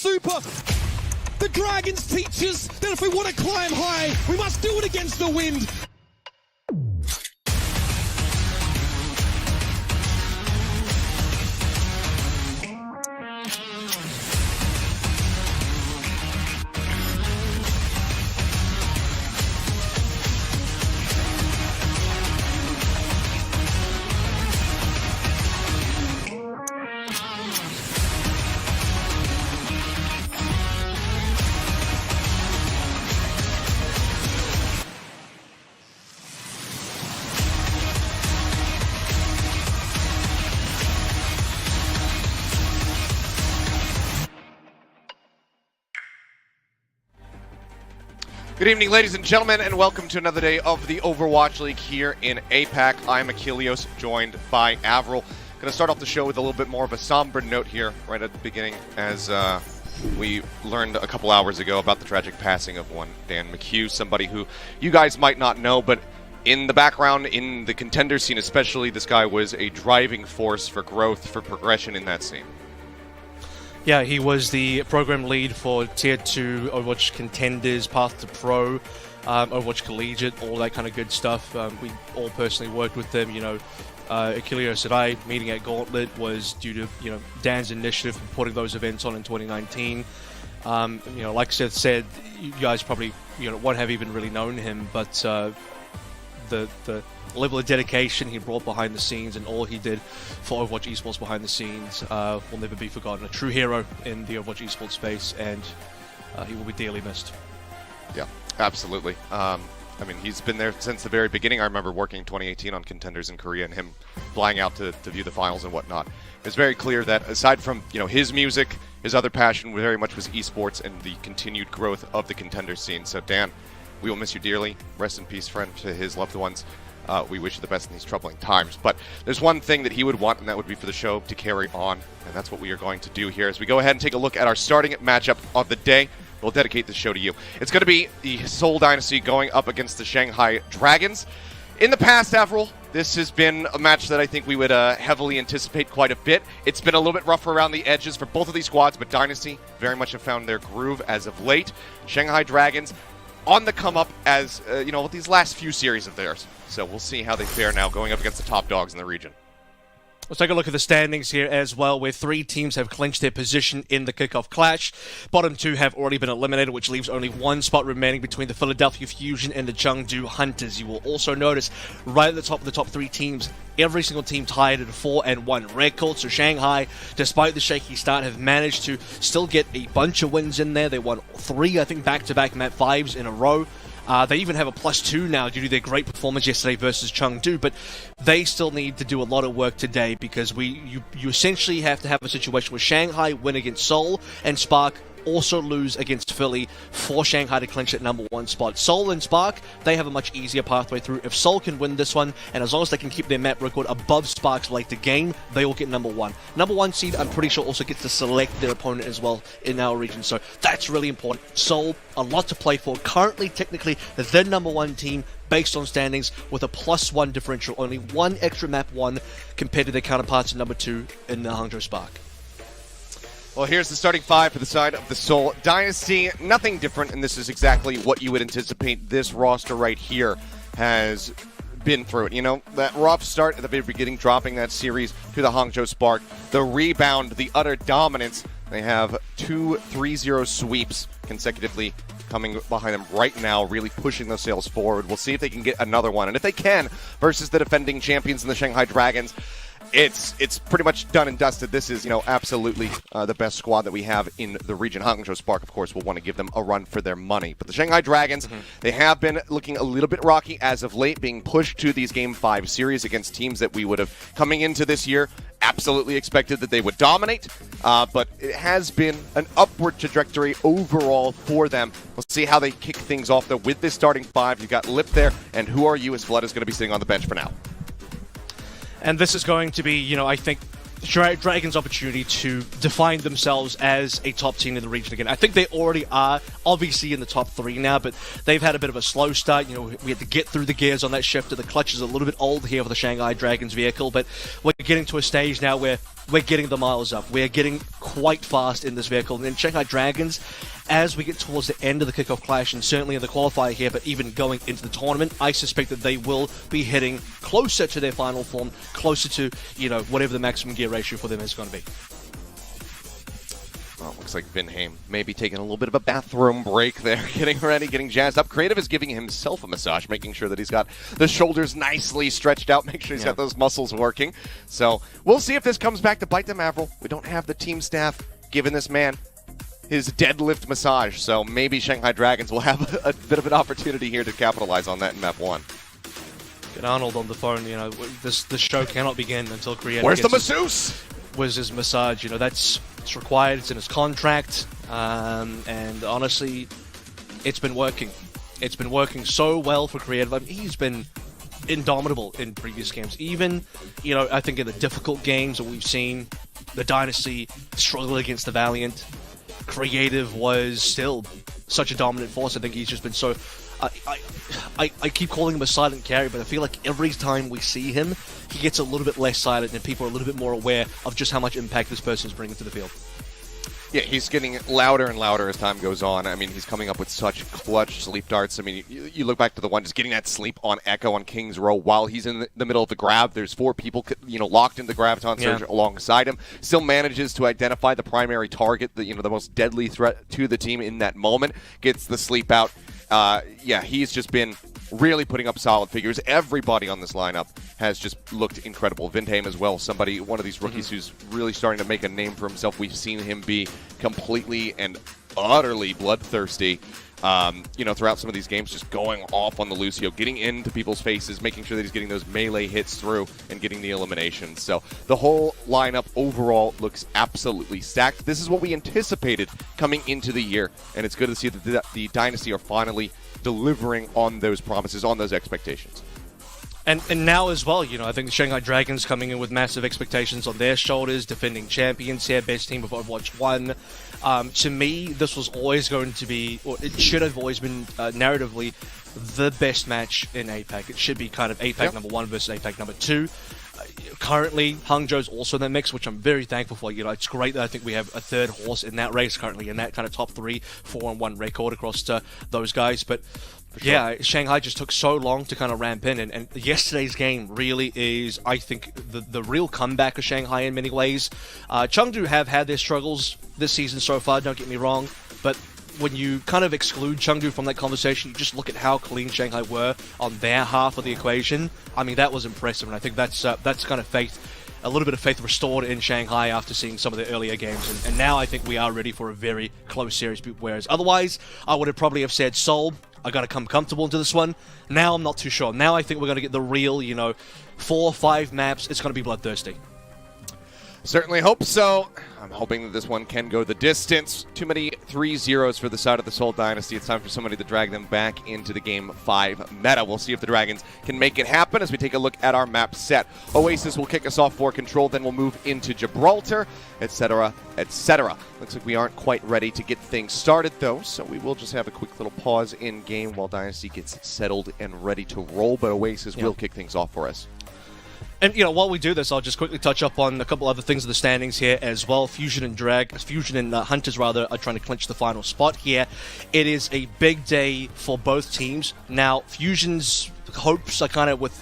super. The Dragons teach us that if we want to climb high, we must do it against the wind. Good evening, ladies and gentlemen, and welcome to another day of the Overwatch League here in APAC. I'm Achilleos, joined by Avril. Going to start off the show with a little bit more of a somber note here right at the beginning, as we learned a couple hours ago about the tragic passing of one Dan McHugh, somebody who you guys might not know, but in the background, in the contender scene especially, this guy was a driving force for growth, for progression in that scene. Yeah, he was the program lead for Tier 2 Overwatch Contenders, Path to Pro, Overwatch Collegiate, all that kind of good stuff. We all personally worked with them, Achilleos and I meeting at Gauntlet was due to, Dan's initiative for putting those events on in 2019. Like Seth said, you guys probably, won't have even really known him, but the level of dedication he brought behind the scenes and all he did for Overwatch Esports behind the scenes will never be forgotten. A true hero in the Overwatch Esports space, and he will be dearly missed. Yeah, absolutely. He's been there since the very beginning. I remember working in 2018 on Contenders in Korea and him flying out to view the finals and whatnot. It's very clear that aside from his music, his other passion very much was esports and the continued growth of the Contender scene. So Dan, we will miss you dearly. Rest in peace, friend, to his loved ones. We wish you the best in these troubling times. But there's one thing that he would want, and that would be for the show to carry on. And that's what we are going to do here as we go ahead and take a look at our starting matchup of the day. We'll dedicate this show to you. It's going to be the Seoul Dynasty going up against the Shanghai Dragons. In the past, Avril, this has been a match that I think we would heavily anticipate quite a bit. It's been a little bit rougher around the edges for both of these squads, but Dynasty very much have found their groove as of late. Shanghai Dragons on the come up as, these last few series of theirs. So we'll see how they fare now going up against the top dogs in the region. Let's take a look at the standings here as well, where three teams have clinched their position in the Kickoff clash. Bottom two have already been eliminated, which leaves only one spot remaining between the Philadelphia Fusion and the Chengdu Hunters. You will also notice right at the top of the top three teams, every single team tied at a 4-1 record. So Shanghai, despite the shaky start, have managed to still get a bunch of wins in there. They won 3, I think, back-to-back map 5s in a row. They even have a +2 now due to their great performance yesterday versus Chengdu, but they still need to do a lot of work today because you essentially have to have a situation where Shanghai win against Seoul and Spark also lose against Philly for Shanghai to clinch at #1 spot. Seoul and Spark, they have a much easier pathway through. If Seoul can win this one, and as long as they can keep their map record above Spark's late to game, they will get #1. #1 seed, I'm pretty sure, also gets to select their opponent as well in our region, so that's really important. Seoul, a lot to play for. Currently, technically, the #1 team based on standings with a +1 differential, only one extra map 1 compared to their counterparts at #2 in the Hangzhou Spark. Well, here's the starting five for the side of the Seoul Dynasty. Nothing different, and this is exactly what you would anticipate this roster right here has been through. That rough start at the very beginning, dropping that series to the Hangzhou Spark. The rebound, the utter dominance. They have 2 3-0 sweeps consecutively coming behind them right now, really pushing those sales forward. We'll see if they can get another one. And if they can, versus the defending champions in the Shanghai Dragons, it's pretty much done and dusted. This is, absolutely the best squad that we have in the region. Hangzhou Spark, of course, will want to give them a run for their money. But the Shanghai Dragons, they have been looking a little bit rocky as of late, being pushed to these Game 5 series against teams that we would have, coming into this year, absolutely expected that they would dominate. But it has been an upward trajectory overall for them. We'll see how they kick things off, though, with this starting 5. You've got Lip there, and who are you as Vlad is going to be sitting on the bench for now. And this is going to be, I think, Dragon's opportunity to define themselves as a top team in the region again. I think they already are, obviously, in the top 3 now, but they've had a bit of a slow start. We had to get through the gears on that shift. The clutch is a little bit old here for the Shanghai Dragons vehicle, but we're getting to a stage now where we're getting the miles up. We're getting quite fast in this vehicle. And then Shanghai Dragons, as we get towards the end of the kickoff clash, and certainly in the qualifier here, but even going into the tournament, I suspect that they will be heading closer to their final form, closer to, you know, whatever the maximum gear ratio for them is going to be. Well, looks like Vinheim maybe taking a little bit of a bathroom break there, getting ready, getting jazzed up. Creative is giving himself a massage, making sure that he's got the shoulders nicely stretched out, make sure he's got those muscles working. So we'll see if this comes back to bite them, Avril. We don't have the team staff giving this man his deadlift massage, so maybe Shanghai Dragons will have a bit of an opportunity here to capitalize on that in map 1. Get Arnold on the phone, you know, this show cannot begin until Creative Where's the gets masseuse? His massage, you know, it's required, it's in his contract, and honestly, it's been working. It's been working so well for Creative. I mean, he's been indomitable in previous games. Even, you know, I think in the difficult games that we've seen, the Dynasty struggle against the Valiant, Creative was still such a dominant force. I think he's just been so... I keep calling him a silent carry, but I feel like every time we see him, he gets a little bit less silent and people are a little bit more aware of just how much impact this person is bringing to the field. Yeah, he's getting louder and louder as time goes on. I mean, he's coming up with such clutch sleep darts. I mean, you look back to the one just getting that sleep on Echo on King's Row while he's in the middle of the grab. There's 4 people, you know, locked in the Graviton Surge alongside him. Still manages to identify the primary target, the most deadly threat to the team in that moment. Gets the sleep out. Yeah, he's just been really putting up solid figures. Everybody on this lineup has just looked incredible. Vinheim as well, one of these rookies who's really starting to make a name for himself. We've seen him be completely and utterly bloodthirsty, you know, throughout some of these games, just going off on the Lucio, getting into people's faces, making sure that he's getting those melee hits through and getting the eliminations. So the whole lineup overall looks absolutely stacked. This is what we anticipated coming into the year, and it's good to see that the Dynasty are finally delivering on those promises, on those expectations. And now as well, you know, I think the Shanghai Dragons coming in with massive expectations on their shoulders, defending champions here, best team of Overwatch 1. To me, this was always going to be, or it should have always been narratively, the best match in APAC. It should be kind of APAC number 1 versus APAC number 2. Currently, Hangzhou's also in that mix, which I'm very thankful for. You know, it's great that I think we have a third horse in that race currently, in that kind of top 3, 4-1 record across those guys. But yeah, Shanghai just took so long to kind of ramp in, and yesterday's game really is, I think, the real comeback of Shanghai in many ways. Chengdu have had their struggles this season so far, don't get me wrong, but when you kind of exclude Chengdu from that conversation, you just look at how clean Shanghai were on their half of the equation. I mean, that was impressive, and I think that's kind of faith, a little bit of faith restored in Shanghai after seeing some of the earlier games, and now I think we are ready for a very close series, whereas otherwise, I would have probably said Seoul, I got to come comfortable into this one. Now I'm not too sure. Now I think we're going to get the real, you know, 4 or 5 maps. It's going to be bloodthirsty. Certainly hope so. I'm hoping that this one can go the distance. Too many 3-0s for the side of the Seoul Dynasty. It's time for somebody to drag them back into the Game 5 meta. We'll see if the Dragons can make it happen as we take a look at our map set. Oasis will kick us off for Control, then we'll move into Gibraltar, etc., etc. Looks like we aren't quite ready to get things started, though, so we will just have a quick little pause in game while Dynasty gets settled and ready to roll, but Oasis will kick things off for us. And, you know, while we do this, I'll just quickly touch up on a couple other things in the standings here as well. Fusion and Hunters, rather, are trying to clinch the final spot here. It is a big day for both teams. Now, Fusion's hopes are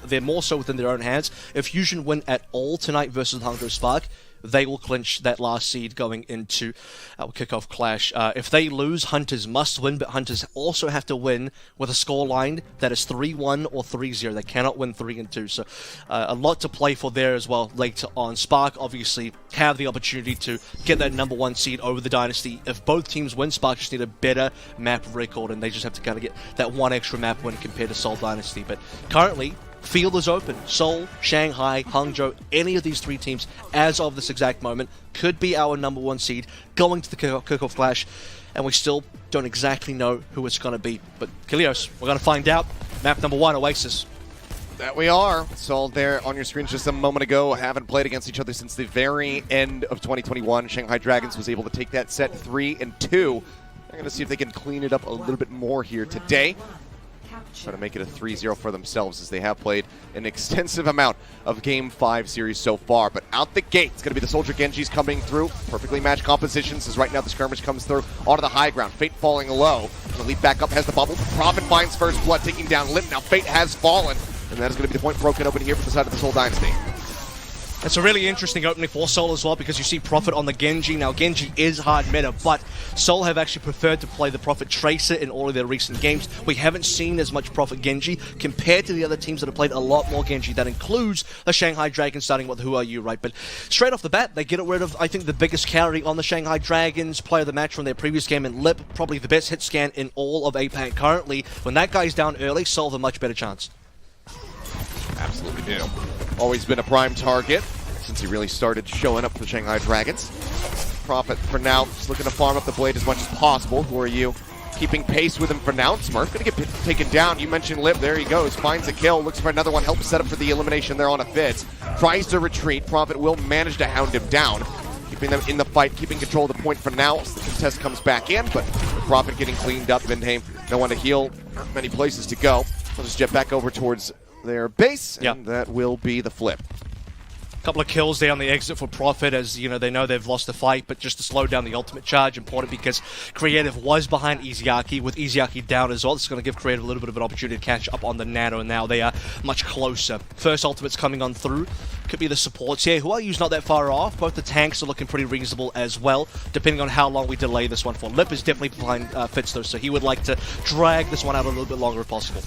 they're more so within their own hands. If Fusion win at all tonight versus Hangzhou Spark, they will clinch that last seed going into our kickoff clash. If they lose, Hunters must win, but Hunters also have to win with a scoreline that is 3-1 or 3-0. They cannot win 3-2. So a lot to play for there as well later on. Spark obviously have the opportunity to get that number 1 seed over the Dynasty. If both teams win, Spark just need a better map record, and they just have to kind of get that 1 extra map win compared to Seoul Dynasty. But currently, field is open. Seoul, Shanghai, Hangzhou, any of these 3 teams, as of this exact moment, could be our number 1 seed going to the kickoff clash, and we still don't exactly know who it's going to be. But Kilios, we're going to find out. Map number 1, Oasis. That we are. Saw there on your screen just a moment ago. Haven't played against each other since the very end of 2021. Shanghai Dragons was able to take that set 3-2. I'm going to see if they can clean it up a little bit more here today. try to make it a 3-0 for themselves, as they have played an extensive amount of Game 5 series so far. But out the gate, it's going to be the Soldier Genjis coming through. Perfectly matched compositions, as right now the skirmish comes through onto the high ground. Fate falling low. The lead back up, has the bubble. Prophet finds first blood, taking down Lip. Now Fate has fallen, and that is going to be the point broken open here for the side of the Seoul Dynasty. It's a really interesting opening for Seoul as well, because you see Prophet on the Genji. Now, Genji is hard meta, but Seoul have actually preferred to play the Prophet Tracer in all of their recent games. We haven't seen as much Prophet Genji compared to the other teams that have played a lot more Genji. That includes the Shanghai Dragons, starting with Who Are You, right? But straight off the bat, they get rid of, I think, the biggest carry on the Shanghai Dragons, player of the match from their previous game, and Lip, probably the best hit scan in all of APAC currently. When that guy's down early, Seoul have a much better chance. Absolutely do. Always been a prime target since he really started showing up for the Shanghai Dragons. Prophet, for now, just looking to farm up the blade as much as possible. Who Are You keeping pace with him for now? Smurf going to get taken down. You mentioned Lip. There he goes. Finds a kill. Looks for another one. Helps set up for the elimination there on a Fitz. Tries to retreat. Prophet will manage to hound him down, keeping them in the fight, keeping control of the point for now. So the contest comes back in, but Prophet getting cleaned up. Vindheim, no one to heal. Not many places to go. They'll just jet back over towards their base, and that will be the flip. Couple of kills there on the exit for Prophet, as you know, they know they've lost the fight, but just to slow down the ultimate charge, important because Creative was behind Izayaki. With Izayaki down as well, it's going to give Creative a little bit of an opportunity to catch up on the Nano, and now they are much closer. First ultimate's coming on through. Could be the supports here. Who Are You's not that far off. Both the tanks are looking pretty reasonable as well, depending on how long we delay this one for. Lip is definitely behind Fitz though, so he would like to drag this one out a little bit longer if possible.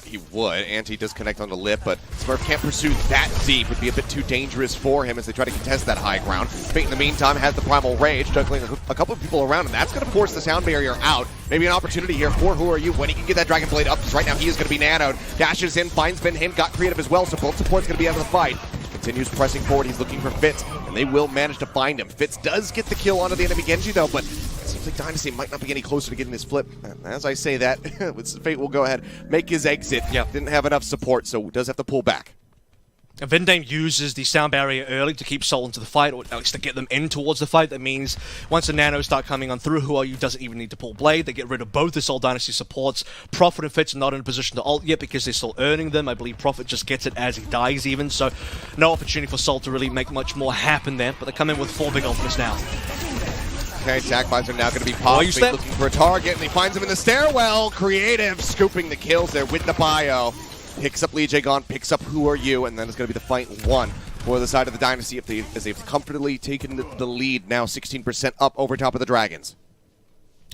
He would. Anti does connect on the Lip, but Smurf can't pursue that deep. Would be a bit too dangerous for him as they try to contest that high ground. Fate, in the meantime, has the Primal Rage, juggling a couple of people around, and that's going to force the sound barrier out. Maybe an opportunity here for Who Are You when he can get that Dragon Blade up, because right now he is going to be nanoed. Dashes in, finds Vindheim, got Creative as well, so both supports going to be out of the fight. Continues pressing forward. He's looking for Fitz, and they will manage to find him. Fitz does get the kill onto the enemy Genji, though, but it seems like Dynasty might not be any closer to getting this flip. And as I say that, Fate will go ahead, make his exit. Didn't have enough support, so does have to pull back. And Vindheim uses the sound barrier early to keep Seoul into the fight, or at least to get them in towards the fight. That means once the nanos start coming on through, Who Are You doesn't even need to pull blade. They get rid of both the Seoul Dynasty supports. Prophet and Fitz are not in a position to ult yet because they're still earning them. I believe Prophet just gets it as he dies even, so no opportunity for Seoul to really make much more happen there. But they come in with 4 big ultimates now. Okay, attack vibes are now going to be popped. Looking for a target, and he finds him in the stairwell. Creative scooping the kills there with the bio. Picks up Lee Jae-gon, picks up Who Are You, and then it's going to be the fight 1 for the side of the Dynasty as they've comfortably taken the lead, now 16% up over top of the Dragons.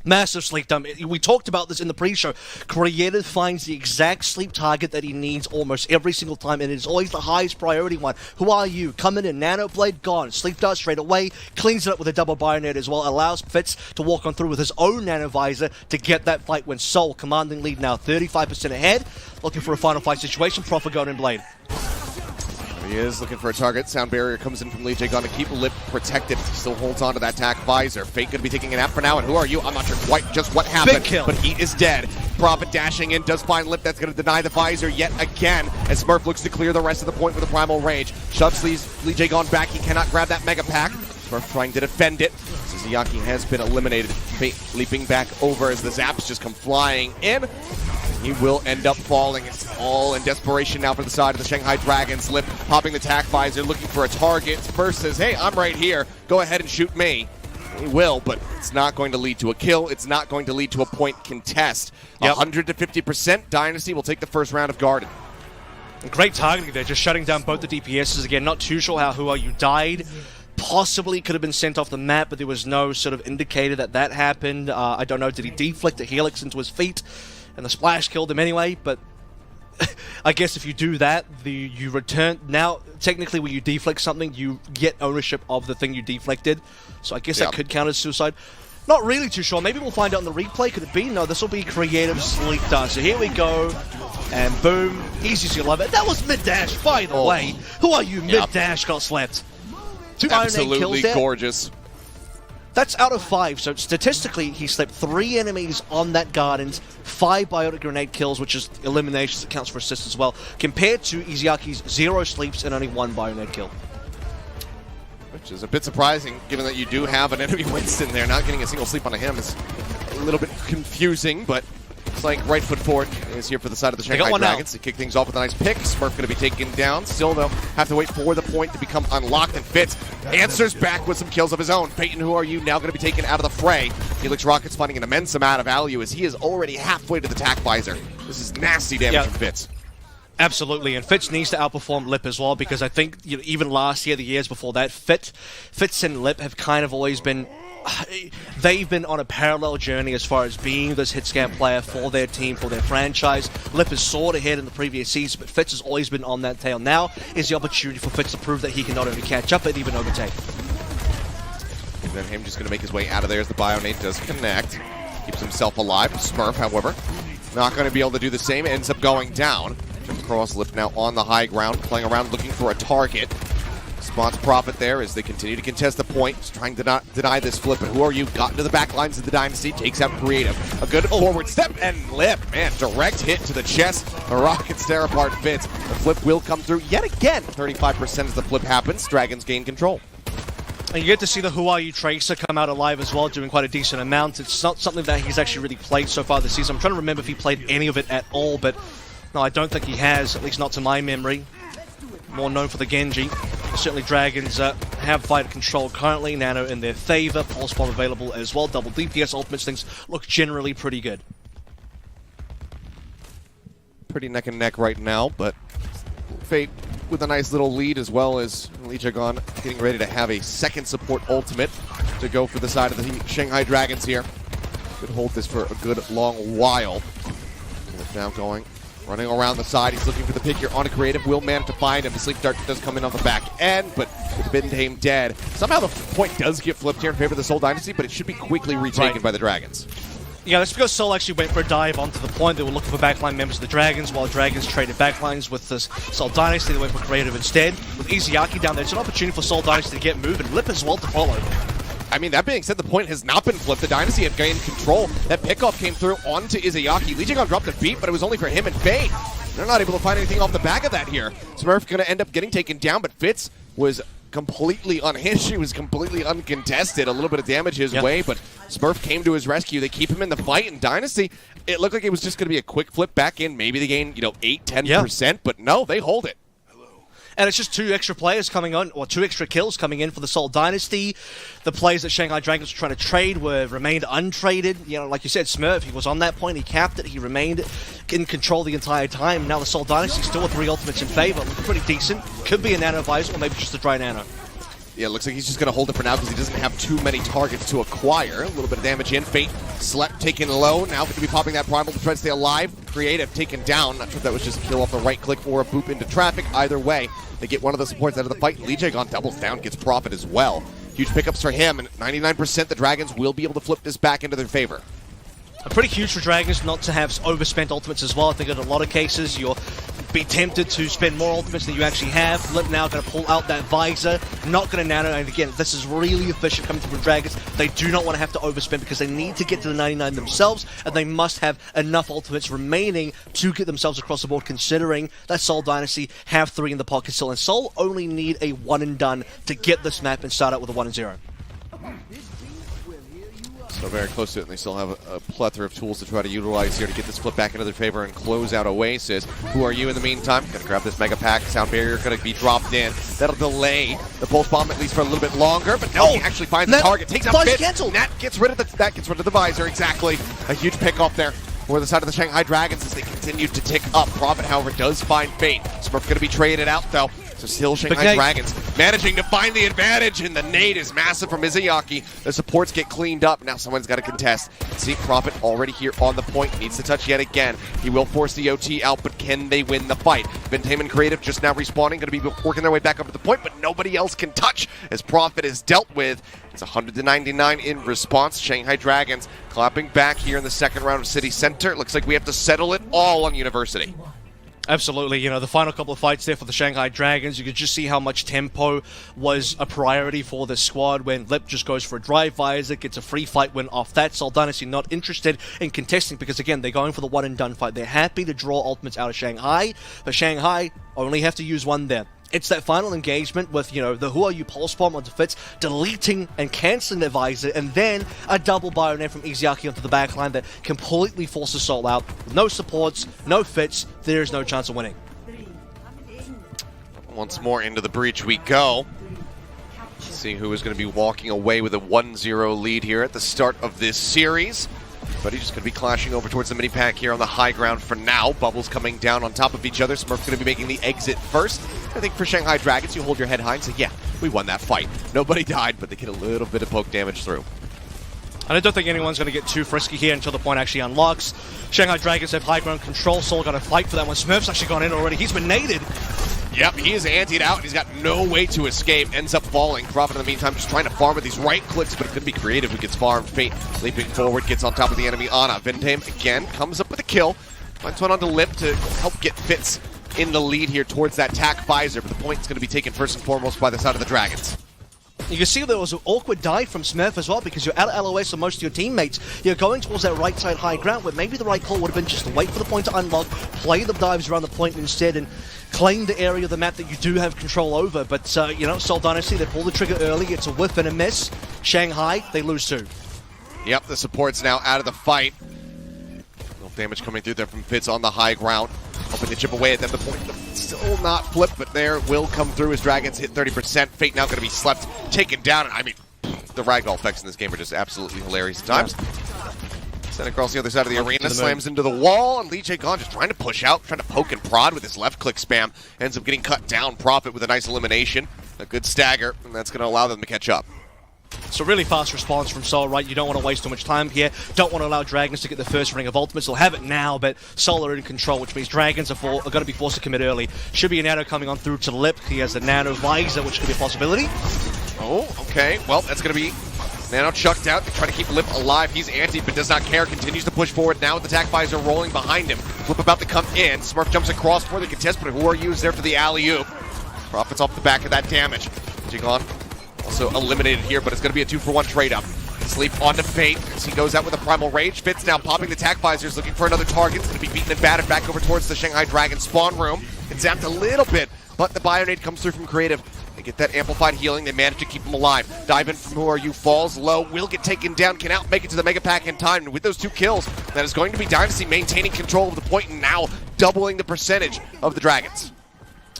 Massive sleep dump. We talked about this in the pre-show. Creative finds the exact sleep target that he needs almost every single time, and it is always the highest priority one. Who Are You? Coming in, Nano Blade gone. Sleep dart straight away, cleans it up with a double bayonet as well, allows Fitz to walk on through with his own Nano Visor to get that fight when Seoul, commanding lead now 35% ahead, looking for a final fight situation. Prophet going in blade. He is looking for a target. Sound barrier comes in from Lee Jae-gon to keep Lip protected. He still holds on to that attack visor. Fate going to be taking a nap for now, and Who Are You? I'm not sure quite just what happened, but he is dead. Prophet dashing in, does find Lip. That's going to deny the visor yet again as Smurf looks to clear the rest of the point with a Primal Rage. Shoves Lee Jae-gon back. He cannot grab that Mega Pack. Smurf trying to defend it. Izayaki has been eliminated. Fate leaping back over as the zaps just come flying in. He will end up falling. It's all in desperation now for the side of the Shanghai Dragons. Lip popping the tack visor, looking for a target. First says, hey, I'm right here. Go ahead and shoot me. He will, but it's not going to lead to a kill. It's not going to lead to a point contest. 100 to 50%. Dynasty will take the first round of Garden. Great targeting there, just shutting down both the DPSs again. Not too sure how Who Are You died. Possibly could have been sent off the map, but there was no sort of indicator that happened. I don't know, did he deflect a helix into his feet? And the splash killed him anyway, but I guess if you do that, you return... Now, technically, when you deflect something, you get ownership of the thing you deflected. So I guess that could count as suicide. Not really too sure. Maybe we'll find out in the replay. Could it be? No, this will be Creative Sleep Dart. So here we go. And boom. Easy as you love it. That was mid-dash, by the way. Who Are You? Mid-dash got slept. 2 Absolutely kills there. Gorgeous. That's out of 5, so statistically, he slept 3 enemies on that Gardens, 5 Biotic Grenade kills, which is eliminations, it counts for assists as well, compared to Izayaki's 0 sleeps and only 1 Bionet kill. Which is a bit surprising, given that you do have an enemy Winston there. Not getting a single sleep on him is a little bit confusing, but looks like right foot forward is here for the side of the Shanghai Dragons. They kick things off with a nice pick. Smurf going to be taken down. Still, though, have to wait for the point to become unlocked, and Fitz answers back with some kills of his own. Peyton, who are you, now going to be taken out of the fray. Helix Rockets finding an immense amount of value as he is already halfway to the tack visor. This is nasty damage from Fitz. Absolutely, and Fitz needs to outperform Lip as well, because I think even last year, the years before that, Fitz and Lip have kind of always been... They've been on a parallel journey as far as being this hit scan player for their team, for their franchise. Lip is soared ahead in the previous season, but Fitz has always been on that tail. Now is the opportunity for Fitz to prove that he can not only catch up, but even overtake. And then him just going to make his way out of there as the Bionate does connect. Keeps himself alive. Smurf, however, not going to be able to do the same. Ends up going down. Cross Lip now on the high ground, playing around looking for a target. Spots Prophet there as they continue to contest the point. Just trying to not deny this flip. But who are you? Got into the back lines of the Dynasty. Takes out Creative. A good forward step and Lip. Man, direct hit to the chest. The Rockets tear apart Fitz. The flip will come through yet again. 35% as the flip happens. Dragons gain control. And you get to see the Who Are You Tracer come out alive as well, doing quite a decent amount. It's not something that he's actually really played so far this season. I'm trying to remember if he played any of it at all, but no, I don't think he has, at least not to my memory. More known for the Genji. Certainly Dragons have fighter control currently. Nano in their favor. Pulse Bomb available as well. Double DPS ultimates. Things look generally pretty good. Pretty neck and neck right now, but Fate with a nice little lead, as well as Lijiagon getting ready to have a second support ultimate to go for the side of the Shanghai Dragons here. Could hold this for a good long while. Now going. Running around the side, he's looking for the pick here on a Creative. Will manage to find him. The Sleep Dart does come in on the back end, but with Bindheim dead. Somehow the point does get flipped here in favor of the Seoul Dynasty, but it should be quickly retaken by the Dragons. Yeah, that's because Seoul actually went for a dive onto the point. They were looking for backline members of the Dragons, while Dragons traded backlines with the Seoul Dynasty. They went for Creative instead. With Izayaki down there, it's an opportunity for Seoul Dynasty to get moving. Lip as well to follow. I mean, that being said, the point has not been flipped. The Dynasty have gained control. That pickoff came through onto Izayaki. Lijiagon dropped a beat, but it was only for him and Fade. They're not able to find anything off the back of that here. Smurf going to end up getting taken down, but Fitz was completely unhinged. He was completely uncontested. A little bit of damage his way, but Smurf came to his rescue. They keep him in the fight, and Dynasty, it looked like it was just going to be a quick flip back in. Maybe they gain, 8-10%, but no, they hold it. And it's just two extra players coming on, or two extra kills coming in for the Seoul Dynasty. The players that Shanghai Dragons were trying to trade remained untraded. Like you said, Smurf, he was on that point, he capped it, he remained in control the entire time. Now the Seoul Dynasty still with 3 ultimates in favor, looking pretty decent. Could be a Nano Visor, or maybe just a dry Nano. Yeah, it looks like he's just going to hold it for now because he doesn't have too many targets to acquire. A little bit of damage in. Fate slept taken low. Now going to be popping that Primal to try to stay alive. Creative taken down. Not sure if that was just a kill off the right click or a boop into traffic. Either way, they get one of the supports out of the fight. Lijiagon doubles down, gets Prophet as well. Huge pickups for him, and 99% the Dragons will be able to flip this back into their favor. Pretty huge for Dragons not to have overspent ultimates as well. I think in a lot of cases you'll be tempted to spend more ultimates than you actually have. Lip now going to pull out that visor, not going to nano, and again, this is really efficient coming from Dragons. They do not want to have to overspend because they need to get to the 99 themselves, and they must have enough ultimates remaining to get themselves across the board, considering that Seoul Dynasty have 3 in the pocket still, and Seoul only need a 1 and done to get this map and start out with a 1 and 0. So very close to it, and they still have a plethora of tools to try to utilize here to get this flip back into their favor and close out Oasis. Who are you in the meantime? Gonna grab this Mega Pack. Sound Barrier gonna be dropped in. That'll delay the Pulse Bomb at least for a little bit longer, but no, he actually finds the target. Takes out Fitz. Nat gets rid of the visor, exactly. A huge pick off there for the side of the Shanghai Dragons as they continue to tick up. Prophet, however, does find Fate. Smurf gonna be traded out, though. So still Shanghai Dragons managing to find the advantage, and the nade is massive from Izayaki. The supports get cleaned up. Now someone's got to contest. See Prophet already here on the point. Needs to touch yet again. He will force the OT out, but can they win the fight? Bindheim and Creative just now respawning, going to be working their way back up to the point, but nobody else can touch as Prophet is dealt with. It's 100-99 in response. Shanghai Dragons clapping back here in the second round of City Center. It looks like we have to settle it all on University. Absolutely, the final couple of fights there for the Shanghai Dragons, you could just see how much tempo was a priority for the squad when Lip just goes for a drive visor, gets a free fight win off that. Seoul Dynasty not interested in contesting because, again, they're going for the 1 and done fight. They're happy to draw ultimates out of Shanghai, but Shanghai only have to use 1 there. it's that final engagement with, the Who Are You pulse bomb onto Fitz, deleting and cancelling their visor, and then a double bayonet from Izayaki onto the backline that completely forces Seoul out. No supports, no Fitz, there is no chance of winning. Once more into the breach we go. Let's see who is going to be walking away with a 1-0 lead here at the start of this series. But he's just going to be clashing over towards the mini-pack here on the high ground for now. Bubbles coming down on top of each other. Smurf's going to be making the exit first. I think for Shanghai Dragons, you hold your head high and say, yeah, we won that fight. Nobody died, but they get a little bit of poke damage through. And I don't think anyone's going to get too frisky here until the point actually unlocks. Shanghai Dragons have high ground control. Seoul got to fight for that one. Smurf's actually gone in already. He's been naded. Yep, he is antied out. He's got no way to escape. Ends up falling. Prophet in the meantime just trying to farm with these right clicks, but it could be creative who gets farmed. Fate leaping forward, gets on top of the enemy. Ana. Vindhame again comes up with a kill. Finds one onto Lip to help get Fitz in the lead here towards that tack visor, but the point's going to be taken first and foremost by the side of the Dragons. You can see there was an awkward dive from Smurf as well, because you're out of LOS on most of your teammates. You're going towards that right side high ground, where maybe the right call would have been just to wait for the point to unlock, play the dives around the point instead, and claim the area of the map that you do have control over. But, Seoul Dynasty, they pull the trigger early. It's a whiff and a miss. Shanghai, they lose too. Yep, the support's now out of the fight. No damage coming through there from Fitz on the high ground. Hoping to chip away at them. The point still not flipped, but there will come through as Dragons hit 30%. Fate now going to be slept, taken down. I mean, the ragdoll effects in this game are just absolutely hilarious at times. Sent across the other side of the arena, slams into the wall, and Lee Jae-gon just trying to push out, trying to poke and prod with his left click spam. Ends up getting cut down. Prophet with a nice elimination. A good stagger, and that's going to allow them to catch up. It's a really fast response from Seoul, right? You don't want to waste too much time here. Don't want to allow Dragons to get the first ring of ultimates. They'll have it now, but Seoul are in control, which means Dragons are going to be forced to commit early. Should be a nano coming on through to Lip. He has the nano visor, which could be a possibility. Oh, okay. Well, that's going to be nano chucked out. They try to keep Lip alive. He's anti, but does not care. Continues to push forward now with the attack visor rolling behind him. Flip about to come in. Smurf jumps across for the contest, but Who Are You is there for the alley-oop. Profits off the back of that damage. Jae-gon also eliminated here, but it's going to be a 2-for-1 trade-up. Sleep onto Fate as he goes out with a Primal Rage. Fitz now popping the attack visors, looking for another target. It's going to be beaten and battered back over towards the Shanghai Dragons spawn room. It's zapped a little bit, but the Bionade comes through from Creative. They get that amplified healing. They manage to keep him alive. Dive in from Who Are You, falls low, will get taken down, cannot make it to the Mega Pack in time. And with those 2 kills, that is going to be Dynasty maintaining control of the point and now doubling the percentage of the Dragons.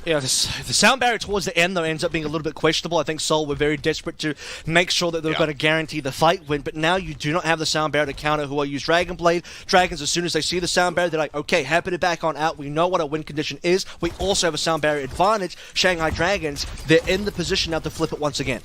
Yeah, the sound barrier towards the end, though, ends up being a little bit questionable. I think Seoul were very desperate to make sure that they were going to guarantee the fight win, but now you do not have the sound barrier to counter Who Are You's Dragon Blade. Dragons, as soon as they see the sound barrier, they're like, okay, happy to back on out. We know what our win condition is. We also have a sound barrier advantage. Shanghai Dragons, they're in the position now to flip it once again.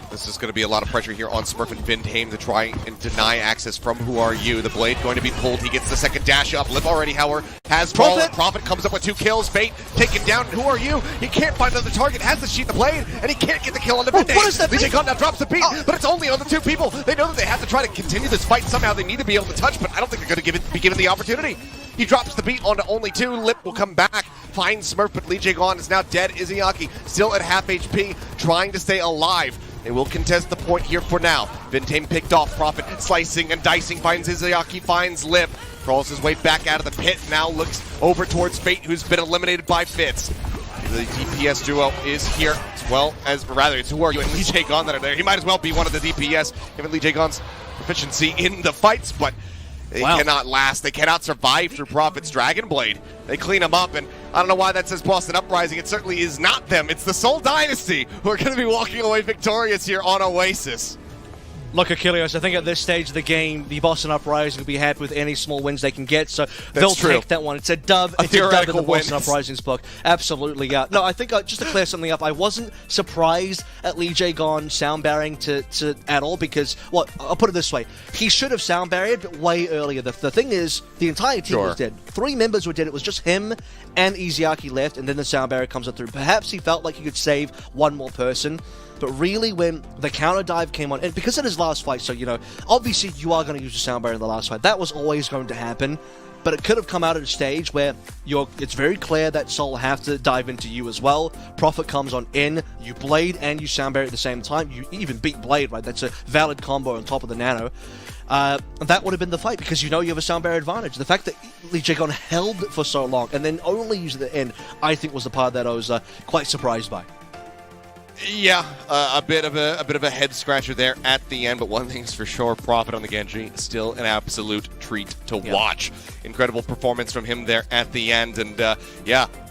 This is going to be a lot of pressure here on Smurf and Vindhame to try and deny access from Who Are You. The blade going to be pulled. He gets the second dash up. Lip already, however, has fallen. Prophet comes up with 2 kills. Fate taken down. Who Are You? He can't find another target. Has the sheath the blade, and he can't get the kill on the Vindhame. What is that? Lee Jae-gon now drops the beat, but it's only on the 2 people. They know that they have to try to continue this fight somehow. They need to be able to touch, but I don't think they're going to be given the opportunity. He drops the beat onto only 2. Lip will come back, finds Smurf, but Lee Jae-gon is now dead. Izayaki still at half HP, trying to stay alive. They will contest the point here for now. Vindhame picked off. Prophet slicing and dicing. Finds Izayaki, finds Lip. Crawls his way back out of the pit. Now looks over towards Fate, who's been eliminated by Fitz. The DPS duo is here, as well as, rather, it's Who Are You and Lee Jae-gon that are there. He might as well be one of the DPS, given Lee Jae-gon's proficiency in the fights, but they cannot last. They cannot survive through Prophet's Dragon Blade. They clean them up, and I don't know why that says Boston Uprising. It certainly is not them. It's the Seoul Dynasty who are going to be walking away victorious here on Oasis. Look, Achilles, I think at this stage of the game, the Boston Uprising will be happy with any small wins they can get, so they'll take that one. It's a dub. It's a dub in the Boston Uprising's book. Absolutely, yeah. No, I think, just to clear something up, I wasn't surprised at Lee Jae-gon sound barring to at all, because, well, I'll put it this way. He should have sound barried, but way earlier. The thing is, the entire team was dead. 3 members were dead. It was just him and Izayaki left, and then the sound barrier comes up through. Perhaps he felt like he could save one more person. But really, when the counter dive came on, and because it is last fight, so, obviously you are going to use the sound barrier in the last fight. That was always going to happen. But it could have come out at a stage where it's very clear that Seoul have to dive into you as well. Prophet comes on in, you Blade and you sound barrier at the same time. You even beat Blade, right? That's a valid combo on top of the nano. that would have been the fight, because you have a sound barrier advantage. The fact that Lee Jae-gon held for so long and then only used at the end, I think was the part that I was quite surprised by. Yeah, a bit of a head scratcher there at the end, but one thing's for sure: Prophet on the Genji, still an absolute treat to watch. Incredible performance from him there at the end, and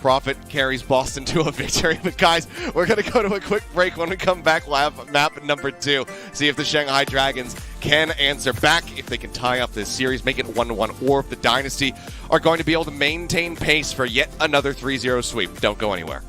Prophet carries Boston to a victory. But guys, we're gonna go to a quick break. When we come back, we'll have map number 2. See if the Shanghai Dragons can answer back, if they can tie up this series, make it 1-1, or if the Dynasty are going to be able to maintain pace for yet another 3-0 sweep. Don't go anywhere.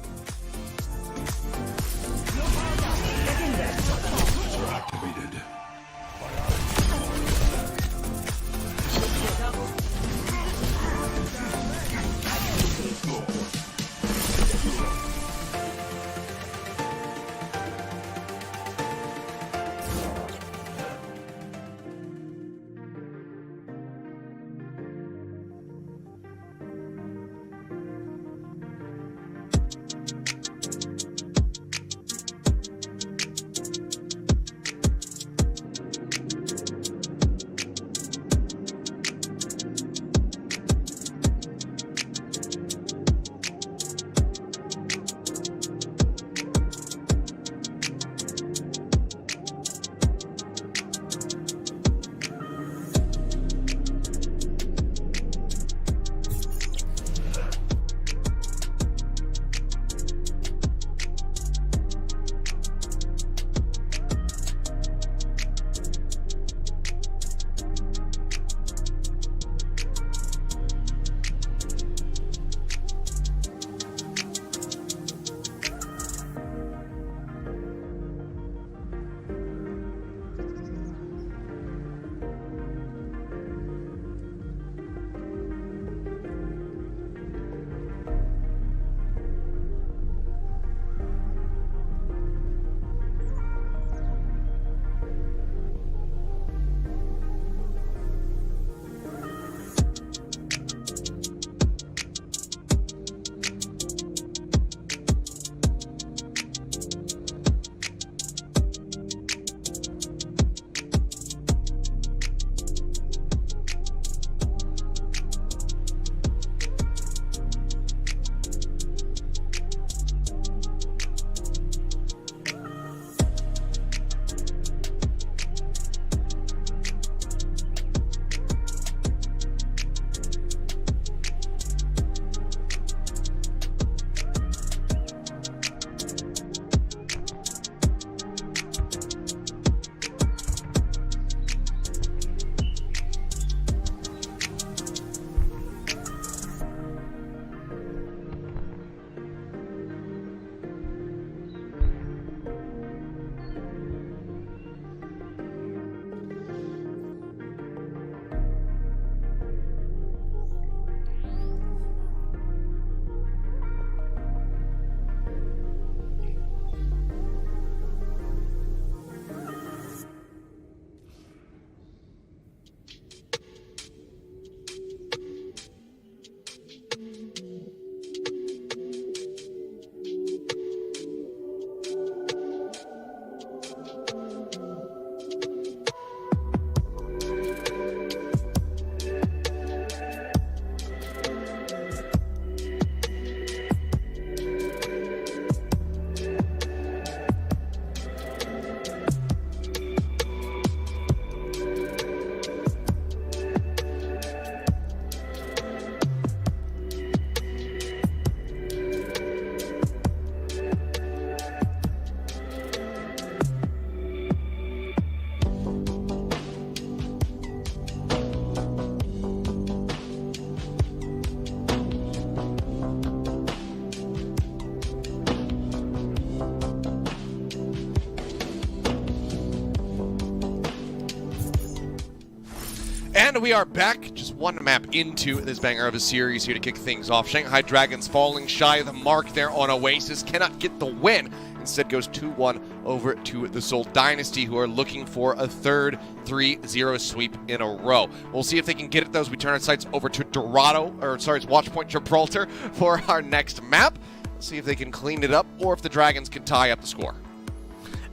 And we are back, just one map into this banger of a series here to kick things off. Shanghai Dragons falling shy of the mark there on Oasis, cannot get the win. Instead goes 2-1 over to the Seoul Dynasty, who are looking for a third 3-0 sweep in a row. We'll see if they can get it, though, as we turn our sights over to Dorado, or sorry, it's Watch Point Gibraltar for our next map. See if they can clean it up, or if the Dragons can tie up the score.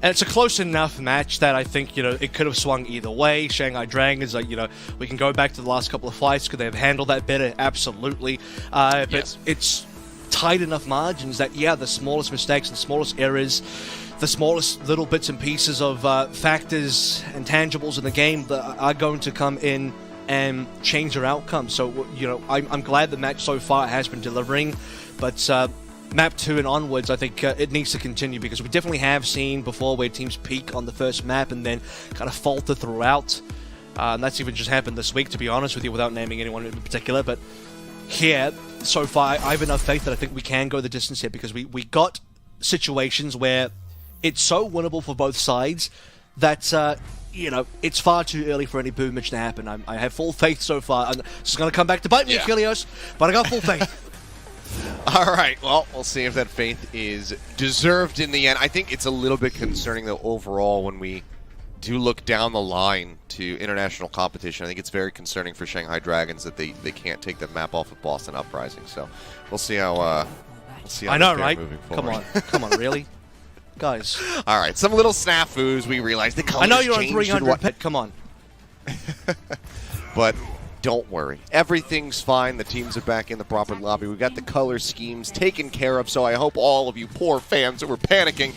And it's a close enough match that I think, it could have swung either way. Shanghai Dragons, we can go back to the last couple of fights. Could they have handled that better? Absolutely. But Yes. It's tight enough margins that, the smallest mistakes, the smallest errors, the smallest little bits and pieces of factors and tangibles in the game that are going to come in and change their outcome. So, I'm glad the match so far has been delivering, but map 2 and onwards, I think it needs to continue, because we definitely have seen before where teams peak on the first map and then kind of falter throughout. And that's even just happened this week, to be honest with you, without naming anyone in particular. But here, so far, I have enough faith that I think we can go the distance here, because we got situations where it's so winnable for both sides that, it's far too early for any boomage to happen. I have full faith so far. And this is going to come back to bite me, Achilles, but I got full faith. All right, well, we'll see if that faith is deserved in the end. I think it's a little bit concerning, though, overall, when we do look down the line to international competition. I think it's very concerning for Shanghai Dragons that they can't take the map off of Boston Uprising. So we'll see how I know, they fare right? moving forward. Come on, really? Guys. All right, some little snafus. We realize the colors I know you're on changed 300 pit. Come on. But don't worry. Everything's fine. The teams are back in the proper lobby. We've got the color schemes taken care of, so I hope all of you poor fans that were panicking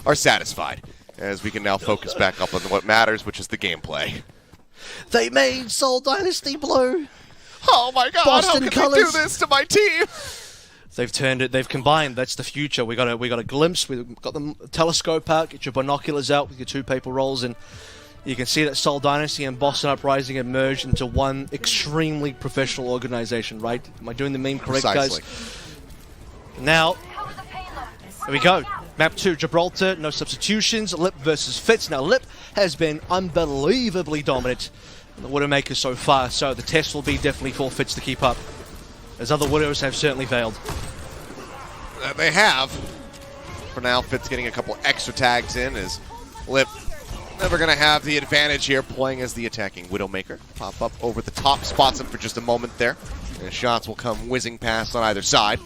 are satisfied, as we can now focus back up on what matters, which is the gameplay. They made Seoul Dynasty blue. Oh my god, Boston how can colors. they do this to my team? They've turned it. They've combined. That's the future. We got a glimpse. We've got the telescope out. Get your binoculars out with your 2 paper rolls, and you can see that Seoul Dynasty and Boston Uprising have merged into one extremely professional organization. Right? Am I doing the meme correct, Precisely. guys? Now, here we go. Map 2, Gibraltar. No substitutions. Lip versus Fitz. Now, Lip has been unbelievably dominant in the Widowmaker so far. So the test will be definitely for Fitz to keep up, as other Widows have certainly failed. They have. For now, Fitz getting a couple extra tags in, as Lip never going to have the advantage here, playing as the attacking Widowmaker. Pop up over the top, spots him for just a moment there. And shots will come whizzing past on either side.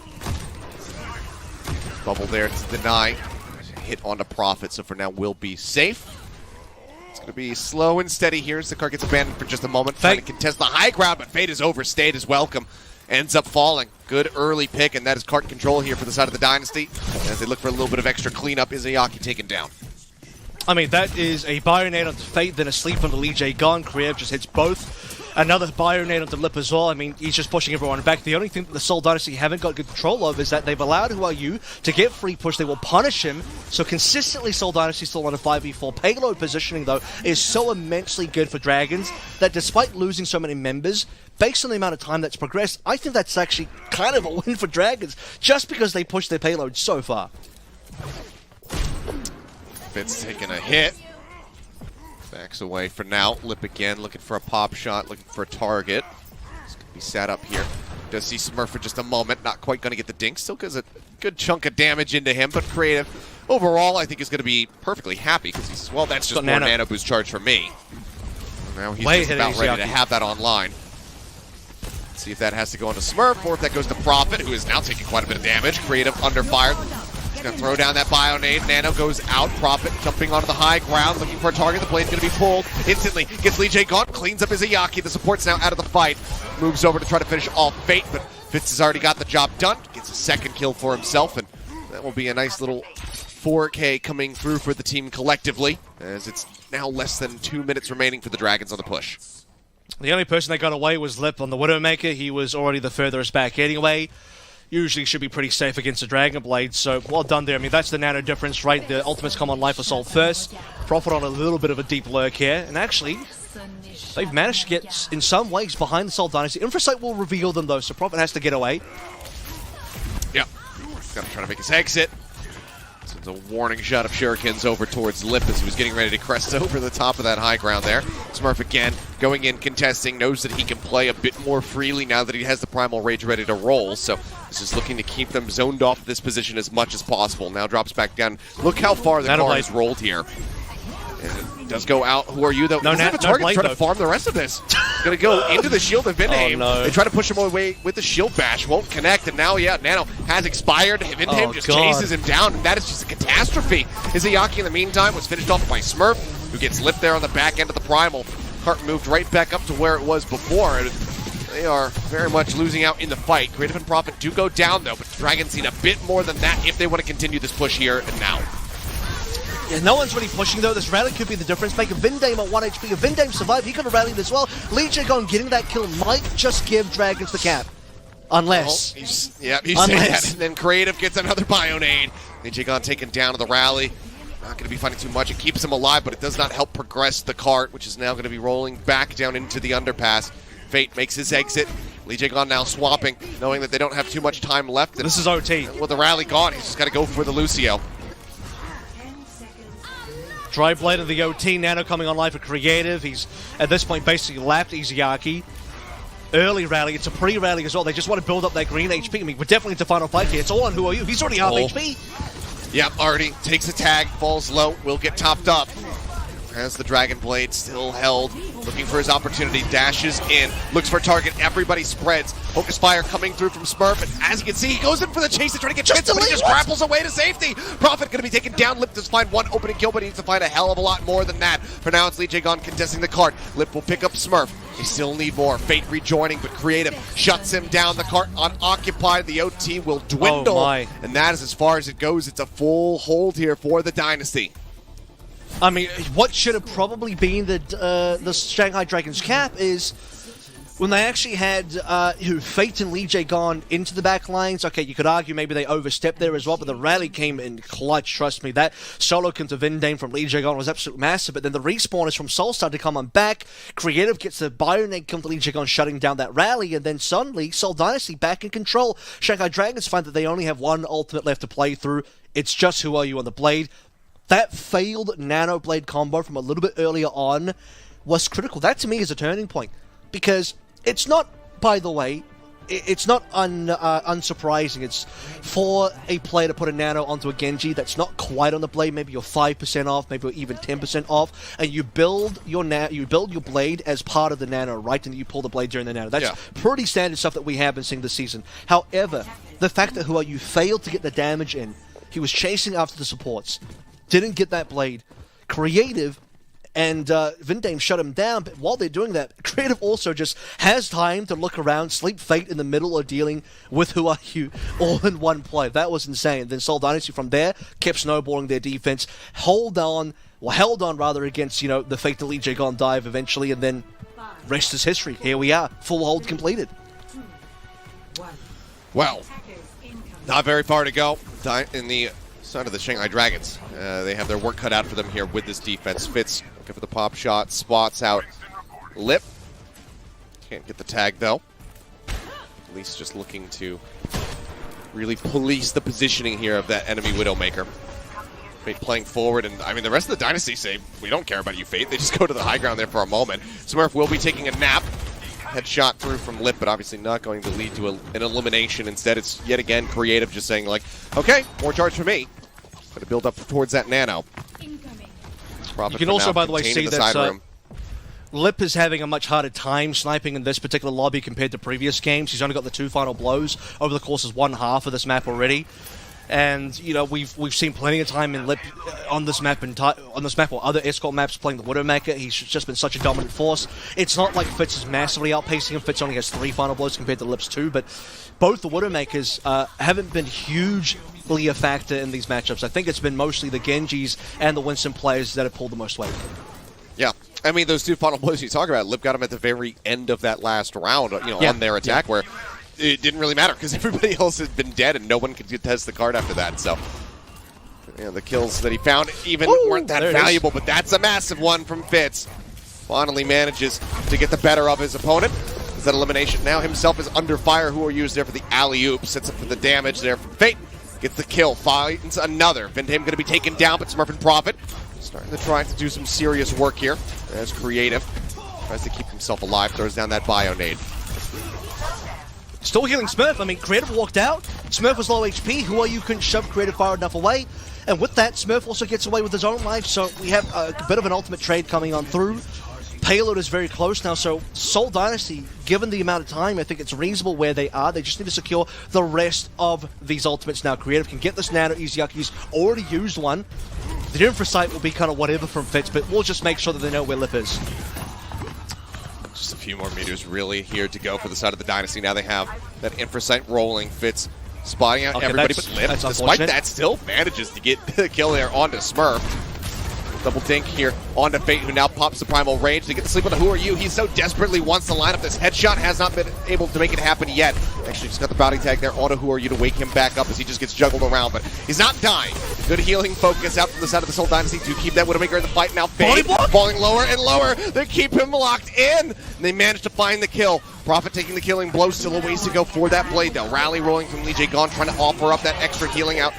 Bubble there to deny. Hit onto Prophet, so for now we'll be safe. It's going to be slow and steady here as the car gets abandoned for just a moment. Trying to contest the high ground, but Fate has overstayed his welcome. Ends up falling. Good early pick, and that is cart control here for the side of the Dynasty. As they look for a little bit of extra cleanup, Izayaki taken down. I mean, that is a Bionade onto Fate, then a sleep onto Lee J gone. Kriev just hits both. Another Bionade onto Lip as well. I mean, he's just pushing everyone back. The only thing that the Seoul Dynasty haven't got good control of is that they've allowed Who Are You to get free push. They will punish him. So consistently, Seoul Dynasty still on a 5v4. Payload positioning, though, is so immensely good for Dragons that despite losing so many members, based on the amount of time that's progressed, I think that's actually kind of a win for Dragons, just because they pushed their payload so far. Fitz taking a hit. Backs away for now. Lip again, looking for a pop shot, looking for a target. He's going to be sat up here. Does see Smurf for just a moment. Not quite going to get the dink. Still gives a good chunk of damage into him, but Creative overall I think is going to be perfectly happy because he says, well, that's just more nano boost charge for me. And now he's just about ready to have that online. Let's see if that has to go into Smurf or if that goes to Prophet, who is now taking quite a bit of damage. Creative under fire. Gonna throw down that Bionade. Nano goes out. Prophet jumping onto the high ground, looking for a target. The blade's gonna be pulled instantly. Gets Lee J gone, cleans up Izayaki. The support's now out of the fight. Moves over to try to finish off Fate, but Fitz has already got the job done. Gets a second kill for himself, and that will be a nice little 4K coming through for the team collectively, as it's now less than 2 minutes remaining for the Dragons on the push. The only person that got away was Lip on the Widowmaker. He was already the furthest back anyway. Usually should be pretty safe against the Dragon Blade, so well done there. I mean, that's the nano difference, right? The ultimates come on Life Assault first. Prophet on a little bit of a deep lurk here, and actually, they've managed to get, in some ways, behind the Seoul Dynasty. Infrasight will reveal them, though, so Prophet has to get away. Yep. Got to try to make his exit. It's a warning shot of shurikens over towards Lip as he was getting ready to crest over the top of that high ground there. Smurf again, going in, contesting, knows that he can play a bit more freely now that he has the Primal Rage ready to roll, so this is looking to keep them zoned off this position as much as possible. Now drops back down. Look how far the car has rolled here. And does go out. Who are you, though? No, Doesn't have a target to try to though. farm the rest of this. Going to go into the shield of Vindheim. Oh, no. They try to push him away with the shield bash. Won't connect. And now, yeah, Nano has expired. Vindheim Oh, just God. chases him down. And that is just a catastrophe. Izayaki, in the meantime, was finished off by Smurf, who gets lipped there on the back end of the Primal. Cart moved right back up to where it was before. And they are very much losing out in the fight. Creative and Profit do go down, though, but the Dragons need a bit more than that if they want to continue this push here and now. Yeah, no one's really pushing, though. This rally could be the difference maker. Vindheim at 1 HP. If Vindheim survived, he could have rallied as well. Lijigon getting that kill might just give Dragons the cap. Unless. Oh, he's saying that. And then Creative gets another Bionade. Lijigon taken down to the rally. Not going to be fighting too much. It keeps him alive, but it does not help progress the cart, which is now going to be rolling back down into the underpass. Fate makes his exit. Lijigon now swapping, knowing that they don't have too much time left. And This is OT. with the rally gone, he's just got to go for the Lucio. Dry Blade of the OT, Nano coming online for Creative. He's, at this point, basically lapped Izayaki. Early rally, it's a pre-rally as well. They just want to build up that green HP. I mean, we're definitely into final fight here. It's all on Who Are You. He's already half HP. Yep, already takes a tag, falls low, will get topped up. As the Dragon Blade still held, looking for his opportunity, dashes in, looks for a target, everybody spreads. Focus Fire coming through from Smurf, and as you can see, he goes in for the chase to try to get Fitz, but he just grapples away to safety. Prophet going to be taken down. Lip does find one opening kill, but he needs to find a hell of a lot more than that. For now, it's Lijigon contesting the cart. Lip will pick up Smurf. They still need more. Fate rejoining, but Creative shuts him down. The cart unoccupied. The OT will dwindle, and that is as far as it goes. It's a full hold here for the Dynasty. I mean, what should have probably been the Shanghai Dragons cap is when they actually had Fate and Lijigon into the back lines. Okay, you could argue maybe they overstepped there as well, but the rally came in clutch, trust me. That solo kill to Vindheim from Lijigon was absolutely massive, but then the respawners from Seoul started to come on back. Creative gets the Bionade kill to Lijigon, shutting down that rally, and then suddenly Seoul Dynasty back in control. Shanghai Dragons find that they only have one ultimate left to play through. It's just Who Are You on the Blade. That failed Nano Blade combo from a little bit earlier on was critical. That, to me, is a turning point. Because it's not, by the way, it's not unsurprising. It's for a player to put a Nano onto a Genji that's not quite on the Blade. Maybe you're 5% off, maybe you're even 10% off. And you build your Blade as part of the Nano, right? And you pull the Blade during the Nano. That's pretty standard stuff that we have been seeing this season. However, the fact that Who Are You failed to get the damage in, he was chasing after the supports. Didn't get that Blade. Creative and Vindheim shut him down, but while they're doing that, Creative also just has time to look around, sleep Fate in the middle of dealing with Who Are You all in one play. That was insane. Then Seoul Dynasty from there kept snowballing their defense, held on against, the Fate to Lijigon dive eventually, and then rest is history. Here we are, full hold completed. Well, not very far to go in the side of the Shanghai Dragons. They have their work cut out for them here with this defense. Fitz looking for the pop shot, spots out Lip. Can't get the tag though. At least just looking to really police the positioning here of that enemy Widowmaker. Fate playing forward, and I mean the rest of the Dynasty say, we don't care about you, Fate. They just go to the high ground there for a moment. Smurf will be taking a nap. Headshot through from Lip, but obviously not going to lead to an elimination. Instead, it's yet again Creative just saying, like, okay, more charge for me. Going to build up towards that Nano. You can also, by the way, see that Lip is having a much harder time sniping in this particular lobby compared to previous games. He's only got the 2 final blows over the course of one half of this map already. And we've seen plenty of time in Lip on this map or other escort maps playing the Widowmaker. He's just been such a dominant force. It's not like Fitz is massively outpacing him. Fitz only has 3 final blows compared to Lip's 2, but both the Widowmakers haven't been hugely a factor in these matchups. I think it's been mostly the Genjis and the Winston players that have pulled the most weight. Yeah, I mean those 2 final blows you talk about, Lip got him at the very end of that last round, on their attack where it didn't really matter because everybody else had been dead and no one could contest the card after that. So, the kills that he found even weren't that valuable, but that's a massive one from Fitz. Finally manages to get the better of his opponent. Is that elimination? Now himself is under fire. Who are used there for the alley-oop? Sets up for the damage there from Fate. Gets the kill. Finds another. Vindheim going to be taken down, but Smurf and Prophet starting to try to do some serious work here. As Creative tries to keep himself alive. Throws down that Bionade. Still healing Smurf. I mean, Creative walked out. Smurf was low HP. Who Are You couldn't shove Creative far enough away. And with that, Smurf also gets away with his own life, so we have a bit of an ultimate trade coming on through. Payload is very close now, so Seoul Dynasty, given the amount of time, I think it's reasonable where they are. They just need to secure the rest of these ultimates now. Creative can get this nano. Izyaki's already used one. The Infrasight will be kind of whatever from Fitz, but we'll just make sure that they know where Lip is. Just a few more meters really here to go for the side of the Dynasty. Now they have that Infrasight rolling. Fitz spotting out everybody but Lip. Despite that, still manages to get the kill there onto Smurf. Double dink here onto Fate, who now pops the primal rage to get the sleep on the Who Are You. He so desperately wants to line up this headshot, has not been able to make it happen yet. Actually just got the bounty tag there onto Who Are You to wake him back up as he just gets juggled around, but he's not dying. Good healing focus out from the side of the Seoul Dynasty to keep that Widowmaker in the fight. Now Fate falling lower and lower. They keep him locked in. And they manage to find the kill. Prophet taking the killing blow, still a ways to go for that blade though. Rally rolling from Lee Jae Gon, trying to offer up that extra healing out.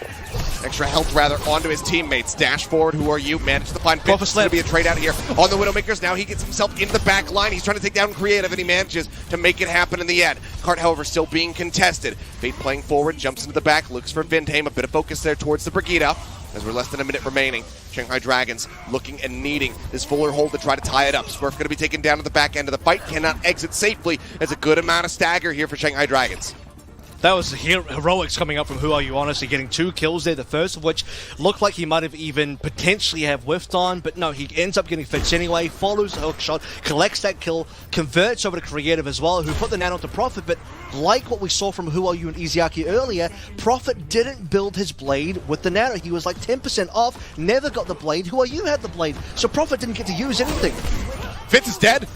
Extra health, rather, onto his teammates. Dash forward, Who Are You? Managed to find Fitz. It's going to be a trade out here on the Widowmakers. Now he gets himself into the back line. He's trying to take down Creative, and he manages to make it happen in the end. Cart, however, still being contested. Fate playing forward, jumps into the back, looks for Vindheim. A bit of focus there towards the Brigitte, as we're less than a minute remaining. Shanghai Dragons looking and needing this fuller hold to try to tie it up. Smurf going to be taken down to the back end of the fight. Cannot exit safely. As a good amount of stagger here for Shanghai Dragons. That was heroics coming up from Who Are You, honestly, getting 2 kills there, the first of which looked like he might have even potentially have whiffed on, but no, he ends up getting Fitz anyway, follows the hook shot, collects that kill, converts over to Creative as well, who put the nano to Prophet, but like what we saw from Who Are You and Izayaki earlier, Prophet didn't build his blade with the nano. He was like 10% off, never got the blade. Who Are You had the blade, so Prophet didn't get to use anything. Fitz is dead.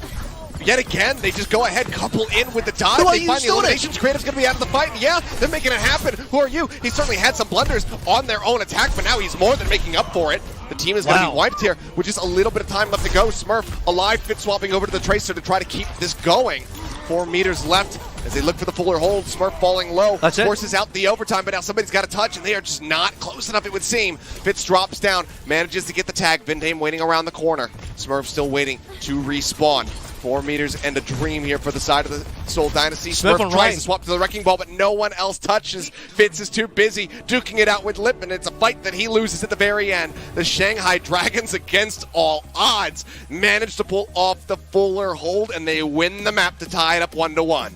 Yet again, they just go ahead, couple in with the dive. They find the eliminations. Creative's going to be out of the fight. And yeah, they're making it happen. Who Are You? He certainly had some blunders on their own attack, but now he's more than making up for it. The team is going to be wiped here with just a little bit of time left to go. Smurf alive, Fitz swapping over to the Tracer to try to keep this going. 4 meters left as they look for the fuller hold. Smurf falling low. That's it. Forces out the overtime, but now somebody's got a touch, and they are just not close enough, it would seem. Fitz drops down, manages to get the tag. Vindheim waiting around the corner. Smurf still waiting to respawn. 4 meters and a dream here for the side of the Seoul Dynasty. Smurf tries to swap to the Wrecking Ball, but no one else touches. Fitz is too busy duking it out with Lip, and it's a fight that he loses at the very end. The Shanghai Dragons, against all odds, manage to pull off the fuller hold, and they win the map to tie it up 1-1.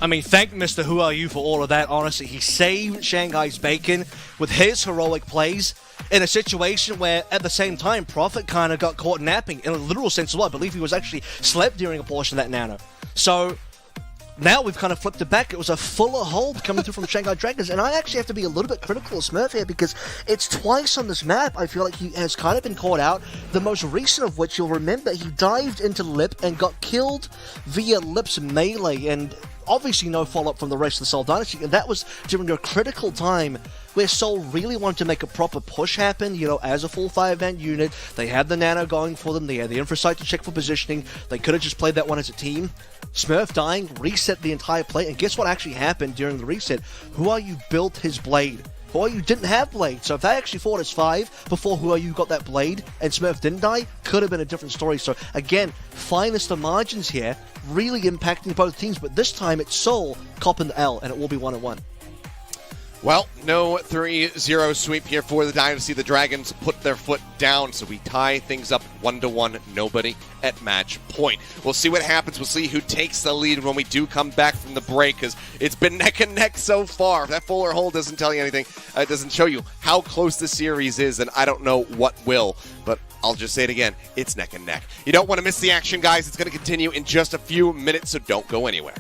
I mean, thank Mr. Who Are You for all of that, honestly. He saved Shanghai's bacon with his heroic plays in a situation where, at the same time, Prophet kind of got caught napping, in a literal sense as well. I believe he was actually slept during a portion of that nano. So now we've kind of flipped it back. It was a fuller hold coming through from Shanghai Dragons, and I actually have to be a little bit critical of Smurf here because it's twice on this map I feel like he has kind of been caught out. The most recent of which, you'll remember, he dived into Lip and got killed via Lip's melee, and obviously no follow-up from the rest of the Seoul Dynasty, and that was during a critical time where Seoul really wanted to make a proper push happen, you know, as a full 5-man unit. They had the nano going for them, they had the Infrasight to check for positioning, they could have just played that one as a team. Smurf dying, reset the entire play, and guess what actually happened during the reset? Who Are You built his blade. Who Are You didn't have blade, so if they actually fought as 5 before Who Are You got that blade and Smurf didn't die, could have been a different story. So again, finest of margins here, really impacting both teams, but this time it's Seoul copping the L, and it will be 1-1. Well, no 3-0 sweep here for the Dynasty. The Dragons put their foot down, so we tie things up 1-1. Nobody at match point. We'll see what happens. We'll see who takes the lead when we do come back from the break, because it's been neck and neck so far. If that fuller hold doesn't tell you anything, it doesn't show you how close the series is, and I don't know what will. But I'll just say it again, it's neck and neck. You don't want to miss the action, guys. It's going to continue in just a few minutes, so don't go anywhere.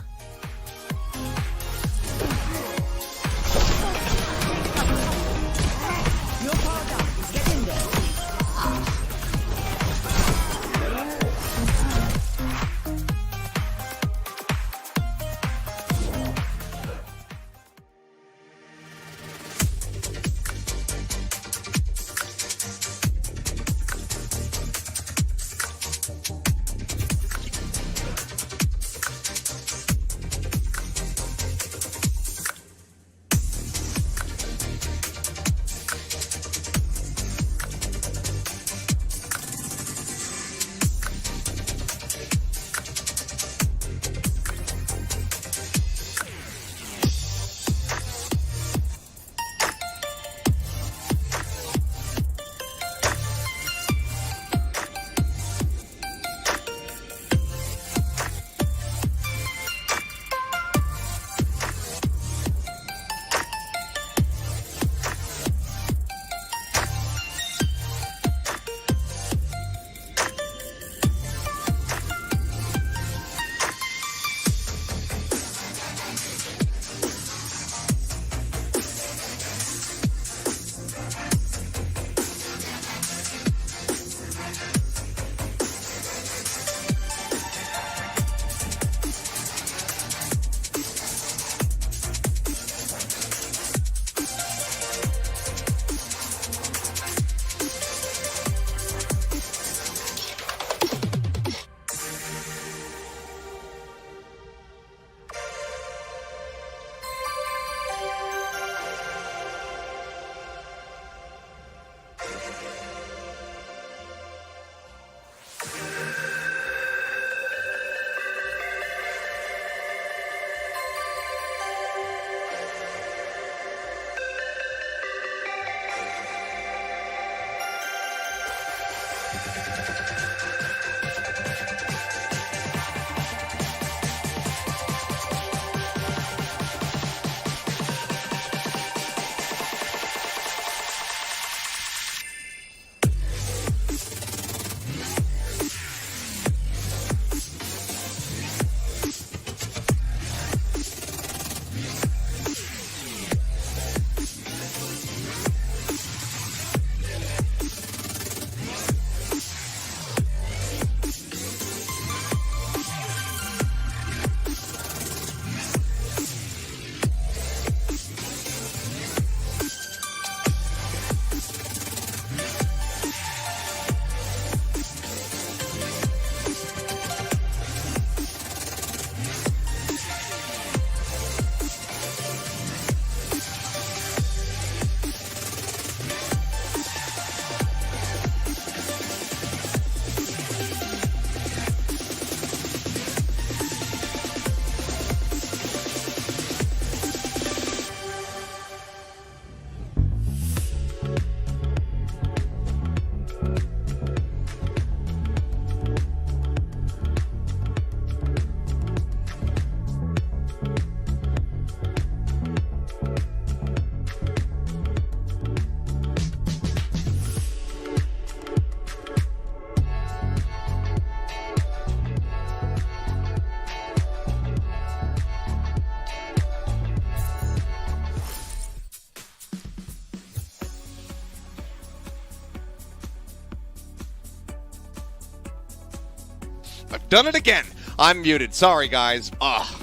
I've done it again. I'm muted. Sorry, guys.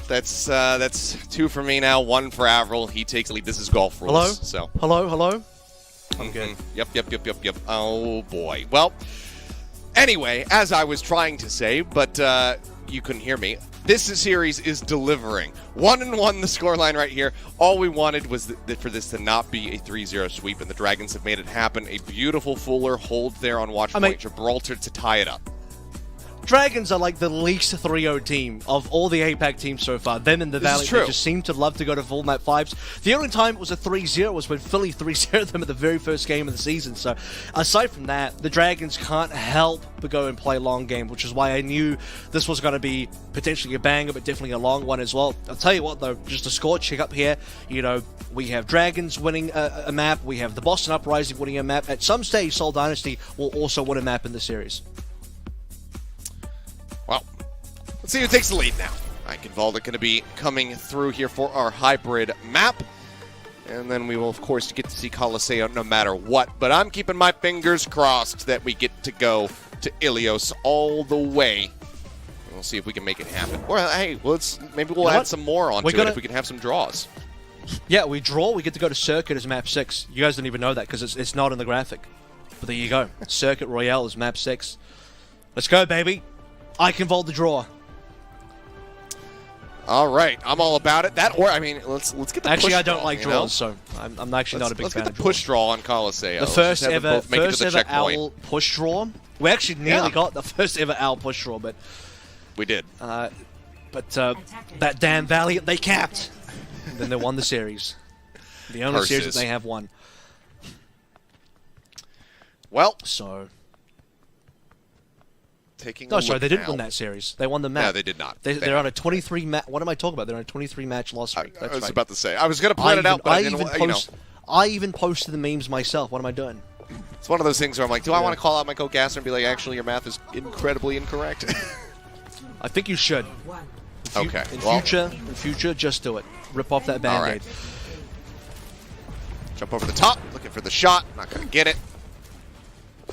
That's 2 for me now, 1 for Avril. He takes the lead. This is golf rules. Hello? So. Hello? I'm good. Yep. Oh, boy. Well, anyway, as I was trying to say, but you couldn't hear me, this series is delivering. 1-1 the scoreline right here. All we wanted was for this to not be a 3-0 sweep, and the Dragons have made it happen. A beautiful Fuller hold there on watch point Gibraltar to tie it up. Dragons are like the least 3-0 team of all the APAC teams so far. Them and the Valiant, they just seem to love to go to full map 5s. The only time it was a 3-0 was when Philly 3-0'd them at the very first game of the season. So aside from that, the Dragons can't help but go and play long game, which is why I knew this was going to be potentially a banger, but definitely a long one as well. I'll tell you what though, just a score check up here, you know, we have Dragons winning a map, we have the Boston Uprising winning a map. At some stage, Seoul Dynasty will also win a map in the series. Well, let's see who takes the lead now. Eichenwalde going to be coming through here for our hybrid map. And then we will, of course, get to see Colosseo no matter what. But I'm keeping my fingers crossed that we get to go to Ilios all the way. And we'll see if we can make it happen. Or, hey, maybe we'll add some more onto it if we can have some draws. Yeah, we draw, we get to go to Circuit as map 6. You guys don't even know that because it's not in the graphic. But there you go. Circuit Royale is map 6. Let's go, baby. Eichenwalde the draw. All right, I'm all about it. Let's get the actually, push I don't draw, like draws, so I'm actually not a big fan of draws. Let's get the push draw on Colosseo. The first ever owl push draw. We actually nearly got the first ever owl push draw, but we did. But that damn Valiant, they capped. And then they won the series. The only series that they have won. Well, so. No, sorry, they didn't win that series. They won the match. No, they did not. They're on a 23 match. What am I talking about? They're on a 23 match loss streak. That's I was about to say. I was going to point it out, but I even posted the memes myself. What am I doing? It's one of those things where I'm like, do I want to call out my co-gasser and be like, actually, your math is incredibly incorrect? I think you should. Okay. In future, just do it. Rip off that Band-Aid. Right. Jump over the top, looking for the shot. Not going to get it.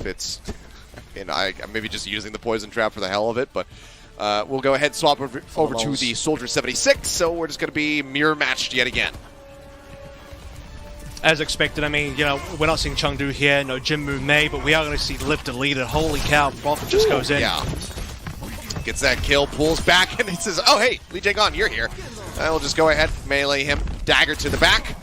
Fits. And I'm maybe just using the poison trap for the hell of it, but we'll go ahead and swap over to the Soldier 76, so we're just going to be mirror matched yet again. As expected, I mean, you know, we're not seeing Chengdu here, no Jinmu Mei, but we are going to see Lift and Leader. Holy cow, Prophet just goes in. Yeah. Gets that kill, pulls back, and it says, oh, hey, Lee Jae-gon, you're here. We'll just go ahead, melee him, dagger to the back.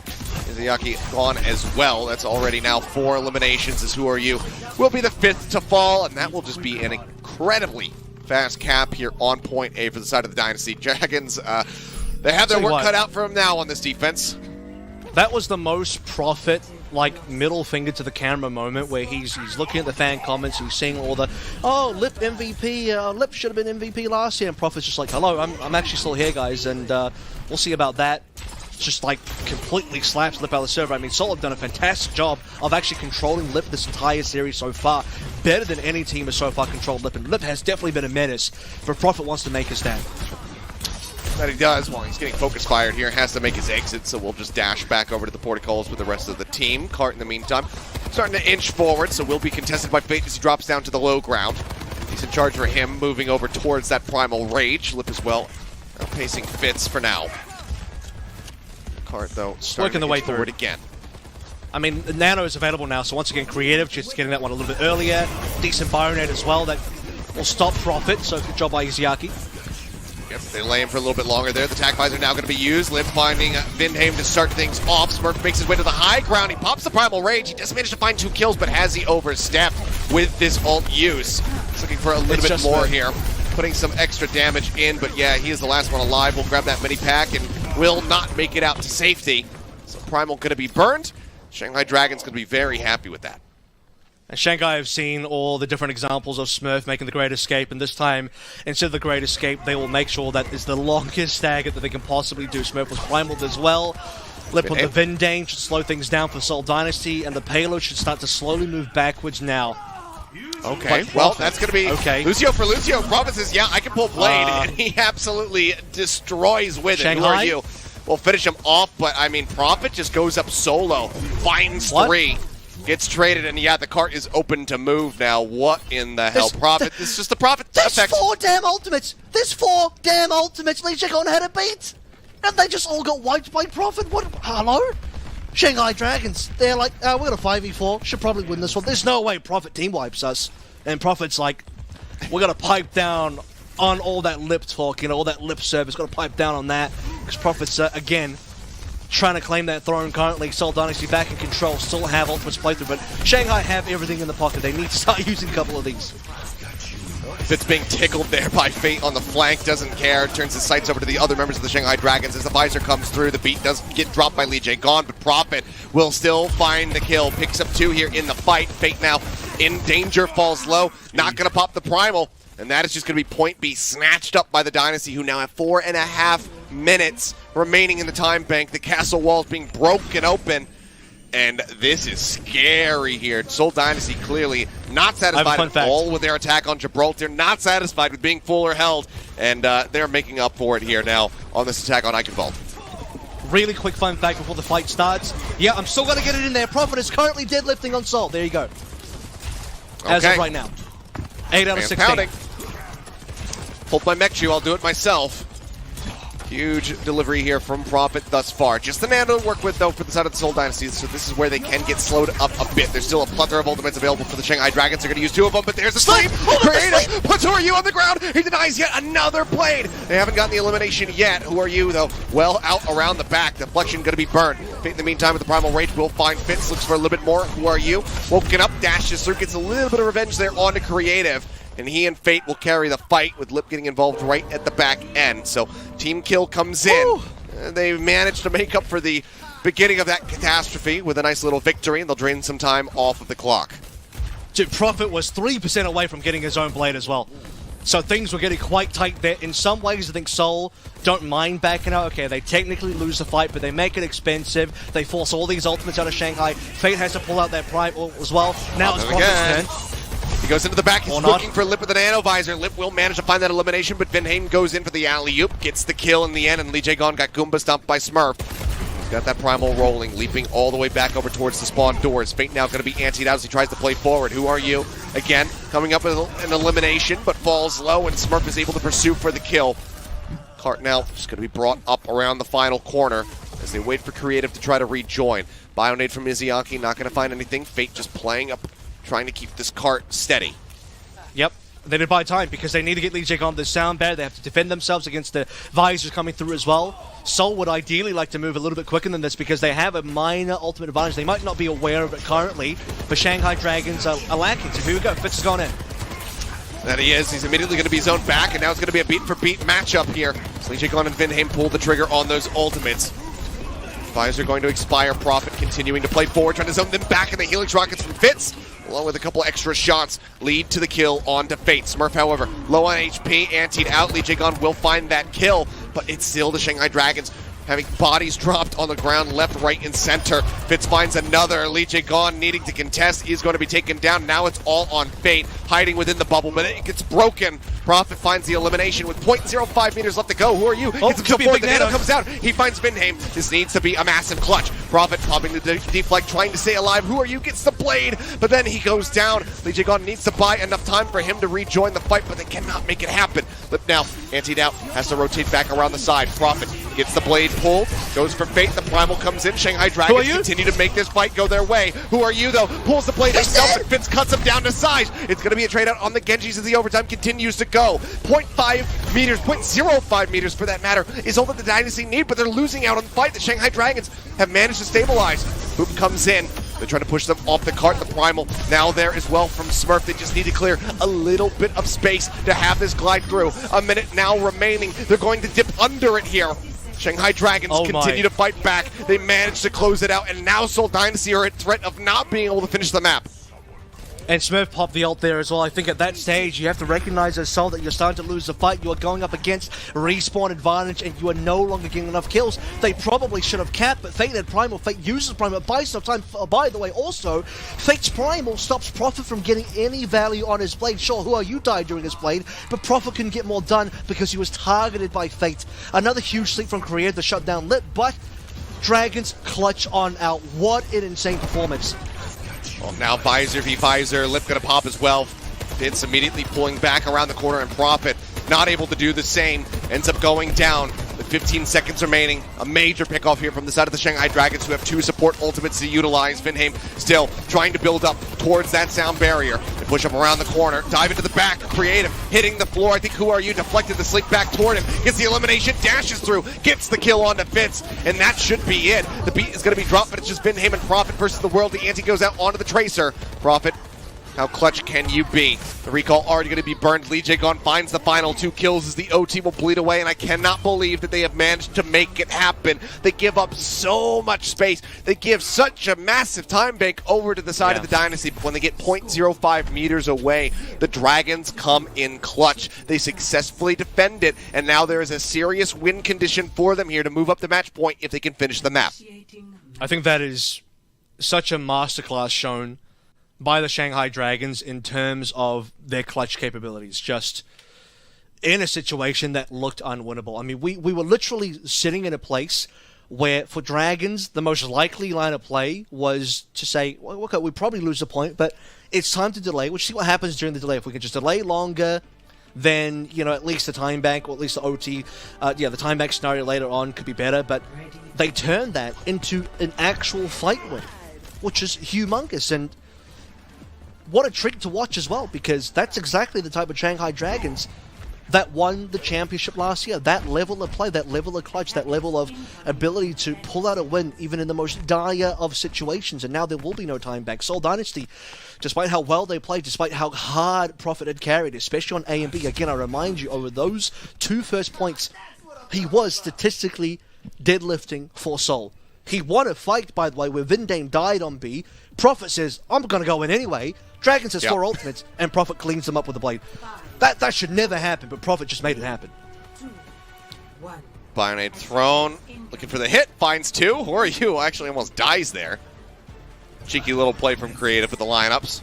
Izayaki gone as well. That's already now 4 eliminations, as Who Are You will be the 5th to fall, and that will just be an incredibly fast cap here on point A for the side of the Dynasty. Dragons, they have their work cut out for them now on this defense. That was the most Prophet, like, middle finger to the camera moment where he's looking at the fan comments, he's seeing all the, oh, Lip MVP, Lip should have been MVP last year, and Prophet's just like, hello, I'm actually still here, guys, and we'll see about that. Just like completely slaps Lip out of the server. I mean, Seoul have done a fantastic job of actually controlling Lip this entire series so far. Better than any team has so far controlled Lip, and Lip has definitely been a menace. But Prophet wants to make a stand. That he does. While he's getting focus fired here, has to make his exit, so we'll just dash back over to the porticos with the rest of the team. Cart in the meantime starting to inch forward, so will be contested by Fate as he drops down to the low ground. He's in charge for him, moving over towards that Primal Rage. Lip as well, outpacing Fitz for now. Cart, though, working the way forward through again. I mean, Nano is available now, so once again, Creative just getting that one a little bit earlier. Decent Bionade as well, that will stop Prophet, so good job by Izayaki. Yep, they lay him for a little bit longer there. The tac visor now going to be used. Lip finding Vindheim to start things off. Smurf makes his way to the high ground. He pops the Primal Rage. He just managed to find 2 kills, but has he overstepped with this ult use? He's looking for a little bit more here. Putting some extra damage in, but yeah, he is the last one alive. We'll grab that mini pack and will not make it out to safety. So Primal going to be burned. Shanghai Dragons going to be very happy with that. And Shanghai have seen all the different examples of Smurf making the Great Escape, and this time, instead of the Great Escape, they will make sure that is the longest stagger that they can possibly do. Smurf was primaled as well. Lip on the Vindane should slow things down for Seoul Dynasty, and the payload should start to slowly move backwards now. Okay, well, that's going to be Lucio for Lucio. Prophet says, yeah, I can pull Blade, and he absolutely destroys with it. Who are you? We'll finish him off, but, I mean, Prophet just goes up solo, finds 3. Gets traded, and yeah, the cart is open to move now. What in the hell? Profit. It's just the Profit There's effect. 4 damn ultimates. There's 4 damn ultimates. Lijigon had a beat. And they just all got wiped by Profit. What? Hello? Shanghai Dragons. They're like, we're going to 5v4. Should probably win this one. There's no way Profit team wipes us. And Profit's like, we're going to pipe down on all that lip talk, all that lip service. Got to pipe down on that. Because Profit's, again, trying to claim that throne currently. Seoul Dynasty back in control. Still have ultimates playthrough. But Shanghai have everything in the pocket. They need to start using a couple of these. Fitz being tickled there by Fate on the flank, doesn't care, turns his sights over to the other members of the Shanghai Dragons as the visor comes through. The beat does get dropped by Lee Jae-gon, but Profit will still find the kill. Picks up 2 here in the fight. Fate now in danger, falls low, not going to pop the Primal, and that is just going to be point B, snatched up by the Dynasty, who now have 4.5 minutes remaining in the time bank. The castle walls being broken open. And this is scary here. Seoul Dynasty clearly not satisfied at all with their attack on Gibraltar, not satisfied with being full or held, and they're making up for it here now on this attack on Eichenwalde. Really quick fun fact before the fight starts. Yeah, I'm still going to get it in there. Profit is currently deadlifting on Seoul. There you go. As of right now. 8 out of 16. Pounding. Pulled by McHugh, I'll do it myself. Huge delivery here from Profit thus far. Just the nano to work with, though, for the side of the Seoul Dynasty, so this is where they can get slowed up a bit. There's still a plethora of ultimates available for the Shanghai Dragons. They're going to use 2 of them, but there's a sleep! Creative puts Who Are You on the ground! He denies yet another blade! They haven't gotten the elimination yet. Who Are You, though, well out around the back. Deflection going to be burned. Fate, in the meantime, with the Primal Rage, will find Fitz. Looks for a little bit more. Who Are You? Woken up, dashes through, gets a little bit of revenge there on the Creative. And he and Fate will carry the fight, with Lip getting involved right at the back end. So team kill comes in. They managed to make up for the beginning of that catastrophe with a nice little victory, and they'll drain some time off of the clock. Dude, Profit was 3% away from getting his own blade as well. So things were getting quite tight there. In some ways, I think Seoul don't mind backing out. Okay, they technically lose the fight, but they make it expensive. They force all these ultimates out of Shanghai. Fate has to pull out that prime as well. Now it's Profit's turn. He goes into the back, he's looking for Lip with an nano visor. Lip will manage to find that elimination, but Vinhain goes in for the alley-oop, gets the kill in the end, and Lee Jae-gon got Goomba stomped by Smurf. He's got that Primal rolling, leaping all the way back over towards the spawn doors. Fate now going to be antied out as he tries to play forward. Who Are You? Again, coming up with an elimination, but falls low, and Smurf is able to pursue for the kill. Cart now just going to be brought up around the final corner as they wait for Creative to try to rejoin. Bionade from Izayaki, not going to find anything. Fate just playing up, trying to keep this cart steady. Yep. They did buy time because they need to get Lee Jae-gon the sound bad. They have to defend themselves against the visors coming through as well. Seoul would ideally like to move a little bit quicker than this because they have a minor ultimate advantage. They might not be aware of it currently, but Shanghai Dragons are lacking. So here we go. Fitz has gone in. That he is. He's immediately going to be zoned back, and now it's going to be a beat-for-beat matchup here. So Lee Jae-gon and Vinhain pull the trigger on those ultimates. Visor going to expire. Profit continuing to play forward, trying to zone them back, and the Helix Rockets from Fitz, along with a couple extra shots, lead to the kill onto Fate. Smurf, however, low on HP, antied out. Lee Jae-gon will find that kill, but it's still the Shanghai Dragons having bodies dropped on the ground, left, right, and center. Fitz finds another. Lee Jae-gon needing to contest is going to be taken down. Now it's all on Fate, hiding within the bubble, but it gets broken. Profit finds the elimination with 0.05 meters left to go. Who Are You? Oh, Gets him before the nano comes out. He finds Vinhain. This needs to be a massive clutch. Profit popping the deflect, trying to stay alive. Who Are You? Gets the blade, but then he goes down. Lee Jae-gon needs to buy enough time for him to rejoin the fight, but they cannot make it happen. Lip now, antied out, has to rotate back around the side. Profit gets the blade pulled, goes for Fate. The Primal comes in. Shanghai Dragons continue to make this fight go their way. Who Are You, though? Pulls the blade himself, and Fitz cuts him down to size. It's going to be a trade out on the Genjis as the overtime continues to go. 0.5 meters, 0.05 meters for that matter, is all that the Dynasty need, but they're losing out on the fight. The Shanghai Dragons have managed to stabilize. Hoop comes in. They're trying to push them off the cart. The Primal now there as well from Smurf. They just need to clear a little bit of space to have this glide through. A minute now remaining. They're going to dip under it here. Shanghai Dragons continue to fight back. They managed to close it out, and now Seoul Dynasty are at threat of not being able to finish the map. And Smurf popped the ult there as well. I think at that stage, you have to recognize as Seoul that you're starting to lose the fight. You are going up against respawn advantage, and you are no longer getting enough kills. They probably should have capped, but Fate had Primal. Fate uses Primal, buys some time. By the way, also, Fate's Primal stops Profit from getting any value on his blade. Sure, Who Are You died during his blade, but Profit couldn't get more done because he was targeted by Fate. Another huge sleep from Creative to shut down Lip, but Dragons clutch on out. What an insane performance. Well, now Visor v Visor. Lip gonna pop as well. Fitz immediately pulling back around the corner, and Prophet not able to do the same. Ends up going down with 15 seconds remaining. A major pickoff here from the side of the Shanghai Dragons, who have 2 support ultimates to utilize. Vinheim still trying to build up towards that sound barrier. They push up around the corner, dive into the back. Creative hitting the floor. I think Who Are You deflected the sleep back toward him. Gets the elimination, dashes through, gets the kill onto Fitz, and that should be it. The beat is going to be dropped, but it's just Vinheim and Prophet versus the world. The ante goes out onto the Tracer. Prophet, how clutch can you be? The recall already going to be burned. Lee Jae-gon finds the final 2 kills as the OT will bleed away, and I cannot believe that they have managed to make it happen. They give up so much space. They give such a massive time bank over to the side of the Dynasty, but when they get 0.05 meters away, the Dragons come in clutch. They successfully defend it, and now there is a serious win condition for them here to move up the match point if they can finish the map. I think that is such a masterclass shown by the Shanghai Dragons in terms of their clutch capabilities, just in a situation that looked unwinnable. I mean, we were literally sitting in a place where, for Dragons, the most likely line of play was to say, well, okay, we probably lose the point, but it's time to delay. We'll see what happens during the delay. If we can just delay longer, then, you know, at least the time bank, or at least the OT, the time bank scenario later on could be better, but they turned that into an actual fight win, which is humongous, and what a treat to watch as well, because that's exactly the type of Shanghai Dragons that won the championship last year. That level of play, that level of clutch, that level of ability to pull out a win even in the most dire of situations. And now there will be no time back. Seoul Dynasty, despite how well they played, despite how hard Prophet had carried, especially on A and B, again, I remind you, over those 2 first points, he was statistically deadlifting for Seoul. He won a fight, by the way, where Vinheim died on B. Prophet says, I'm going to go in anyway. Dragon says 4 ultimates, and Prophet cleans them up with a blade. That should never happen, but Prophet just made it happen. Bionade thrown, looking for the hit, finds 2. Who Are You? Actually almost dies there. Cheeky little play from Creative with the lineups.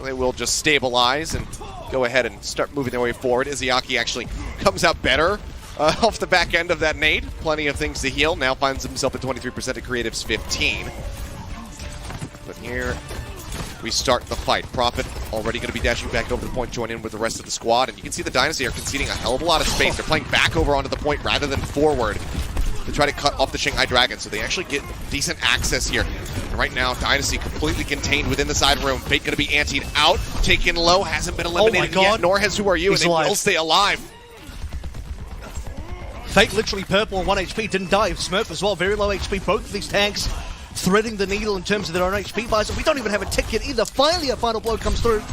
They will just stabilize and go ahead and start moving their way forward. Izayaki actually comes out better off the back end of that nade. Plenty of things to heal. Now finds himself at 23% of Creative's 15. But here we start the fight. Prophet already going to be dashing back over the point, join in with the rest of the squad. And you can see the Dynasty are conceding a hell of a lot of space. They're playing back over onto the point rather than forward to try to cut off the Shanghai Dragons. So they actually get decent access here. And right now, Dynasty completely contained within the side room. Fate going to be anteed out, taken low, hasn't been eliminated yet, nor has Who Are You, and they will stay alive. Fate literally purple on 1 HP, didn't die. Smurf as well, very low HP. Both of these tanks threading the needle in terms of their own HP buys. We don't even have a tick yet either. Finally, a final blow comes through.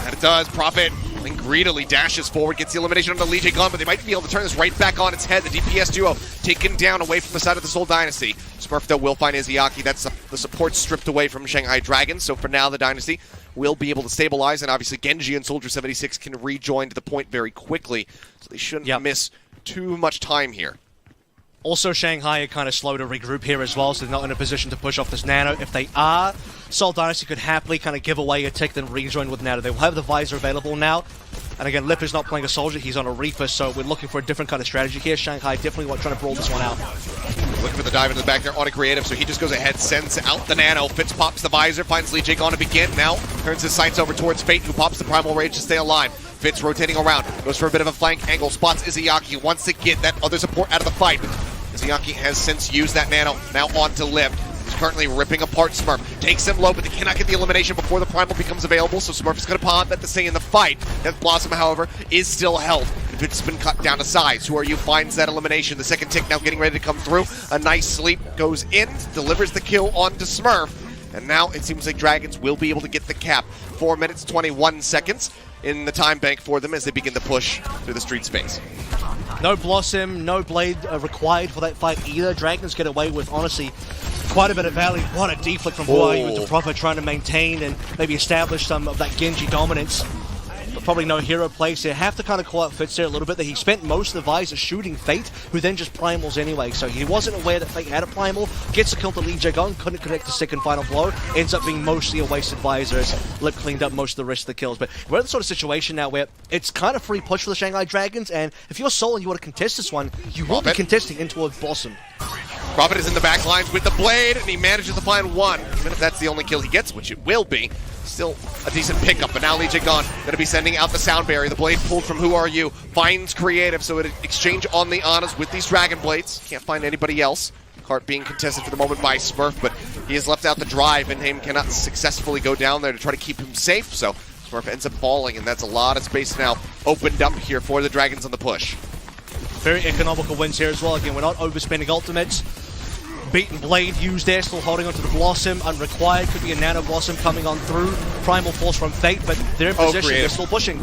And it does. Prophet greedily dashes forward, gets the elimination on the Lee Jae-gon, but they might be able to turn this right back on its head. The DPS duo taken down away from the side of the Seoul Dynasty. Smurf, though, will find Izayaki. That's the support stripped away from Shanghai Dragons. So for now, the Dynasty will be able to stabilize, and obviously Genji and Soldier 76 can rejoin to the point very quickly. So they shouldn't miss too much time here. Also, Shanghai are kind of slow to regroup here as well, so they're not in a position to push off this Nano. If they are, Seoul Dynasty could happily kind of give away a tick, then rejoin with Nano. They will have the Visor available now. And again, Lip is not playing a Soldier, he's on a Reaper, so we're looking for a different kind of strategy here. Shanghai definitely trying to brawl this one out. Looking for the dive into the back there on a Creative, so he just goes ahead, sends out the Nano. Fitz pops the Visor, finds Lee Jae-gon to begin. Now turns his sights over towards Fate, who pops the Primal Rage to stay alive. Fitz rotating around, goes for a bit of a flank angle, spots Izayaki, wants to get that other support out of the fight. Izayaki has since used that Nano, now on to Lip. He's currently ripping apart Smurf. Takes him low, but they cannot get the elimination before the Primal becomes available, so Smurf is going to pop that to stay in the fight. Death Blossom, however, is still held. It's been cut down to size. Who Are You finds that elimination. The second tick now getting ready to come through. A nice sleep goes in, delivers the kill onto Smurf. And now it seems like Dragons will be able to get the cap. 4 minutes, 21 seconds in the time bank for them as they begin to push through the street space. No Blossom, no Blade required for that fight either. Dragons get away with, honestly, quite a bit of value. What a deflect from Who Are You into Prophet, trying to maintain and maybe establish some of that Genji dominance. But probably no hero plays here. Have to kind of call out Fitz there a little bit, that he spent most of the Visor shooting Fate, who then just primals anyway. So he wasn't aware that Fate had a primal, gets a kill to Lee Jae-gon, couldn't connect the second final blow, ends up being mostly a wasted Visor as Lip cleaned up most of the rest of the kills. But we're in the sort of situation now where it's kind of free push for the Shanghai Dragons, and if you're Seoul and you want to contest this one, you will be contesting into a Blossom. Prophet is in the back lines with the blade, and he manages to find one. Even if that's the only kill he gets, which it will be, still a decent pickup. But now Lee Jae-gon going to be sending out the sound barrier. The blade pulled from Who Are You, finds Creative, so it exchange on the Anas with these Dragon Blades. Can't find anybody else. Cart being contested for the moment by Smurf, but he has left out the drive, and Mayhem cannot successfully go down there to try to keep him safe, so Smurf ends up falling, and that's a lot of space now opened up here for the Dragons on the push. Very economical wins here as well. Again, we're not overspending ultimates. Beaten Blade used there, still holding onto the Blossom. Unrequired, could be a Nano Blossom coming on through. Primal Force from Fate, but they're in position, they're still pushing.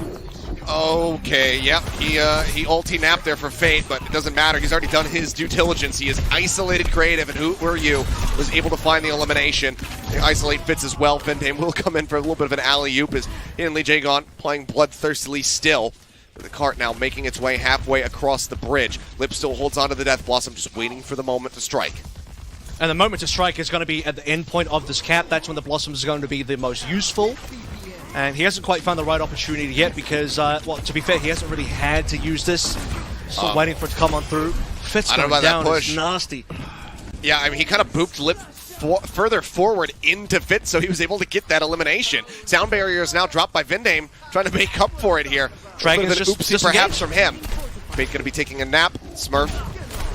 Okay, yep, he ulti napped there for Fate, but it doesn't matter. He's already done his due diligence. He has isolated Creative, and Who Were You was able to find the elimination. They isolate Fitz as well. Vindame will come in for a little bit of an alley-oop as he and Lee Jae-gon playing bloodthirstily still. The cart now making its way halfway across the bridge. Lip still holds onto the Death Blossom, just waiting for the moment to strike. And the moment to strike is going to be at the end point of this cap. That's when the Blossom is going to be the most useful. And he hasn't quite found the right opportunity yet because, well, to be fair, he hasn't really had to use this. Still waiting for it to come on through. Fitz going down is nasty. Yeah, I mean, he kind of booped Lip further forward into Fitz, so he was able to get that elimination. Sound barrier is now dropped by Vindame, trying to make up for it here. Dragon's just oopsie perhaps from him. Fate going to be taking a nap. Smurf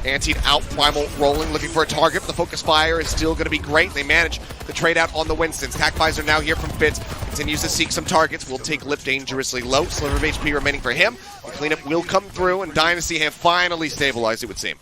anteed out, Primal rolling, looking for a target. The focus fire is still going to be great. They manage the trade out on the Winstons. Tac Visor now here from Fitz. Continues to seek some targets. Will take Lip dangerously low. Sliver of HP remaining for him. The cleanup will come through, and Dynasty have finally stabilized, it would seem.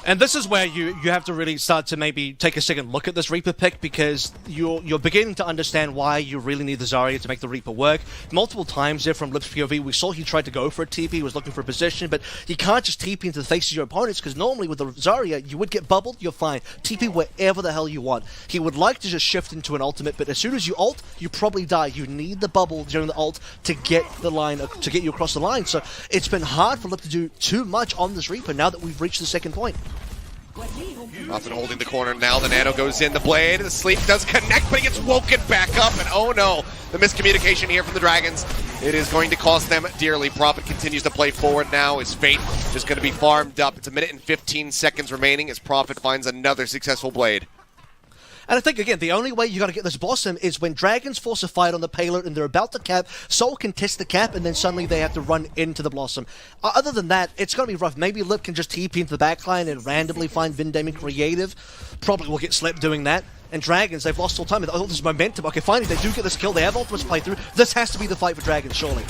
And this is where you have to really start to maybe take a second look at this Reaper pick, because you're beginning to understand why you really need the Zarya to make the Reaper work. Multiple times there from Lip's POV, we saw he tried to go for a TP, he was looking for a position, but you can't just TP into the faces of your opponents, because normally with the Zarya, you would get bubbled, you're fine. TP wherever the hell you want. He would like to just shift into an ultimate, but as soon as you ult, you probably die. You need the bubble during the ult to get the line, to get you across the line. So it's been hard for Lip to do too much on this Reaper now that we've reached the second point. Often holding the corner now, the Nano goes in, the Blade, the Sleep does connect, but he gets woken back up, and oh no, the miscommunication here from the Dragons. It is going to cost them dearly. Prophet continues to play forward now. His Fate just going to be farmed up. It's 1 minute and 15 seconds remaining as Prophet finds another successful Blade. And I think, again, the only way you got to get this Blossom is when Dragons force a fight on the payload and they're about to cap, Soul can test the cap, and then suddenly they have to run into the Blossom. Other than that, it's going to be rough. Maybe Lip can just TP into the backline and randomly find Vindame and Creative. Probably will get slept doing that. And Dragons, they've lost all time. Oh, there's momentum. Okay, finally, they do get this kill. They have ultimates play through. This has to be the fight for Dragons, surely.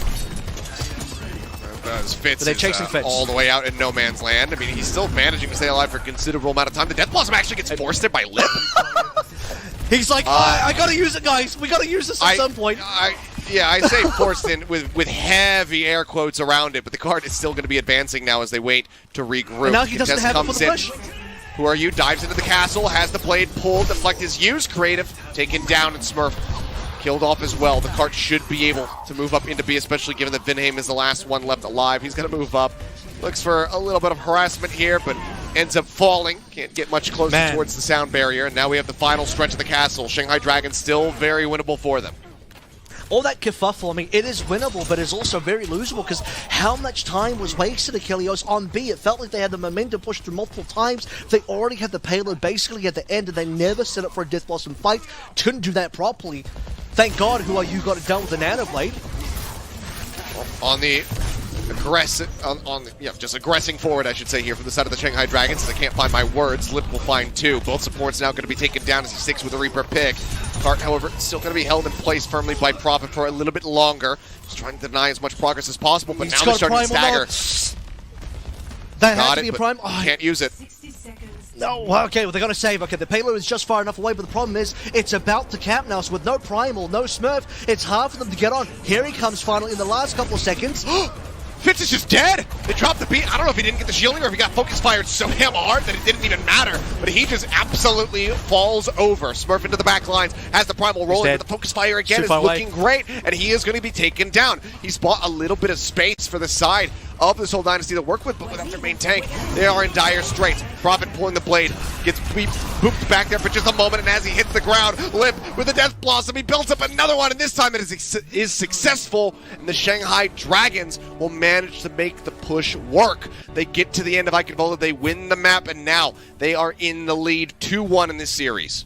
Fitz is Fitz all the way out in no man's land. I mean, he's still managing to stay alive for a considerable amount of time. The Death Blossom actually gets forced there by Lip. He's like, I gotta use it, guys. We gotta use this at some point. Yeah, I say forced in with heavy air quotes around it, but the card is still going to be advancing now as they wait to regroup. And now he doesn't have it for the push. Who Are You dives into the castle, has the blade pulled, deflect is used, Creative taken down, and Smurf killed off as well. The cart should be able to move up into B, especially given that Vindame is the last one left alive. He's going to move up. Looks for a little bit of harassment here, but ends up falling. Can't get much closer towards the sound barrier. And now we have the final stretch of the castle. Shanghai Dragons still very winnable for them. All that kerfuffle, I mean, it is winnable, but it's also very losable, because how much time was wasted, Achilleos, on B? It felt like they had the momentum pushed through multiple times. They already had the payload basically at the end, and they never set up for a Death Blossom fight. Couldn't do that properly. Thank God Who Are You got it done with the Nano Blade. On the aggressive, just aggressing forward, I should say, here from the side of the Shanghai Dragons. As I can't find my words, Lip will find two. Both supports now going to be taken down as he sticks with the Reaper pick. Cart, however, still going to be held in place firmly by Prophet for a little bit longer. Just trying to deny as much progress as possible, but now they're starting to stagger. That has to be a prime. Can't use it. No, okay, well, they're going to save. Okay, the payload is just far enough away, but the problem is it's about to cap now, so with no Primal, no Smurf, it's hard for them to get on. Here he comes finally in the last couple of seconds. Fitz is just dead! They dropped the beat. I don't know if he didn't get the shielding or if he got focus fired so damn hard that it didn't even matter, but he just absolutely falls over. Smurf into the back lines, has the Primal rolling, but the focus fire again is looking great, and he is going to be taken down. He's bought a little bit of space for the side of the Seoul Dynasty to work with, but without their main tank, they are in dire straits. Prophet pulling the blade, gets booped back there for just a moment, and as he hits the ground, Lip with the Death Blossom, he builds up another one, and this time it is successful, and the Shanghai Dragons will manage to make the push work. They get to the end of Eichenwalde, they win the map, and now they are in the lead 2-1 in this series.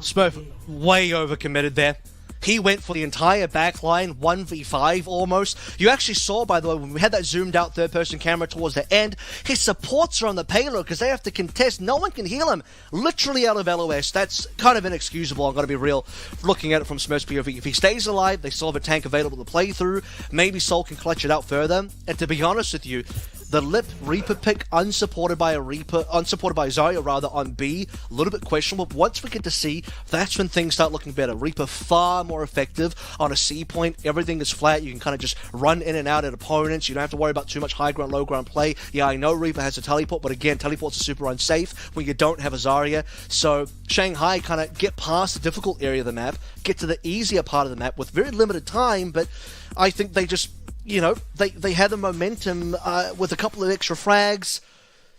Smurf way overcommitted there. He went for the entire back line, 1v5 almost. You actually saw, by the way, when we had that zoomed out third-person camera towards the end, his supports are on the payload because they have to contest. No one can heal him. Literally out of LOS. That's kind of inexcusable, I'm going to be real, looking at it from Smurf's POV. If he stays alive, they still have a tank available to play through. Maybe Seoul can clutch it out further. And to be honest with you, the Lip Reaper pick unsupported by Zarya rather on B, a little bit questionable. But once we get to C, that's when things start looking better. Reaper far more effective on a C point. Everything is flat. You can kind of just run in and out at opponents. You don't have to worry about too much high ground, low ground play. Yeah, I know Reaper has a teleport, but again, teleports are super unsafe when you don't have a Zarya. So Shanghai kind of get past the difficult area of the map, get to the easier part of the map with very limited time, but I think they just, you know, they had the momentum with a couple of extra frags.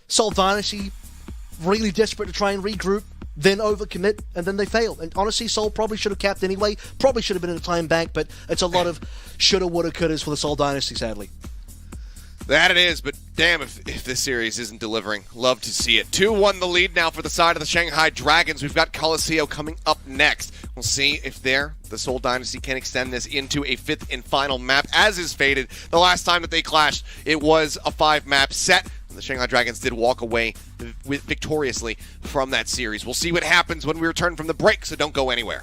Seoul Dynasty really desperate to try and regroup, then overcommit, and then they fail. And honestly, Seoul probably should have capped anyway. Probably should have been in a time bank, but it's a lot of shoulda, woulda, couldas for the Seoul Dynasty, sadly. That it is, but damn if this series isn't delivering. Love to see it. 2-1 the lead now for the side of the Shanghai Dragons. We've got Colosseo coming up next. We'll see if the Seoul Dynasty can extend this into a 5th and final map, as is fated. The last time that they clashed, it was a 5-map set. The Shanghai Dragons did walk away victoriously from that series. We'll see what happens when we return from the break, so don't go anywhere.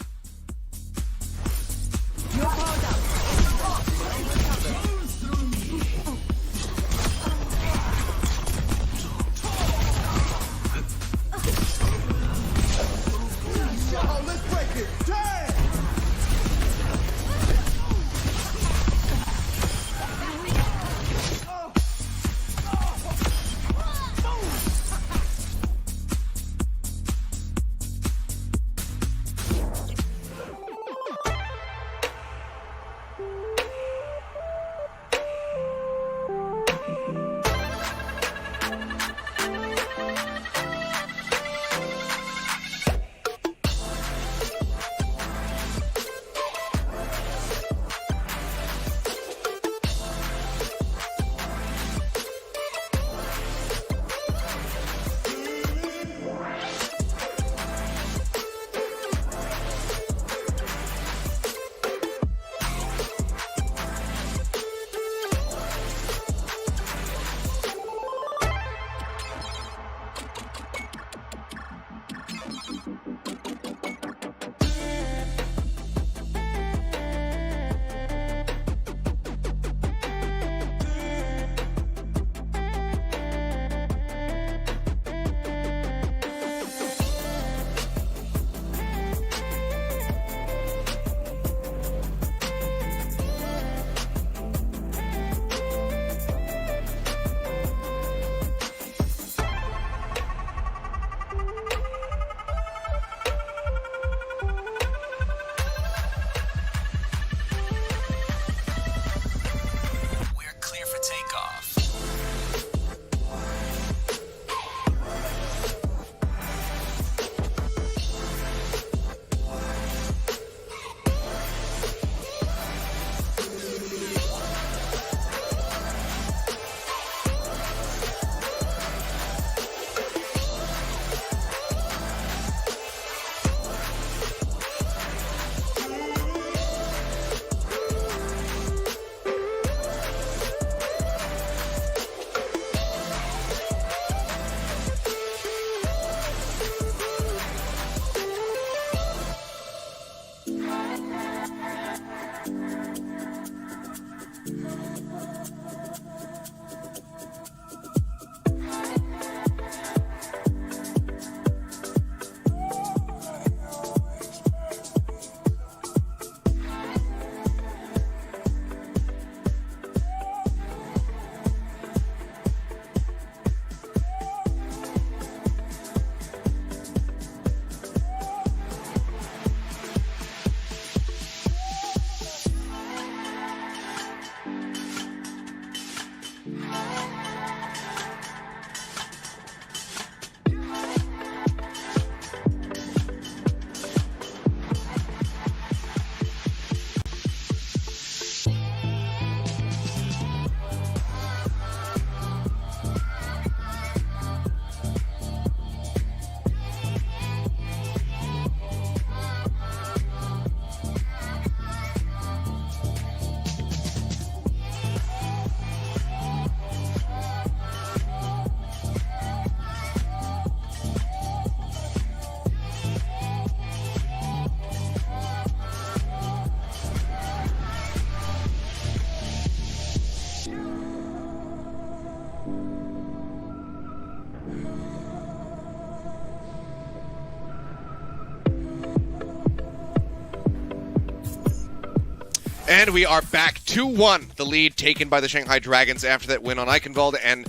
And we are back 2-1. The lead taken by the Shanghai Dragons after that win on Eichenwalde. And,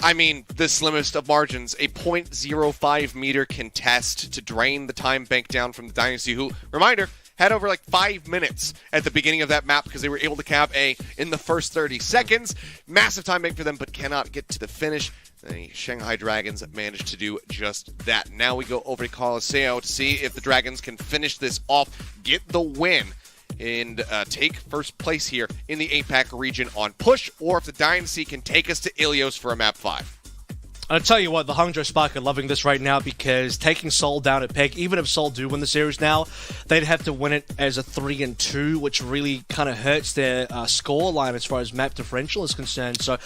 I mean, the slimmest of margins. A 0.05 meter contest to drain the time bank down from the Dynasty, who, reminder, had over like 5 minutes at the beginning of that map because they were able to cap A in the first 30 seconds. Massive time bank for them, but cannot get to the finish. The Shanghai Dragons managed to do just that. Now we go over to Colosseo to see if the Dragons can finish this off, get the win, and take first place here in the APAC region on push, or if the Dynasty can take us to Ilios for a map 5. I'll tell you what, the Hangzhou Spark are loving this right now because taking Seoul down at Peg, even if Seoul do win the series now, they'd have to win it as a 3-2, which really kind of hurts their score line as far as map differential is concerned. So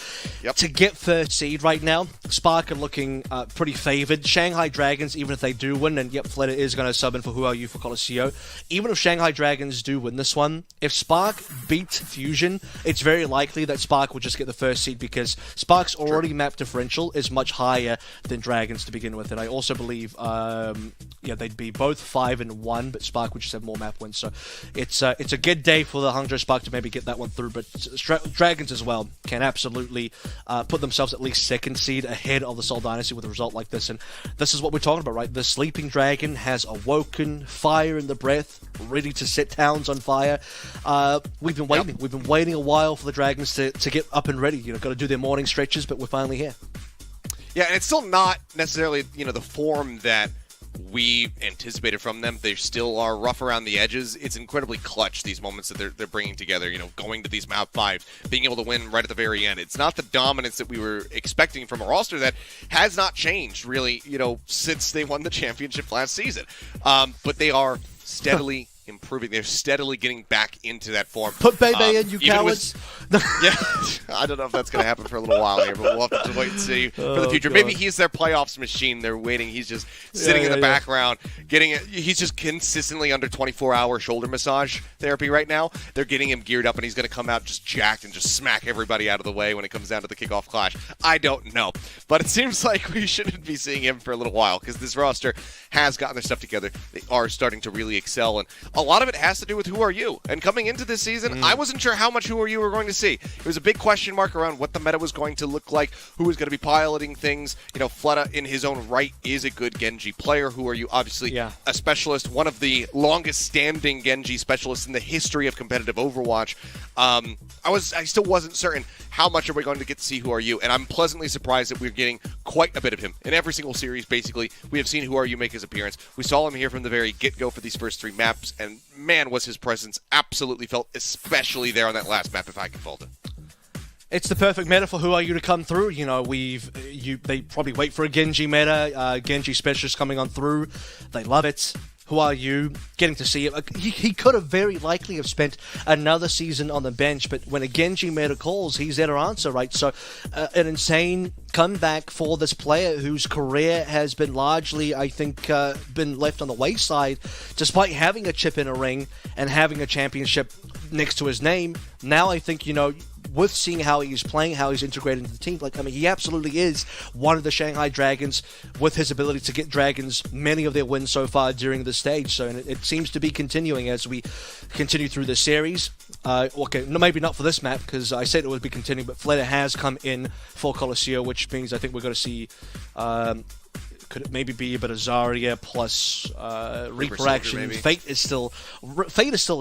to get first seed right now, Spark are looking pretty favored. Shanghai Dragons, even if they do win, and Fleta is going to sub in for Who Are You for Colosseo, even if Shanghai Dragons do win this one, if Spark beat Fusion, it's very likely that Spark will just get the first seed because Spark's already map differential is much higher than Dragons to begin with, and I also believe they'd be both 5-1, but Spark would just have more map wins. So it's a good day for the Hangzhou Spark to maybe get that one through, but Dragons as well can absolutely put themselves at least second seed ahead of the Seoul Dynasty with a result like this, and this is what we're talking about, right? The sleeping dragon has awoken, fire in the breath, ready to set towns on fire. We've been waiting. We've been waiting a while for the Dragons to get up and ready. Got to do their morning stretches, but we're finally here. Yeah, and it's still not necessarily, the form that we anticipated from them. They still are rough around the edges. It's incredibly clutch, these moments that they're bringing together, going to these map 5s, being able to win right at the very end. It's not the dominance that we were expecting from a roster that has not changed, really, since they won the championship last season. But they are steadily improving. They're steadily getting back into that form. Put Bebe in, you cowards. I don't know if that's going to happen for a little while here, but we'll have to wait and see for the future. God. Maybe he's their playoffs machine. They're waiting. He's just sitting in the background, getting it. He's just consistently under 24-hour shoulder massage therapy right now. They're getting him geared up, and he's going to come out just jacked and just smack everybody out of the way when it comes down to the kickoff clash. I don't know, but it seems like we shouldn't be seeing him for a little while because this roster has gotten their stuff together. They are starting to really excel, and a lot of it has to do with Who Are You. And coming into this season, I wasn't sure how much Who Are You were going to see. It was a big question mark around what the meta was going to look like, who was going to be piloting things. Fleta in his own right is a good Genji player. Who Are You, obviously a specialist, one of the longest standing Genji specialists in the history of competitive Overwatch. I still wasn't certain how much are we going to get to see Who Are You, and I'm pleasantly surprised that we're getting quite a bit of him. In every single series, basically, we have seen Who Are You make his appearance. We saw him here from the very get-go for these first 3 maps, and man, was his presence absolutely felt, especially there on that last map, if I can fold it. It's the perfect meta for Who Are You to come through. They probably wait for a Genji meta, Genji specialist coming on through. They love it. Who Are You? Getting to see him. He could have very likely have spent another season on the bench, but when a Genji meta calls, he's there to answer, right? So an insane comeback for this player whose career has been largely, I think, been left on the wayside, despite having a chip in a ring and having a championship next to his name. Now I think, with seeing how he's playing, how he's integrated into the team, he absolutely is one of the Shanghai Dragons with his ability to get Dragons many of their wins so far during the stage. So it seems to be continuing as we continue through the series. Maybe not for this map, because I said it would be continuing, but Fleta has come in for Colosseo, which means I think we're going to see... could it maybe be a bit of Zarya plus Reaper action? Fate is still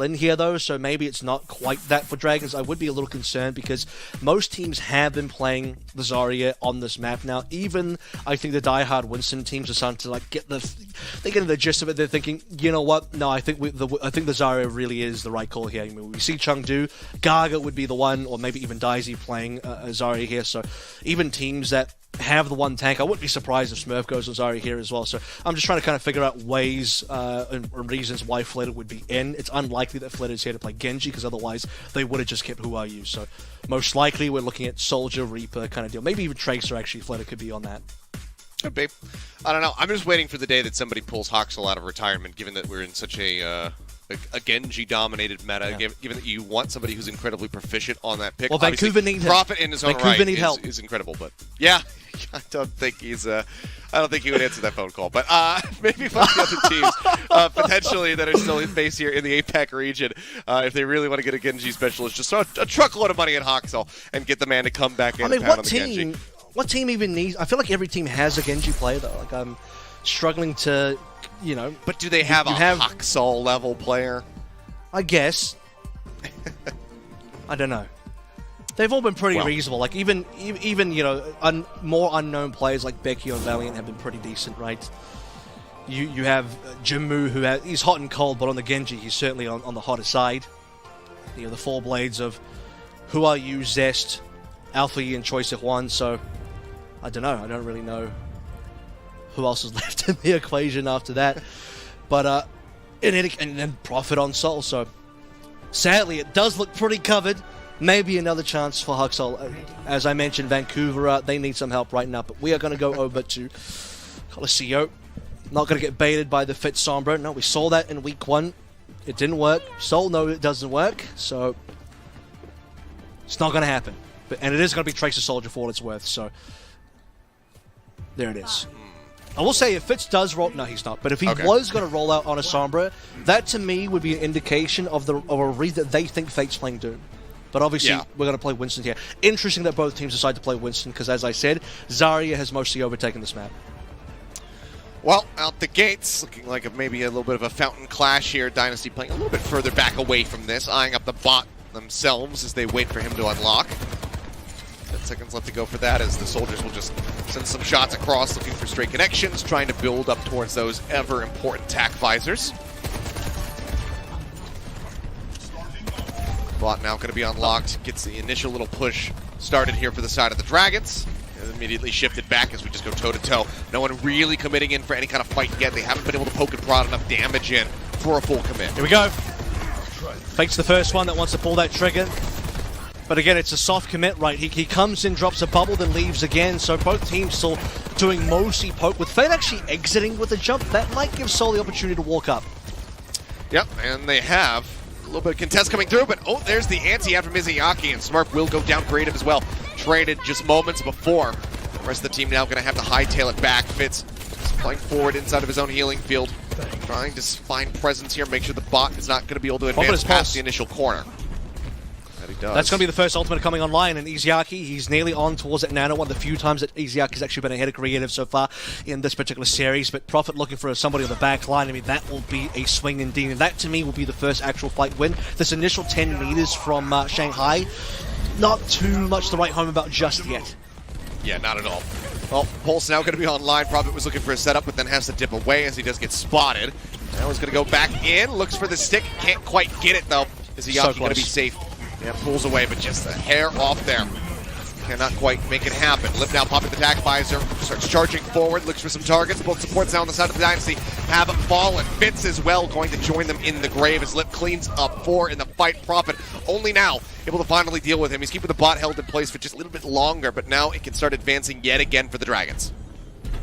in here though, so maybe it's not quite that for Dragons. I would be a little concerned because most teams have been playing the Zarya on this map now. Even I think the diehard Winston teams are starting to get the gist of it. They're thinking, you know what? No, I think the Zarya really is the right call here. I mean, we see Chengdu, Gaga would be the one, or maybe even Daisy playing Zarya here. So even teams that have the one tank, I wouldn't be surprised if Smurf goes with Zarya here as well. So I'm just trying to kind of figure out ways and reasons why Fleta would be in. It's unlikely that Fleta is here to play Genji, because otherwise they would have just kept Who Are You. So most likely we're looking at Soldier, Reaper kind of deal. Maybe even Tracer, actually. Fleta could be on that. Could be. I don't know. I'm just waiting for the day that somebody pulls Hoxel out of retirement, given that we're in such a Genji-dominated meta, given that you want somebody who's incredibly proficient on that pick. Well, Vancouver needs help. Profit in his own right is incredible, but yeah, I don't think he's I don't think he would answer that phone call. But maybe find the other teams potentially that are still in base here in the APAC region. If they really want to get a Genji specialist, just throw a truckload of money at Hangzhou and get the man to come back in. I mean, and pound on the Genji. What team even needs? I feel like every team has a Genji player though. Like I'm struggling to, But do they have a Hangzhou level player? I guess. I don't know. They've all been pretty reasonable. Like even more unknown players like Becky or Valiant have been pretty decent, right? You have Jinmu, he's hot and cold, but on the Genji he's certainly on the hotter side. The four blades of Who Are You, Zest, Alpha Yi, and Choice of One. So I don't know. I don't really know who else is left in the equation after that. But and then Profit on Soul. So sadly, it does look pretty covered. Maybe another chance for Hangzhou. As I mentioned, Vancouver, they need some help right now. But we are going to go over to Colosseo. Not going to get baited by the Fit Sombra. No, we saw that in week 1. It didn't work. Seoul, no, it doesn't work. So it's not going to happen. And it is going to be Tracer Soldier for what it's worth. So there it is. I will say if Fitz does roll... No, he's not. But if he was going to roll out on a Sombra, that to me would be an indication of a read that they think Fate's playing Doom. But obviously, we're going to play Winston here. Interesting that both teams decide to play Winston, because as I said, Zarya has mostly overtaken this map. Well, out the gates, looking like maybe a little bit of a fountain clash here. Dynasty playing a little bit further back away from this, eyeing up the bot themselves as they wait for him to unlock. 10 seconds left to go for that, as the soldiers will just send some shots across, looking for straight connections, trying to build up towards those ever-important tack visors. Bot now going to be unlocked, gets the initial little push started here for the side of the Dragons. And immediately shifted back as we just go toe-to-toe. No one really committing in for any kind of fight yet. They haven't been able to poke and prod enough damage in for a full commit. Here we go. Fake's the first one that wants to pull that trigger. But again, it's a soft commit, right? He comes in, drops a bubble, then leaves again. So both teams still doing mostly poke. With Fate actually exiting with a jump, that might give Seoul the opportunity to walk up. Yep, and they have. A little bit of contest coming through, but there's the anti-ad from Mizuyaki, and Smurf will go down creative as well. Traded just moments before. The rest of the team now going to have to hightail it back. Fitz flying forward inside of his own healing field, trying to find presence here, make sure the bot is not going to be able to advance past the initial corner. That he does. That's going to be the first ultimate coming online, and Izuyaki, he's nearly on towards it Nano, one of the few times that Izuyaki's actually been ahead of creative so far in this particular series, but Profit looking for somebody on the back line. I mean, that will be a swing indeed, and that to me will be the first actual fight win. This initial 10 meters from Shanghai, not too much to write home about just yet. Yeah, not at all. Well, Pulse now going to be online. Profit was looking for a setup, but then has to dip away as he does get spotted. Now he's going to go back in, looks for the stick, can't quite get it though. Izuyaki going to be safe. Yeah, pulls away, but just a hair off there. Cannot quite make it happen. Lip now popping the tack visor, starts charging forward, looks for some targets. Both supports now on the side of the Dynasty have fallen. Fitz as well, going to join them in the grave as Lip cleans up 4 in the fight. Profit only now able to finally deal with him. He's keeping the bot held in place for just a little bit longer, but now it can start advancing yet again for the Dragons.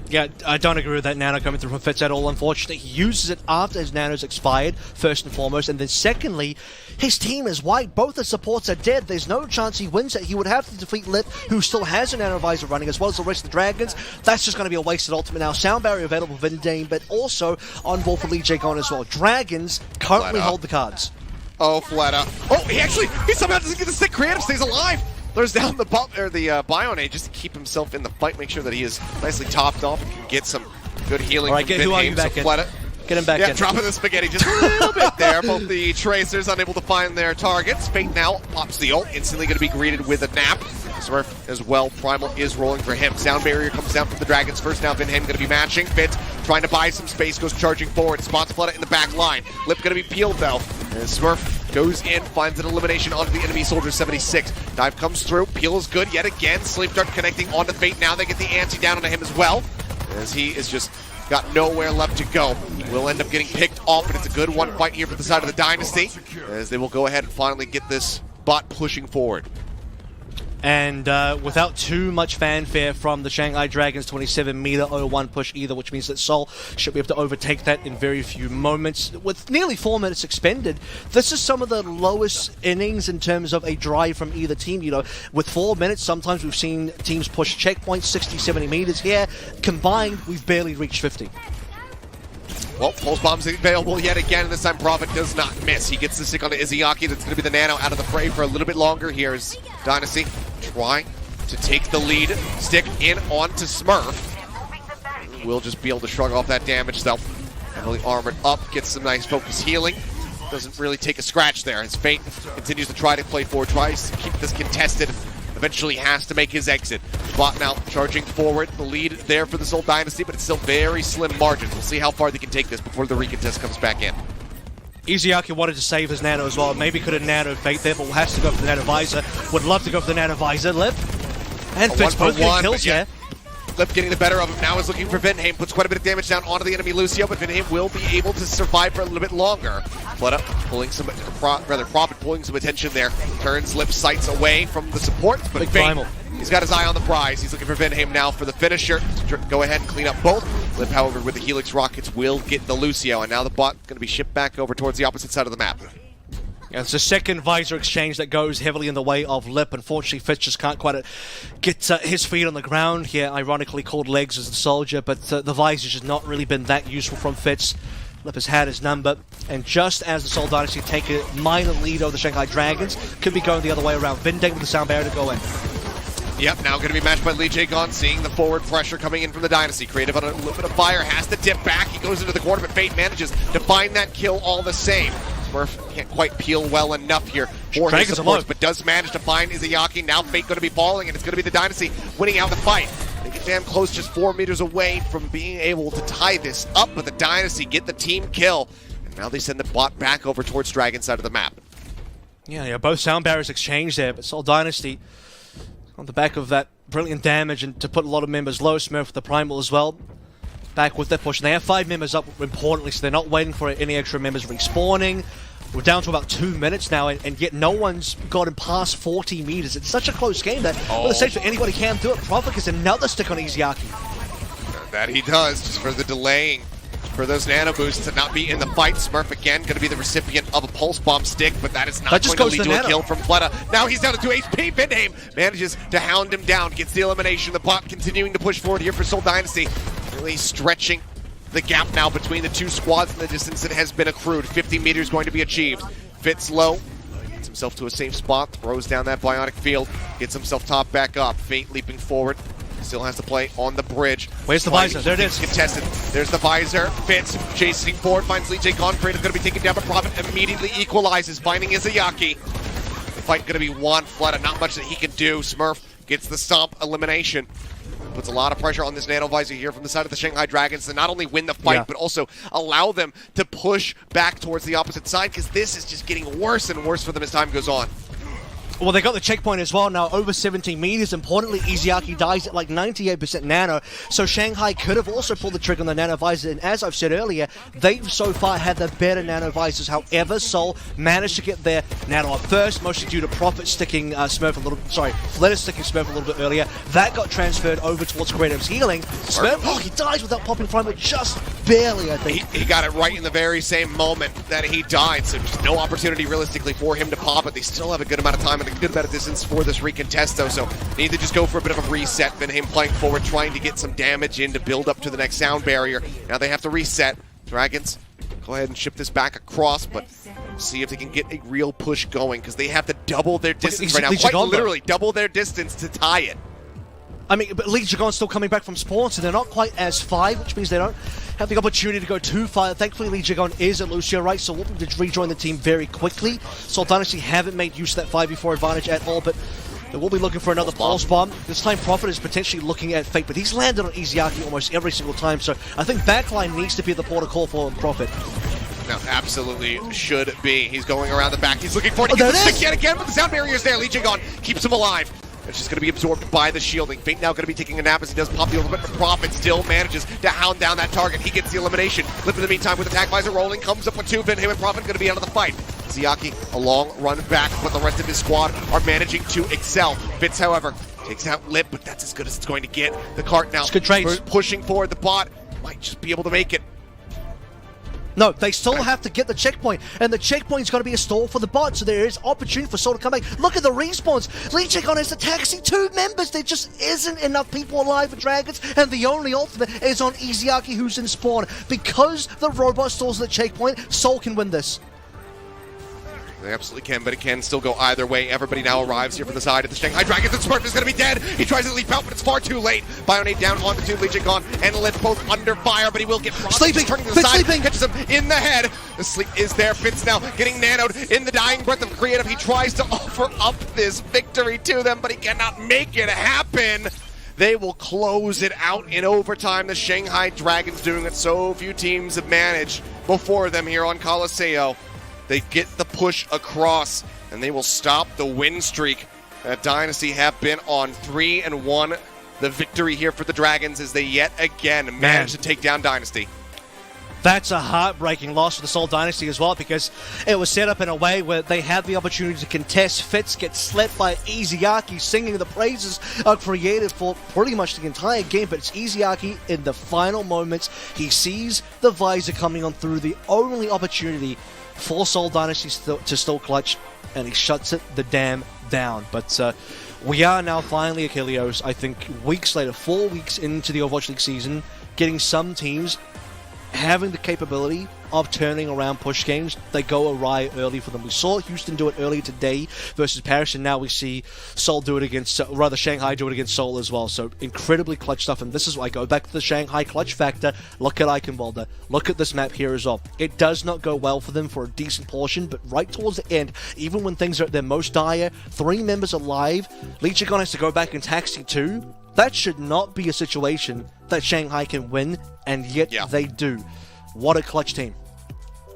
Yeah, I don't agree with that Nano coming through from Fitz at all, unfortunately. He uses it after his Nano's expired, first and foremost, and then secondly, his team is white. Both the supports are dead. There's no chance he wins it. He would have to defeat Lip, who still has a Nano Visor running, as well as the rest of the Dragons. That's just going to be a wasted ultimate now. Sound Barrier available for Vindane, but also on board for Lee Jae-gon as well. Dragons currently hold the cards. Oh, Fleta. Oh, he somehow doesn't get the stick. Creative stays alive. Throws down the Bionade just to keep himself in the fight, make sure that he is nicely topped off and can get some good healing. All right, get him back in. Get him back in. Yeah, dropping the spaghetti just a little bit there. Both the Tracers unable to find their targets. Fate now pops the ult, instantly going to be greeted with a nap. Smurf as well, Primal is rolling for him. Sound Barrier comes down from the Dragons first. Now Vinham going to be matching. Fit trying to buy some space, goes charging forward. Spots Fleta in the back line. Lip going to be peeled though. And Smurf goes in, finds an elimination onto the enemy soldier 76. Dive comes through, peel is good yet again. Sleep Dart connecting onto Fate. Now they get the anti down onto him as well, as he is just got nowhere left to go. Will end up getting picked off, and it's a good one fight here for the side of the Dynasty, as they will go ahead and finally get this bot pushing forward. And without too much fanfare from the Shanghai Dragons 27-meter 0-1 push either, which means that Seoul should be able to overtake that in very few moments. With nearly 4 minutes expended, this is some of the lowest innings in terms of a drive from either team. You know, with 4 minutes, sometimes we've seen teams push checkpoints 60, 70 meters here. Combined, we've barely reached 50. Well, pulse bombs available yet again, and this time Prophet does not miss. He gets the stick onto Izayaki. That's going to be the nano out of the fray for a little bit longer. Here's Dynasty trying to take the lead. Stick in onto Smurf. Will just be able to shrug off that damage, though. Heavily armored up, gets some nice focus healing. Doesn't really take a scratch there. His Fate continues to try to play forward, tries to keep this contested. Eventually has to make his exit. Bot now charging forward. The lead there for the Seoul Dynasty, but it's still very slim margins. We'll see how far they can take this before the recontest comes back in. Izayaki wanted to save his nano as well. Maybe could have nano Fate there, but has to go for the nano visor. Would love to go for the nano visor. Lip and Fitz both getting kills here. Lip getting the better of him now, is looking for Vinheim. Puts quite a bit of damage down onto the enemy Lucio, but Vinheim will be able to survive for a little bit longer. Fleta pulling some, Prophet pulling some attention there. Turns Lip's sights away from the support, but Fate, he's got his eye on the prize. He's looking for Vinheim now for the finisher. Go ahead and clean up both. Lip, however, with the Helix Rockets will get the Lucio, and now the bot going to be shipped back over towards the opposite side of the map. Yeah, it's the second visor exchange that goes heavily in the way of Lip. Unfortunately, Fitz just can't quite get his feet on the ground here. Ironically called legs as the soldier, but the visor's just not really been that useful from Fitz. Lip has had his number, and just as the Seoul Dynasty take a minor lead over the Shanghai Dragons, could be going the other way around. Vindeg with the sound barrier to go in. Yep, now going to be matched by Lee Jae-gon, seeing the forward pressure coming in from the Dynasty. Creative on a little bit of fire, has to dip back. He goes into the corner, but Fate manages to find that kill all the same. Smurf can't quite peel well enough here for his supports, but does manage to find Izayaki. Now Fate going to be falling, and it's going to be the Dynasty winning out the fight. They get damn close, just 4 meters away from being able to tie this up, but the Dynasty get the team kill. And now they send the bot back over towards Dragon's side of the map. Yeah, both sound barriers exchanged there, but Seoul Dynasty on the back of that brilliant damage and to put a lot of members low. Smurf with the Primal as well. Back with their push. And they have 5 members up, importantly, so they're not waiting for any extra members respawning. We're down to about 2 minutes now, and yet no one's gotten past 40 meters. It's such a close game that, well, essentially anybody can do it. Prophet gets another stick on Izayaki. That he does, just for the delaying. For those nano boosts to not be in the fight. Smurf again going to be the recipient of a pulse bomb stick, but that is not going to lead to a kill from Fleta. Now he's down to 2 HP. Vinheim manages to hound him down, gets the elimination. The bot continuing to push forward here for Seoul Dynasty. Really stretching the gap now between the two squads and the distance that has been accrued. 50 meters going to be achieved. Fits low, gets himself to a safe spot, throws down that bionic field, gets himself top back up. Fate leaping forward. Still has to play on the bridge. Where's the visor? There it is. Contested. There's the visor. Fitz chasing forward. Finds Lee Jae-gon. Creative going to be taken down, but Prophet immediately equalizes, finding Izayaki. The fight going to be won. Fleta, not much that he can do. Smurf gets the stomp elimination. Puts a lot of pressure on this nano visor here from the side of the Shanghai Dragons to not only win the fight, but also allow them to push back towards the opposite side, because this is just getting worse and worse for them as time goes on. Well, they got the checkpoint as well now, over 17 meters. Importantly, Izayaki dies at like 98% nano, so Shanghai could have also pulled the trigger on the nano visor, and as I've said earlier, they've so far had the better nano visors. However, Seoul managed to get their nano up first, mostly due to Prophet sticking Smurf a little, Fleta sticking Smurf a little bit earlier. That got transferred over towards Creative's healing. Smurf, he dies without popping Primal, just barely, I think. He got it right in the very same moment that he died, so just no opportunity realistically for him to pop it. They still have a good amount of time and a good amount of distance for this recontest, though, so need to just go for a bit of a reset. Vinheim playing forward, trying to get some damage in to build up to the next sound barrier. Now they have to reset. Dragons, go ahead and ship this back across, but see if they can get a real push going, because they have to double their distance right now. Quite literally double their distance to tie it. I mean, but Lee Jae-gon's still coming back from spawn, so they're not quite as far, which means they don't have the opportunity to go too far. Thankfully, Lee Jae-gon is at Lucio, right, so we'll be able to rejoin the team very quickly. Seoul Dynasty haven't made use of that 5v4 advantage at all, but they will be looking for another pulse bomb. This time, Prophet is potentially looking at Fate, but he's landed on Izayaki almost every single time, so I think backline needs to be the port of call for Prophet. No, absolutely should be. He's going around the back. He's looking for it. He gets the stick yet again, but the sound barrier's there. Lee Jae-gon keeps him alive. It's just going to be absorbed by the shielding. Fate now going to be taking a nap as he does pop the over, but Prophet still manages to hound down that target. He gets the elimination. Lip in the meantime with attack visor rolling, comes up with 2. Vinheim and Prophet going to be out of the fight. Ziaki, a long run back, but the rest of his squad are managing to excel. Fitz, however, takes out Lip, but that's as good as it's going to get. The cart now good trades. pushing forward. The bot might just be able to make it. No, they still have to get the checkpoint, and the checkpoint's got to be a stall for the bot, so there is opportunity for Seoul to come back. Look at the respawns. Lichikon is taxing 2 members. There just isn't enough people alive for Dragons, and the only ultimate is on Iziaki, who's in spawn. Because the robot stalls at the checkpoint, Seoul can win this. They absolutely can, but it can still go either way. Everybody now arrives here from the side of the Shanghai Dragons, and Smurf is going to be dead. He tries to leap out, but it's far too late. Bionate down on the 2, Legion gone, and Lip both under fire, but he will get sleeping. Turning to the side, sleeping. catches him in the head. The sleep is there. Fitz now getting nanoed in the dying breath of Creative. He tries to offer up this victory to them, but he cannot make it happen. They will close it out in overtime. The Shanghai Dragons doing what so few teams have managed before them here on Colosseo. They get the push across, and they will stop the win streak that Dynasty have been on. 3-1. The victory here for the Dragons as they yet again manage to take down Dynasty. That's a heartbreaking loss for the Seoul Dynasty as well, because it was set up in a way where they had the opportunity to contest. Fitz gets slept by Iziaki, singing the praises of Creative for pretty much the entire game, but it's Iziaki in the final moments. He sees the visor coming on through, the only opportunity for Seoul Dynasty to still clutch, and he shuts it the damn down. But we are now finally, Achilleos, I think weeks later, 4 weeks into the Overwatch League season, getting some teams having the capability of turning around push games. They go awry early for them. We saw Houston do it earlier today versus Paris, and now we see Seoul do it against, rather Shanghai do it against Seoul as well. So incredibly clutch stuff, and this is why I go back to the Shanghai clutch factor. Look at Eichenwalde. Look at this map here as well. It does not go well for them for a decent portion, but right towards the end, even when things are at their most dire, 3 members alive, Lichikon has to go back and taxi 2. That should not be a situation that Shanghai can win, and yet they do. What a clutch team.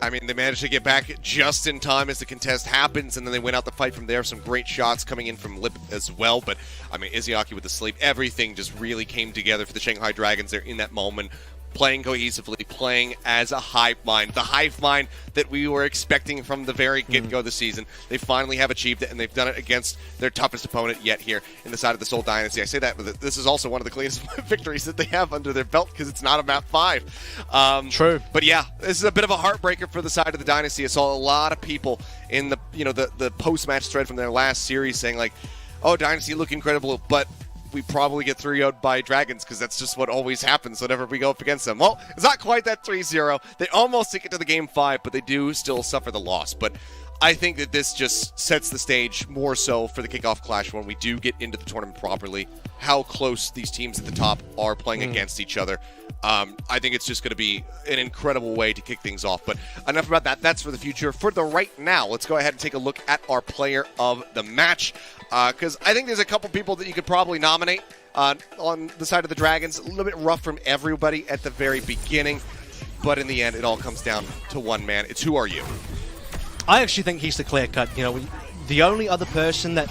I mean, they managed to get back just in time as the contest happens, and then they went out the fight from there. Some great shots coming in from Lip as well, but, I mean, Iziaki with the sleep, everything just really came together for the Shanghai Dragons there in that moment. Playing cohesively, playing as a hive mind, the hive mind that we were expecting from the very get-go of the season. They finally have achieved it, and they've done it against their toughest opponent yet here in the side of the Seoul Dynasty. I say that, but this is also one of the cleanest victories that they have under their belt because it's not a map 5. True. But yeah, this is a bit of a heartbreaker for the side of the Dynasty. I saw a lot of people in the the post-match thread from their last series saying like, "Oh, Dynasty look incredible," but we probably get 3-0'd by Dragons because that's just what always happens whenever we go up against them. Well, it's not quite that 3-0. They almost take it to the game 5, but they do still suffer the loss. But I think that this just sets the stage more so for the kickoff clash when we do get into the tournament properly, how close these teams at the top are playing against each other. I think it's just going to be an incredible way to kick things off. But enough about that. That's for the future. For the right now, let's go ahead and take a look at our player of the match. Because I think there's a couple people that you could probably nominate on the side of the Dragons. A little bit rough from everybody at the very beginning. But in the end, it all comes down to one man. It's who are you? I actually think he's the clear cut. You know, the only other person that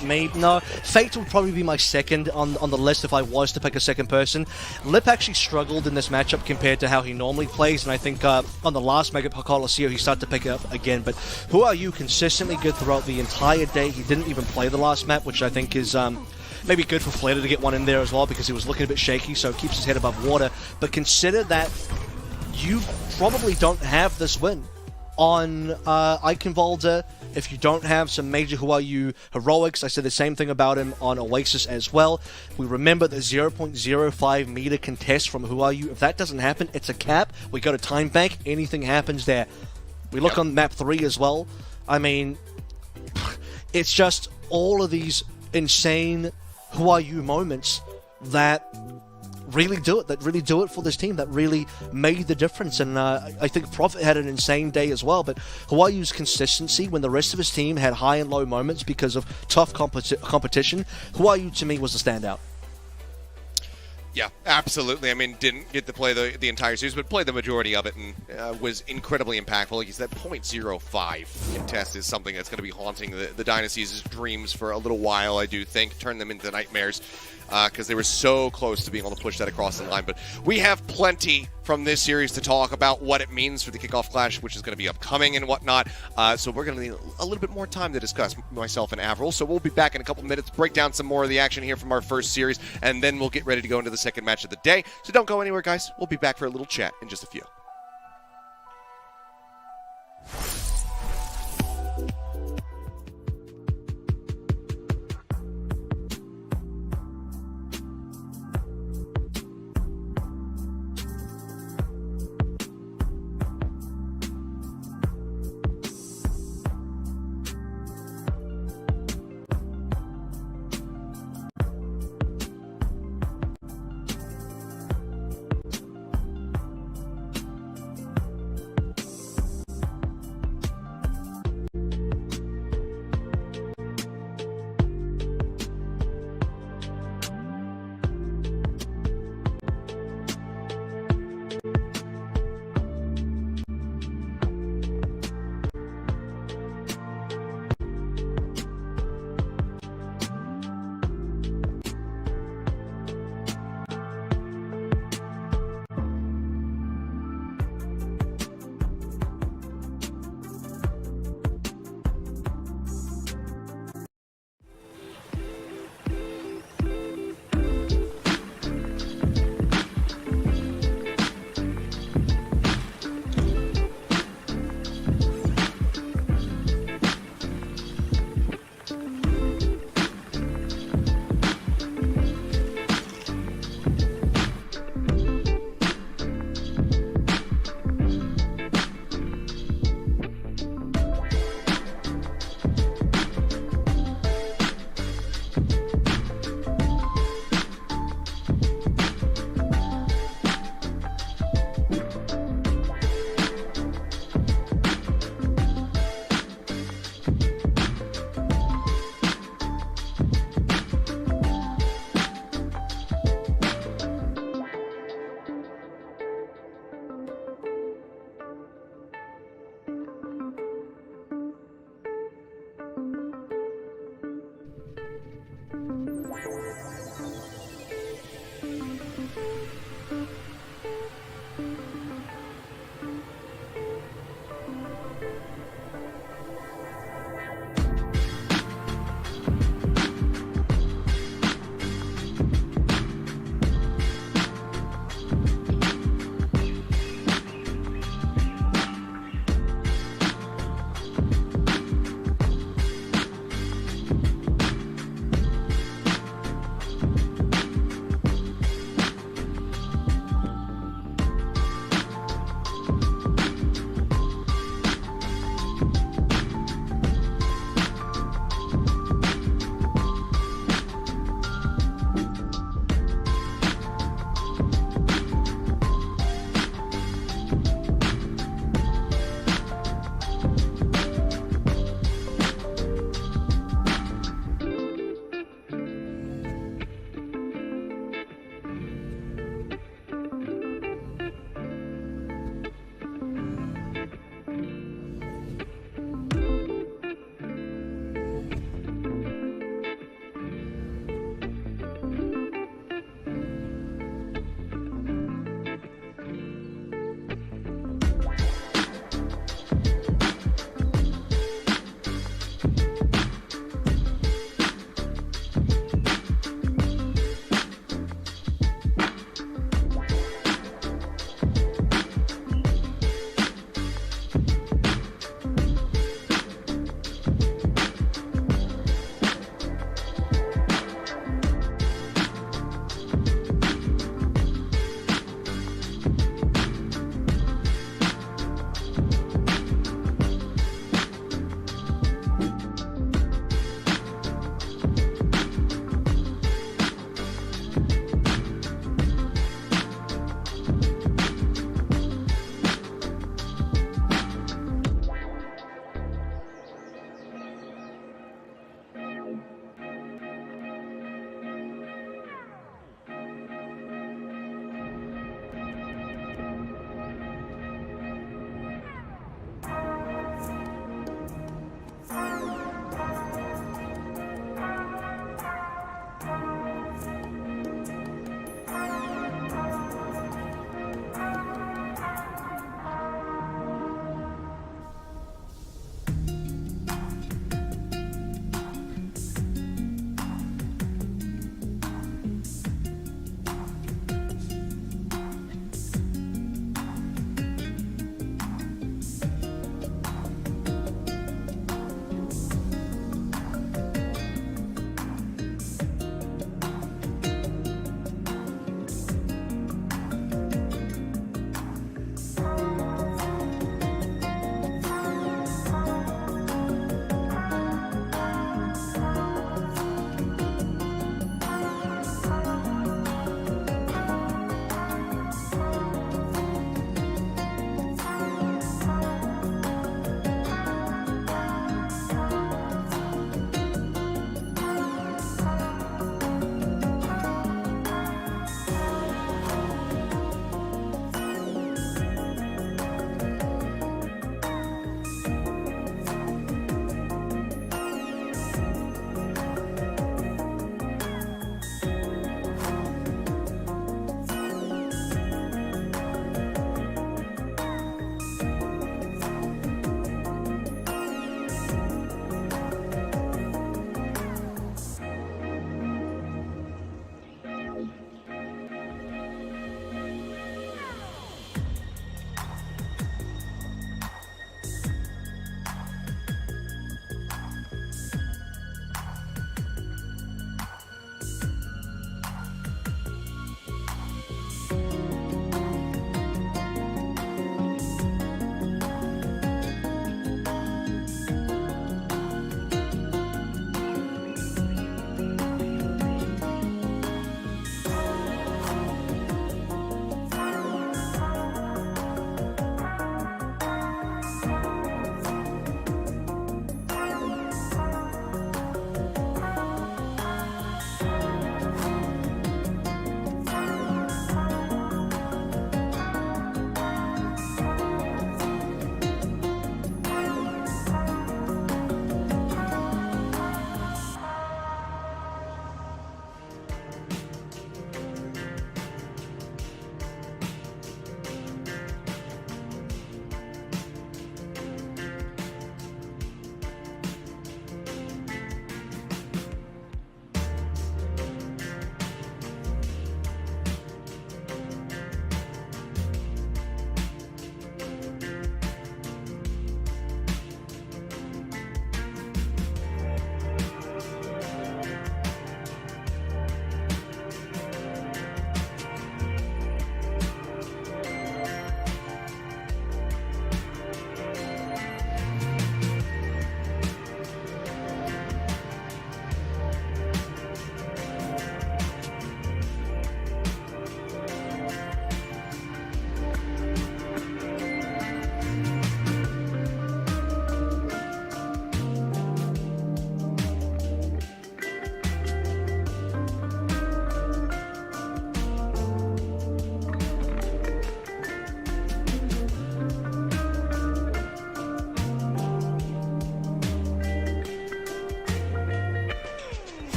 Fate would probably be my second on the list if I was to pick a second person. Lip actually struggled in this matchup compared to how he normally plays, and I think on the last Mega Colosseo he started to pick it up again. But who are you? Consistently good throughout the entire day. He didn't even play the last map, which I think is maybe good for Flater to get one in there as well because he was looking a bit shaky, so it keeps his head above water. But consider that you probably don't have this win on Eichenwalde if you don't have some major Who Are You heroics. I said the same thing about him on Oasis as well. We remember the 0.05 meter contest from Who Are You. If that doesn't happen, it's a cap. We go to Time Bank, anything happens there. We look on map 3 as well. I mean, it's just all of these insane Who Are You moments that really do it for this team, that really made the difference. And I think Prophet had an insane day as well, but Who Are You's consistency when the rest of his team had high and low moments because of tough competition, Who Are You to me was the standout. Yeah, absolutely. I mean, didn't get to play the entire series, but played the majority of it and was incredibly impactful. Like you said, 0.05 contest is something that's going to be haunting the Dynasty's dreams for a little while, I do think, turn them into nightmares. because they were so close to being able to push that across the line. But we have plenty from this series to talk about what it means for the Kickoff Clash, which is going to be upcoming and whatnot. So we're going to need a little bit more time to discuss, myself and Avril. So we'll be back in a couple minutes, break down some more of the action here from our first series, and then we'll get ready to go into the second match of the day. So don't go anywhere, guys. We'll be back for a little chat in just a few.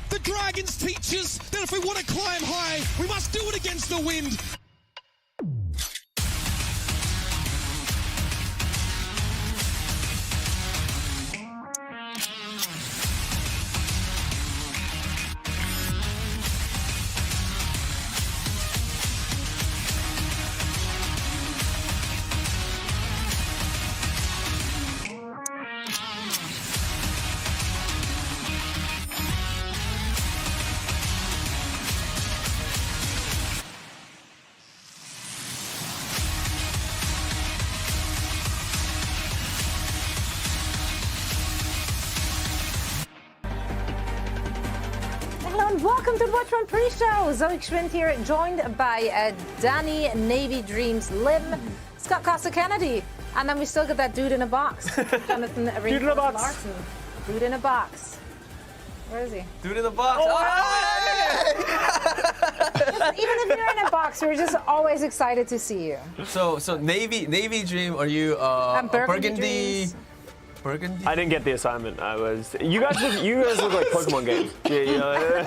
The Dragons teach us that if we want to climb high, we must do it against the wind. Welcome to Watch One Pre-Show. Zoe Schwind here, joined by Danny, Navy Dreams, Lim, Scott Costa Kennedy, and then we still got that dude in a box, Jonathan Dude in a box. Larson. Dude in a box. Where is he? Dude in the box. Even if you're in a box, we're just always excited to see you. So Navy Dream, are you Burgundy? Dreams. Burgundy? I didn't get the assignment. You guys look like Pokemon games. Yeah.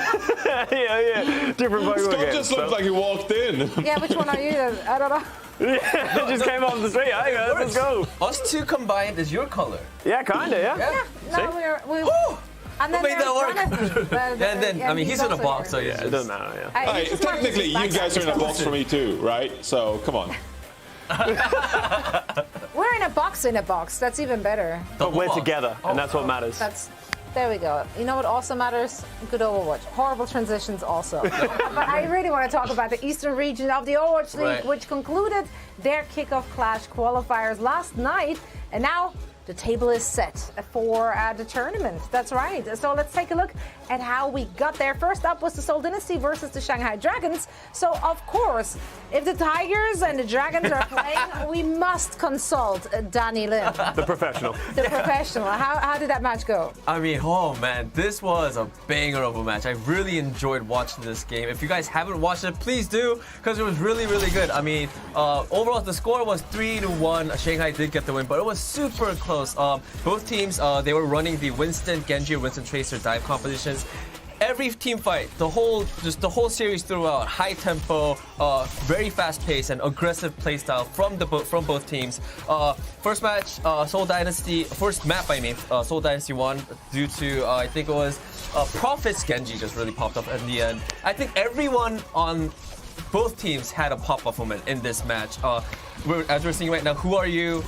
Different Pokemon Scott games. just looked like he walked in. Yeah, which one are you? I don't know. Yeah, it just came off the street. Hey guys, let's go. Us two combined is your color. Yeah, kinda, yeah. No, we and then Who made that there's work? Jonathan. And then, I mean, he's in a also box, so here. yeah. It doesn't matter, yeah. He Hey, just marked technically, his you backside guys are in a as well. box for me too, right? So come on. We're in a box. That's even better. But we're box. together, and that's what matters. There we go. You know what also matters? Good Overwatch. Horrible transitions also. But I really want to talk about the eastern region of the Overwatch League, Right. which concluded their kickoff clash qualifiers last night, and now the table is set for the tournament. That's right. So let's take a look at how we got there. First up was the Seoul Dynasty versus the Shanghai Dragons. So, of course, if the Tigers and the Dragons are playing, we must consult Danny Lim, The professional. the professional. How did that match go? I mean, oh man, this was a banger of a match. I really enjoyed watching this game. If you guys haven't watched it, please do, because it was really, really good. I mean, overall, the score was 3-1. Shanghai did get the win, but it was super close. Both teams, they were running the Winston, Genji, Winston Tracer dive competitions. Every team fight, the whole series throughout, high tempo, very fast pace and aggressive playstyle from both teams. First match, Seoul Dynasty, first map I mean, Seoul Dynasty won due to I think it was Prophet's Genji just really popped up in the end. I think everyone on both teams had a pop-up moment in this match. As we're seeing right now, who are you?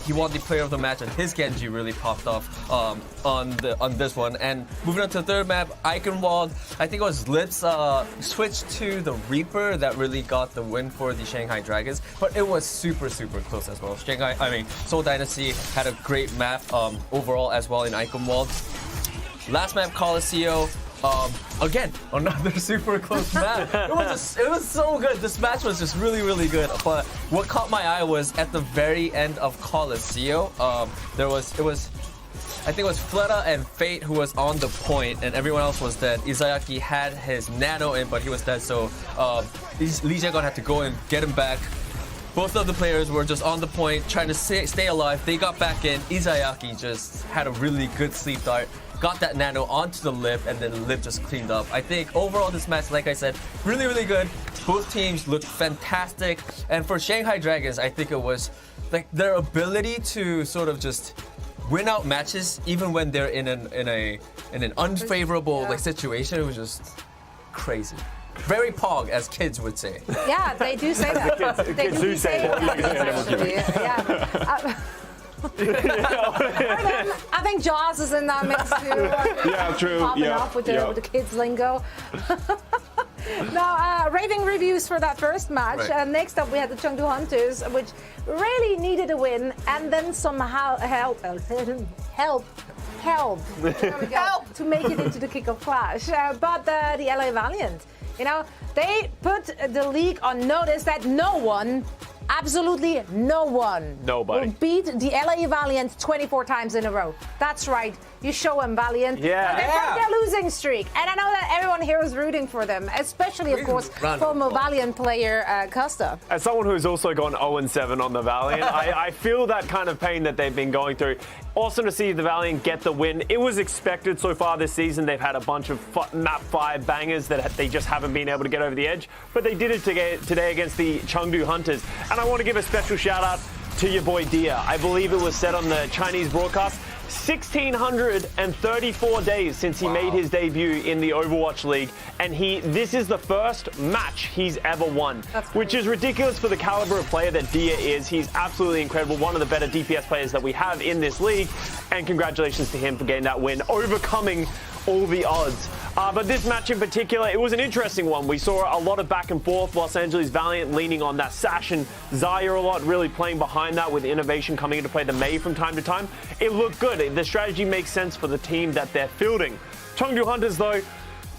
He won the player of the match, and his Genji really popped off on this one. And moving on to the third map, Eichenwalde, I think it was Lips switched to the Reaper that really got the win for the Shanghai Dragons. But it was super, super close as well. Seoul Dynasty had a great map overall as well in Eichenwalde. Last map, Colosseo. Again, another super close match. It was so good. This match was just really, really good. But what caught my eye was at the very end of Colosseo. I think it was Fleta and Fate who was on the point, and everyone else was dead. Izayaki had his nano in, but he was dead, so Lee Jae-gon had to go and get him back. Both of the players were just on the point, trying to stay alive. They got back in. Izayaki just had a really good sleep dart. Got that nano onto the Lip, and then the Lip just cleaned up. I think overall this match, like I said, really, really good. Both teams looked fantastic. And for Shanghai Dragons, I think it was like their ability to sort of just win out matches, even when they're in an unfavorable like situation. It was just crazy. Very Pog, as kids would say. Yeah, they do say that. They do say that. Actually. Yeah. I think Jaws is in that mix too. Yeah, true. Popping Yeah, up with yeah. the kids' lingo. Now, raving reviews for that first match. Right. Next up, we had the Chengdu Hunters, which really needed a win, and then somehow help there we go, to make it into the kickoff clash. But the LA Valiant, you know, they put the league on notice that no one Absolutely no one Nobody. will beat the LA Valiant 24 times in a row. That's right. You show them, Valiant. Yeah. They're from their losing streak. And I know that everyone here is rooting for them, especially, of course, former Valiant player Costa. As someone who's also gone 0-7 on the Valiant, I feel that kind of pain that they've been going through. Awesome to see the Valiant get the win. It was expected so far this season. They've had a bunch of map 5 bangers that they just haven't been able to get over the edge. But they did it today against the Chengdu Hunters. And I want to give a special shout out to your boy Dia. I believe it was said on the Chinese broadcast, 1,634 days since he made his debut in the Overwatch League, and this is the first match he's ever won, which is ridiculous for the caliber of player that Dia is. He's absolutely incredible, one of the better DPS players that we have in this league, and congratulations to him for getting that win, overcoming all the odds. But this match in particular, it was an interesting one. We saw a lot of back and forth. Los Angeles Valiant leaning on that Sash and Zaya a lot, really playing behind that with innovation coming into play the Mei from time to time. It looked good. The strategy makes sense for the team that they're fielding. Chengdu Hunters, though,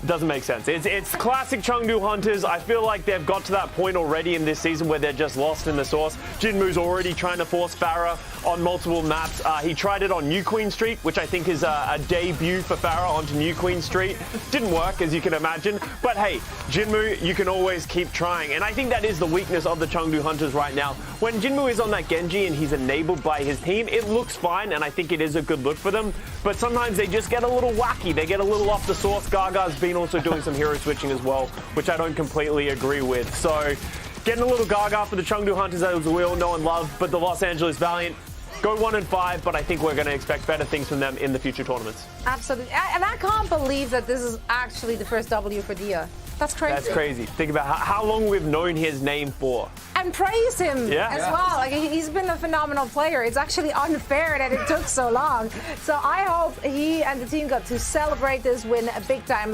doesn't make sense. It's classic Chengdu Hunters. I feel like they've got to that point already in this season where they're just lost in the sauce. Jinmu's already trying to force Farah on multiple maps. He tried it on New Queen Street, which I think is a debut for Farah onto New Queen Street. Didn't work, as you can imagine. But hey, Jinmu, you can always keep trying. And I think that is the weakness of the Chengdu Hunters right now. When Jinmu is on that Genji and he's enabled by his team, it looks fine, and I think it is a good look for them. But sometimes they just get a little wacky. They get a little off the sauce. Gaga's been also doing some hero switching as well, which I don't completely agree with. So getting a little Gaga for the Chengdu Hunters, as we all know and love, but the Los Angeles Valiant go 1-5, but I think we're going to expect better things from them in the future tournaments. Absolutely. And I can't believe that this is actually the first W for Dia. That's crazy. That's crazy. Think about how long we've known his name for. And praise him as well. Like, he's been a phenomenal player. It's actually unfair that it took so long. So I hope he and the team got to celebrate this win big time.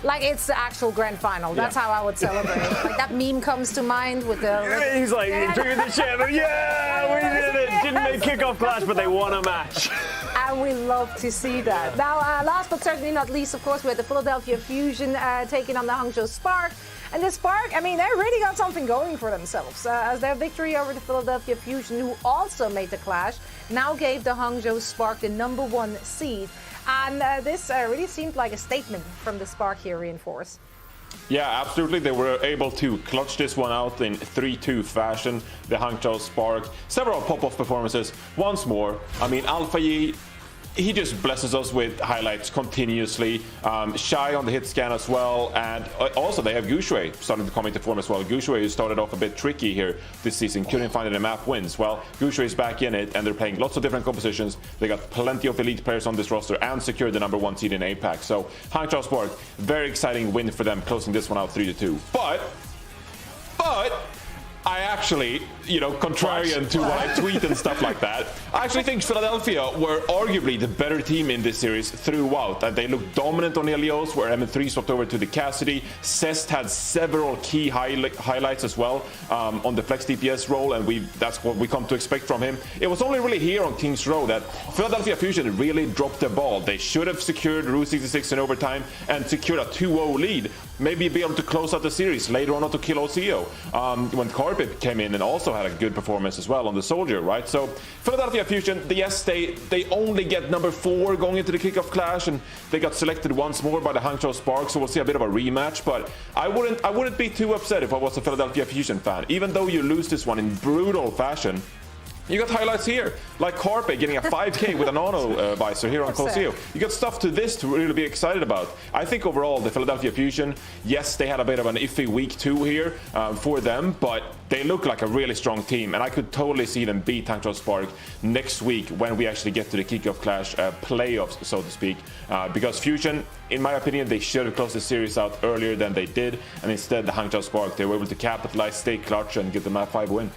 Like it's the actual grand final. That's how I would celebrate. Like that meme comes to mind with the... He's like, drinking the champion. Yeah, we did it. Didn't make kickoff clash, but they won a match. And we love to see that. Now, last but certainly not least, of course, we had the Philadelphia Fusion taking on the Hangzhou Spark. And the Spark, I mean, they really got something going for themselves. As their victory over the Philadelphia Fusion, who also made the clash, now gave the Hangzhou Spark the #1 seed. And this really seemed like a statement from the Spark here, Reinforce. Yeah, absolutely. They were able to clutch this one out in 3-2 fashion. The Hangzhou Spark, several pop-off performances. Once more, I mean, Alpha Yi, he just blesses us with highlights continuously. Shy on the hit scan as well, and also they have Guangzhou starting to come into form as well. Guangzhou, who started off a bit tricky here this season, couldn't find any map wins. Well, Guangzhou is back in it, and they're playing lots of different compositions. They got plenty of elite players on this roster and secured the #1 seed in APAC. So Hangzhou Spark, very exciting win for them, closing this one out 3-2. But I actually, contrarian to what I tweet and stuff like that, I actually think Philadelphia were arguably the better team in this series throughout. They looked dominant on Helios, where M3 swapped over to the Cassidy. Cest had several key highlights as well on the flex DPS role, and that's what we come to expect from him. It was only really here on Kings Row that Philadelphia Fusion really dropped the ball. They should have secured Route 66 in overtime and secured a 2-0 lead. Maybe be able to close out the series later on to Colosseo when Carpet came in and also had a good performance as well on the Soldier, right? So Philadelphia Fusion, yes, they only get #4 going into the kickoff clash, and they got selected once more by the Hangzhou Spark, so we'll see a bit of a rematch. But I wouldn't be too upset if I was a Philadelphia Fusion fan, even though you lose this one in brutal fashion. You got highlights here, like Carpe getting a 5K with an auto visor here on Colosseo. You got stuff to this to really be excited about. I think overall, the Philadelphia Fusion, yes, they had a bit of an iffy week 2 here for them, but they look like a really strong team, and I could totally see them beat Hangzhou Spark next week when we actually get to the kickoff clash playoffs, so to speak. Because Fusion, in my opinion, they should have closed the series out earlier than they did, and instead the Hangzhou Spark, they were able to capitalize, stay clutch, and get the map 5 win.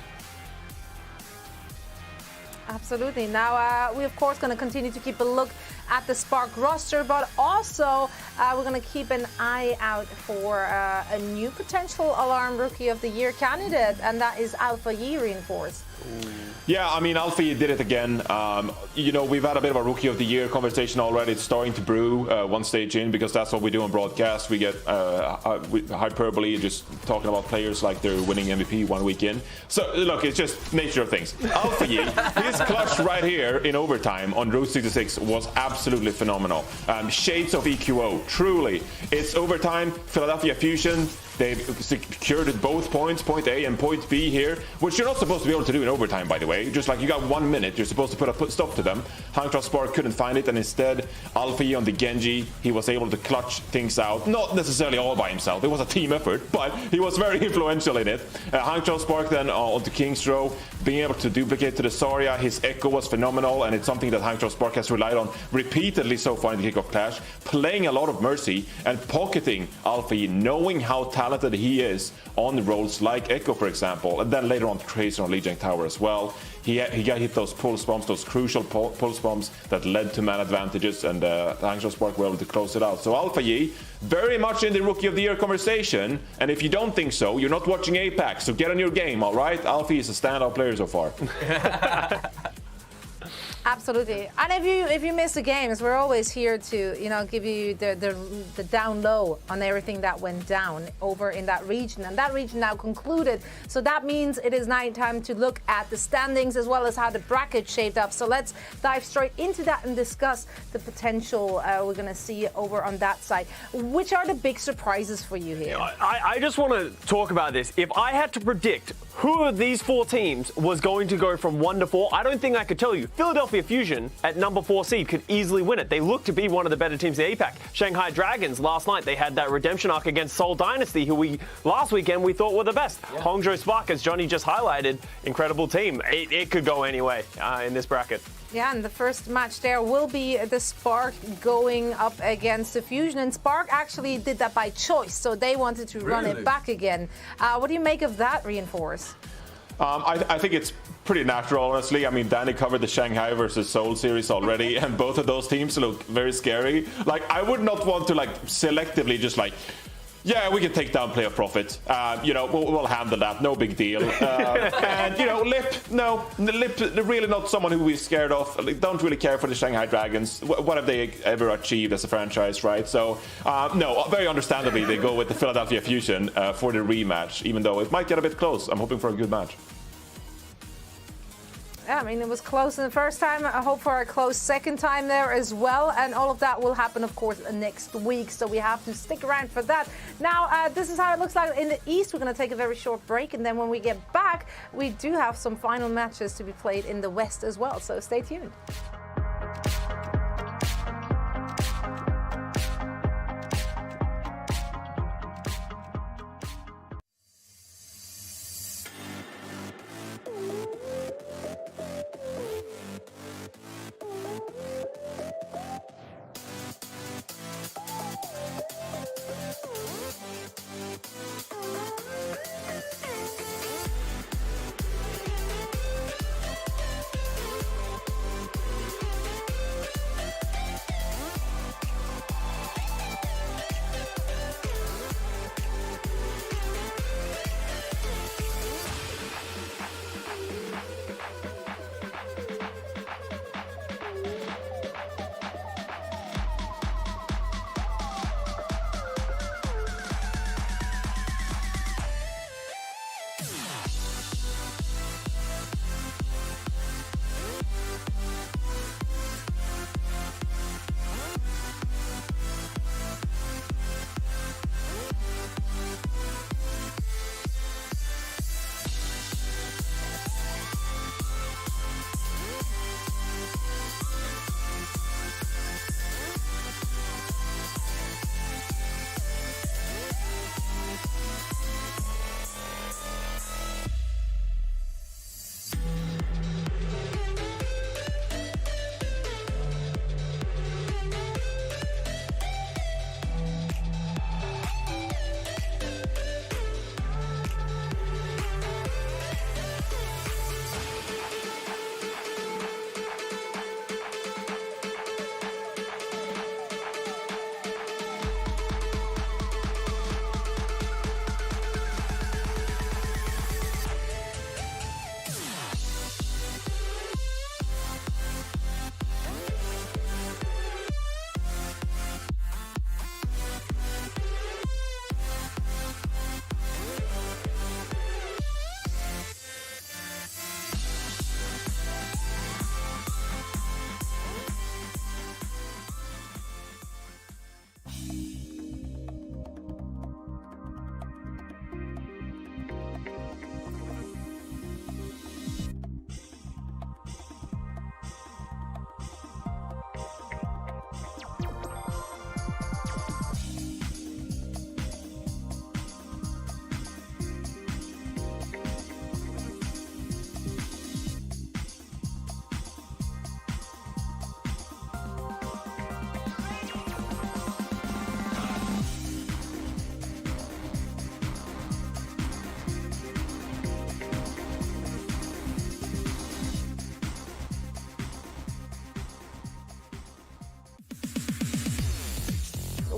Absolutely. Now, we, of course, going to continue to keep a look at the Spark roster, but also we're going to keep an eye out for a new potential Alarm Rookie of the Year candidate, and that is Alpha Yi, Reinforce. Yeah, I mean, Alfie did it again. You know, we've had a bit of a Rookie of the Year conversation already. It's starting to brew one stage in, because that's what we do on broadcast. We get hyperbole, just talking about players like they're winning MVP 1 week in. So, look, it's just nature of things. Alfie, his clutch right here in overtime on Route 66 was absolutely phenomenal. Shades of EQO, truly. It's overtime, Philadelphia Fusion. They've secured both points, point A and point B here, which you're not supposed to be able to do in overtime, by the way. Just like you got 1 minute, you're supposed to put a stop to them. Hangzhou Spark couldn't find it, and instead, Alfie on the Genji, he was able to clutch things out. Not necessarily all by himself, it was a team effort, but he was very influential in it. Hangzhou Spark then onto King's Row, being able to duplicate to the Zarya. His echo was phenomenal, and it's something that Hangzhou Spark has relied on repeatedly so far in the Kickoff Clash, playing a lot of Mercy and pocketing Alfie, knowing how talented he is on roles like Echo, for example, and then later on Tracer on Lijiang Tower as well. He got hit those pulse bombs, those crucial pulse bombs that led to man advantages, and Hangzhou Spark were able to close it out. So Alpha Yi, very much in the Rookie of the Year conversation, and if you don't think so, you're not watching Apex, so get on your game, all right? Alfie is a standout player so far. Absolutely. And if you miss the games, we're always here to, you know, give you the down low on everything that went down over in that region. And that region now concluded. So that means it is now time to look at the standings as well as how the bracket shaped up. So let's dive straight into that and discuss the potential we're going to see over on that side. Which are the big surprises for you here? I just want to talk about this. If I had to predict who of these 4 teams was going to go from 1 to 4, I don't think I could tell you. Philadelphia Fusion at number 4 seed could easily win it. They look to be one of the better teams in APAC. Shanghai Dragons last night, they had that redemption arc against Seoul Dynasty, who last weekend we thought were the best. Yeah. Hangzhou Spark, as Johnny just highlighted, incredible team. It could go anyway in this bracket. Yeah, and the first match there will be the Spark going up against the Fusion. And Spark actually did that by choice, so they wanted to run it back again. What do you make of that, Reinforce? I think it's pretty natural, honestly. I mean, Danny covered the Shanghai versus Seoul series already, and both of those teams look very scary. Like, I would not want to, like, selectively just, like, yeah, we can take down playoff profit. You know, we'll handle that. No big deal. And, you know, Lip really not someone who we're scared of. Don't really care for the Shanghai Dragons. What have they ever achieved as a franchise, right? So, no, very understandably, they go with the Philadelphia Fusion for the rematch, even though it might get a bit close. I'm hoping for a good match. Yeah, I mean, it was close in the first time. I hope for a close second time there as well. And all of that will happen, of course, next week. So we have to stick around for that. Now, this is how it looks like in the East. We're going to take a very short break. And then when we get back, we do have some final matches to be played in the West as well. So stay tuned.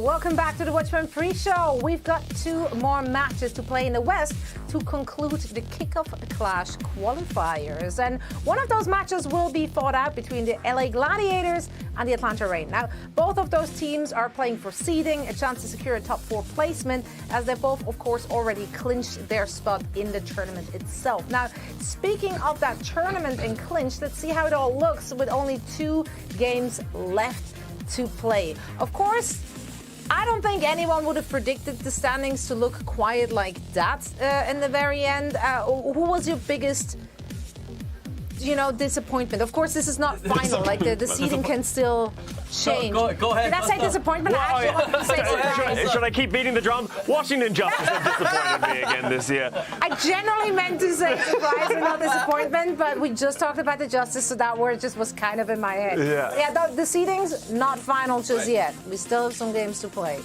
welcome back to the Watchman pre-show. We've got 2 more matches to play in the West to conclude the Kickoff Clash qualifiers. And one of those matches will be fought out between the LA Gladiators and the Atlanta Reign. Now, both of those teams are playing for seeding, a chance to secure a top 4 placement, as they both, of course, already clinched their spot in the tournament itself. Now, speaking of that tournament and clinch, let's see how it all looks with only 2 games left to play. Of course, I don't think anyone would have predicted the standings to look quite like that in the very end. Who was your biggest, disappointment? Of course, this is not final. Like the seeding can still change. Go ahead. Did I say disappointment? I actually wanted to say surprise. Should I keep beating the drum? Washington Justice have disappointed me again this year. I generally meant to say surprise and not disappointment, but we just talked about the Justice, so that word just was kind of in my head. Yeah, the seeding's not final just yet. We still have some games to play.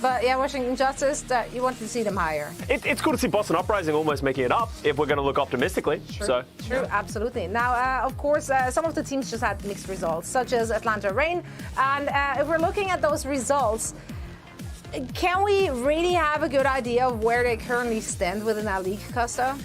But yeah, Washington Justice, you want to see them higher. It's cool to see Boston Uprising almost making it up, if we're going to look optimistically. True, absolutely. Now, of course, some of the teams just had mixed results, such as Atlanta Reign. And if we're looking at those results, can we really have a good idea of where they currently stand within our league, Costa?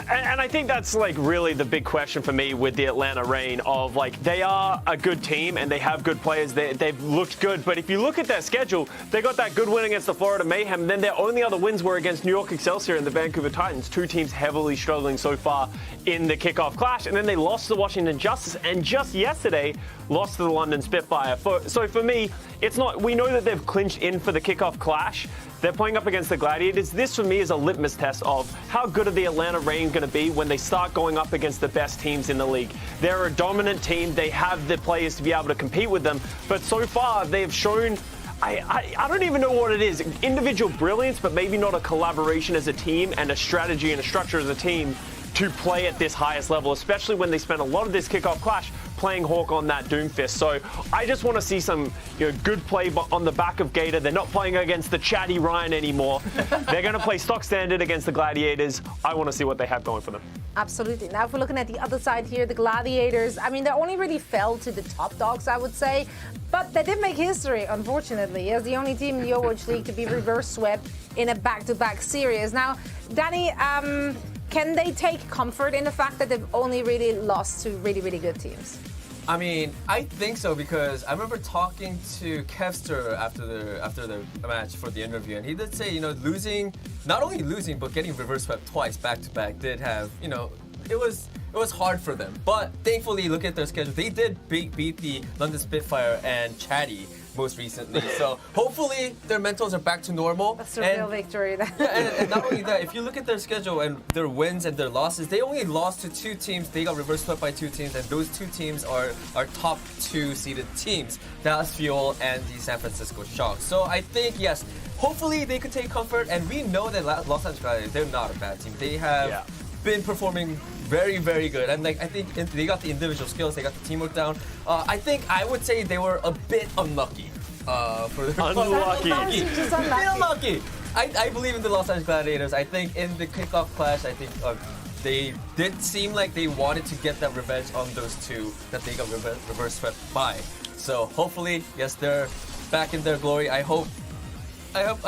And I think that's like really the big question for me with the Atlanta Reign of like they are a good team and they have good players. They've looked good, but if you look at their schedule, they got that good win against the Florida Mayhem. And then their only other wins were against New York Excelsior and the Vancouver Titans, 2 teams heavily struggling so far in the Kickoff Clash. And then they lost to Washington Justice and just yesterday lost to the London Spitfire. So for me, it's not. We know that they've clinched in for the Kickoff Clash. They're playing up against the Gladiators. This, for me, is a litmus test of how good are the Atlanta Reign going to be when they start going up against the best teams in the league. They're a dominant team. They have the players to be able to compete with them. But so far, they've shown, I don't even know what it is. Individual brilliance, but maybe not a collaboration as a team and a strategy and a structure as a team to play at this highest level, especially when they spent a lot of this Kickoff Clash playing Hawk on that Doomfist. So I just want to see some good play on the back of Gator. They're not playing against the chatty Ryan anymore. They're going to play stock standard against the Gladiators. I want to see what they have going for them. Absolutely. Now, if we're looking at the other side here, the Gladiators, I mean, they only really fell to the top dogs, I would say. But they did make history, unfortunately, as the only team in the Overwatch League to be reverse swept in a back-to-back series. Now, Danny, can they take comfort in the fact that they've only really lost to really, really good teams? I mean, I think so because I remember talking to Kevster after the match for the interview, and he did say, not only losing but getting reverse swept twice back to back did have, it was hard for them. But thankfully, look at their schedule. They did beat the London Spitfire and Chatty most recently. So hopefully their mentals are back to normal. That's a real victory. and not only that, if you look at their schedule and their wins and their losses, they only lost to 2 teams. They got reverse swept by 2 teams, and those 2 teams are top 2 seeded teams, Dallas Fuel and the San Francisco Sharks. So I think, yes, hopefully they could take comfort, and we know that Los Angeles Gladiators, they're not a bad team. They have been performing very, very good. And I think they got the individual skills, they got the teamwork down. I think I would say they were a bit unlucky. Unlucky. Just unlucky. I believe in the Los Angeles Gladiators. I think in the Kickoff Clash, I think they did seem like they wanted to get that revenge on those 2 that they got reverse swept by. So hopefully, yes, they're back in their glory. I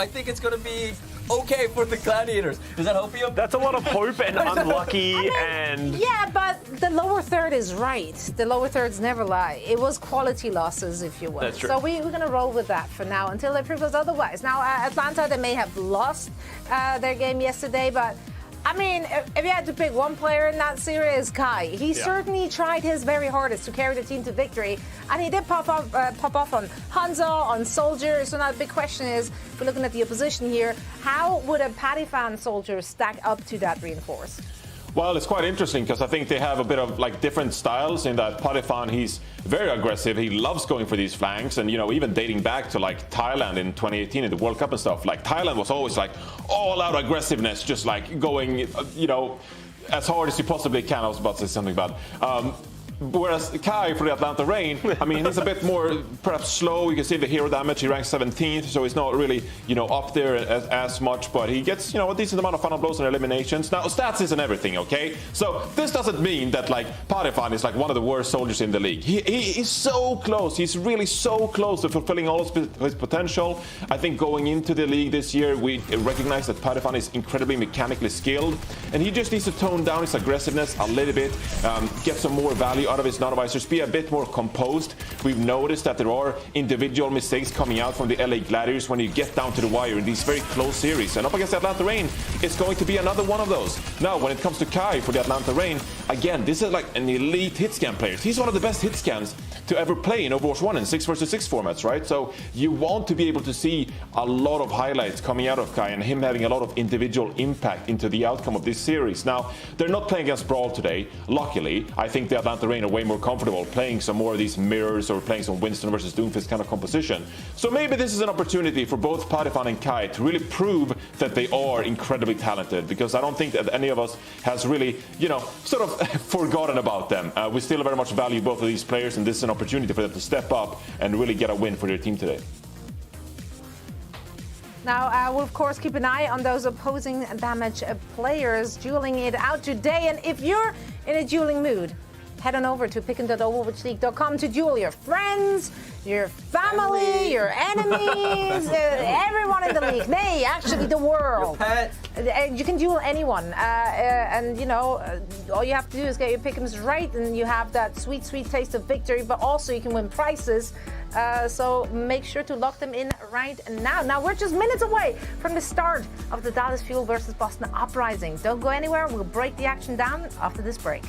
think it's going to be okay for the Gladiators. Does that help you? That's a lot of hope and unlucky and... Yeah, but the lower third is right. The lower thirds never lie. It was quality losses, if you will. That's true. So we're going to roll with that for now until they prove us otherwise. Now, Atlanta, they may have lost their game yesterday, but I mean, if you had to pick one player in that series, Kai, he certainly tried his very hardest to carry the team to victory, and he did pop off on Hangzhou, on Soldier. So now the big question is, if we're looking at the opposition here, how would a Paddy fan Soldier stack up to that reinforce? Well, it's quite interesting because I think they have a bit of like different styles in that Padifan, he's very aggressive. He loves going for these flanks, and even dating back to like Thailand in 2018 in the World Cup and stuff, like Thailand was always like all out aggressiveness, just like going, as hard as you possibly can. I was about to say something bad. Whereas Kai for the Atlanta Reign, I mean, he's a bit more perhaps slow. You can see the hero damage. He ranks 17th, so he's not really, up there as much. But he gets, a decent amount of final blows and eliminations. Now, stats isn't everything, okay? So this doesn't mean that Parifan is one of the worst soldiers in the league. He is so close. He's really so close to fulfilling all of his potential. I think going into the league this year, we recognize that Parifan is incredibly mechanically skilled, and he just needs to tone down his aggressiveness a little bit, get some more value out of his non-advisors, be a bit more composed. We've noticed that there are individual mistakes coming out from the LA Gladiators when you get down to the wire in these very close series. And up against the Atlanta Reign, it's going to be another one of those. Now, when it comes to Kai for the Atlanta Reign, again, this is an elite hit scan player. He's one of the best hit scans to ever play in Overwatch 1 and 6 vs 6 formats, right? So you want to be able to see a lot of highlights coming out of Kai and him having a lot of individual impact into the outcome of this series. Now, they're not playing against Brawl today. Luckily, I think the Atlanta Reign are way more comfortable playing some more of these mirrors or playing some Winston versus Doomfist kind of composition. So maybe this is an opportunity for both Parifan and Kai to really prove that they are incredibly talented, because I don't think that any of us has really, sort of forgotten about them. We still very much value both of these players, and this is an opportunity for them to step up and really get a win for their team today. Now, we'll of course keep an eye on those opposing damage players dueling it out today. And if you're in a dueling mood, head on over to pickin.overwatchleague.com to duel your friends, your family, your enemies, everyone in the league. Nay, actually the world. You can duel anyone. All you have to do is get your pick'ems right, and you have that sweet, sweet taste of victory, but also you can win prizes. So make sure to lock them in right now. Now, we're just minutes away from the start of the Dallas Fuel versus Boston Uprising. Don't go anywhere. We'll break the action down after this break.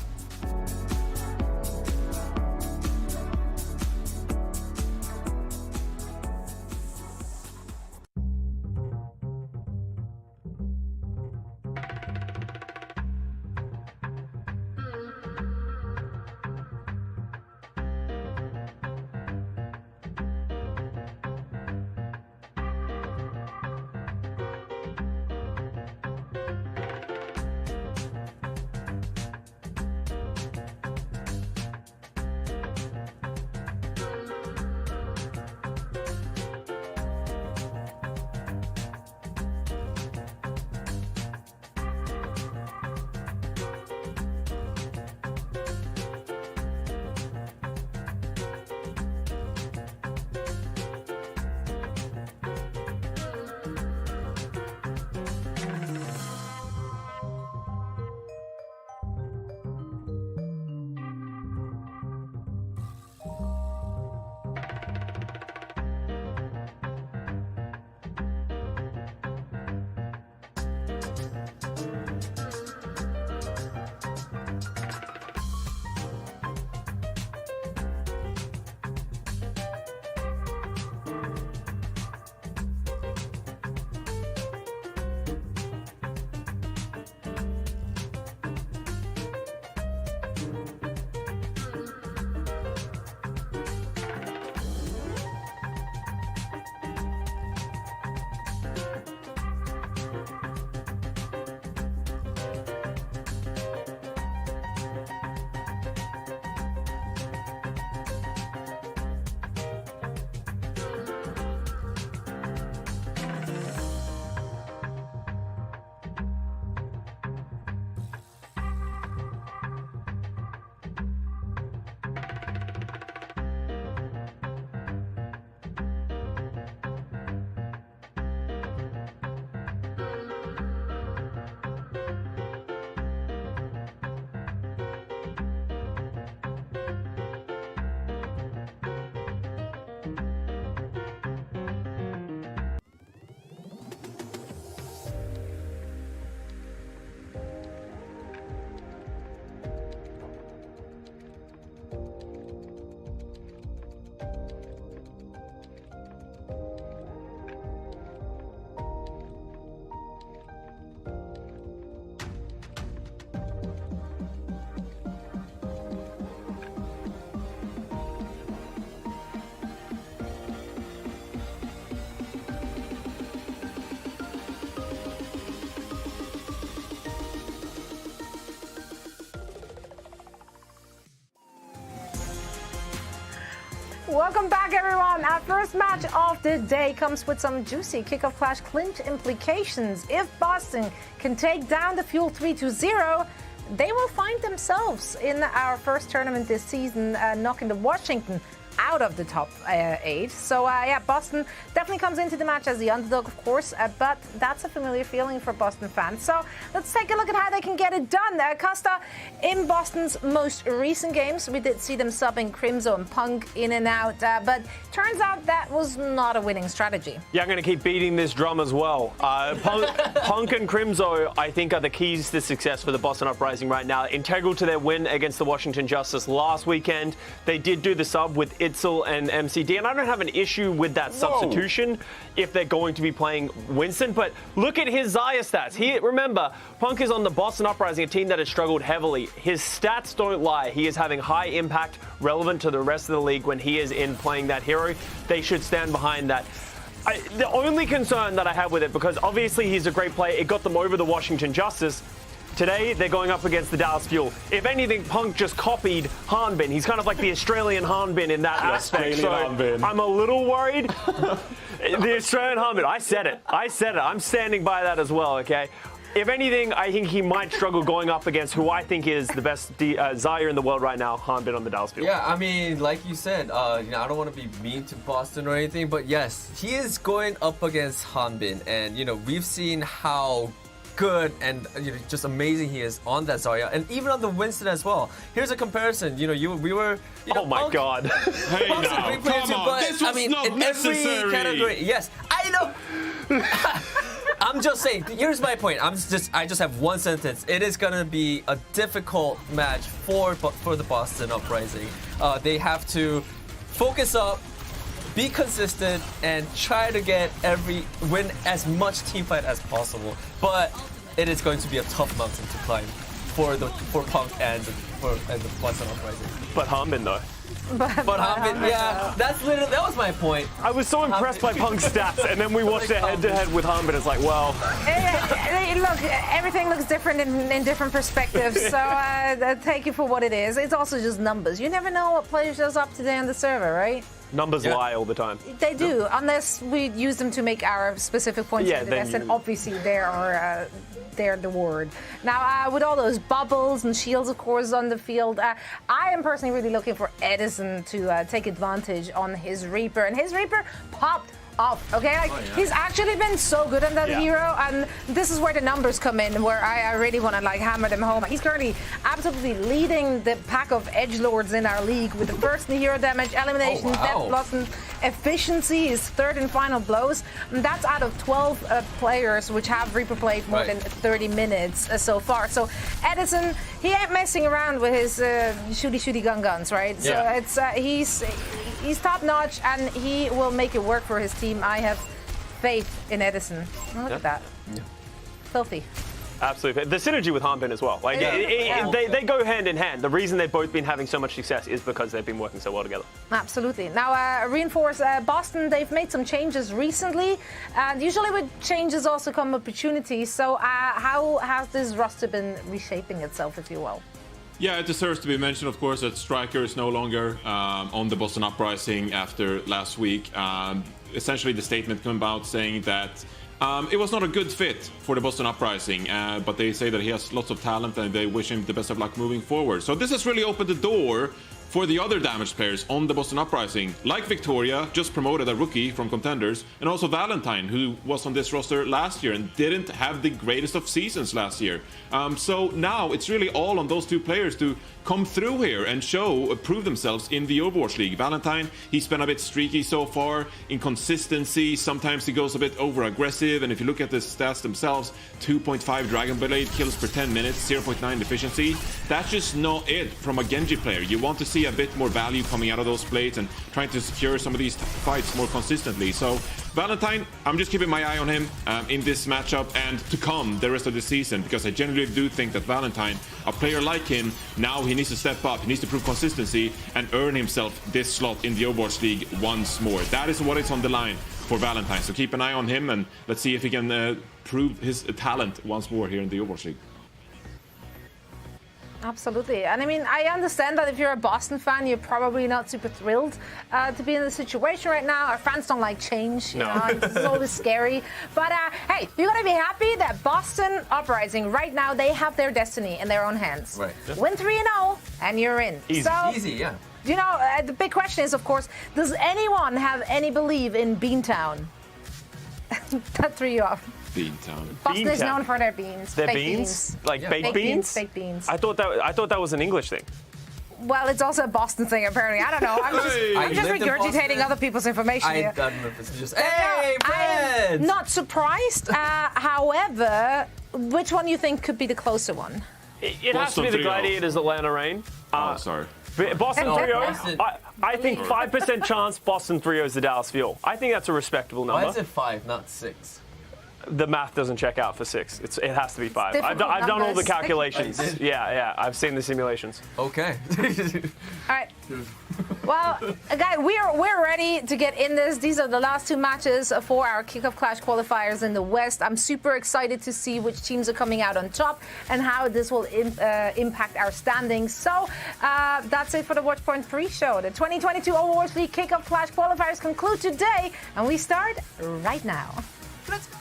Welcome back, everyone. Our first match of the day comes with some juicy kickoff clash clinch implications. If Boston can take down the Fuel 3-0, they will find themselves in our first tournament this season, knocking the Washington out of the top 8. So yeah, Boston definitely comes into the match as the underdog, of course, but that's a familiar feeling for Boston fans. So let's take a look at how they can get it done. Costa, in Boston's most recent games, we did see them subbing Crimzo and Punk in and out, but turns out that was not a winning strategy. Yeah, I'm going to keep beating this drum as well. Punk and Crimzo, I think, are the keys to success for the Boston Uprising right now. Integral to their win against the Washington Justice last weekend. They did do the sub with Itzel and MCD, and I don't have an issue with that substitution if they're going to be playing Winston, but look at his Xayah stats. Remember, Punk is on the Boston Uprising, a team that has struggled heavily. His stats don't lie. He is having high impact relevant to the rest of the league when he is in playing that hero. They should stand behind that. The only concern that I have with it, because obviously he's a great player, it got them over the Washington Justice. Today, they're going up against the Dallas Fuel. If anything, Punk just copied Hanbin. He's kind of like the Australian Hanbin in that aspect. So I'm a little worried. The Australian Hanbin. I said it. I'm standing by that as well, okay? If anything, I think he might struggle going up against who I think is the best Xayah in the world right now, Hanbin on the Dallas Fuel. Yeah, I mean, like you said, I don't want to be mean to Boston or anything, but yes, he is going up against Hanbin, and we've seen how good and just amazing he is on that Xayah, and even on the Winston as well. Here's a comparison. We were. Oh my God! Hey, now, come on. This was not necessary. Every category, yes, I know. I'm just saying. Here's my point. I just have one sentence. It is gonna be a difficult match for the Boston Uprising. They have to focus up, be consistent, and try to win as much teamfight as possible. But it is going to be a tough mountain to climb for Punk and the Boston Uprising. But Hanbin though. But Hanbin, yeah, that was my point. I was so impressed by Punk's stats, and then we watched it head-to-head with Hanbin. It's like, well. Look, everything looks different in different perspectives, so take it for what it is. It's also just numbers. You never know what player shows up today on the server, right? Numbers lie all the time. They do, unless we use them to make our specific points in the best, and obviously they're the word. Now, with all those bubbles and shields, of course, on the field, I am personally really looking for Edison to take advantage on his Reaper, and his Reaper popped off, okay? He's actually been so good on that hero, and this is where the numbers come in, where I really want to hammer them home. He's currently absolutely leading the pack of edgelords in our league with the first in hero damage, elimination, death blossom, efficiency, his third and final blows. And that's out of 12 players which have Reaper played more than 30 minutes so far. So Edison, he ain't messing around with his shooty guns, right? Yeah. So it's he's top notch, and he will make it work for his team. I have faith in Edison. Look at that. Yeah. Filthy. Absolutely. The synergy with Hanbin as well. They go hand in hand. The reason they've both been having so much success is because they've been working so well together. Absolutely. Now, reinforce Boston. They've made some changes recently. And usually with changes also come opportunities. So how has this roster been reshaping itself, if you will? Yeah, it deserves to be mentioned, of course, that Striker is no longer on the Boston Uprising after last week. Essentially, the statement came out saying that it was not a good fit for the Boston Uprising, but they say that he has lots of talent and they wish him the best of luck moving forward. So this has really opened the door for the other damaged players on the Boston Uprising, like Victoria, just promoted a rookie from Contenders, and also Valentine, who was on this roster last year and didn't have the greatest of seasons last year. So now it's really all on those two players to come through here and prove themselves in the Overwatch League. Valentine, he's been a bit streaky so far, inconsistency, sometimes he goes a bit over-aggressive, and if you look at the stats themselves, 2.5 Dragon Blade kills per 10 minutes, 0.9 efficiency, that's just not it from a Genji player. You want to see a bit more value coming out of those plates and trying to secure some of these fights more consistently. So Valentine, I'm just keeping my eye on him in this matchup and to come the rest of the season, because I generally do think that Valentine, a player like him, now he needs to step up, he needs to prove consistency and earn himself this slot in the Overwatch League once more. That is what is on the line for Valentine, so keep an eye on him and let's see if he can prove his talent once more here in the Overwatch League. Absolutely. And I mean, I understand that if you're a Boston fan, you're probably not super thrilled to be in this situation right now. Our fans don't like change. You know, it's always scary. But hey, you got to be happy that Boston Uprising, right now, they have their destiny in their own hands. Right. Win 3-0, and you're in. Easy. So, Easy, yeah. You know, the big question is, of course, does anyone have any belief in Beantown? That threw you off. Beantown. Boston is Beantown. known for their beans. Their Baked beans? Like Yeah. baked beans? Baked beans. I thought that was an English thing. Well, it's also a Boston thing, apparently. I don't know. I'm just lived in regurgitating Boston. other people's information I here. don't know if it's just, hey, I'm Fred! not surprised. However, which one you think could be the closer one? It has to Boston be the 3-0. Gladiators Atlanta Reign. Oh, sorry. Boston No, 3-0. Boston. I think 5% chance Boston 3-0 is the Dallas Fuel. I think that's a respectable Why number. is it 5, not 6? The math doesn't check out for 6. It has to be 5. I've difficult done all the numbers. calculations. Oh, you did? Yeah. I've seen the simulations. Okay. All right. Well, guys, we're ready to get in this. These are the last 2 matches for our Kickoff Clash qualifiers in the West. I'm super excited to see which teams are coming out on top and how this will impact our standings. So that's it for the Watchpoint pre-show. The 2022 Overwatch League Kickoff Clash qualifiers conclude today, and we start right now. Let's go.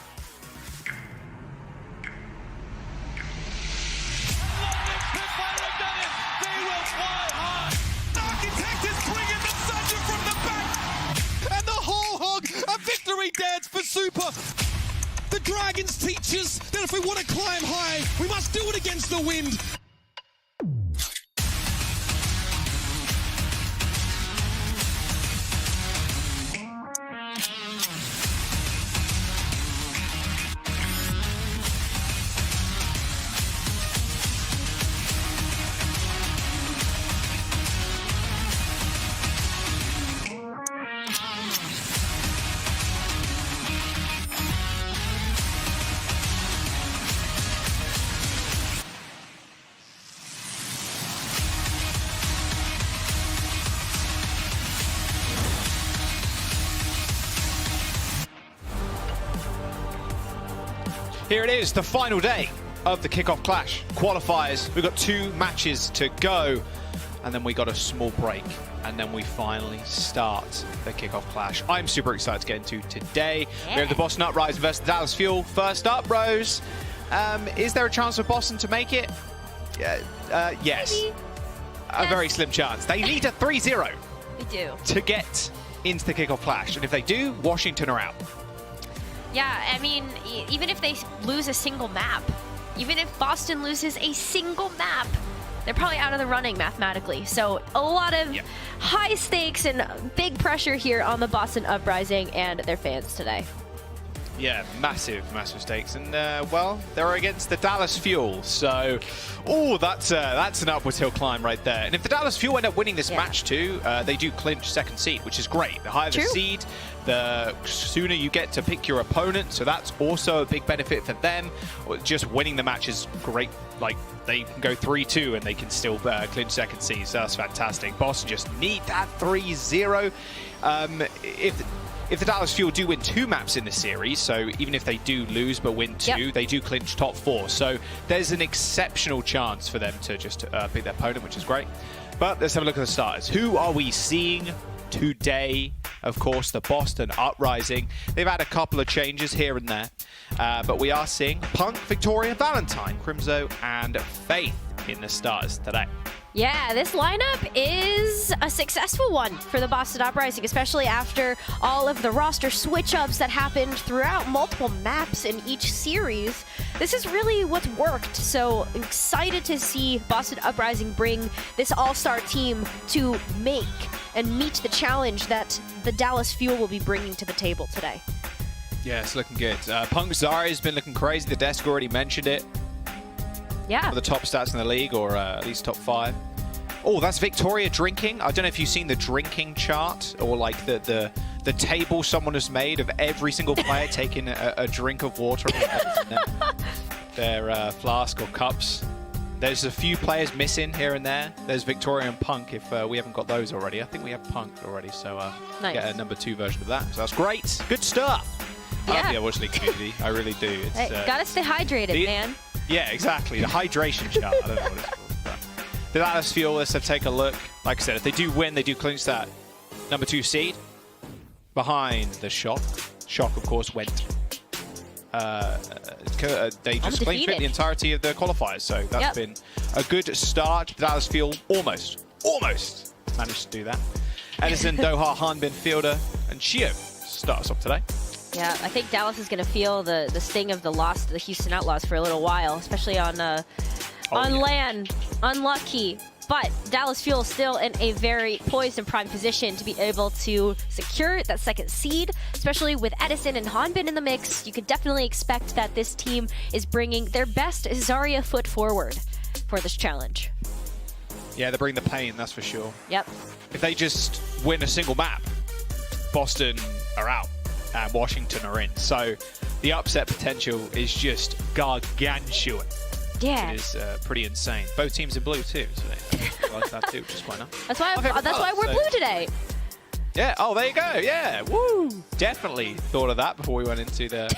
Architect is bringing the thunder from the back. And the whole hog, a victory dance for Super. The Dragons teach us that if we want to climb high, we must do it against the wind. Here it is, the final day of the Kickoff Clash qualifiers. We've got 2 matches to go, and then we got a small break, and then we finally start the Kickoff Clash. I'm super excited to get into today. We have the Boston Uprising versus the Dallas Fuel. First up, Rose. Is there a chance for Boston to make it? Yes. Maybe. A very slim chance. They need a 3-0 We do. to get into the Kickoff Clash, and if they do, Washington are out. Yeah, I mean, even if they lose a single map, even if Boston loses a single map, they're probably out of the running mathematically. So a lot of high stakes and big pressure here on the Boston Uprising and their fans today. Yeah, massive stakes, and well, they're against the Dallas Fuel, so that's an upwards hill climb right there. And if the Dallas Fuel end up winning this match too, they do clinch 2nd seed, which is great. The higher the seed, the sooner you get to pick your opponent, so that's also a big benefit for them. Just winning the match is great. Like, they can go 3-2 and they can still clinch 2nd seed, so that's fantastic. Boston just need that 3-0. If the Dallas Fuel do win 2 maps in the series, so even if they do lose but win 2, they do clinch top 4. So there's an exceptional chance for them to just pick their opponent, which is great. But let's have a look at the starters. Who are we seeing today? Of course, the Boston Uprising. They've had a couple of changes here and there, but we are seeing Punk, Victoria, Valentine, Crimzo, and Faith in the starters today. Yeah, this lineup is a successful one for the Boston Uprising, especially after all of the roster switch-ups that happened throughout multiple maps in each series. This is really what's worked, so I'm excited to see Boston Uprising bring this all-star team to make and meet the challenge that the Dallas Fuel will be bringing to the table today. Yeah, it's looking good. Punk Zarya's been looking crazy. The desk already mentioned it. Yeah. One of the top stats in the league, or at least top 5. Oh, that's Victoria drinking. I don't know if you've seen the drinking chart, or like the table someone has made of every single player taking a drink of water in their flask or cups. There's a few players missing here and there. There's Victoria and Punk, if we haven't got those already. I think we have Punk already, so nice. Get a number 2 version of that. So that's great. Good stuff. I love the Overwatch League community. I really do. It's, Gotta stay hydrated, man. Yeah, exactly. The hydration chart. I don't know what it's called. The Dallas Fuel, let's take a look. Like I said, if they do win, they do clinch that number 2 seed behind the Shock. Shock, of course, went. They just claimed the entirety of the qualifiers, so that's been a good start. The Dallas Fuel almost managed to do that. Edison, Doha, Hanbin, Fielder, and Chio start us off today. Yeah, I think Dallas is going to feel the sting of the loss to the Houston Outlaws for a little while, especially on land. Unlucky. But Dallas Fuel still in a very poised and prime position to be able to secure that 2nd seed, especially with Edison and Hanbin in the mix. You could definitely expect that this team is bringing their best Zarya foot forward for this challenge. Yeah, they bring the pain, that's for sure. Yep. If they just win a single map, Boston are out and Washington are in. So the upset potential is just gargantuan. Yeah. It is pretty insane. Both teams in blue too, so they like that too, which is quite nice. That's why we're blue today. Yeah, oh, there you go, yeah, woo! Definitely thought of that before we went into the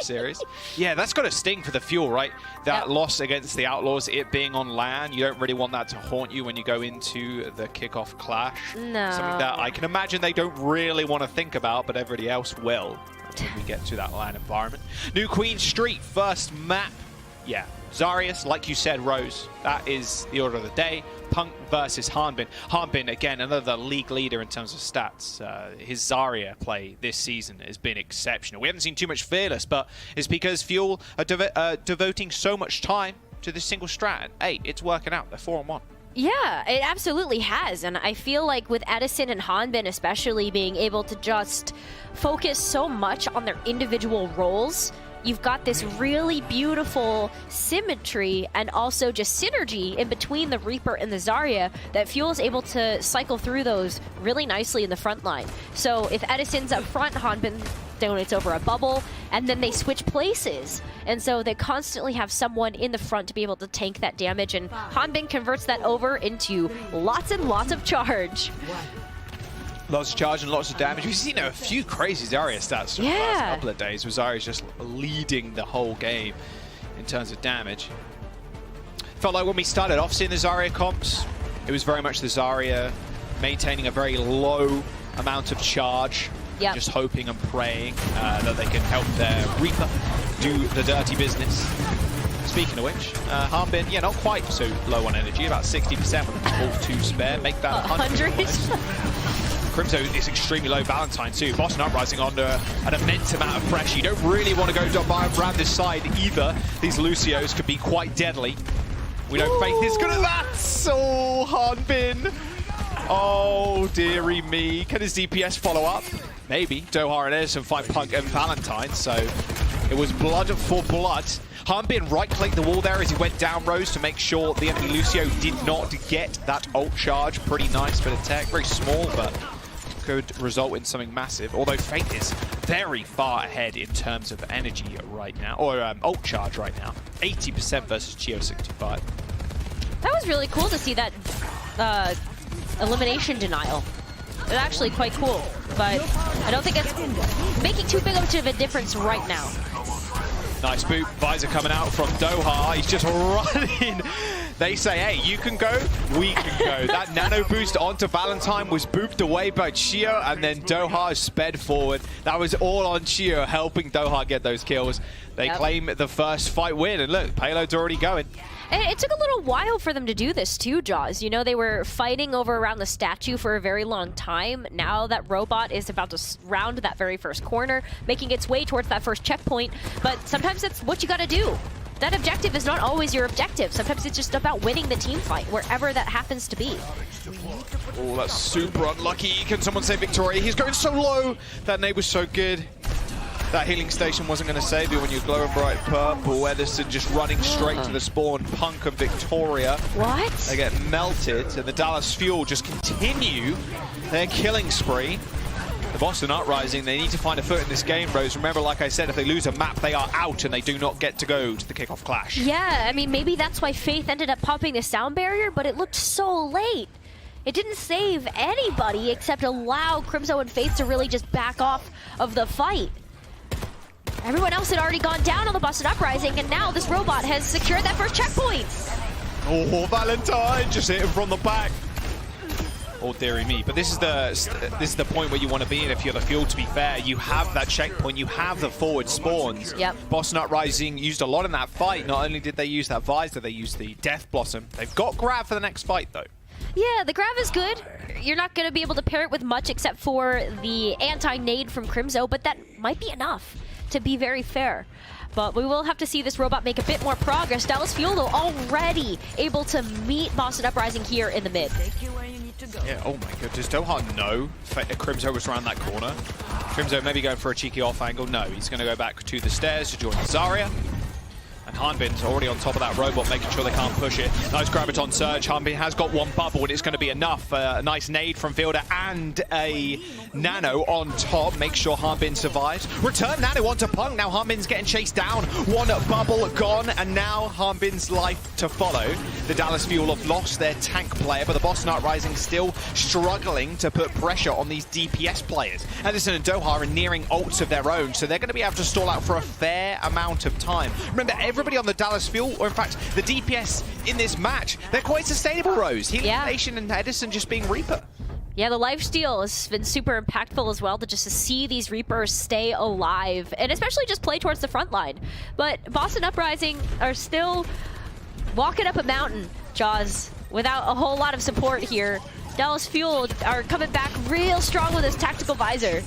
series. Yeah, that's got to sting for the Fuel, right? That loss against the Outlaws, it being on LAN, you don't really want that to haunt you when you go into the kickoff clash. No. Something that I can imagine they don't really want to think about, but everybody else will when we get to that LAN environment. New Queen Street, first map. Yeah, Zarius, like you said, Rose, that is the order of the day. Punk versus Hanbin. Hanbin, again, another league leader in terms of stats. His Zarya play this season has been exceptional. We haven't seen too much Fearless, but it's because Fuel are devoting so much time to this single strat. And, hey, it's working out. They're 4-on-1. Yeah, it absolutely has. And I feel like with Edison and Hanbin especially being able to just focus so much on their individual roles, you've got this really beautiful symmetry and also just synergy in between the Reaper and the Zarya that Fuel is able to cycle through those really nicely in the front line. So if Edison's up front, Hanbin donates over a bubble, and then they switch places. And so they constantly have someone in the front to be able to tank that damage, and Hanbin converts that over into lots and lots of charge. Lots of charge and lots of damage. We've seen a few crazy Zarya stats for the last couple of days, with Zarya just leading the whole game in terms of damage. Felt like when we started off seeing the Zarya comps, it was very much the Zarya maintaining a very low amount of charge, just hoping and praying that they can help their Reaper do the dirty business. Speaking of which, Hanbin, yeah, not quite so low on energy, about 60% with a full 2 spare. Make that 100. Crimso is extremely low. Valentine too. Boston Uprising under an immense amount of pressure. You don't really want to go around this side either. These Lucios could be quite deadly. We don't faith is good at that. Oh, Hanbin. Oh, dearie me. Can his DPS follow up? Maybe. Doha and Edison fight Punk and Valentine, so it was blood for blood. Hanbin right-clicked the wall there as he went down Rose to make sure the enemy Lucio did not get that ult charge. Pretty nice bit of tech. Very small, but could result in something massive. Although Fate is very far ahead in terms of energy right now, or ult charge right now. 80% versus Chio 65. That was really cool to see that elimination denial. It's actually quite cool, but I don't think it's making too big of a difference right now. Nice boot. Visor coming out from Doha. He's just running. They say, hey, you can go, we can go. That nano boost onto Valentine was booped away by Chio, and then Doha sped forward. That was all on Chio, helping Doha get those kills. They claim the first fight win, and look, payload's already going. And it took a little while for them to do this too, Jaws. You know, they were fighting over around the statue for a very long time. Now that robot is about to round that very first corner, making its way towards that first checkpoint. But sometimes that's what you gotta do. That objective is not always your objective. Sometimes it's just about winning the team fight, wherever that happens to be. Oh, that's super unlucky. Can someone say Victoria? He's going so low. That nade was so good. That healing station wasn't going to save you when you're glowing bright purple. Edison just running straight to the spawn. Punk and Victoria. What? They get melted, and the Dallas Fuel just continue their killing spree. The Boston Uprising, they need to find a foot in this game, Rose. Remember, like I said, if they lose a map, they are out and they do not get to go to the kickoff clash. Yeah, I mean, maybe that's why Faith ended up popping the sound barrier, but it looked so late. It didn't save anybody except allow Crimso and Faith to really just back off of the fight. Everyone else had already gone down on the Boston Uprising, and now this robot has secured that first checkpoint. Oh, Valentine just hit him from the back. Oh, dearie me. But this is the point where you want to be in if you're the Fuel, to be fair. You have that checkpoint. You have the forward spawns. Yep. Boston Uprising used a lot in that fight. Not only did they use that Visor, they used the Death Blossom. They've got grab for the next fight, though. Yeah, the grab is good. You're not going to be able to pair it with much except for the anti-nade from Crimzo, but that might be enough, to be very fair. But we will have to see this robot make a bit more progress. Dallas Fuel, though, already able to meet Boston Uprising here in the mid. Yeah, oh my god, does Doha know Crimzo was around that corner? Crimzo maybe going for a cheeky off angle. No, he's going to go back to the stairs to join Zarya. And Hanbin's already on top of that robot, making sure they can't push it. Nice Graviton Surge. Hanbin has got one bubble, and it's going to be enough. A nice nade from Fielder and a Nano on top. Make sure Hanbin survives. Return Nano onto Punk. Now Hanbin's getting chased down. One bubble gone, and now Hanbin's life to follow. The Dallas Fuel have lost their tank player, but the Boston Uprising still struggling to put pressure on these DPS players. Edison and Doha are nearing ults of their own, so they're going to be able to stall out for a fair amount of time. Remember, everybody on the Dallas Fuel, or in fact, the DPS in this match, they're quite sustainable, Rose. Healing Nation and Edison just being Reaper. Yeah, the lifesteal has been super impactful as well, to see these Reapers stay alive, and especially just play towards the front line. But Boston Uprising are still walking up a mountain, Jaws, without a whole lot of support here. Dallas Fuel are coming back real strong with his tactical visor.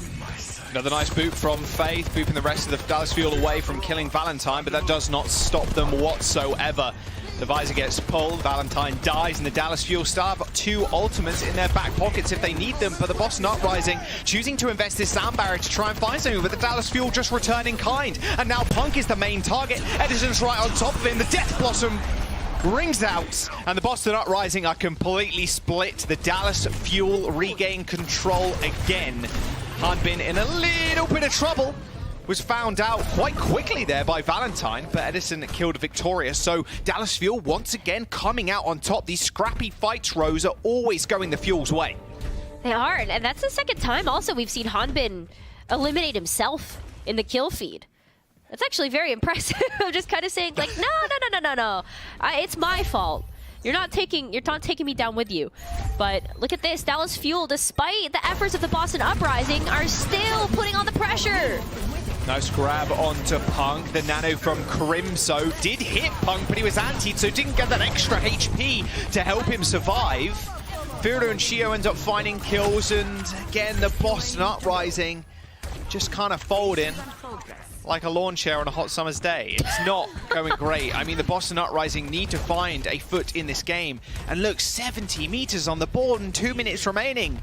Another nice boot from Faith, booping the rest of the Dallas Fuel away from killing Valentine, but that does not stop them whatsoever. The visor gets pulled, Valentine dies, and the Dallas Fuel still have 2 ultimates in their back pockets if they need them, but the Boston Uprising choosing to invest this sound barrier to try and find something, but the Dallas Fuel just return in kind. And now Punk is the main target, Edison's right on top of him, the Death Blossom rings out, and the Boston Uprising are completely split. The Dallas Fuel regain control again. Hanbin in a little bit of trouble. Was found out quite quickly there by Valentine, but Edison killed Victoria. So Dallas Fuel once again coming out on top. These scrappy fights, Rose, are always going the Fuel's way. They are, and that's the second time also we've seen Hanbin eliminate himself in the kill feed. That's actually very impressive. I'm just kind of saying, like, no. It's my fault. You're not taking me down with you. But look at this, Dallas Fuel, despite the efforts of the Boston Uprising, are still putting on the pressure. Nice grab onto Punk. The Nano from Crimzo did hit Punk, but he was antied, so didn't get that extra HP to help him survive. Fielder and Shio end up finding kills, and again, the Boston Uprising just kind of folding like a lawn chair on a hot summer's day. It's not going great. I mean, the Boston Uprising need to find a foot in this game. And look, 70 meters on the board and 2 minutes remaining.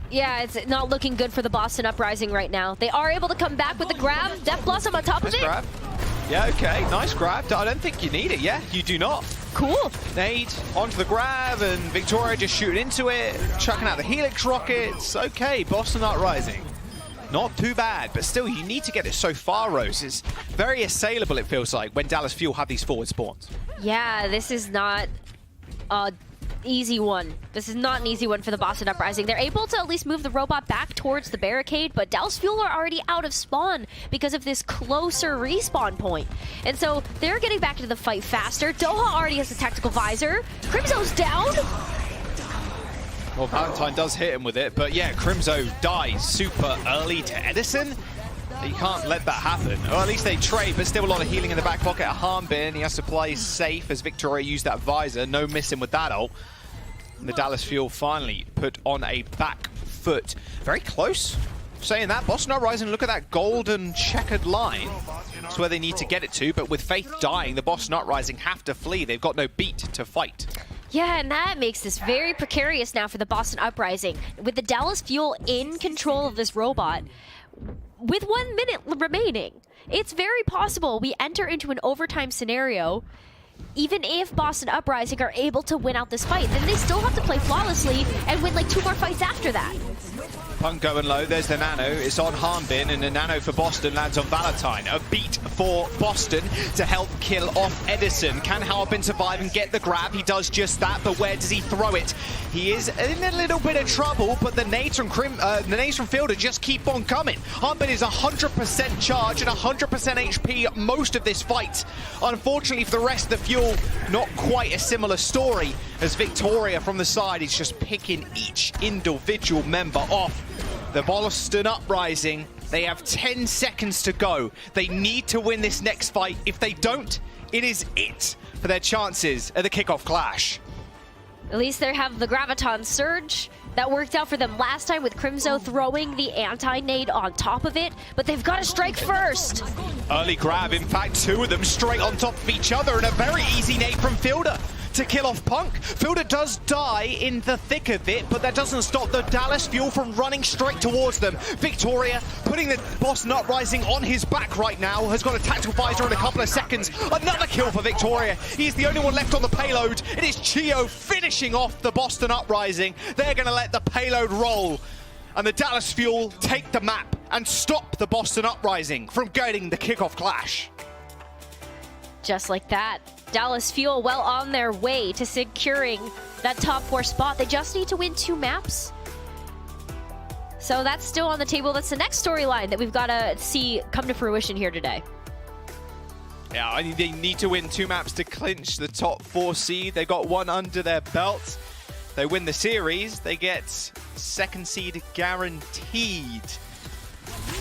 Yeah, it's not looking good for the Boston Uprising right now. They are able to come back with the grab. Death Blossom on top of it. Grab. Yeah, okay, nice grab. I don't think you need it, yeah? You do not. Cool. Nade onto the grab, and Victoria just shooting into it, chucking out the Helix rockets. Okay, Boston Uprising. Not too bad, but still, you need to get it so far, Rose. It's very assailable, it feels like, when Dallas Fuel have these forward spawns. Yeah, this is not an easy one. This is not an easy one for the Boston Uprising. They're able to at least move the robot back towards the barricade, but Dallas Fuel are already out of spawn because of this closer respawn point. And so they're getting back into the fight faster. Doha already has the tactical visor. Crimzo's down. Well, Valentine does hit him with it, but yeah, Crimzo dies super early to Edison. You can't let that happen. Or at least they trade, but still a lot of healing in the back pocket. Hanbin, he has to play safe as Victoria used that visor. No missing with that ult. And the Dallas Fuel finally put on a back foot. Very close. Saying that, Boston Uprising, look at that golden checkered line. That's where they need to get it to, but with Faith dying, the Boston Uprising have to flee. They've got no beat to fight. Yeah, and that makes this very precarious now for the Boston Uprising. With the Dallas Fuel in control of this robot, with 1 minute remaining, it's very possible we enter into an overtime scenario. Even if Boston Uprising are able to win out this fight, then they still have to play flawlessly and win like 2 more fights after that. Punk going low, there's the Nano, it's on Hanbin, and the Nano for Boston lands on Valentine. A beat for Boston to help kill off Edison. Can Hanbin survive and get the grab? He does just that, but where does he throw it? He is in a little bit of trouble, but the nades from Fielder just keep on coming. Hanbin is 100% charge and 100% HP most of this fight. Unfortunately for the rest of the Fuel, still not quite a similar story as Victoria from the side is just picking each individual member off. The Boston Uprising, they have 10 seconds to go. They need to win this next fight. If they don't, it is it for their chances at the kickoff clash. At least they have the Graviton Surge. That worked out for them last time with Crimzo throwing the anti-nade on top of it, but they've got to strike first. Early grab, in fact, two of them straight on top of each other, and a very easy nade from Fielder to kill off Punk. Fielder does die in the thick of it, but that doesn't stop the Dallas Fuel from running straight towards them. Victoria putting the Boston Uprising on his back right now, has got a tactical visor in a couple of seconds. Another kill for Victoria. He's the only one left on the payload. It is Chio finishing off the Boston Uprising. They're going to let the payload roll, and the Dallas Fuel take the map and stop the Boston Uprising from getting the kickoff clash. Just like that, Dallas Fuel well on their way to securing that top 4 spot. They just need to win 2 maps. So that's still on the table. That's the next storyline that we've got to see come to fruition here today. Yeah, I mean, they need to win 2 maps to clinch the top 4 seed. They got 1 under their belt. They win the series, they get 2nd seed guaranteed.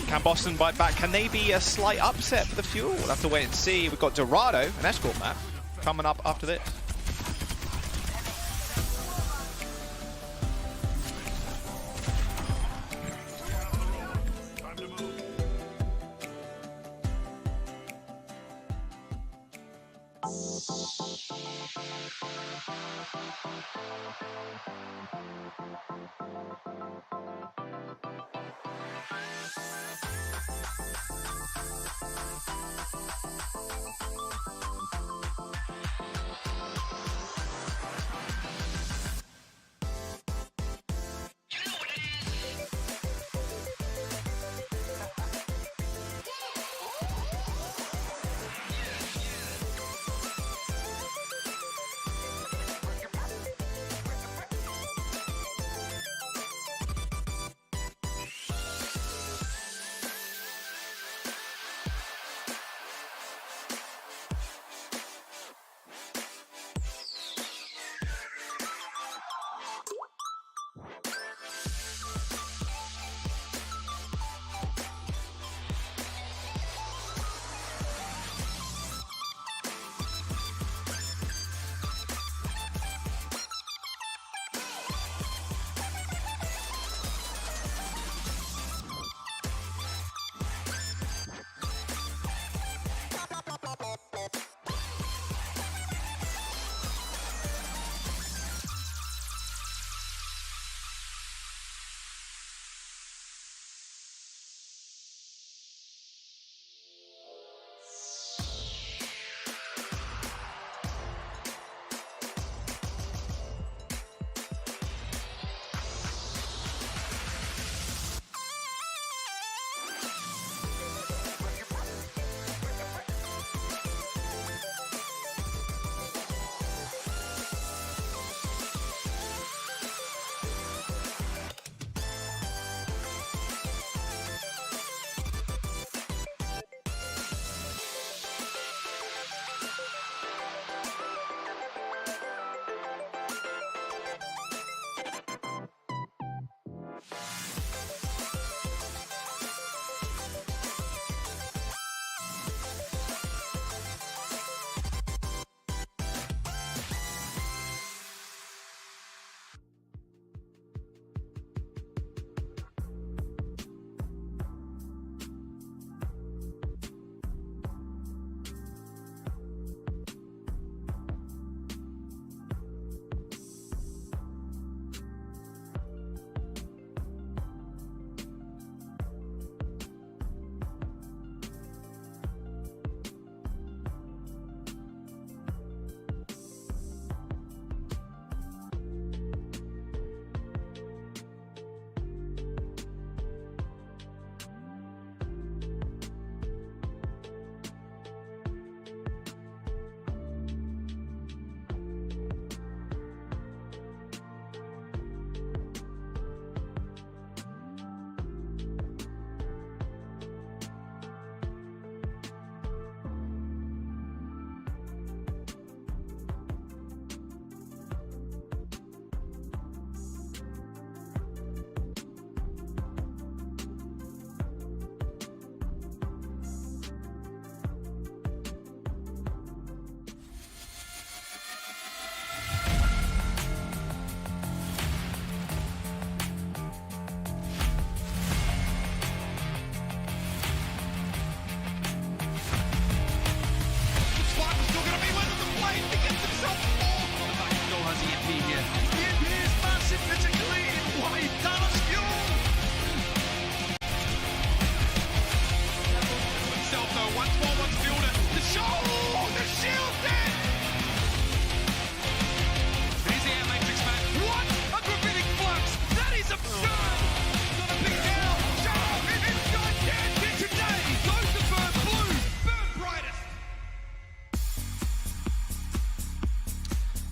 Can Boston bite back? Can they be a slight upset for the Fuel? We'll have to wait and see. We've got Dorado, an escort map, coming up after this.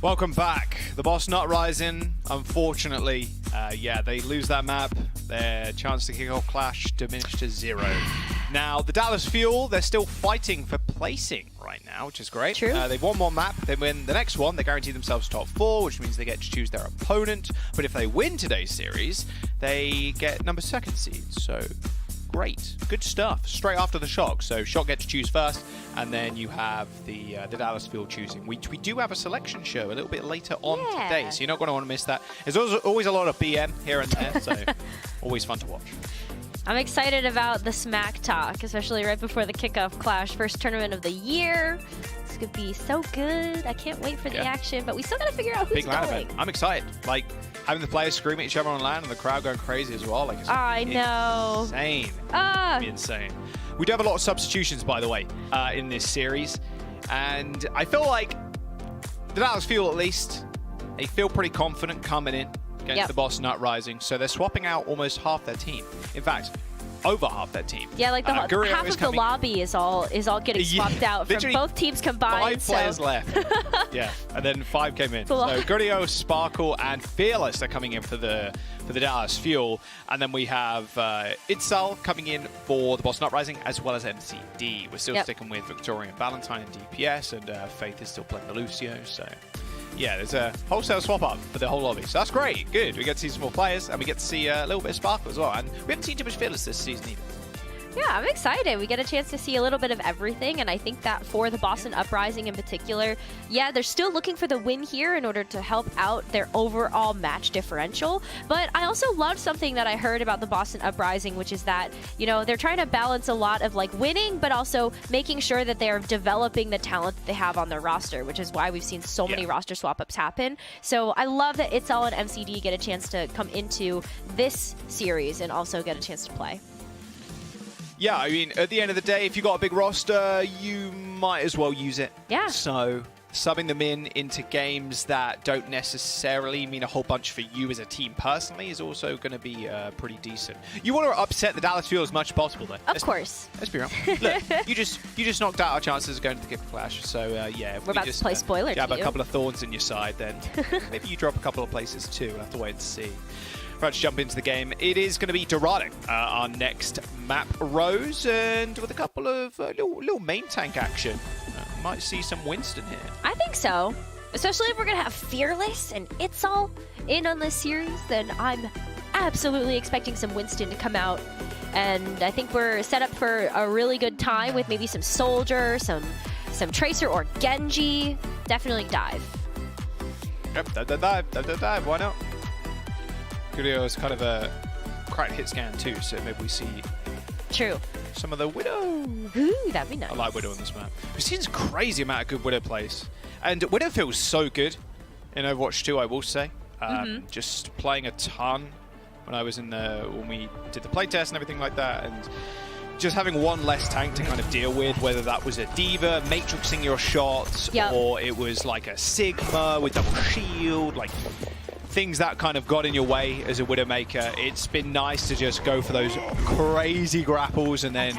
Welcome back. The Boston Uprising, unfortunately, they lose that map. Their chance to kick off Clash diminished to 0. Now, the Dallas Fuel, they're still fighting for placing right now, which is great. True. They've won one map, they win the next one, they guarantee themselves top 4, which means they get to choose their opponent. But if they win today's series, they get number 2 seed. So, great. Good stuff. Straight after the Shock. So, Shock get to choose first, and then you have the Dallas Fuel choosing. We do have a selection show a little bit later on today, so you're not going to want to miss that. There's always a lot of BM here and there, so always fun to watch. I'm excited about the smack talk, especially right before the kickoff clash. First tournament of the year. This could be so good. I can't wait for the action, but we still got to figure out who's Big LAN going. event. I'm excited. Like, having the players scream at each other on LAN and the crowd going crazy as well. Like, it's I know. Insane. It'd be insane. We do have a lot of substitutions, by the way, in this series. And I feel like the Dallas Fuel, at least, they feel pretty confident coming in against the Boston Uprising. So they're swapping out almost half their team. In fact, over half their team. Yeah, like half of the lobby is all getting swapped out from both teams combined. 5 players left. Yeah, and then 5 came in. So Dorado, Sparkle, and Fearless are coming in for the Dallas Fuel, and then we have Itzal coming in for the Boston Uprising, as well as MCD. We're still sticking with Victoria and Valentine and DPS, and Faith is still playing the Lucio. So yeah, there's a wholesale swap up for the whole lobby. So that's great. Good. We get to see some more players, and we get to see a little bit of Sparkle as well. And we haven't seen too much Fearless this season either. Yeah, I'm excited. We get a chance to see a little bit of everything, and I think that for the Boston Uprising in particular, they're still looking for the win here in order to help out their overall match differential. But I also loved something that I heard about the Boston Uprising, which is that, they're trying to balance a lot of like winning, but also making sure that they're developing the talent that they have on their roster, which is why we've seen so many roster swap-ups happen. So I love that Itzal and MCD get a chance to come into this series and also get a chance to play. Yeah, I mean, at the end of the day, if you've got a big roster, you might as well use it. Yeah. So subbing them into games that don't necessarily mean a whole bunch for you as a team personally is also going to be pretty decent. You want to upset the Dallas Fuel as much as possible, though. Of course. Let's be real. Look, you just knocked out our chances of going to the Kickoff Clash. So if we're about to play spoiler. You have a couple of thorns in your side, then maybe you drop a couple of places too. We'll have to wait and see. Let's jump into the game. It is going to be Dorado, our next map, Rose, and with a couple of little main tank action. Might see some Winston here. I think so. Especially if we're going to have Fearless and Itzal in on this series, then I'm absolutely expecting some Winston to come out. And I think we're set up for a really good time with maybe some Soldier, some Tracer or Genji. Definitely dive. Yep, dive, why not? Gurio is kind of a cracked hit scan too, so maybe we see some of the Widow. Ooh, that'd be nice. I like Widow on this map. We've seen a crazy amount of good Widow plays. And Widow feels so good in Overwatch 2, I will say. Just playing a ton when we did the playtest and everything like that, and just having one less tank to kind of deal with, whether that was a Diva matrixing your shots, or it was like a Sigma with double shield, like things that kind of got in your way as a Widowmaker. It's been nice to just go for those crazy grapples and then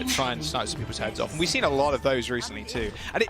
try and snipe some people's heads off. And we've seen a lot of those recently too. And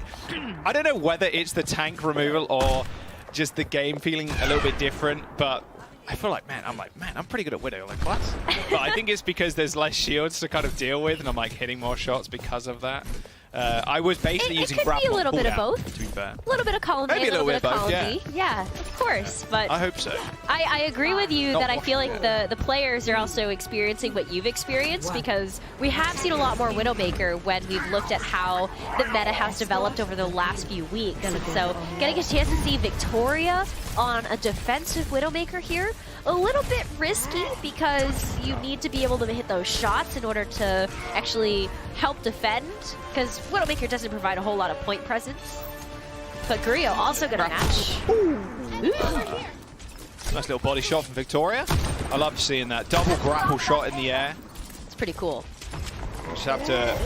I don't know whether it's the tank removal or just the game feeling a little bit different, but I feel like, I'm pretty good at Widow, like what? But I think it's because there's less shields to kind of deal with, and I'm like hitting more shots because of that. I was basically using grapple. It could be a little bit of both. To be fair. A little bit of column A, a little bit of column B. Yeah, of course. But I hope so. I agree with you that I feel like the players are also experiencing what you've experienced, because we have seen a lot more Widowmaker when we've looked at how the meta has developed over the last few weeks. And so getting a chance to see Victoria on a defensive Widowmaker here, a little bit risky because you need to be able to hit those shots in order to actually help defend, because Widowmaker doesn't provide a whole lot of point presence. But Gurio also gonna match. Nice little body shot from Victoria. I love seeing that double grapple shot in the air. It's pretty cool. Just have to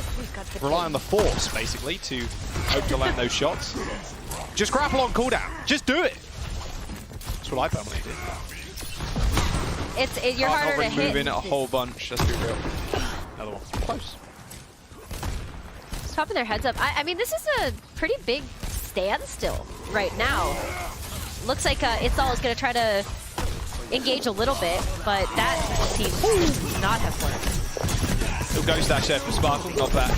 rely on the force, basically, to hope to land those shots. Just grapple on cooldown. Just do it. That's what I permanently do. You're harder to hit. Moving a whole bunch. Let's be real. Another one. Close. Popping their heads up. I mean, this is a pretty big standstill right now. Looks like Itzel is going to try to engage a little bit, but that seems to not have worked. Little ghost dash there from Sparkle, not bad.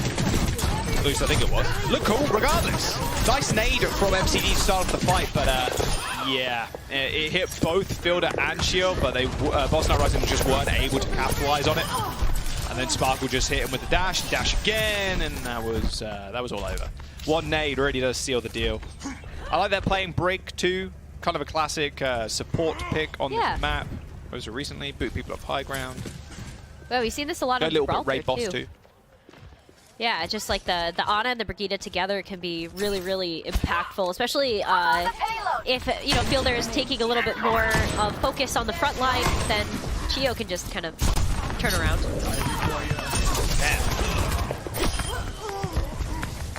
At least I think it was. Look cool, regardless. Nice nade from MCD to start off the fight, but yeah, it hit both Fielder and Shield, but they Boston Uprising just weren't able to capitalize on it. And then Sparkle just hit him with the dash again, and that was all over. One nade really does seal the deal. I like that playing Brig too. Kind of a classic support pick on this map. Was it recently? Boot people up high ground. Well, we've seen this a lot on a little Gibraltar bit raid boss too. Yeah, just like the Ana and the Brigida together can be really, really impactful, especially if Fielder is taking a little bit more focus on the front line, then Chio can just kind of turn around. Man.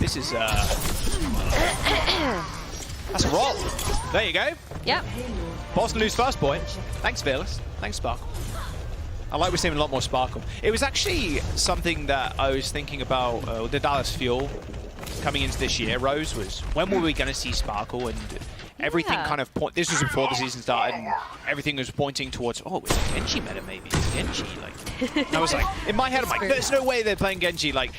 This is that's a roll. There you go. Yep. Boston lose first point. Thanks, Fearless. Thanks, Sparkle. I like we're seeing a lot more Sparkle. It was actually something that I was thinking about the Dallas Fuel coming into this year, Rose, was when were we going to see Sparkle? And everything kind of this was before the season started, and everything was pointing towards, oh, it's a Genji meta maybe. It's Genji. Like, I was like, in my head, I'm like, there's no way they're playing Genji. Like,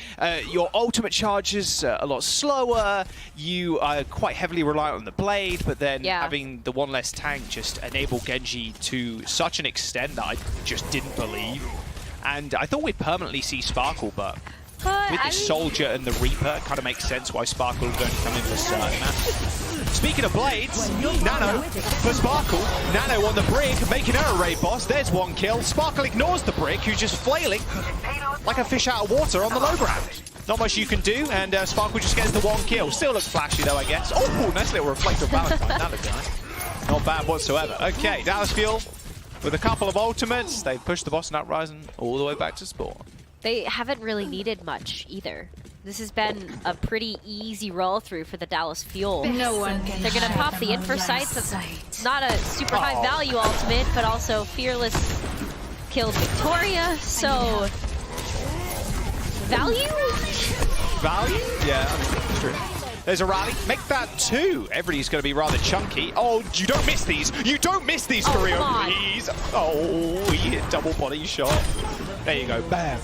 your ultimate charge is a lot slower. You are quite heavily reliant on the blade, but then having the one less tank just enable Genji to such an extent that I just didn't believe. And I thought we'd permanently see Sparkle, but with the Soldier and the Reaper, it kind of makes sense why Sparkle is going to come in for certain maps. Speaking of blades, Nano for Sparkle. Nano on the Brig, making her a raid boss. There's one kill. Sparkle ignores the Brig, who's just flailing like a fish out of water on the low ground. Not much you can do, and Sparkle just gets the one kill. Still looks flashy though, I guess. Oh, nice little reflective Valentine. That looked nice. Not bad whatsoever. Okay, Dallas Fuel with a couple of ultimates. They push the Boston Uprising all the way back to spawn. They haven't really needed much either. This has been a pretty easy roll through for the Dallas Fuel. No one can They're gonna pop the Infer Sights. It's not a super high value ultimate, but also Fearless killed Victoria, so value? Value? Yeah, I mean, it's true. There's a rally. Make that two. Everybody's going to be rather chunky. Oh, you don't miss these. You don't miss these, Korea, please. Oh, he hit double body shot. There you go. Bam.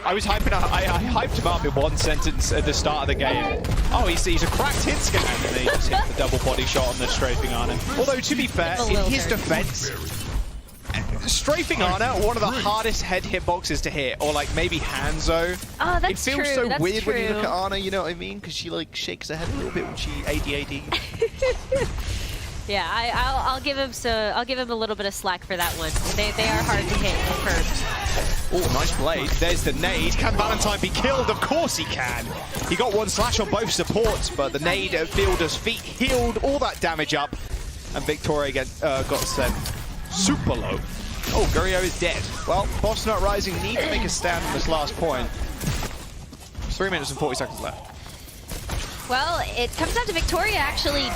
I was hyping. I hyped him up in one sentence at the start of the game. Oh, he's a cracked hit scan, and then he just hit the double body shot on the strafing on him. Although, to be fair, in his defense, strafing Ana, one of the hardest head hitboxes to hit, or like maybe Hangzhou. Oh, that's true. It feels so weird when you look at Ana, you know what I mean? Because she like shakes her head a little bit when she AD. Yeah, I'll give him I'll give him a little bit of slack for that one. They are hard to hit confirmed. Oh, nice blade. There's the nade. Can Valentine be killed? Of course he can. He got one slash on both supports, but the nade at Fielder's feet healed all that damage up, and Victoria got sent super low. Oh, Gurio is dead. Well, Boston Uprising need to make a stand on this last point. 3 minutes and 40 seconds left. Well, it comes down to Victoria actually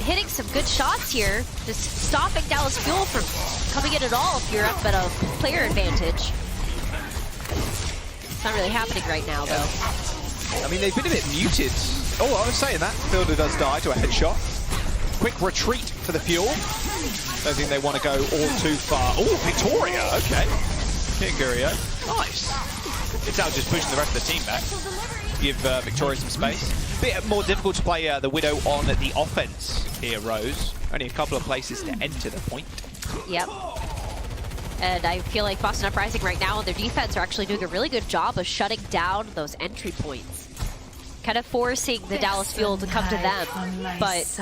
hitting some good shots here, just stopping Dallas Fuel from coming in at all if you're up at a player advantage. It's not really happening right now, though. I mean, they've been a bit muted. Oh, I was saying that. Fielder does die to a headshot. Quick retreat for the Fuel. Don't think they want to go all too far. Oh, Victoria, okay. Hit Gurio. Nice. It's out just pushing the rest of the team back. Give Victoria some space. Bit more difficult to play the Widow on the offense here, Rose. Only a couple of places to enter the point. Yep. And I feel like Boston Uprising right now on their defense are actually doing a really good job of shutting down those entry points. Kind of forcing the Dallas Fuel to come to them. But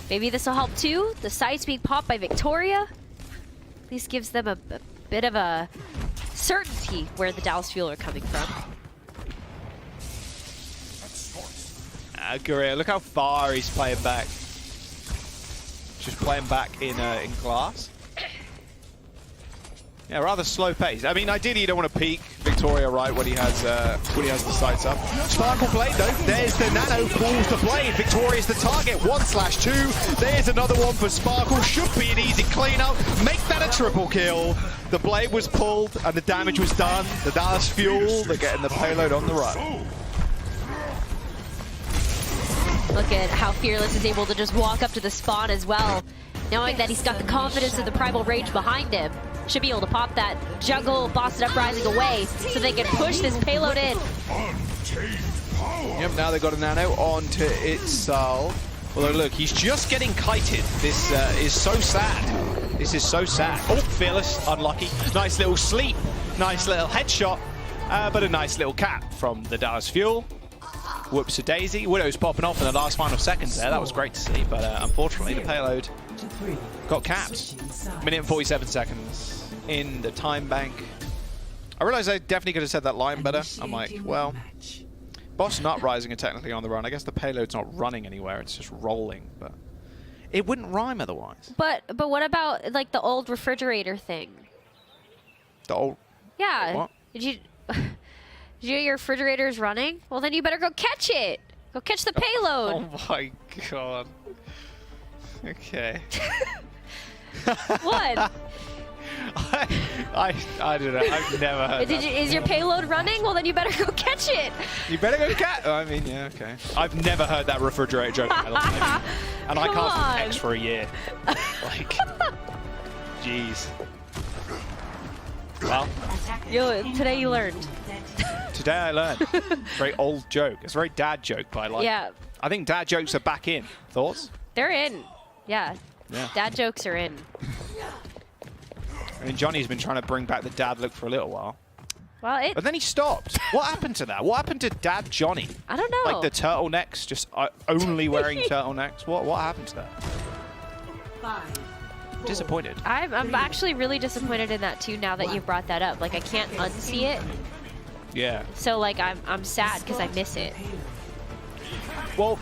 maybe this will help too. The sights being popped by Victoria at least gives them a bit of a certainty where the Dallas Fuel are coming from. Gurio, look how far he's playing back. Just playing back in glass. Yeah, rather slow pace. I mean, ideally you don't want to peek Victoria right when he has the sights up. Sparkle blade though. There's the Nano, pulls the blade. Victoria's the target. 1/2. There's another one for Sparkle. Should be an easy cleanup. Make that a triple kill. The blade was pulled and the damage was done. The Dallas Fuel, they're getting the payload on the run. look at how Fearless is able to just walk up to the spawn as well, knowing that he's got the confidence of the Primal Rage behind him. Should be able to pop that, juggle Boston Uprising away so they can push this payload in. Yep, now they've got a nano onto itself. Although, look, he's just getting kited. This is so sad. This is so sad. Oh, Fearless, unlucky. Nice little sleep. Nice little headshot. But a nice little cap from the Dallas Fuel. Whoops-a-daisy. Widow's popping off in the last final seconds there. That was great to see, but unfortunately the payload got capped. Minute and 47 seconds in the time bank. I realized I definitely could have said that line better. I'm like, well, Boston Uprising are technically on the run. I guess the payload's not running anywhere. It's just rolling, but it wouldn't rhyme otherwise. But what about like the old refrigerator thing? The old... Yeah. What? Did you your refrigerator's running? Well, then you better go catch it. Go catch the payload. Oh my god. Okay. What? I don't know. I've never heard that. Is your payload running? Well, then you better go catch it. You better go catch. I mean, yeah, okay. I've never heard that refrigerator joke in my life. And I can't speak text for a year. Like, jeez. Well, today you learned. Today I learned. Very old joke. It's a very dad joke, but I like it. I think dad jokes are back in. Thoughts? They're in. Yeah. Dad jokes are in. I mean, Johnny's been trying to bring back the dad look for a little while. Well, but then he stopped. What happened to that? What happened to Dad Johnny? I don't know. Like the turtlenecks, just only wearing turtlenecks. What happened to that? Disappointed. I'm actually really disappointed in that too. Now that you've brought that up, like I can't unsee it. Yeah. So like I'm sad because I miss it. Well,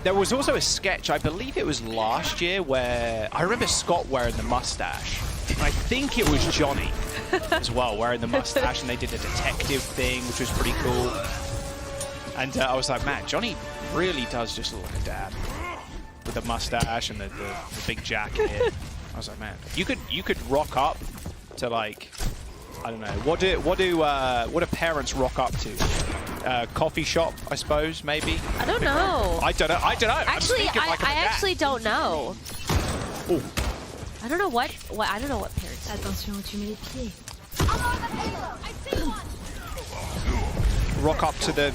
there was also a sketch, I believe it was last year, where I remember Scott wearing the mustache. And I think it was Johnny as well, wearing the mustache, and they did a detective thing, which was pretty cool. And I was like, man, Johnny really does just look like a dad with the mustache and the big jacket. I was like, man, you could rock up to like, I don't know, what do parents rock up to? Coffee shop, I suppose, maybe. I don't know. I don't know. Actually, I actually don't know. Ooh. I don't know what I don't know what parents. Attention au tumé les pieds. Rock up to the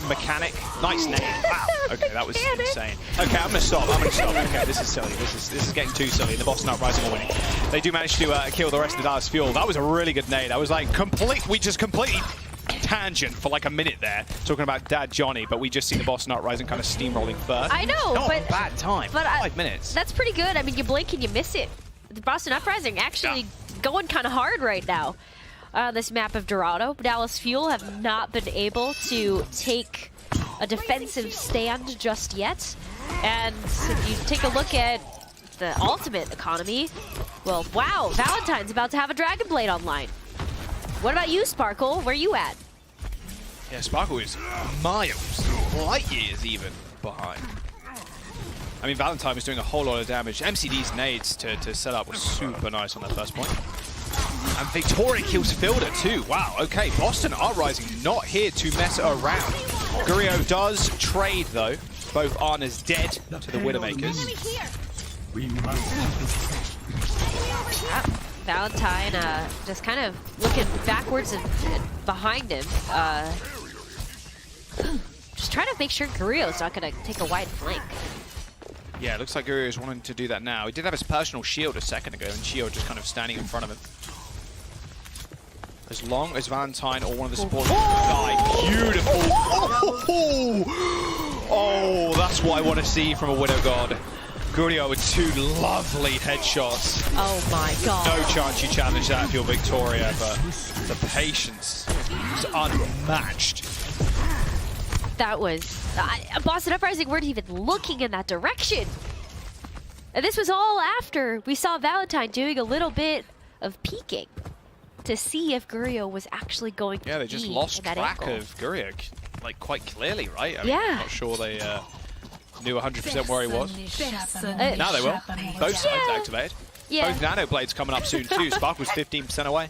mechanic. Nice name. Wow. Okay, that was insane. Okay, I'm gonna stop. Okay, this is silly. This is getting too silly. The Boston Uprising are winning. They do manage to kill the rest of the Dallas Fuel. That was a really good nade. I was like we just completely tangent for like a minute there, talking about Dad Johnny, but we just see the Boston Uprising kind of steamrolling first. I know, Not but a bad time. But 5 minutes. That's pretty good. I mean, you blink and you miss it. The Boston Uprising actually going kind of hard right now. This map of Dorado, Dallas Fuel have not been able to take a defensive stand just yet. And if you take a look at the ultimate economy, well, wow, Valentine's about to have a Dragon Blade online. What about you, Sparkle? Where you at? Yeah, Sparkle is miles, light years even behind. I mean, Valentine was doing a whole lot of damage. MCD's nades to set up was super nice on that first point. And Victoria kills Fielder too. Wow, okay, Boston Uprising not here to mess around. Gurio does trade though. Both Arna's dead to the Widowmakers. Valentine just kind of looking backwards and behind him. Just trying to make sure Gurio's not going to take a wide flank. Yeah, it looks like Gurio's wanting to do that now. He did have his personal shield a second ago, and Shio just kind of standing in front of him. As long as Valentine or one of the supporters die. Beautiful. Oh, that's what I want to see from a Widow God. Gurio with 2 lovely headshots. Oh my god. No chance you challenge that if you're Victoria, but the patience is unmatched. That was... Boston Uprising weren't even looking in that direction. And this was all after we saw Valentine doing a little bit of peeking to see if Gurio was actually going to be in that Yeah, they just lost track angle. of Gurio, like, quite clearly, right? I mean, Yeah. I'm not sure they knew 100% where he was. Personne Now they will. n'échappe à mes Both regards. sides activated. Yeah. Both nano blades coming up soon too. Spark was 15% away.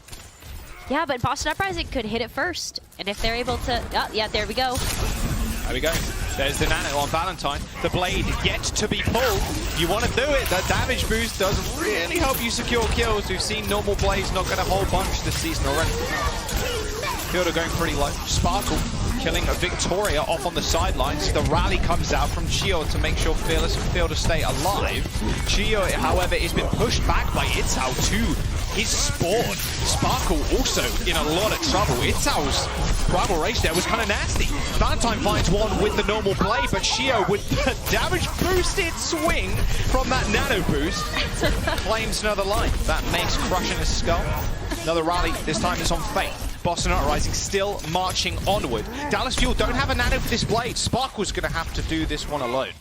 Yeah, but Boston Uprising could hit it first. And if they're able to... Oh, yeah, there we go. There we go. There's the nano on Valentine. The blade yet to be pulled. You want to do it. That damage boost doesn't really help you secure kills. We've seen normal blades not get a whole bunch this season already. Fielder going pretty low. Sparkle killing Victoria off on the sidelines. The rally comes out from Chio to make sure Fearless and Fielder stay alive. Chio, however, has been pushed back by Itzhao to his spawn. Sparkle also in a lot of trouble. Itzhao's primal rage there was kind of nasty. Valentine finds one with the normal blade, but Chio with the damage boosted swing from that nano boost claims another life. That makes crushing his skull. Another rally, this time it's on Faith. Boston Uprising still marching onward. Dallas Fuel don't have a nano for this blade. Sparkle's going to have to do this one alone.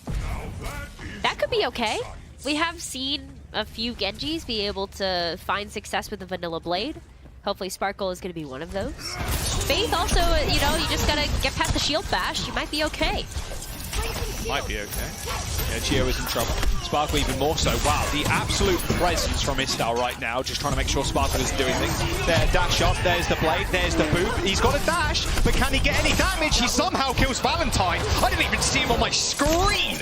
That could be okay. We have seen a few Genjis be able to find success with the vanilla blade. Hopefully Sparkle is going to be one of those. Faith also, you know, you just got to get past the shield bash. You might be okay. Might be okay. Yeah, Chio is in trouble. Sparkle even more so. Wow, the absolute presence from Istal right now, just trying to make sure Sparkle isn't doing things. There, dash off, there's the blade, there's the boop. He's got a dash, but can he get any damage? He somehow kills Valentine. I didn't even see him on my screen.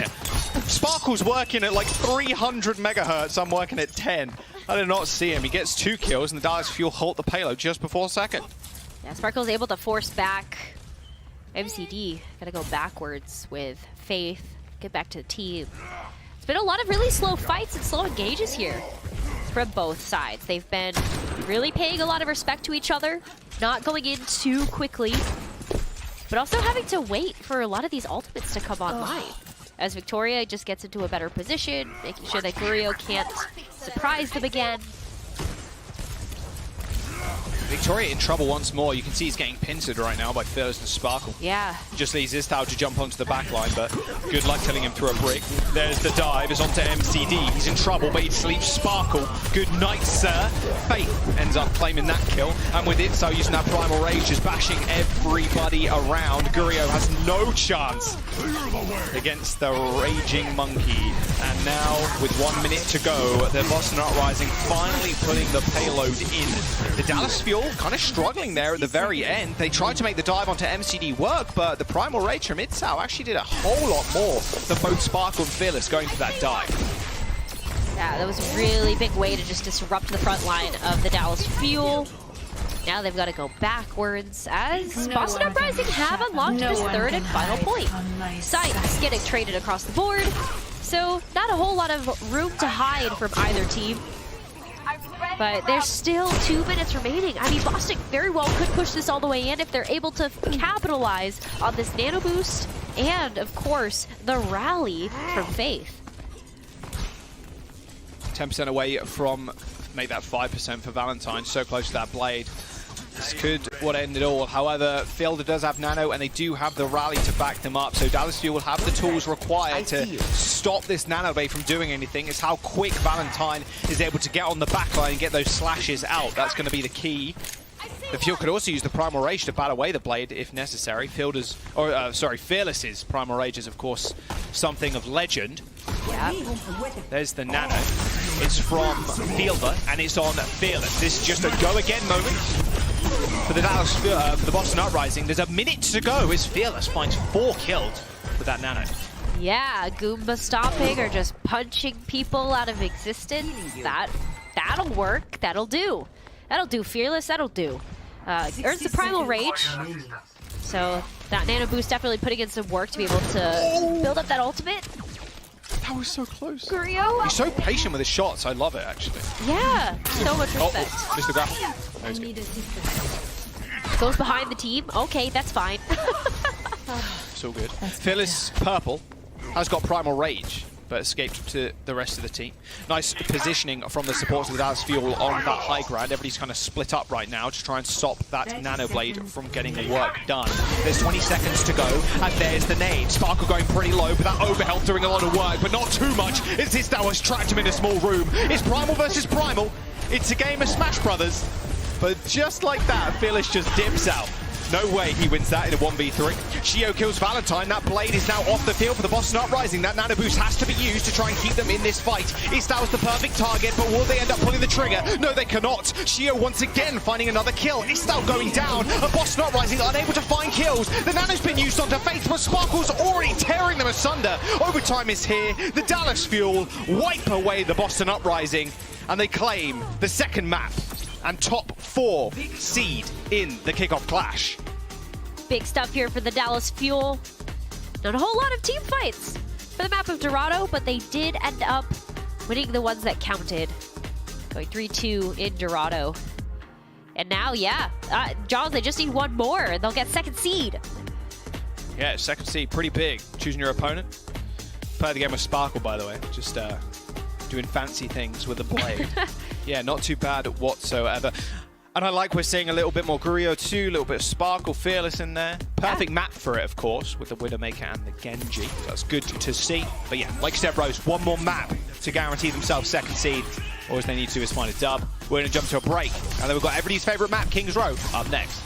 Sparkle's working at like 300 megahertz. I'm working at 10. I did not see him. He gets 2 kills, and the Dallas Fuel halt the payload just before second. Yeah, Sparkle's able to force back MCD. Gotta go backwards with Faith. Get back to the team. It's been a lot of really slow fights and slow engages here from both sides. They've been really paying a lot of respect to each other, not going in too quickly, but also having to wait for a lot of these ultimates to come online. As Victoria just gets into a better position, making sure that Gurio can't surprise them again. Victoria in trouble once more. You can see he's getting pincered right now by Fearless and Sparkle. Yeah. Just leaves Istao to jump onto the back line, but good luck telling him through a brick. There's the dive, is onto MCD. He's in trouble, but he sleeps Sparkle. Good night, sir. Faith ends up claiming that kill, and with Itzo using that primal rage, just bashing everybody around. Gurio has no chance against the Raging Monkey. And now, with 1 minute to go, the Boston Uprising finally putting the payload in. The Dallas Fuel kind of struggling there at the very end. They tried to make the dive onto MCD work, but the primal rage from Itzao actually did a whole lot more than both Sparkle and Fearless going for that dive. Yeah, that was a really big way to just disrupt the front line of the Dallas Fuel. Now they've got to go backwards as Boston Uprising have unlocked this third and final point. Sights getting traded across the board, so not a whole lot of room to hide from either team. But there's still 2 minutes remaining. I mean, Boston very well could push this all the way in if they're able to capitalize on this nano boost and, of course, the rally from Faith. 10% away from make that 5% for Valentine. So close to that blade. This could what end it all. However, Fielder does have nano, and they do have the rally to back them up. So Dallas Fuel will have the tools required to stop this nano blade from doing anything. It's how quick Valentine is able to get on the back line and get those slashes out. That's going to be the key. The Fuel could also use the primal rage to bat away the blade if necessary. Fearless's primal rage is, of course, something of legend. Yeah. There's the nano. It's from Fielder, and it's on Fearless. This is just a go-again moment for the the Boston Uprising. There's a minute to go as Fearless finds 4 kills with that nano. Yeah, Goomba stomping or just punching people out of existence. That'll work. That'll do. That'll do, Fearless. That'll do. Earns the primal rage. So that nano boost definitely putting in some work to be able to build up that ultimate. That was so close. Gurio. He's so patient with his shots. I love it, actually. Yeah, so much respect. Oh, missed the grapple. Goes behind the team. Okay, that's fine. It's all good. Fearless Purple has got primal rage, but escaped to the rest of the team. Nice positioning from the supports of the Dallas Fuel on that high ground. Everybody's kind of split up right now to try and stop that nano blade from getting the work done. There's 20 seconds to go, and there's the nade. Sparkle going pretty low, but that overhealth doing a lot of work, but not too much. It's this that was trapped him in a small room. It's Primal versus Primal. It's a game of Smash Brothers. But just like that, Fearless just dips out. No way he wins that in a 1v3. Shio kills Valentine. That blade is now off the field for the Boston Uprising. That nano boost has to be used to try and keep them in this fight. Istao is the perfect target, but will they end up pulling the trigger? No, they cannot. Shio once again finding another kill. Istao going down. A Boston Uprising unable to find kills. The nano's been used onto Faith, but Sparkle's already tearing them asunder. Overtime is here. The Dallas Fuel wipe away the Boston Uprising, and they claim the second map and top 4 seed in the Kickoff Clash. Big stuff here for the Dallas Fuel. Not a whole lot of team fights for the map of Dorado, but they did end up winning the ones that counted. Going 3-2 in Dorado. And now, Jaws, they just need one more, and they'll get second seed. Yeah, second seed, pretty big. Choosing your opponent. Play the game with Sparkle, by the way. Just doing fancy things with the blade. Yeah, not too bad whatsoever. And I like we're seeing a little bit more Gurio too, a little bit of Sparkle, Fearless in there. Perfect map for it, of course, with the Widowmaker and the Genji. So that's good to see. But yeah, like you said, Rose, one more map to guarantee themselves second seed. All they need to do is find a dub. We're going to jump to a break. And then we've got everybody's favourite map, Kings Row, up next.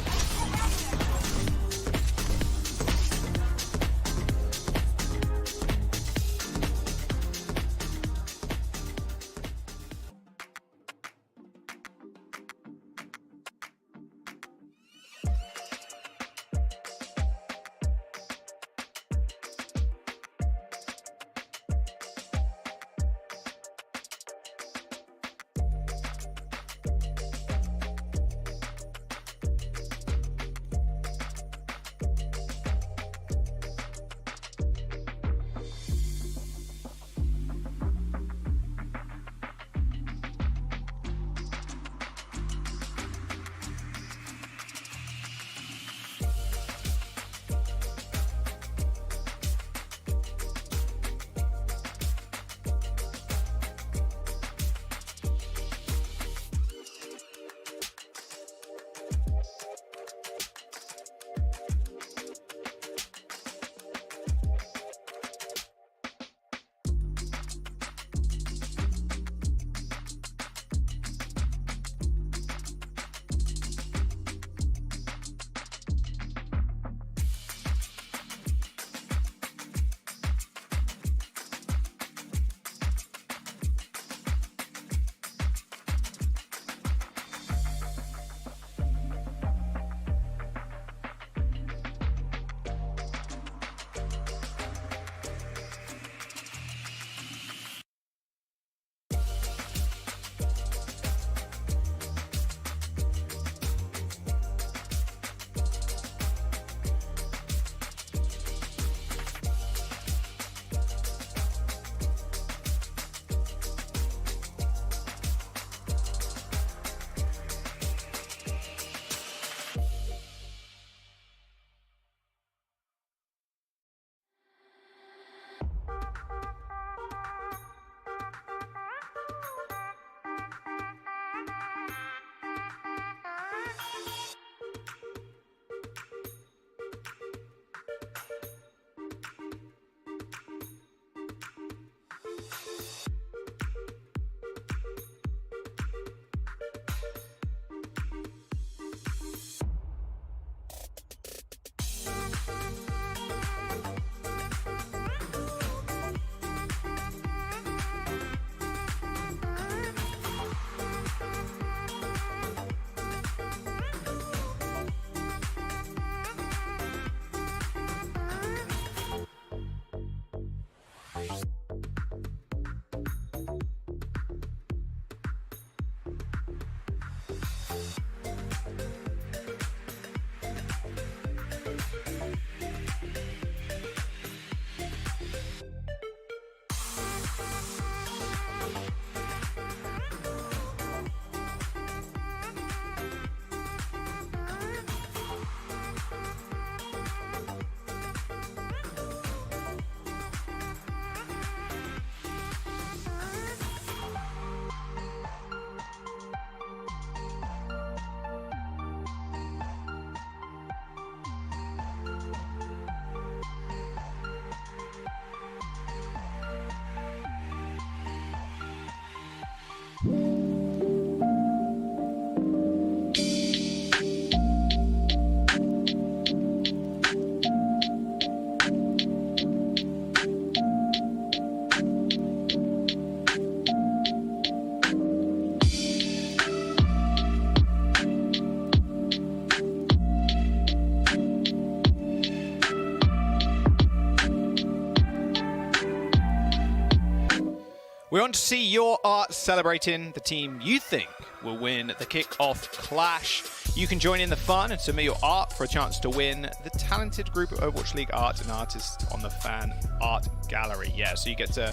want to see your art celebrating the team you think will win the Kickoff Clash, you can join in the fun and submit your art for a chance to win the talented group of Overwatch League art and artists on the fan art gallery. Yeah, so you get to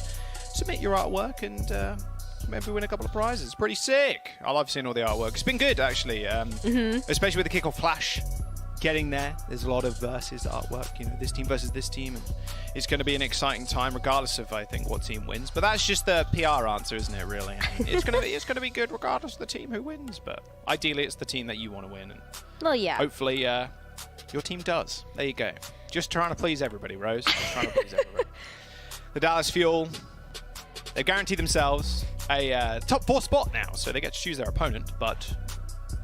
submit your artwork and maybe win a couple of prizes. Pretty sick. I love seeing all the artwork. It's been good, actually, especially with the Kickoff Clash getting there. There's a lot of versus artwork, you know, this team versus this team. And it's going to be an exciting time, regardless of, I think, what team wins. But that's just the PR answer, isn't it, really? I mean, it's going to be good regardless of the team who wins. But ideally, it's the team that you want to win. And well, yeah. hopefully, your team does. There you go. Just trying to please everybody, Rose. Just trying to please everybody. The Dallas Fuel, they guarantee themselves a top 4 spot now, so they get to choose their opponent. But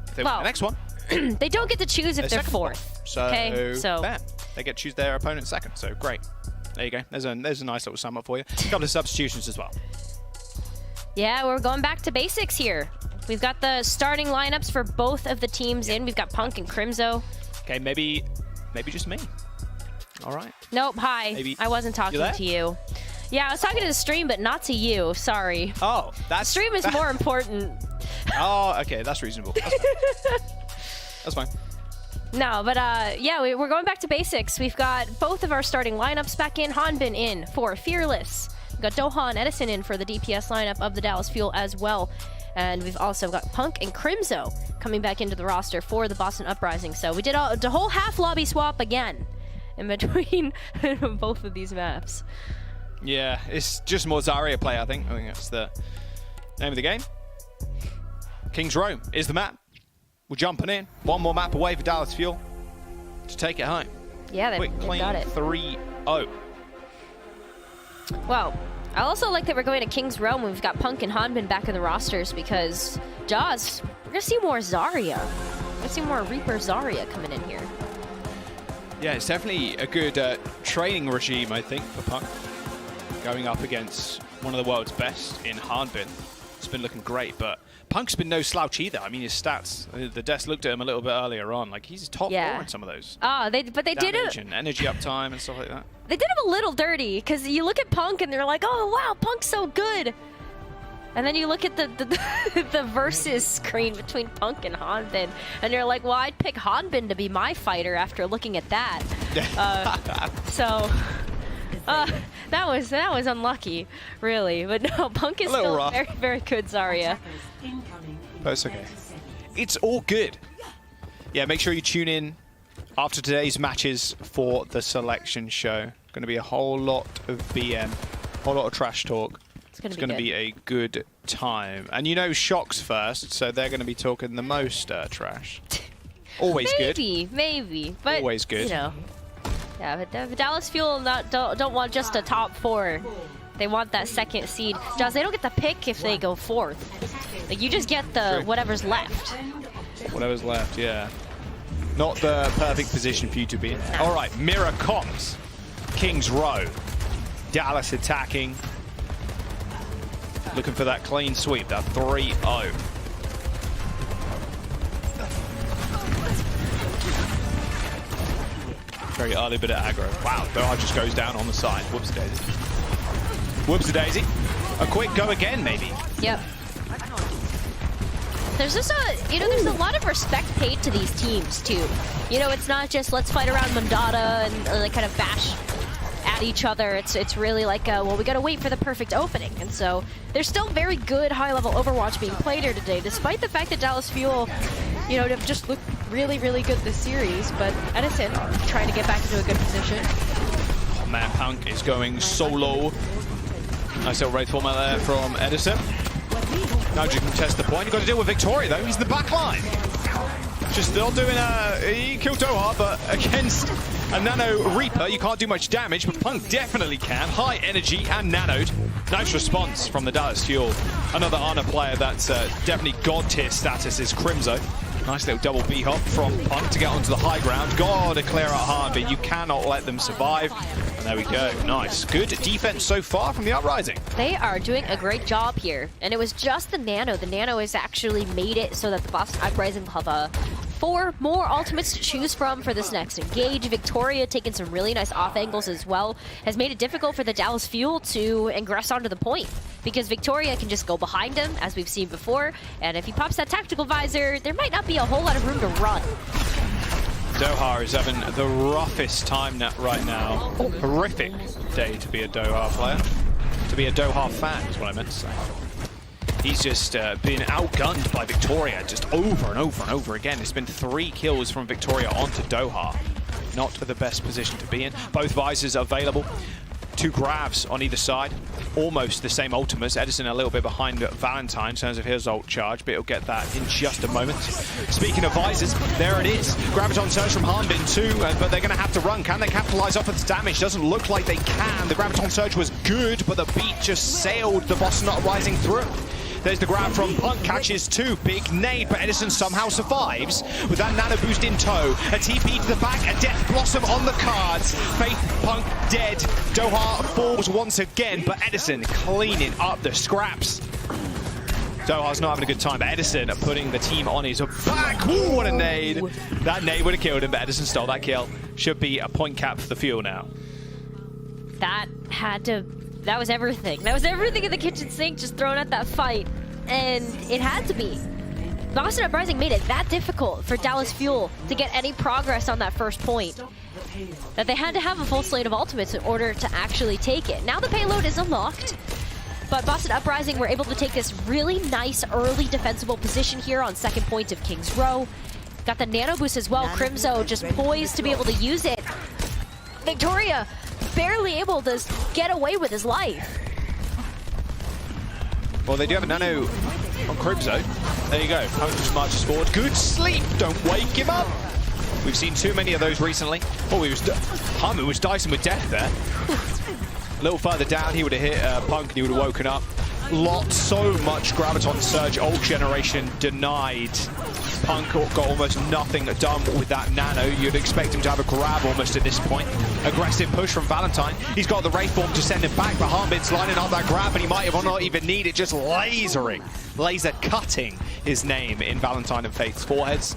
if they win the next one, they don't get to choose if they're 4th. So, okay, so bam, they get to choose their opponent 2nd. So great. There you go. There's a nice little sum up for you. A couple of substitutions as well. Yeah, we're going back to basics here. We've got the starting lineups for both of the teams in. We've got Punk and Crimzo. Okay, maybe just me. All right. Nope. Hi. Maybe. I wasn't talking to you. Yeah, I was talking to the stream, but not to you. Sorry. Oh, the stream is more important. Oh, okay, that's reasonable. That's fine. No, but yeah, we're going back to basics. We've got both of our starting lineups back in. Hanbin in for Fearless. We've got Doha and Edison in for the DPS lineup of the Dallas Fuel as well. And we've also got Punk and Crimzo coming back into the roster for the Boston Uprising. So we did the whole half lobby swap again in between both of these maps. Yeah, it's just more Zarya play, I think. I think that's the name of the game. King's Row is the map. We're jumping in. One more map away for Dallas Fuel to take it home. Yeah, they've got it. 3-0. Well, I also like that we're going to King's Row when we've got Punk and Hanbin back in the rosters because, Jaws, we're going to see more Zarya. We're going to see more Reaper Zarya coming in here. Yeah, it's definitely a good training regime, I think, for Punk. Going up against one of the world's best in Hanbin. It's been looking great, but Punk's been no slouch either. I mean, his stats, the desk looked at him a little bit earlier on. Like, he's top 4 in some of those. Oh, but they did it. And energy uptime and stuff like that. They did him a little dirty, because you look at Punk and they're like, oh, wow, Punk's so good. And then you look at the versus screen between Punk and Hanbin, and you're like, well, I'd pick Hanbin to be my fighter after looking at that. That was unlucky, really. But no, Punk is still rough. very, very good, Zarya. That's okay. It's all good. Yeah, make sure you tune in after today's matches for the selection show. Going to be a whole lot of BM, a whole lot of trash talk. It's going to be a good time. And you know Shock's first, so they're going to be talking the most trash. Always good. Maybe. But, always good. You know. Yeah, but the Dallas Fuel don't want just a top 4. They want that 2nd seed. Jaws, they don't get the pick if they go 4th. Like, you just get the whatever's left. Whatever's left, yeah. Not the perfect position for you to be in. All right, Mirror Cops. King's Row. Dallas attacking. Looking for that clean sweep, that 3-0. Very early bit of aggro. Wow, Dorado just goes down on the side. Whoops-a-daisy. Whoops-a-daisy. A quick go again, maybe. Yep. There's just there's a lot of respect paid to these teams, too. You know, it's not just let's fight around Mundata and like kind of bash at each other. It's really like, well, we gotta wait for the perfect opening. And so there's still very good high-level Overwatch being played here today, despite the fact that Dallas Fuel, you know, have just looked really, really good this series. But Edison trying to get back into a good position. Oh man, Punk is going solo. Nice little raid format there from Edison. Now you can test the point. You've got to deal with Victoria though. He's in the back line. Just still doing he killed Doha, but against a Nano Reaper, you can't do much damage, but Punk definitely can. High energy and nanoed. Nice response from the Dallas Fuel. Another Ana player that's definitely god tier status is Crimzo. Nice little double B-hop from Punk to get onto the high ground. Gotta clear out hard, but you cannot let them survive. And there we go. Nice. Good defense so far from the Uprising. They are doing a great job here. And it was just the Nano. The Nano has actually made it so that the Boston Uprising will have a 4 more ultimates to choose from for this next engage. Victoria taking some really nice off angles as well has made it difficult for the Dallas Fuel to ingress onto the point, because Victoria can just go behind him, as we've seen before, and if he pops that tactical visor, there might not be a whole lot of room to run. Doha is having the roughest time right now. Horrific day to be a Doha player. To be a Doha fan is what I meant to say. He's just been outgunned by Victoria just over and over and over again. It's been 3 kills from Victoria onto Doha. Not the best position to be in. Both visors available. 2 grabs on either side. Almost the same ultimates. Edison a little bit behind Valentine in terms of his ult charge, but he'll get that in just a moment. Speaking of visors, there it is. Graviton Surge from Harbin too, but they're going to have to run. Can they capitalize off its damage? Doesn't look like they can. The Graviton Surge was good, but the beat just sailed the Boston Uprising through. There's the grab from Punk, catches 2, big nade, but Edison somehow survives with that nano boost in tow. A TP to the back, a Death Blossom on the cards. Faith, Punk dead. Doha falls once again, but Edison cleaning up the scraps. Doha's not having a good time, but Edison putting the team on his back. Ooh, what a nade. That nade would have killed him, but Edison stole that kill. Should be a point cap for the Fuel now. That was everything. That was everything in the kitchen sink just thrown at that fight. And it had to be. Boston Uprising made it that difficult for Dallas Fuel to get any progress on that first point, that they had to have a full slate of ultimates in order to actually take it. Now the payload is unlocked, but Boston Uprising were able to take this really nice early defensible position here on second point of King's Row. Got the nano boost as well. Crimzo just poised to be able to use it. Victoria barely able to get away with his life. Well, they do have a nano on Crimzo. There you go. Punk just marches forward. Good sleep. Don't wake him up. We've seen too many of those recently. Oh, Hummer was dicing with death there. A little further down, he would have hit Punk and he would have woken up. So much Graviton Surge ult generation denied. Punk got almost nothing done with that nano. You'd expect him to have a grab almost at this point. Aggressive push from Valentine. He's got the Wraith Form to send him back, but Harbin's lining up that grab, and he might have not even need it, just laser cutting his name in Valentine and Faith's foreheads.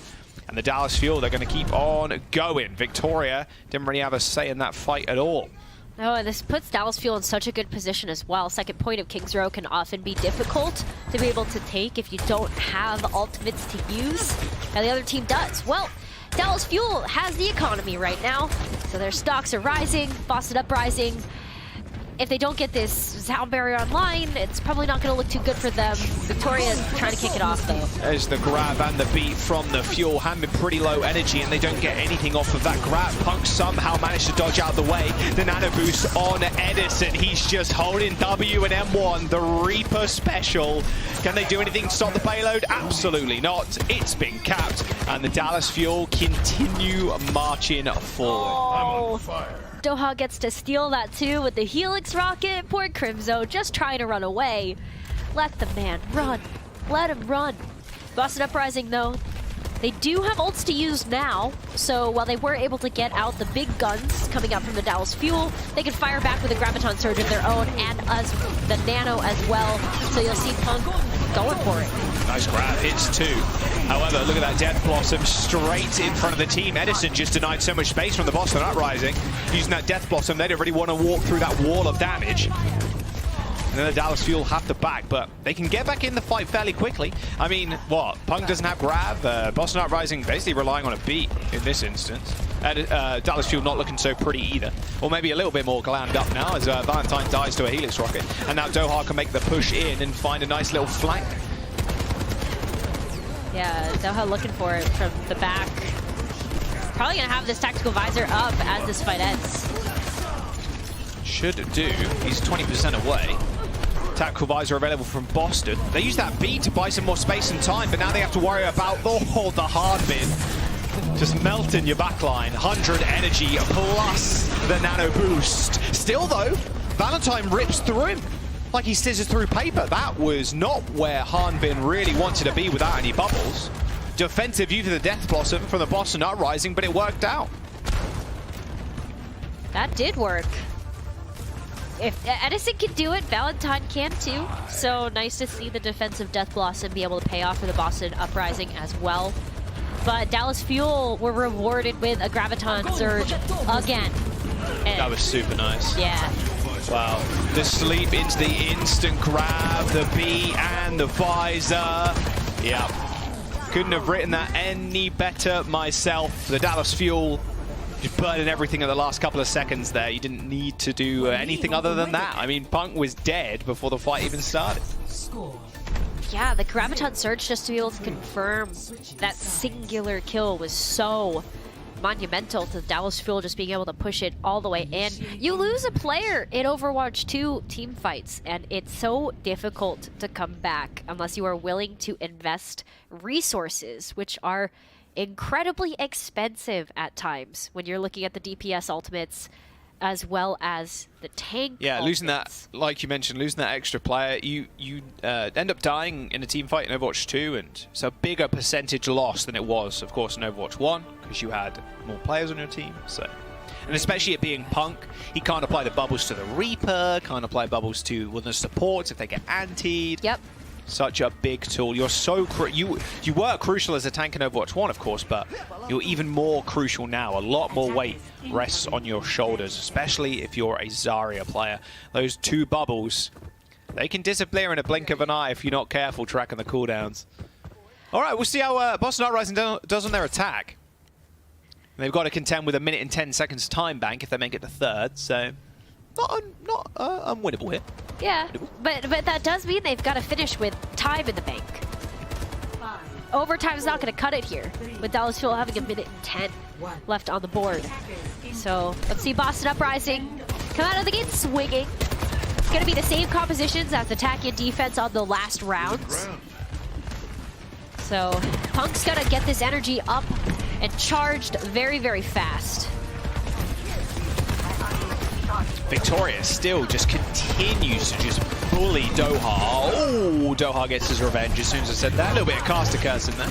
And the Dallas Fuel, they're going to keep on going. Victoria didn't really have a say in that fight at all. Oh, and this puts Dallas Fuel in such a good position as well. Second point of King's Row can often be difficult to be able to take if you don't have ultimates to use, and the other team does. Well, Dallas Fuel has the economy right now, so their stocks are rising. Boston Uprising, if they don't get this sound barrier online, it's probably not going to look too good for them. Victoria's trying to kick it off, though. There's the grab and the beat from the Fuel. Having pretty low energy, and they don't get anything off of that grab. Punk somehow managed to dodge out of the way. The nano boost on Edison. He's just holding W and M1. The Reaper special. Can they do anything to stop the payload? Absolutely not. It's been capped, and the Dallas Fuel continue marching forward. I'm on fire. Doha gets to steal that too with the Helix rocket. Poor Crimzo just trying to run away. Let the man run. Let him run. Boston Uprising, though, they do have ults to use now, so while they were able to get out the big guns coming out from the Dallas Fuel, they can fire back with a Graviton Surge of their own and the Nano as well. So you'll see Punk going for it. Nice grab, hits 2. However, look at that Death Blossom straight in front of the team. Edison just denied so much space from the Boston Uprising. Using that Death Blossom, they don't really want to walk through that wall of damage. And then the Dallas Fuel have to back, but they can get back in the fight fairly quickly. I mean, what? Punk doesn't have grab. Boston Uprising basically relying on a beat in this instance. Dallas Fuel not looking so pretty either. Or maybe a little bit more glammed up now as Valentine dies to a Helix rocket. And now Doha can make the push in and find a nice little flank. Yeah, Doha looking for it from the back. Probably going to have this tactical visor up as this fight ends. Should do. He's 20% away. Tactical visor available from Boston. They use that beat to buy some more space and time, but now they have to worry about the hard bin. Just melting your backline. 100 energy plus the nano boost. Still though, Valentine rips through him like he scissors through paper. That was not where Hanbin really wanted to be without any bubbles. Defensive view for the Death Blossom from the Boston Uprising, but it worked out. That did work. If Edison can do it, Valentine can too. So nice to see the defensive Death Blossom be able to pay off for the Boston Uprising as well. but Dallas Fuel were rewarded with a Graviton Surge again. And That was super nice. yeah. Wow. The sleep into the instant grab, the B and the visor. Yeah. Couldn't have written that any better myself. The Dallas Fuel just burning everything in the last couple of seconds there. You didn't need to do anything other than that. I mean, Punk was dead before the fight even started. Yeah, the Graviton Surge just to be able to confirm that singular kill was so monumental to Dallas Fuel just being able to push it all the way in. You lose a player in Overwatch 2 team fights, and it's so difficult to come back unless you are willing to invest resources, which are incredibly expensive at times when you're looking at the DPS ultimates as well as the tank. Yeah, losing that, ultimates. like you mentioned, losing that extra player, you end up dying in a team fight in Overwatch 2, and it's a bigger percentage loss than it was, of course, in Overwatch 1, because you had more players on your team. So, and especially it being Punk, he can't apply the bubbles to the Reaper, can't apply bubbles to the supports if they get antied. Yep. Such a big tool. You're so you were crucial as a tank in Overwatch 1, of course, but you're even more crucial now. A lot more weight rests on your shoulders, especially if you're a Zarya player. Those two bubbles, they can disappear in a blink of an eye if you're not careful tracking the cooldowns. All right, we'll see how Boston Uprising does on their attack. They've got to contend with a minute and 10 seconds time bank if they make it to third, so not unwinnable here. Yeah, but that does mean they've got to finish with time in the bank. Overtime's not going to cut it here, with Dallas Fuel having a minute and 10 left on the board. So let's see Boston Uprising come out of the gate swinging. It's going to be the same compositions as attack and defense on the last rounds. So Punk's got to get this energy up and charged very, very fast. Victoria still just continues to just bully Doha. Oh, Doha gets his revenge as soon as I said that. A little bit of caster curse in there.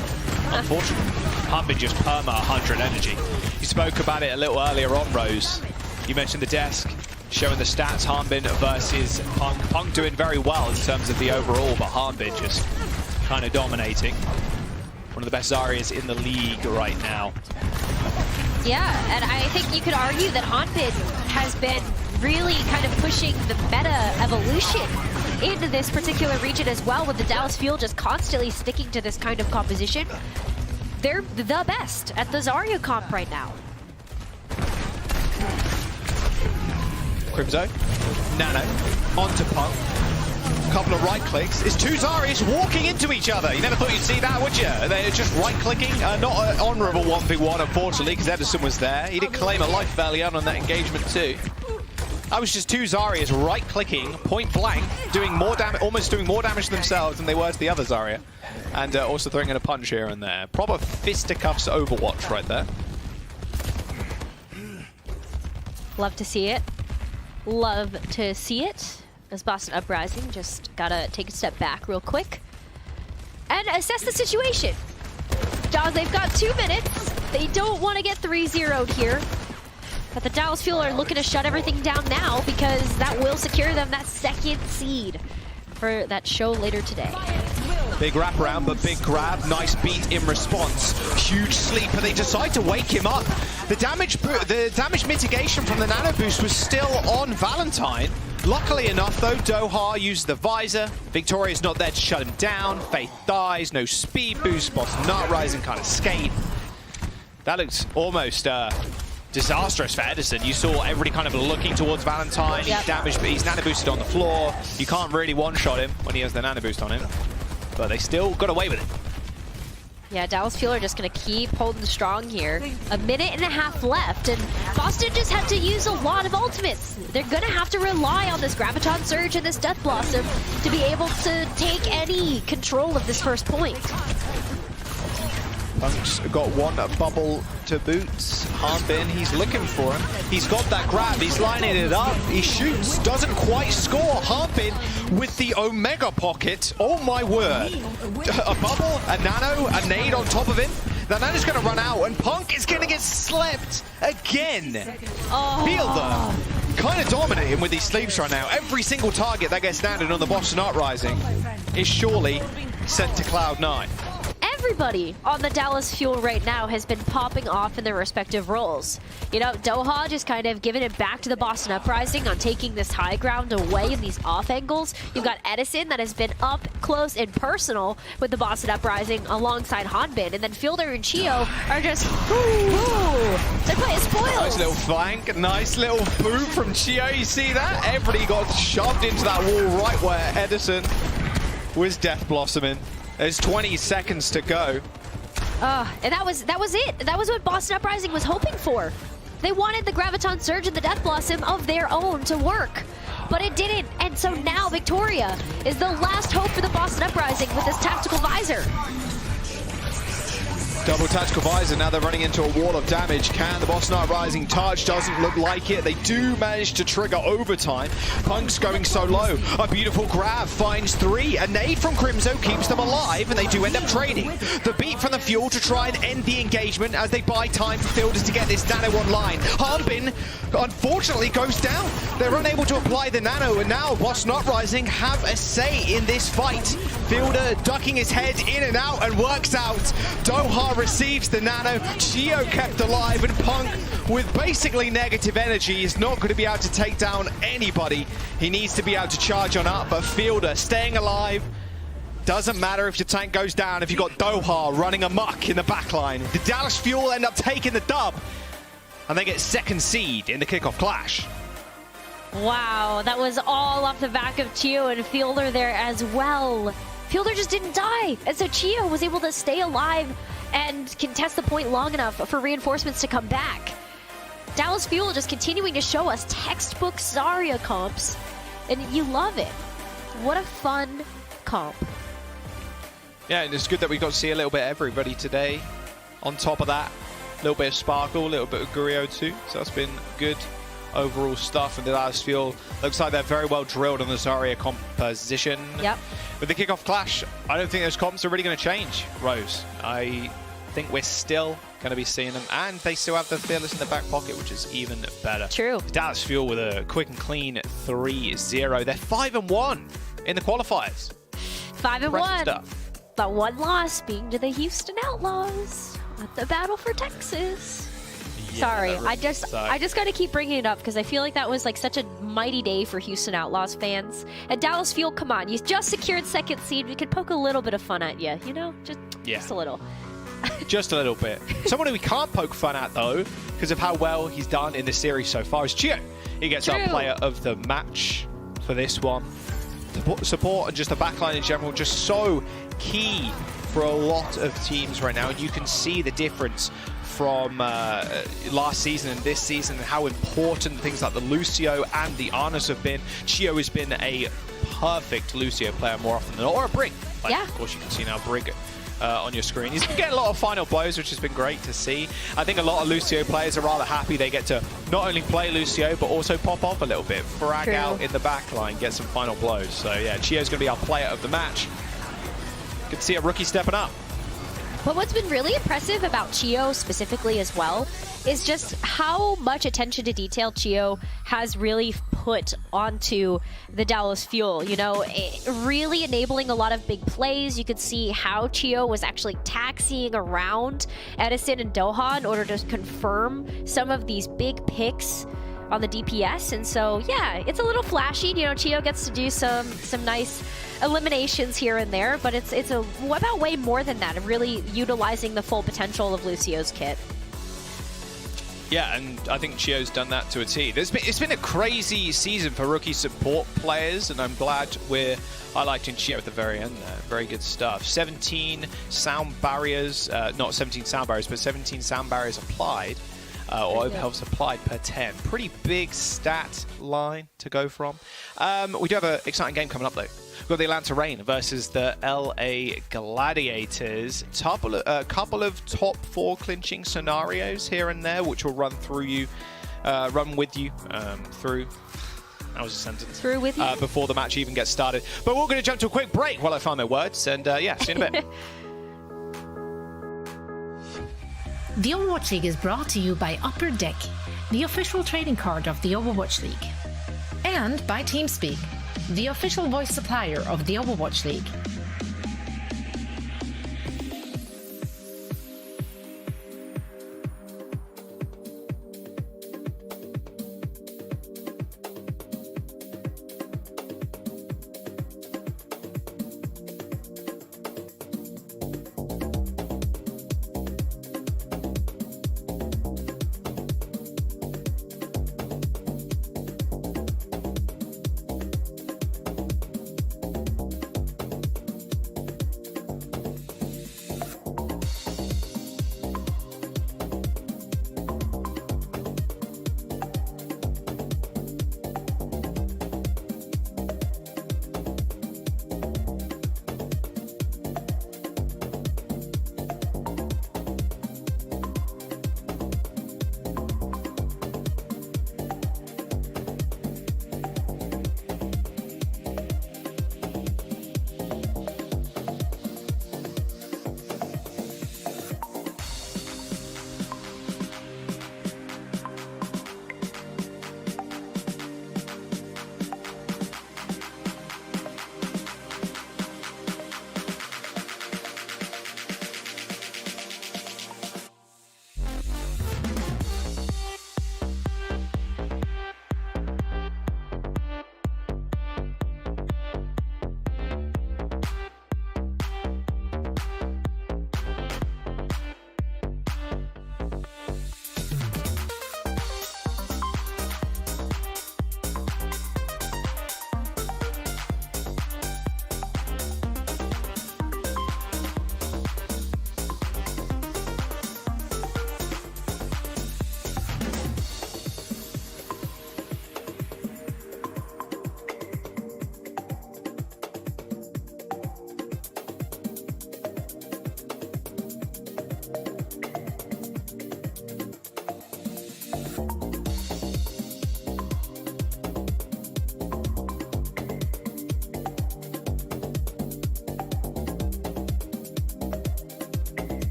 Unfortunately. Humbin just perma 100 energy. You spoke about it a little earlier on, Rose. You mentioned the desk, showing the stats, Humbin versus Punk. Punk doing very well in terms of the overall, but Humbin just kind of dominating. One of the best Zaryas in the league right now. Yeah, and I think you could argue that Hanbin has been really kind of pushing the meta evolution into this particular region as well, with the Dallas Fuel just constantly sticking to this kind of composition. They're the best at the Zarya comp right now. Crimzo, Nano, onto Punk. Couple of right clicks. It's two Zaryas walking into each other. You never thought you'd see that, would you? They're just right clicking. Not an honourable 1v1, unfortunately, because Edison was there. He did claim a life Valiant on that engagement too. I was just two Zaryas right clicking, point blank, doing more damage, almost doing more damage to themselves than they were to the other Zarya, and also throwing in a punch here and there. Proper fisticuffs Overwatch right there. Love to see it. Love to see it. As Boston Uprising just gotta take a step back real quick and assess the situation. Jaws, they've got 2 minutes. They don't want to get 3-0'd here. But the Dallas Fuel are looking to shut everything down now because that will secure them that second seed for that show later today. Big wraparound, but big grab. Nice beat in response. Huge sleep, and they decide to wake him up. The damage mitigation from the nano boost was still on Valentine. Luckily enough, though, Doha used the visor. Victoria's not there to shut him down. Faith dies, no speed boost. Boston Uprising can't escape. That looks almost disastrous for Edison. You saw everybody kind of looking towards Valentine. Yep. He's damaged, but he's nano boosted on the floor. You can't really one-shot him when he has the nano boost on him. But they still got away with it. Yeah, Dallas Fuel are just going to keep holding strong here. 1.5 minutes left, and Boston just had to use a lot of ultimates. They're going to have to rely on this Graviton Surge and this Death Blossom to be able to take any control of this first point. Punk's got one bubble to boots. Hanbin, he's looking for him. He's got that grab, he's lining it up, he shoots, doesn't quite score. Hanbin with the Omega pocket. Oh my word. A bubble, a nano, a nade on top of him. The nano's gonna run out and Punk is gonna get slept again. Fielder kind of dominating with these sleeps right now. Every single target that gets landed on the Boston Uprising is surely sent to Cloud9. everybody on the Dallas Fuel right now has been popping off in their respective roles. You know, Doha just kind of giving it back to the Boston Uprising on taking this high ground away in these off angles. You've got Edison that has been up close and personal with the Boston Uprising alongside Hanbin, and then Fielder and Chio are just, they're quite spoiled. Nice little flank, nice little boot from Chio, you see that? Everybody got shoved into that wall right where Edison was death blossoming. There's 20 seconds to go. And that was it. That was what Boston Uprising was hoping for. They wanted the Graviton Surge and the Death Blossom of their own to work, but it didn't. And so now Victoria is the last hope for the Boston Uprising with this Tactical Visor. Double Tactical Visor, now they're running into a wall of damage. Can the Boston Uprising touch? Doesn't look like it. They do manage to trigger overtime. Punk's going so low. A beautiful grab finds 3. A nade from Crimzo keeps them alive, and they do end up trading. The beat from the Fuel to try and end the engagement as they buy time for Fielders to get this Nano online. Hanbin, unfortunately, goes down. They're unable to apply the Nano, and now Boston Uprising have a say in this fight. Fielder ducking his head in and out and works out. Doha receives the Nano. Chio kept alive, and Punk, with basically negative energy, is not going to be able to take down anybody. He needs to be able to charge on up, but Fielder staying alive. Doesn't matter if your tank goes down if you've got Doha running amok in the backline. The Dallas Fuel end up taking the dub, and they get second seed in the kickoff clash. Wow, that was all off the back of Chio and Fielder there as well. Fielder just didn't die, and so Chio was able to stay alive and contest the point long enough for reinforcements to come back. Dallas Fuel just continuing to show us textbook Zarya comps, and you love it. What a fun comp. Yeah, and it's good that we got to see a little bit of everybody today. On top of that, a little bit of Sparkle, a little bit of Gurio too, so that's been good overall stuff. And the Dallas Fuel looks like they're very well drilled on the Zarya composition. Yep. With the kickoff clash, I don't think those comps are really going to change, Rose. I think we're still going to be seeing them, and they still have the Fearless in the back pocket, which is even better. True. Dallas Fuel with a quick and clean 3-0. They're 5-1 in the qualifiers. 5-1. But one loss being to the Houston Outlaws at the Battle for Texas. Yeah, Sorry, really I just got to keep bringing it up because I feel like that was like such a mighty day for Houston Outlaws fans. And Dallas Fuel, come on, you just secured second seed. We could poke a little bit of fun at you, you know, just a little. Just a little bit. Someone who we can't poke fun at though, because of how well he's done in this series so far, is Chio. He gets our player of the match for this one. Support and just the backline in general, just so key for a lot of teams right now. And you can see the difference from last season and this season, and how important things like the Lucio and the Arnus have been. Chio has been a perfect Lucio player more often than not, or a Brig. Like, yeah. Of course, you can see now Brig on your screen. He's been getting a lot of final blows, which has been great to see. I think a lot of Lucio players are rather happy they get to not only play Lucio, but also pop off a little bit, frag out in the back line, get some final blows. So yeah, Chio's going to be our player of the match. Good to see a rookie stepping up. But what's been really impressive about Chio specifically as well is just how much attention to detail Chio has really put onto the Dallas Fuel. You know, really enabling a lot of big plays. You could see how Chio was actually taxiing around Edison and Doha in order to confirm some of these big picks on the DPS. And so, yeah, it's a little flashy. You know, Chio gets to do some nice eliminations here and there, but it's about way more than that, really utilizing the full potential of Lucio's kit. Yeah, and I think Chio's done that to a T. It's been a crazy season for rookie support players, and I'm glad we're highlighting Chio at the very end there. Very good stuff. 17 sound barriers, not 17 sound barriers, but 17 sound barriers applied. Or overhelps applied per 10. Pretty big stat line to go from. We do have an exciting game coming up though. We've got the Atlanta Reign versus the LA Gladiators. A couple of top 4 clinching scenarios here and there, which will run with you through. That was a sentence. Through with you? Before the match even gets started. But we're going to jump to a quick break while I find my words, and yeah, see you in a bit. The Overwatch League is brought to you by Upper Deck, the official trading card of the Overwatch League. And by TeamSpeak, the official voice supplier of the Overwatch League.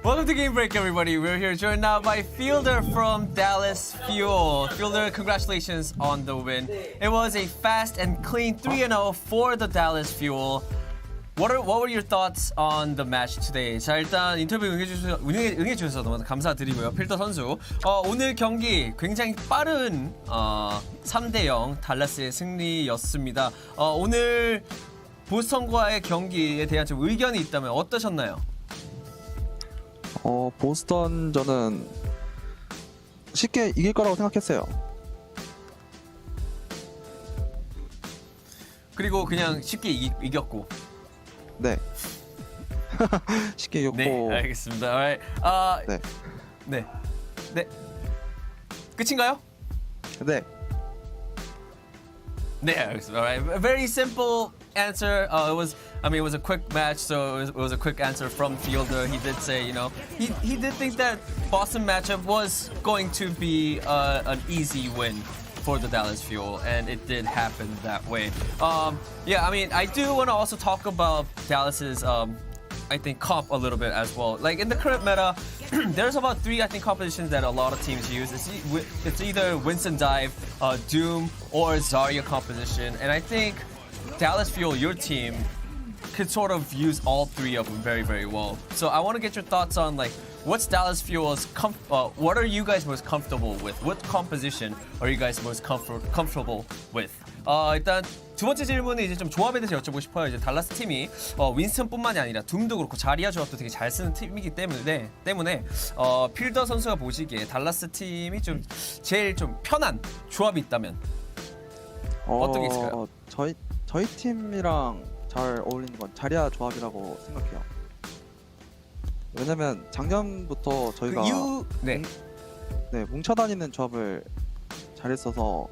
Welcome to Game Break, everybody. We're here joined now by Fielder from Dallas Fuel. Fielder, congratulations on the win. It was a fast and clean 3-0 for the Dallas Fuel. What were your thoughts on the match today? 자, 일단 인터뷰 응해주셔서 너무 감사드리고요. 필더 선수, 오늘 경기 굉장히 빠른 3대0 달라스의 승리였습니다. 오늘 보스턴과의 경기에 대한 좀 의견이 있다면 어떠셨나요? 보스턴전은 쉽게 이길 거라고 생각했어요. 그리고 그냥 쉽게 이겼고. 네. 쉽게 이겼고. 네, 알겠습니다. 네. 네. 네. 끝인가요? 네. 네, 알겠습니다. Alright. A very simple answer. It was a quick match, so it was a quick answer from Fielder. He did say, he did think that Boston matchup was going to be an easy win for the Dallas Fuel, and it did happen that way. I do want to also talk about Dallas's, I think, comp a little bit as well. Like in the current meta, there's about 3, I think, compositions that a lot of teams use. It's either Winston Dive, Doom, or Zarya composition, and I think Dallas Fuel, your team, could sort of use all 3 of them very, very well. So I want to get your thoughts on what's Dallas Fuel's what are you guys most comfortable with? What composition are you guys most comfortable with? 일단 두 번째 질문은 이제 좀 조합에 대해서 여쭤보고 싶어요. 이제 달라스 팀이 윈스턴뿐만이 아니라 둠도 그렇고 자리아 조합도 되게 잘 쓰는 팀이기 때문에 필더 선수가 보시기에 달라스 팀이 좀 제일 좀 편한 조합이 있다면 어떤 게 있을까요? 저희 팀이랑 잘 어울리는 건 자리아 조합이라고 생각해요. 왜냐면 작년부터 저희가 뭉쳐다니는 조합을 잘했어서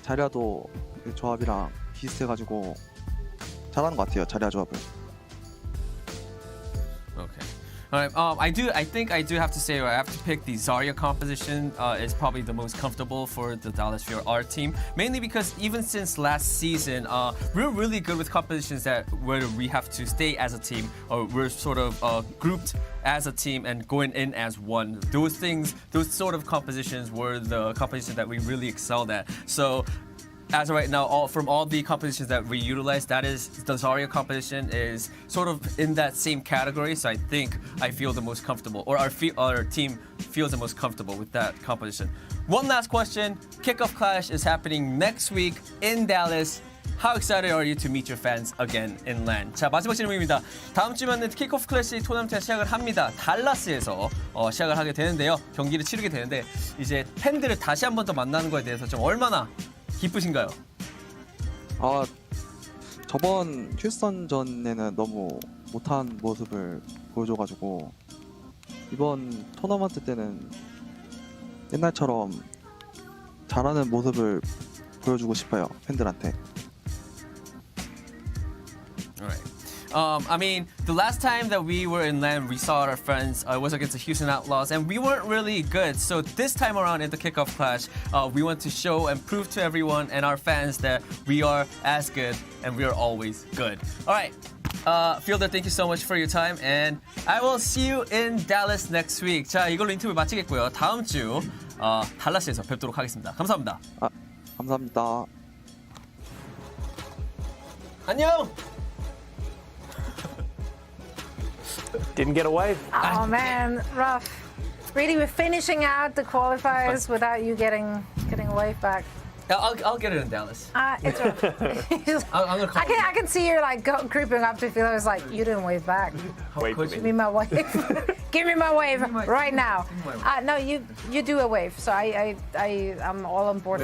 자리아도 그 조합이랑 비슷해가지고 잘하는 것 같아요. 자리아 조합을. Okay. I think I do have to say I have to pick the Zarya composition is probably the most comfortable for the Dallas Fuel our team, mainly because even since last season we're really good with compositions where we have to stay as a team or we're sort of grouped as a team and going in as one. Those sort of compositions were the compositions that we really excelled at. So as of right now, from all the compositions that we utilize, that is the Zarya composition is sort of in that same category. So I feel the most comfortable, or our team feels the most comfortable with that composition. One last question: Kickoff Clash is happening next week in Dallas. How excited are you to meet your fans again in LAN? 자, 마지막 질문입니다. 다음 주면은 킥오프 클래시 토너먼트가 시작을 합니다. 달라스에서 시작을 하게 되는데요. 경기를 치르게 되는데 이제 팬들을 다시 한 번 더 만나는 거에 대해서 좀 얼마나 기쁘신가요? 저번 휴스턴전에는 너무 못한 모습을 보여줘가지고 이번 토너먼트 때는 옛날처럼 잘하는 모습을 보여주고 싶어요, 팬들한테. Alright. The last time that we were in LAN, we saw our friends, was against the Houston Outlaws, and we weren't really good. So this time around in the Kickoff Clash, we want to show and prove to everyone and our fans that we are as good and we are always good. Alright. Fielder, thank you so much for your time, and I will see you in Dallas next week. 자, 이걸로 인터뷰 마치겠고요. 다음 주 달라스에서 뵙도록 하겠습니다. 감사합니다. 감사합니다. 안녕! Didn't get a wave. Oh man, rough. Really, we're finishing out the qualifiers without you getting a wave back. I'll get it in Dallas. It's rough. I'm gonna call I can see you're creeping up to Phil. It's like, you didn't wave back. Give me my wave. Give me my wave right now. No, you do a wave, so I'm all on board.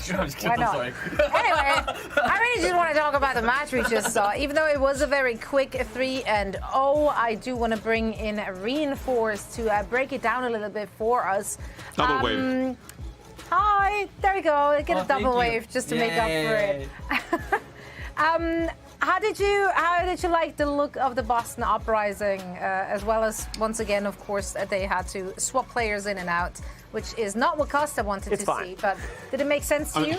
I'm just kidding. Why not? Sorry. Anyway, I really just want to talk about the match we just saw. Even though it was a very quick 3-0, I do want to bring in Reinforced to break it down a little bit for us. Double wave. Hi, there we go. Get a double wave just to make up for it. How did you like the look of the Boston Uprising, as well as once again, of course, they had to swap players in and out, which is not what Costa wanted to see. But did it make sense to you?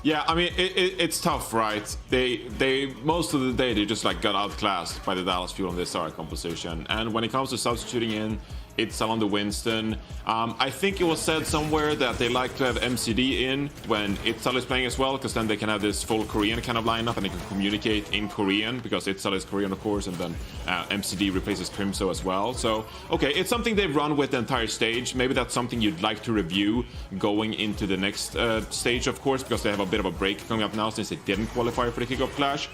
Yeah, I mean, it's tough, right? They most of the day, they just like got outclassed by the Dallas Fuel on this SR composition. And when it comes to substituting in, it's on the Winston. I think it was said somewhere that they like to have MCD in when Itzal is playing as well, because then they can have this full Korean kind of lineup and they can communicate in Korean, because Itzal is Korean, of course, and then MCD replaces Crimso as well. So, okay, it's something they've run with the entire stage. Maybe that's something you'd like to review going into the next stage, of course, because they have a bit of a break coming up now since they didn't qualify for the Kickoff Clash.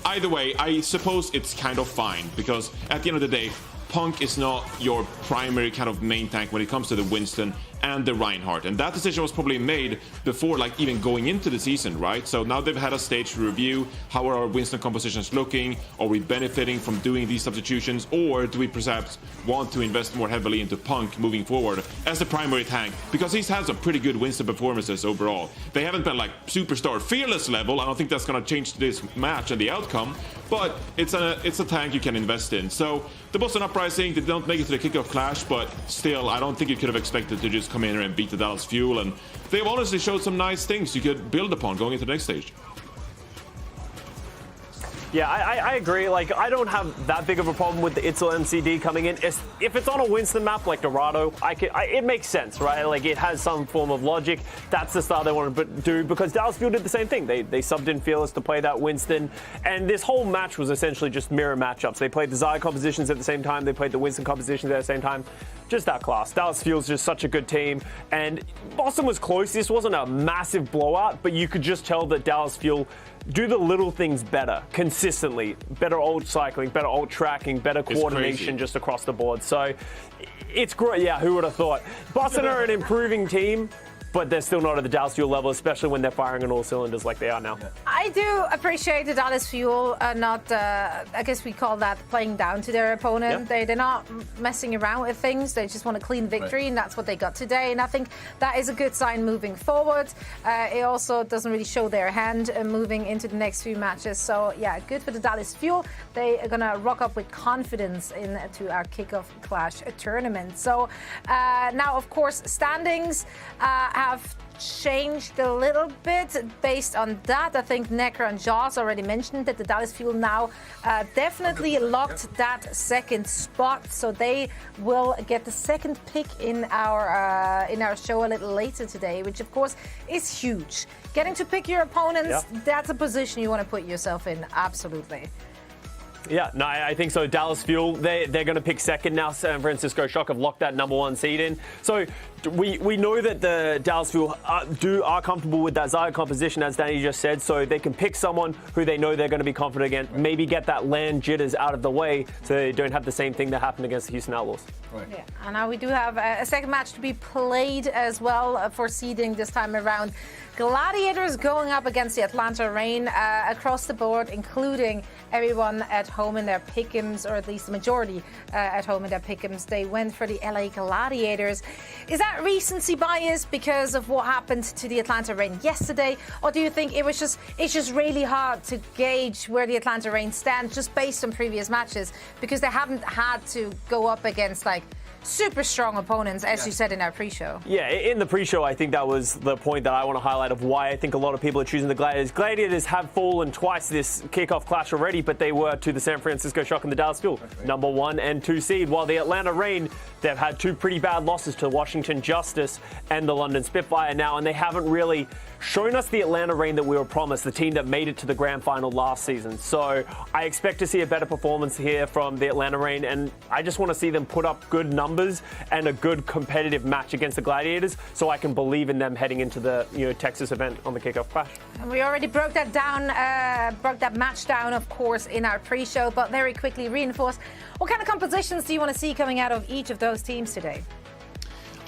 Either way, I suppose it's kind of fine, because at the end of the day, Punk is not your primary kind of main tank when it comes to the Winston and the Reinhardt, and that decision was probably made before like even going into the season, right? So now they've had a stage to review how are our Winston compositions looking, are we benefiting from doing these substitutions, or do we perhaps want to invest more heavily into Punk moving forward as the primary tank, because he's had some pretty good Winston performances overall. They haven't been like superstar fearless level. I don't think that's going to change this match and the outcome, but it's a tank you can invest in. So the Boston Uprising, they don't make it to the Kickoff Clash, but still I don't think you could have expected to just come in here and beat the Dallas Fuel, and they've honestly showed some nice things you could build upon going into the next stage. Yeah, I agree. Like, I don't have that big of a problem with the Itzel MCD coming in. If it's on a Winston map like Dorado, it makes sense, right? Like, it has some form of logic. That's the style they want to do, because Dallas Fuel did the same thing. They subbed in Fearless to play that Winston, and this whole match was essentially just mirror matchups. They played the Xayah compositions at the same time. They played the Winston compositions at the same time. Just that class. Dallas Fuel's just such a good team, and Boston was close. This wasn't a massive blowout, but you could just tell that Dallas Fuel do the little things better, consistently. Better ult cycling, better ult tracking, better coordination just across the board. So it's great. Yeah, who would have thought? Boston are an improving team, but they're still not at the Dallas Fuel level, especially when they're firing on all cylinders like they are now. I do appreciate the Dallas Fuel not, I guess we call that playing down to their opponent. Yeah. They're not messing around with things. They just want a clean victory, and that's what they got today. And I think that is a good sign moving forward. It also doesn't really show their hand moving into the next few matches. So, yeah, good for the Dallas Fuel. They are going to rock up with confidence into our Kickoff Clash tournament. So, now, of course, standings have changed a little bit based on that. I think Necro and Jaws already mentioned that the Dallas Fuel now definitely locked that second spot, so they will get the second pick in our show a little later today, which of course is huge. Getting to pick your opponents, that's a position you want to put yourself in, absolutely. Yeah, no, I think so. Dallas Fuel, they're going to pick second now. San Francisco Shock have locked that #1 seed in. So we know that the Dallas Fuel are comfortable with that Xayah composition, as Danny just said, so they can pick someone who they know they're going to be confident against, maybe get that land jitters out of the way so they don't have the same thing that happened against the Houston Outlaws. Right. Yeah. And now we do have a second match to be played as well for seeding this time around. Gladiators going up against the Atlanta Reign across the board, including everyone at home in their pick'ems, or at least the majority at home in their pick'ems. They went for the LA Gladiators. Is that recency bias because of what happened to the Atlanta Reign yesterday, or do you think it's just really hard to gauge where the Atlanta Reign stand just based on previous matches, because they haven't had to go up against like super strong opponents, as you said in our pre-show? Yeah, in the pre-show, I think that was the point that I want to highlight of why I think a lot of people are choosing the Gladiators. Gladiators have fallen twice this Kickoff Clash already, but they were to the San Francisco Shock and the Dallas Fuel, #1 and 2 seed, while the Atlanta Reign, they've had two pretty bad losses to Washington Justice and the London Spitfire now, and they haven't really shown us the Atlanta Reign that we were promised, the team that made it to the grand final last season. So I expect to see a better performance here from the Atlanta Reign, and I just want to see them put up good numbers and a good competitive match against the Gladiators, so I can believe in them heading into the Texas event on the Kickoff Clash. And we already broke that match down, of course, in our pre-show, but very quickly reinforce. What kind of compositions do you want to see coming out of each of those teams today?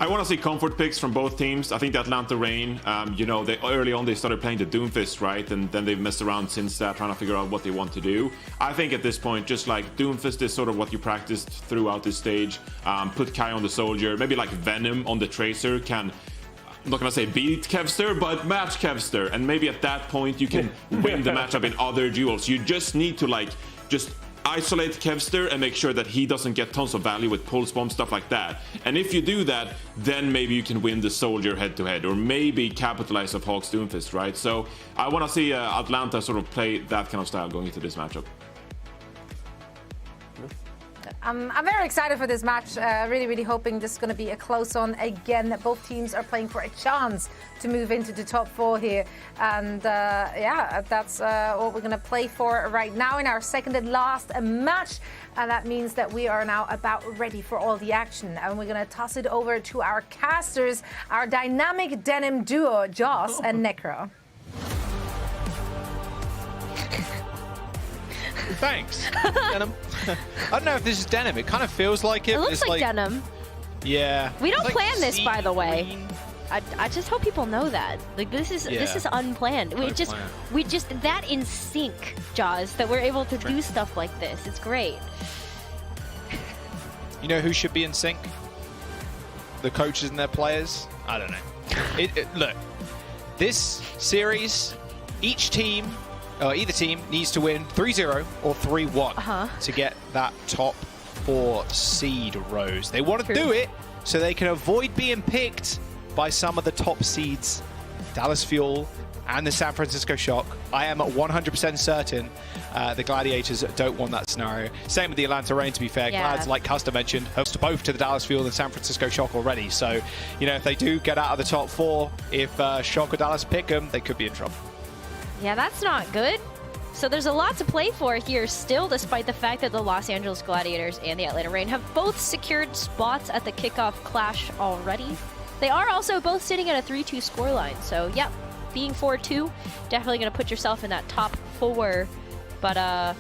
I want to see comfort picks from both teams. I think the Atlanta Reign, early on they started playing the Doomfist, right? And then they've messed around since that, trying to figure out what they want to do. I think at this point, just like Doomfist is sort of what you practiced throughout this stage. Put Kai on the Soldier, maybe like Venom on the Tracer can, I'm not going to say beat Kevster, but match Kevster. And maybe at that point you can win the matchup in other duels. You just need to just isolate Kevster and make sure that he doesn't get tons of value with pulse bomb, stuff like that. And if you do that, then maybe you can win the Soldier head-to-head, or maybe capitalize off Hawk's Doomfist, right? So I want to see Atlanta sort of play that kind of style going into this matchup. I'm very excited for this match. Really hoping this is going to be a close one again. Both teams are playing for a chance to move into the top 4 here. And yeah, that's what we're going to play for right now in our second and last match. And that means that we are now about ready for all the action. And we're going to toss it over to our casters, our dynamic denim duo, Joss and Necro. Thanks. Denim. I don't know if this is denim. It kind of feels like it. It looks it's like denim. Yeah. We don't like plan this, by the way. green. I just hope people know that. Like this is unplanned. We just that in sync, Jaws, that we're able to do stuff like this. It's great. You know who should be in sync? The coaches and their players? I don't know. Look, this series, each team, either team needs to win 3-0 or 3-1 to get that top 4 seed, Rose. They want to do it so they can avoid being picked by some of the top seeds, Dallas Fuel and the San Francisco Shock. I am 100% certain the Gladiators don't want that scenario. Same with the Atlanta Reign, to be fair. Yeah. Glads, like Custer mentioned, host both to the Dallas Fuel and San Francisco Shock already. So, you know, if they do get out of the top 4, if Shock or Dallas pick them, they could be in trouble. Yeah, that's not good. So there's a lot to play for here still, despite the fact that the Los Angeles Gladiators and the Atlanta Reign have both secured spots at the kickoff clash already. They are also both sitting at a 3-2 scoreline. So, yep, being 4-2, definitely going to put yourself in that top 4. But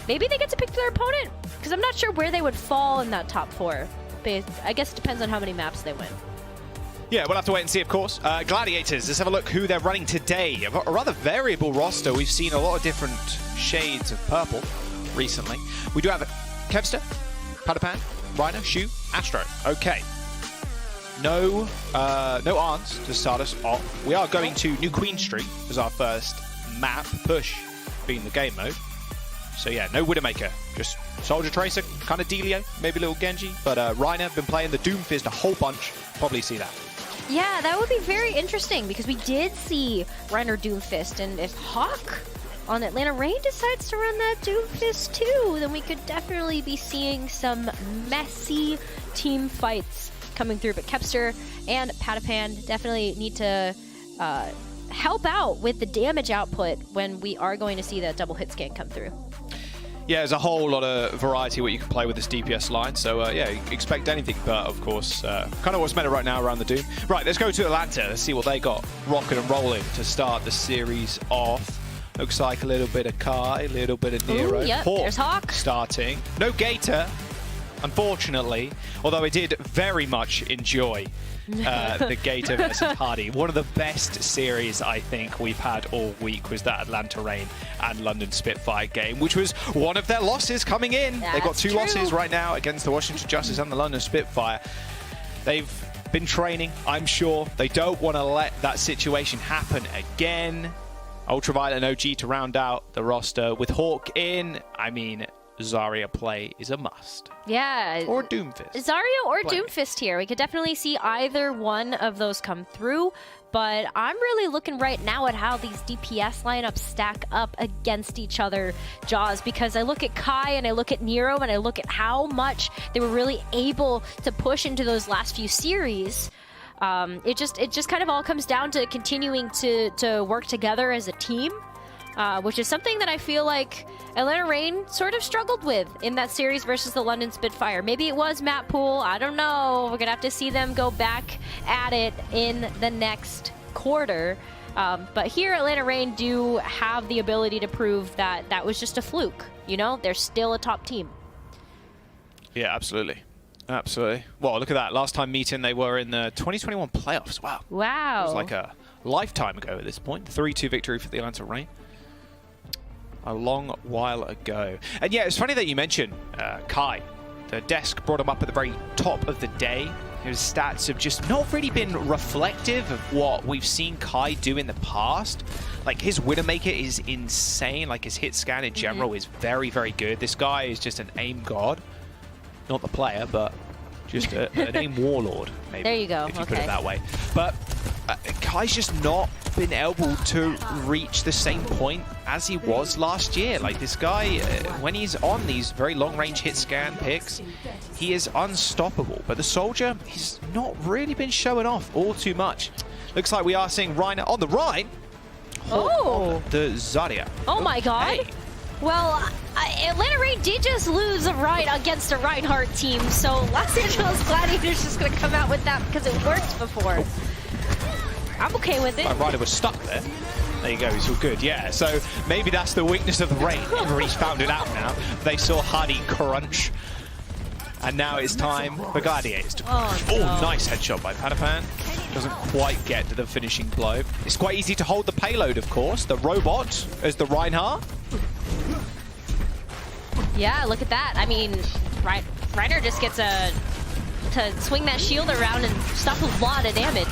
maybe they get to pick their opponent, because I'm not sure where they would fall in that top 4. But I guess it depends on how many maps they win. Yeah, we'll have to wait and see, of course. Gladiators, let's have a look who they're running today. A rather variable roster. We've seen a lot of different shades of purple recently. We do have Kevster, Padapan, Rhino, Shu, Astro. Okay. No Arns to start us off. We are going to New Queen Street as our first map, push being the game mode. So yeah, no Widowmaker, just Soldier Tracer, kind of Delio, maybe a little Genji. But Reiner been playing the Doomfist a whole bunch. Probably see that. Yeah, that would be very interesting, because we did see Reiner Doomfist, and if Hawk on Atlanta Reign decides to run that Doomfist too, then we could definitely be seeing some messy team fights coming through. But Kepster and Padapan definitely need to help out with the damage output when we are going to see that double hit scan come through. Yeah, there's a whole lot of variety what you can play with this DPS line. So, yeah, expect anything but, of course, kind of what's meta right now around the Doom. Right, let's go to Atlanta. Let's see what they got rocking and rolling to start the series off. Looks like a little bit of Kai, a little bit of Nero. Ooh, yep, there's Hawk. Starting. No Gator, unfortunately, although I did very much enjoy the Gator versus Hardy. One of the best series I think we've had all week was that Atlanta Reign and London Spitfire game, which was one of their losses coming in. They've got 2 losses right now against the Washington Justice and the London Spitfire. They've been training, I'm sure. They don't want to let that situation happen again. Ultraviolet and OG to round out the roster. With Hawk in, I mean, Zarya play is a must. Yeah. Or Doomfist. Zarya or Doomfist here. We could definitely see either one of those come through, but I'm really looking right now at how these DPS lineups stack up against each other, Jaws, because I look at Kai and I look at Nero and I look at how much they were really able to push into those last few series. It just kind of all comes down to continuing to work together as a team. Which is something that I feel like Atlanta Reign sort of struggled with in that series versus the London Spitfire. Maybe it was map pool, I don't know. We're gonna have to see them go back at it in the next quarter. But here Atlanta Reign do have the ability to prove that that was just a fluke. You know, they're still a top team. Yeah, absolutely. Absolutely. Well, look at that. Last time meeting, they were in the 2021 playoffs. Wow. Wow. It was like a lifetime ago at this point. 3-2 victory for the Atlanta Reign. A long while ago. And yeah, it's funny that you mentioned Kai. The desk brought him up at the very top of the day. His stats have just not really been reflective of what we've seen Kai do in the past. Like, his Widowmaker is insane. Like, his hit scan in general is very, very good. This guy is just an aim god. Not the player, but just an aim warlord, maybe. There you go. If you put it that way. But Kai's just not been able to reach the same point as he was last year. Like, this guy, when he's on these very long-range hit scan picks, he is unstoppable. But the Soldier, he's not really been showing off all too much. Looks like we are seeing Reiner on the right. Oh! The Zarya. Oh my god. Hey. Well, Atlanta Reign did just lose a Ryan against a Reinhardt team, so Los Angeles Gladiators just going to come out with that because it worked before. I'm okay with it. My rider was stuck there. There you go, he's all good. Yeah, so maybe that's the weakness of the Reign. Everybody's found it out now. They saw Hardy crunch. And now it's time for Gladiators to crunch. Oh, nice headshot by Padapan. Doesn't quite get to the finishing blow. It's quite easy to hold the payload, of course. The robot as the Reinhardt. Yeah, look at that. I mean, Reiner just gets to swing that shield around and stuff a lot of damage.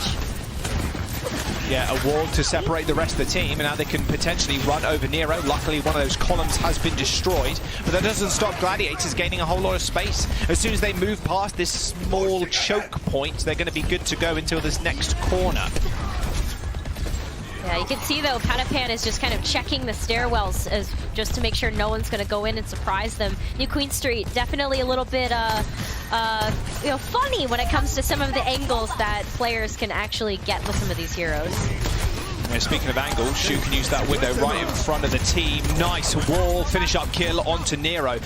Yeah, a wall to separate the rest of the team, and now they can potentially run over Nero. Luckily, one of those columns has been destroyed, but that doesn't stop Gladiators gaining a whole lot of space. As soon as they move past this small choke point, they're going to be good to go until this next corner. Yeah, you can see though, Padapan is just kind of checking the stairwells as just to make sure no one's going to go in and surprise them. New Queen Street, definitely a little bit funny when it comes to some of the angles that players can actually get with some of these heroes. Yeah, speaking of angles, Shu can use that window right in front of the team. Nice wall, finish up kill onto Nero.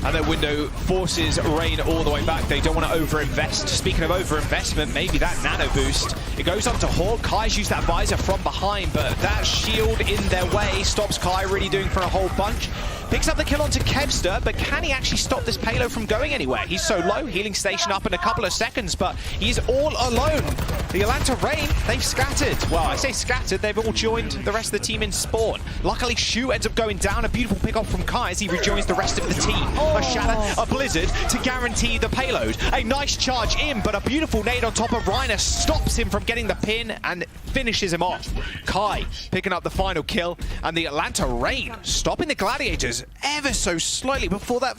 And that window forces Reign all the way back. They don't want to overinvest. Speaking of overinvestment, maybe that nano boost. It goes up to Hawk. Kai's used that visor from behind, but that shield in their way stops Kai really doing for a whole bunch. Picks up the kill onto Kevster, but can he actually stop this payload from going anywhere? He's so low, healing station up in a couple of seconds, but he's all alone. The Atlanta Reign, they've scattered. Well, I say scattered, they've all joined the rest of the team in spawn. Luckily, Shu ends up going down. A beautiful pick off from Kai as he rejoins the rest of the team. A shatter, a blizzard to guarantee the payload. A nice charge in, but a beautiful nade on top of Reiner stops him from getting the pin and finishes him off. Kai picking up the final kill, and the Atlanta Reign stopping the Gladiators ever so slightly before that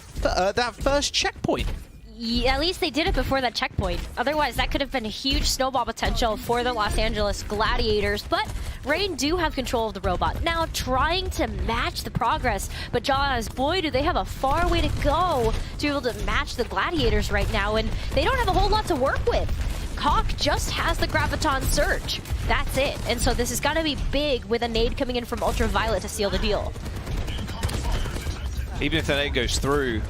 first checkpoint. Yeah, at least they did it before that checkpoint. Otherwise, that could have been a huge snowball potential for the Los Angeles Gladiators. But Reign do have control of the robot. Now trying to match the progress. But Jaws, boy, do they have a far way to go to be able to match the Gladiators right now. And they don't have a whole lot to work with. Hawk just has the Graviton Surge. That's it. And so this is going to be big with a nade coming in from Ultraviolet to seal the deal. Even if the nade goes through,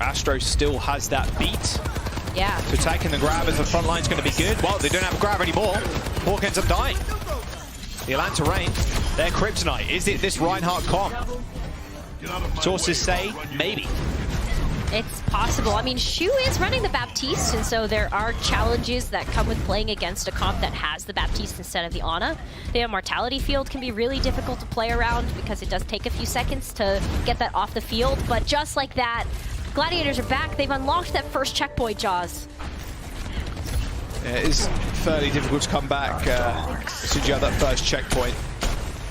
Astro still has that beat. Yeah. So taking the grab as the front line's going to be good. Well, they don't have grab anymore. Hawk ends up dying. The Atlanta Reign, their kryptonite. Is it this Reinhardt comp? Sources say maybe. It's possible. I mean, Shu is running the Baptiste, and so there are challenges that come with playing against a comp that has the Baptiste instead of the Ana. The Immortality field can be really difficult to play around because it does take a few seconds to get that off the field, but just like that, Gladiators are back. They've unlocked that first checkpoint, Jaws. Yeah, it is fairly difficult to come back as soon as you have that first checkpoint.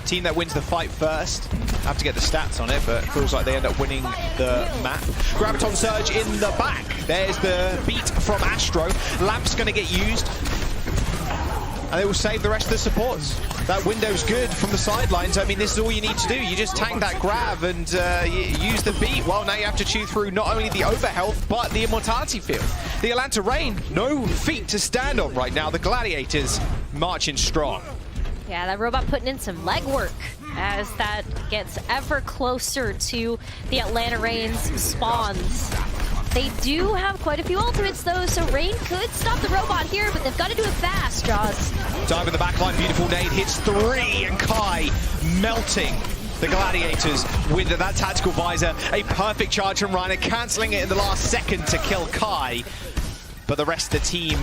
Team that wins the fight first have to get the stats on it, but it feels like they end up winning the map. Graviton Surge in the back. There's the beat from Astro. Lamp's going to get used, and they will save the rest of the supports. That window's good from the sidelines. I mean, this is all you need to do. You just tank that grab and use the beat. Well, now you have to chew through not only the overhealth, but the immortality field. The Atlanta Reign, no feet to stand on right now. The Gladiators marching strong. Yeah, that robot putting in some legwork as that gets ever closer to the Atlanta Reign's spawns. They do have quite a few ultimates though, so Reign could stop the robot here, but they've got to do it fast, Jaws. Dive in the backline, beautiful nade, hits 3, and Kai melting the Gladiators with that tactical visor. A perfect charge from Reiner, cancelling it in the last second to kill Kai. But the rest of the team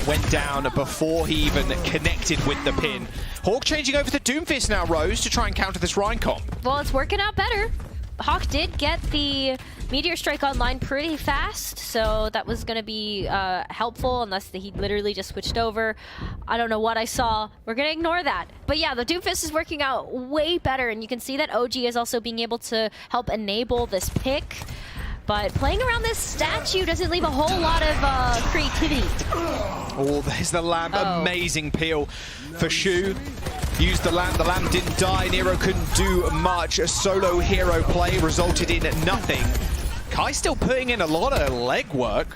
went down before he even connected with the pin. Hawk changing over to Doomfist now, Rose, to try and counter this Rein comp. Well, it's working out better. Hawk did get the Meteor Strike online pretty fast, so that was going to be helpful unless he literally just switched over. I don't know what I saw. We're going to ignore that. But yeah, the Doomfist is working out way better, and you can see that OG is also being able to help enable this pick. But playing around this statue doesn't leave a whole lot of creativity. Oh, there's the lamp. Amazing peel for Shu. Used the lamp didn't die. Nero couldn't do much. A solo hero play resulted in nothing. Kai still putting in a lot of legwork,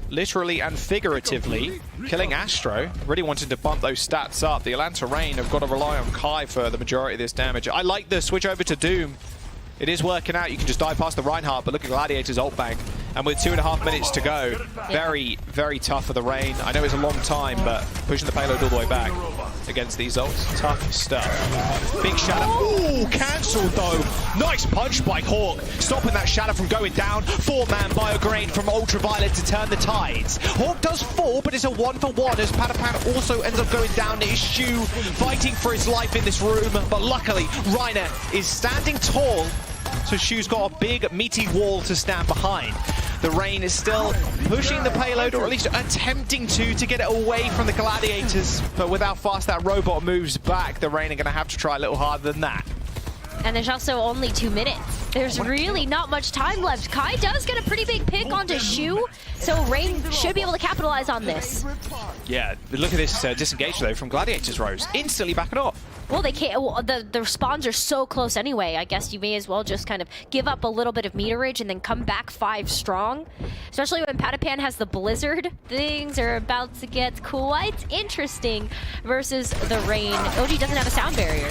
literally and figuratively, killing Astro. Really wanted to bump those stats up. The Atlanta Reign have got to rely on Kai for the majority of this damage. I like the switch over to Doom. It is working out. You can just dive past the Reinhardt, but look at Gladiator's ult bank. And with 2.5 minutes to go, very, very tough for the Reign. I know it's a long time, but pushing the payload all the way back against these ults, tough stuff. Big Shadow. Ooh, cancelled though. Nice punch by Hawk, stopping that Shadow from going down. 4-man Biograde from Ultraviolet to turn the tides. Hawk does fall, but it's a 1-for-1 as Patapan also ends up going down. It is Shu fighting for his life in this room, but luckily, Reiner is standing tall. So Shu's got a big meaty wall to stand behind. The Reign is still pushing the payload, or at least attempting to get it away from the Gladiators. But with how fast that robot moves back, the Reign are going to have to try a little harder than that. And there's also only 2 minutes. There's really not much time left. Kai does get a pretty big pick onto Shu, so Reign should be able to capitalize on this. Yeah, look at this disengage though from Gladiators Rose. Instantly backing off. Well, they can't. Well, the spawns are so close anyway. I guess you may as well just kind of give up a little bit of meterage and then come back 5 strong. Especially when Patapan has the Blizzard. Things are about to get quite interesting versus the Reign. OG doesn't have a sound barrier.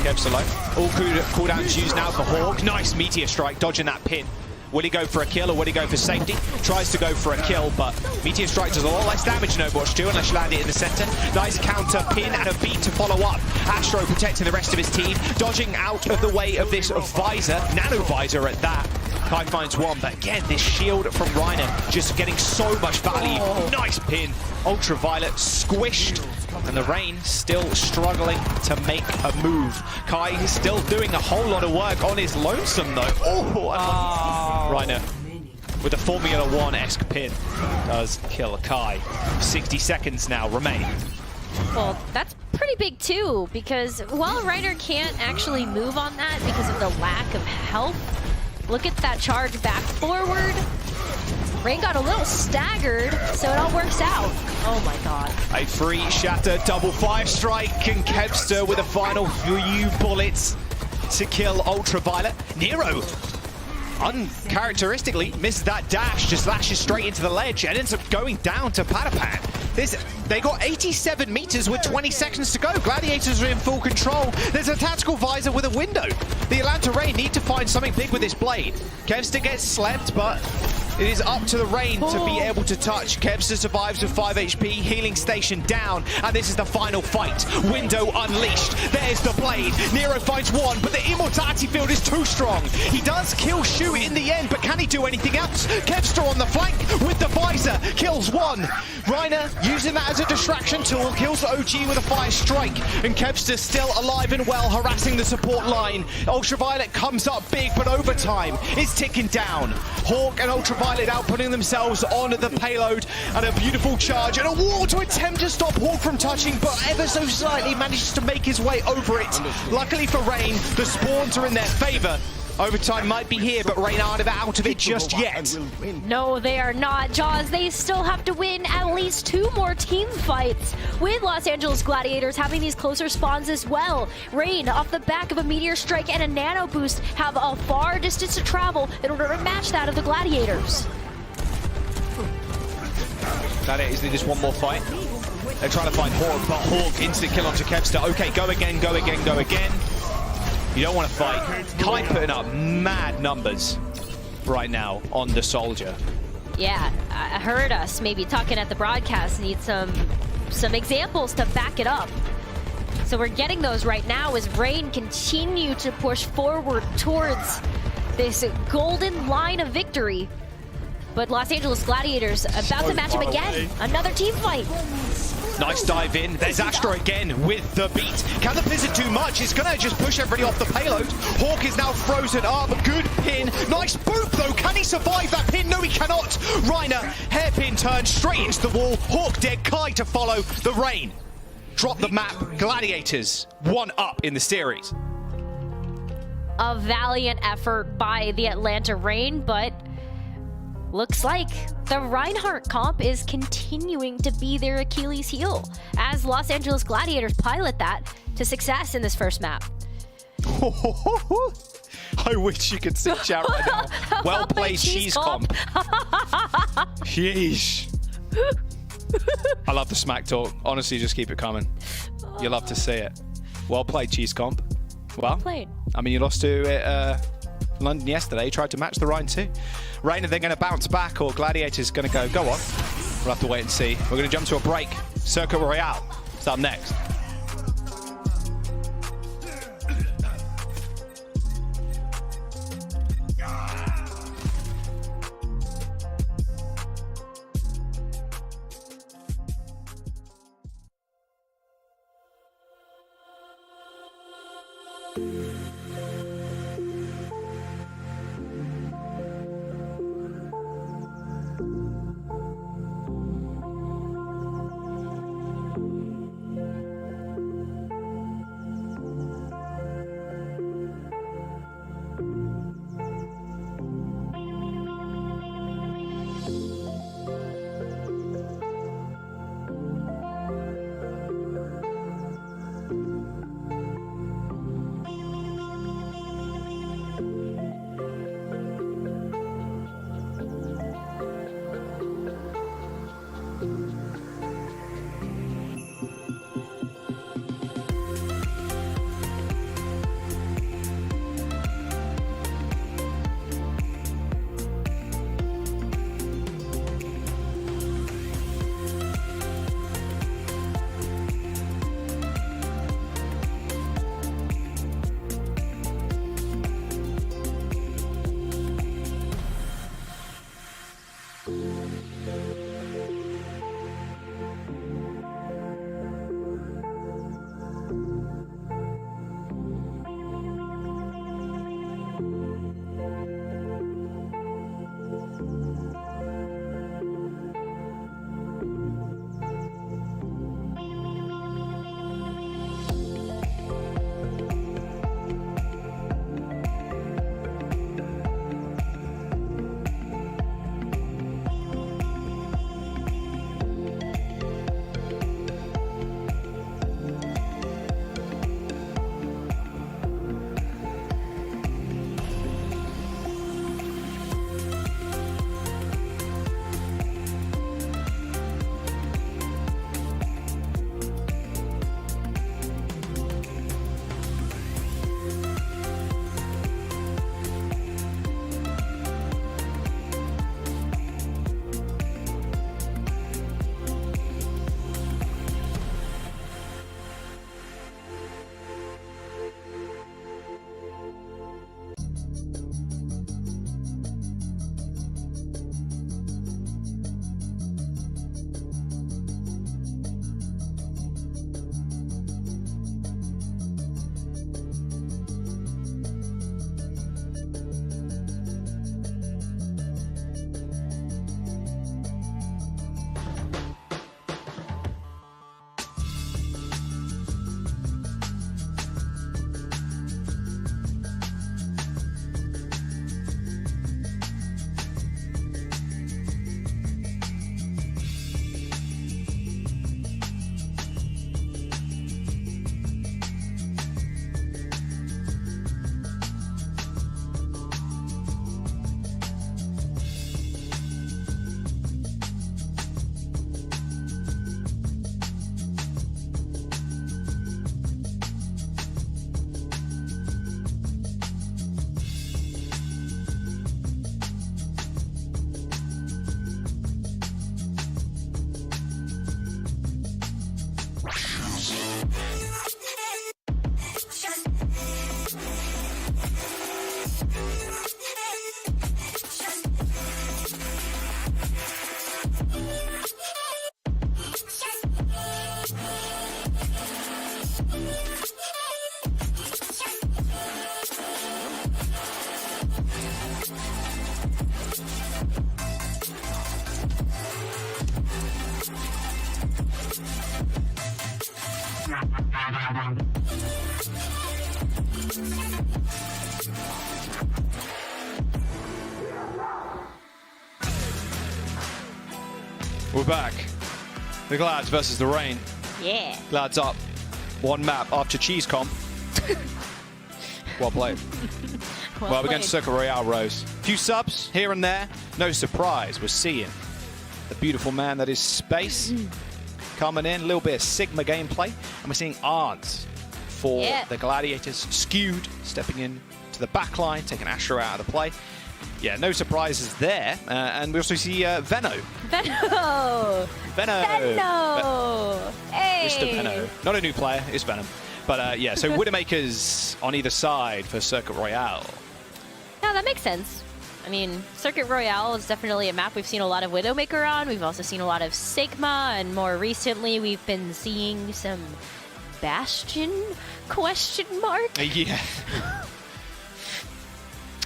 Kev's alone. All cooldowns used now for Hawk. Nice Meteor Strike, dodging that pin. Will he go for a kill or will he go for safety? Tries to go for a kill, but Meteor Strike does a lot less damage in Overwatch 2 unless you land it in the center. Nice counter, pin and a beat to follow up. Astro protecting the rest of his team, dodging out of the way of this visor. Nano visor at that. Kai finds one, but again, this shield from Reiner just getting so much value. Nice pin. Ultraviolet squished. And the Reign still struggling to make a move. Kai is still doing a whole lot of work on his lonesome though. Reiner with a Formula 1-esque pin does kill Kai. 60 seconds now remain. Well, that's pretty big too, because while Reiner can't actually move on that because of the lack of health, look at that charge back forward. Reign got a little staggered, so it all works out. Oh my god. A free shatter, double 5 strike, and Kevster with a final few bullets to kill Ultraviolet. Nero, uncharacteristically, misses that dash, just lashes straight into the ledge and ends up going down to Patapan. They got 87 meters with 20 seconds to go. Gladiators are in full control. There's a tactical visor with a window. The Atlanta Reign need to find something big with this blade. Kevster gets slept, but it is up to the Reign to be able to touch. Kevster survives with 5 HP, healing station down, and this is the final fight. Window unleashed. There's the blade. Nero finds one, but the immortality field is too strong. He does kill Shu in the end, but can he do anything else? Kevster on the flank with the visor, kills one. Reiner using that as a distraction tool, kills the OG with a fire strike, and Kevster still alive and well, harassing the support line. Ultraviolet comes up big, but over time, it's ticking down. Hawk and Ultraviolet outputting themselves on the payload, and a beautiful charge and a wall to attempt to stop Hawk from touching, but ever so slightly manages to make his way over it. Luckily for Reign, the spawns are in their favor. Overtime might be here, but Reign aren't out of it just yet. No, they are not, Jaws. They still have to win at least 2 more team fights, with Los Angeles Gladiators having these closer spawns as well. Reign, off the back of a Meteor Strike and a Nano Boost, have a far distance to travel in order to match that of the Gladiators. Gladiators need just one more fight. They're trying to find Hawk, but Hawk instant kill onto Kevster. Okay, go again, go again, go again. You don't want to fight. Kai putting up mad numbers right now on the Soldier. Yeah, I heard us maybe talking at the broadcast. Need some examples to back it up. So we're getting those right now as Reign continue to push forward towards this golden line of victory. But Los Angeles Gladiators about to match him again. Another team fight. Nice dive in. There's Astra again with the beat. Can the Blizzard do much? It's going to just push everybody off the payload. Hawk is now frozen up. Good pin. Nice boop, though. Can he survive that pin? No, he cannot. Reiner, hairpin turn straight into the wall. Hawk dead. Kai to follow. The rain. Drop the map. Gladiators 1 up in the series. A valiant effort by the Atlanta Reign, but looks like the Reinhardt comp is continuing to be their Achilles heel as Los Angeles Gladiators pilot that to success in this first map. I wish you could see chat right now. Well played, cheese comp. Sheesh. I love the smack talk. Honestly, just keep it coming. You love to see it. Well played, cheese comp. Well played. I mean, you lost to London yesterday. You tried to match the Rhine too. Rain, are they going to bounce back, or Gladiators going to go on? We'll have to wait and see. We're going to jump to a break. Circuit Royale. It's up next. We're back. The Glads versus the Rain. Yeah. Glads up. One map after Cheese Comp. Well played. Well, we're going to Circle Royale, Rose. Few subs here and there. No surprise, we're seeing the beautiful man that is Space coming in. A little bit of Sigma gameplay. And we're seeing Arns for the Gladiators. Skewed, stepping in to the back line, taking Asher out of the play. Yeah, no surprises there. And we also see Venno. Venno! Hey! Mr. Venno. Not a new player, it's Venom. But yeah, so Widowmakers on either side for Circuit Royale. Yeah, that makes sense. I mean, Circuit Royale is definitely a map we've seen a lot of Widowmaker on. We've also seen a lot of Sigma, and more recently we've been seeing some Bastion ? Yeah.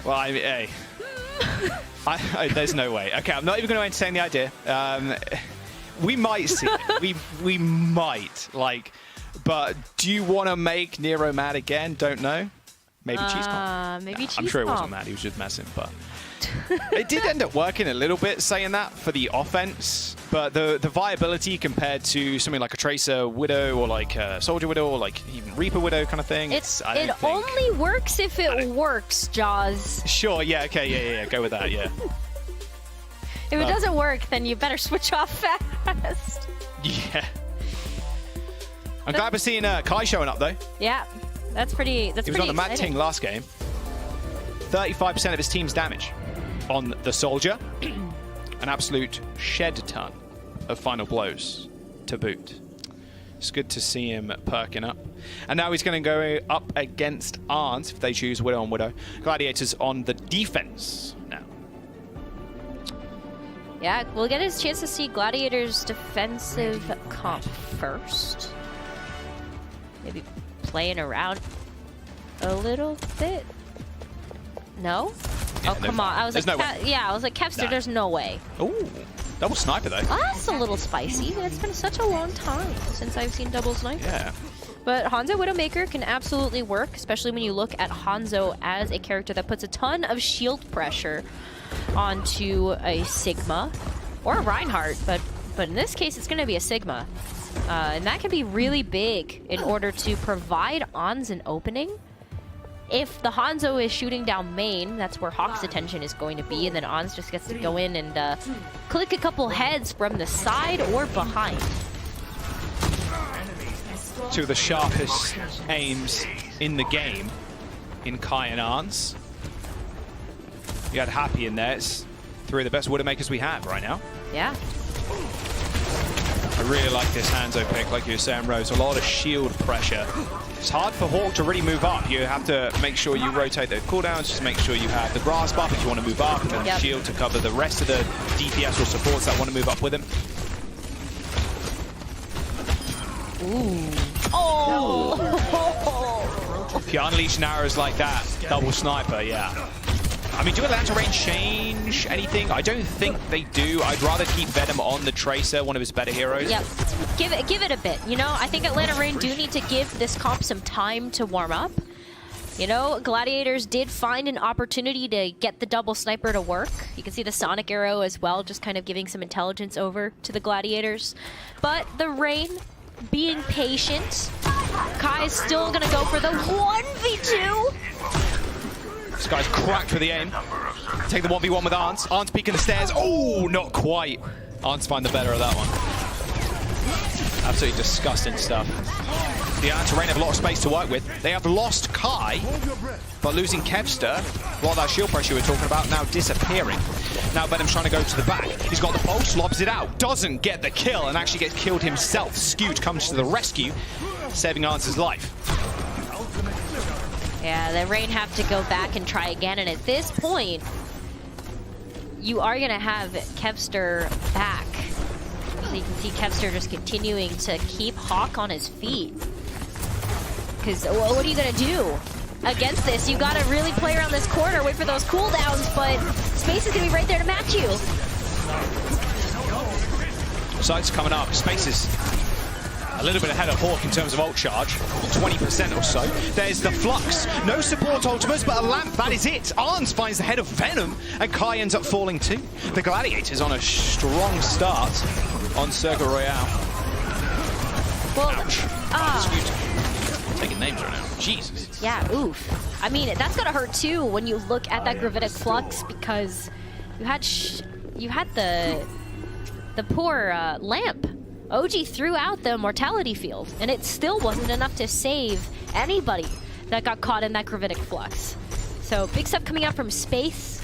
Well, hey. There's no way. Okay, I'm not even going to entertain the idea. We might see it. We might. Like, but do you want to make Nero mad again? Don't know. Maybe Cheese Comp. Maybe Cheese I'm sure Comp. it wasn't mad. He was just messing. But it did end up working a little bit, saying that for the offense. But the viability compared to something like a Tracer Widow or like a Soldier Widow or like even Reaper Widow kind of thing. It only works if it works, Jaws. Sure. Yeah. Okay. Yeah. Go with that. Yeah. If it doesn't work, then you better switch off fast. Yeah. I'm glad we're seeing Kai showing up though. Yeah, that's pretty. That's he was on the Mad Ting last game. 35% of his team's damage on the Soldier. An absolute shed ton of final blows to boot. It's good to see him perking up. And now he's going to go up against Arns if they choose Widow on Widow. Gladiators on the defense now. Yeah, we'll get his chance to see Gladiators' defensive comp first. Maybe playing around a little bit. No? Yeah, oh, come on. I was like, no I was like, Kevster, there's no way. Ooh, double sniper though. Oh, that's a little spicy. It's been such a long time since I've seen double sniper. Yeah. But Hangzhou Widowmaker can absolutely work, especially when you look at Hangzhou as a character that puts a ton of shield pressure onto a Sigma or a Reinhardt, but in this case, it's going to be a Sigma. And that can be really big in order to provide Ons an opening. If the Hangzhou is shooting down main, that's where Hawk's attention is going to be, and then Ons just gets to go in and click a couple heads from the side or behind. Two of the sharpest aims in the game in Kai and Arns. You had Happy in there. It's three of the best Widowmakers we have right now. Yeah. I really like this Hangzhou pick, like you were saying, Rose. A lot of shield pressure. It's hard for Hawk to really move up. You have to make sure you rotate the cooldowns, just make sure you have the grass buff if you want to move up, and then the shield to cover the rest of the DPS or supports that want to move up with him. Ooh. Oh! If you unleash arrows like that, double sniper, yeah. I mean, do Atlanta range change anything? I don't think they do. I'd rather keep Venom on the Tracer, one of his better heroes. Yep. Give it a bit. You know, I think Atlanta Rain do need to give this comp some time to warm up. You know, Gladiators did find an opportunity to get the double sniper to work. You can see the Sonic Arrow as well, just kind of giving some intelligence over to the Gladiators. But the Rain being patient, Kai is still gonna go for the 1v2. This guy's cracked for the aim. Take the 1v1 with Arns. Arns peeking the stairs. Oh, not quite. Arns find the better of that one. Absolutely disgusting stuff. The Atlanta Rain have a lot of space to work with. They have lost Kai, but losing Kevster, a lot of that shield pressure we were talking about now disappearing. Now Venom's trying to go to the back. He's got the pulse, lobs it out, doesn't get the kill, and actually gets killed himself. Skewed comes to the rescue, saving Arns' life. Yeah, the Rain have to go back and try again, and at this point, you are going to have Kevster back. So you can see Kevster just continuing to keep Hawk on his feet. Because what are you going to do against this? You got to really play around this corner, wait for those cooldowns, but Space is going to be right there to match you. Sights coming up. Space is A little bit ahead of Hawk in terms of ult charge, 20% or so. There's the Flux, no support ultimates, but a lamp, that is it. Arns finds the head of Venom, and Kai ends up falling too. The Gladiators on a strong start on Circle Royale. Well, taking names right now. Jesus. Yeah, oof. I mean, that's gotta hurt too when you look at that Gravitic Flux, because you had the poor lamp. OG threw out the Immortality Field, and it still wasn't enough to save anybody that got caught in that Gravitic Flux. So big stuff coming out from Space.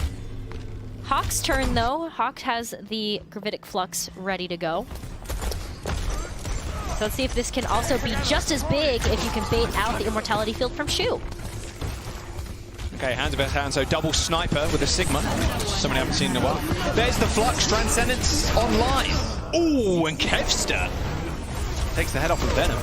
Hawk's turn though. Hawk has the Gravitic Flux ready to go. So let's see if this can also be just as big if you can bait out the Immortality Field from Shu. Okay, hands over hand, so double sniper with a Sigma. Somebody I haven't seen in a while. There's the Flux, Transcendence online. Ooh, and Kevster takes the head off of Venom.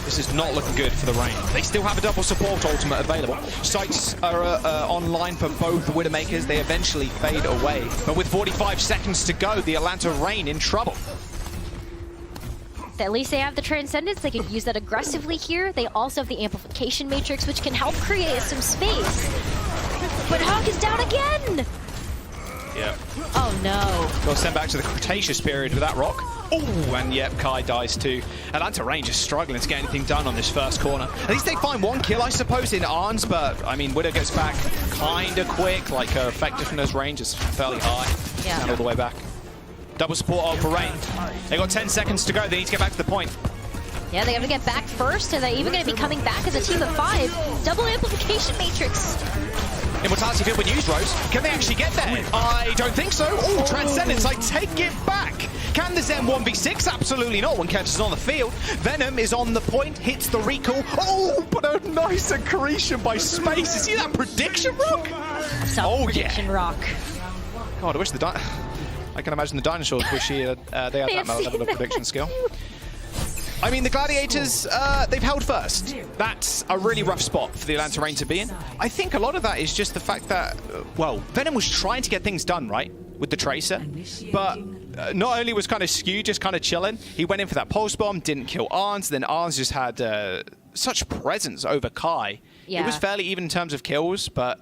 This is not looking good for the Reign. They still have a double support ultimate available. Sights are online for both Widowmakers. They eventually fade away. But with 45 seconds to go, the Atlanta Reign in trouble. At least they have the Transcendence. They can use that aggressively here. They also have the Amplification Matrix, which can help create some space. But Hawk is down again! Yeah. Oh no. Got sent back to the Cretaceous period with that rock. Oh, and yep, Kai dies too. Atlanta Reign just struggling to get anything done on this first corner. At least they find one kill, I suppose, in Arns, but I mean, Widow gets back kind of quick. Like her effectiveness range is fairly high. Yeah. All the way back. Double support ult for Reign. They got 10 seconds to go. They need to get back to the point. Yeah, they have to get back first, and they're even going to be coming back as a team of 5. Double Amplification Matrix. Immortality Field with use, Rose. Can they actually get there? I don't think so. Oh, Transcendence, I take it back. Can the Zen 1v6? Absolutely not when Kevs is on the field. Venom is on the point, hits the recall. Oh, but a nice accretion by Space. You see that prediction rock? Prediction rock. God, I wish I can imagine the dinosaurs wish they had that level of prediction skill. I mean, the Gladiators, they've held first. That's a really rough spot for the Atlanta Reign to be in. I think a lot of that is just the fact that, well, Venom was trying to get things done, right, with the Tracer, but not only was kind of Skew just kind of chilling, he went in for that pulse bomb, didn't kill Arns, then Arns just had such presence over Kai. Yeah. It was fairly even in terms of kills, but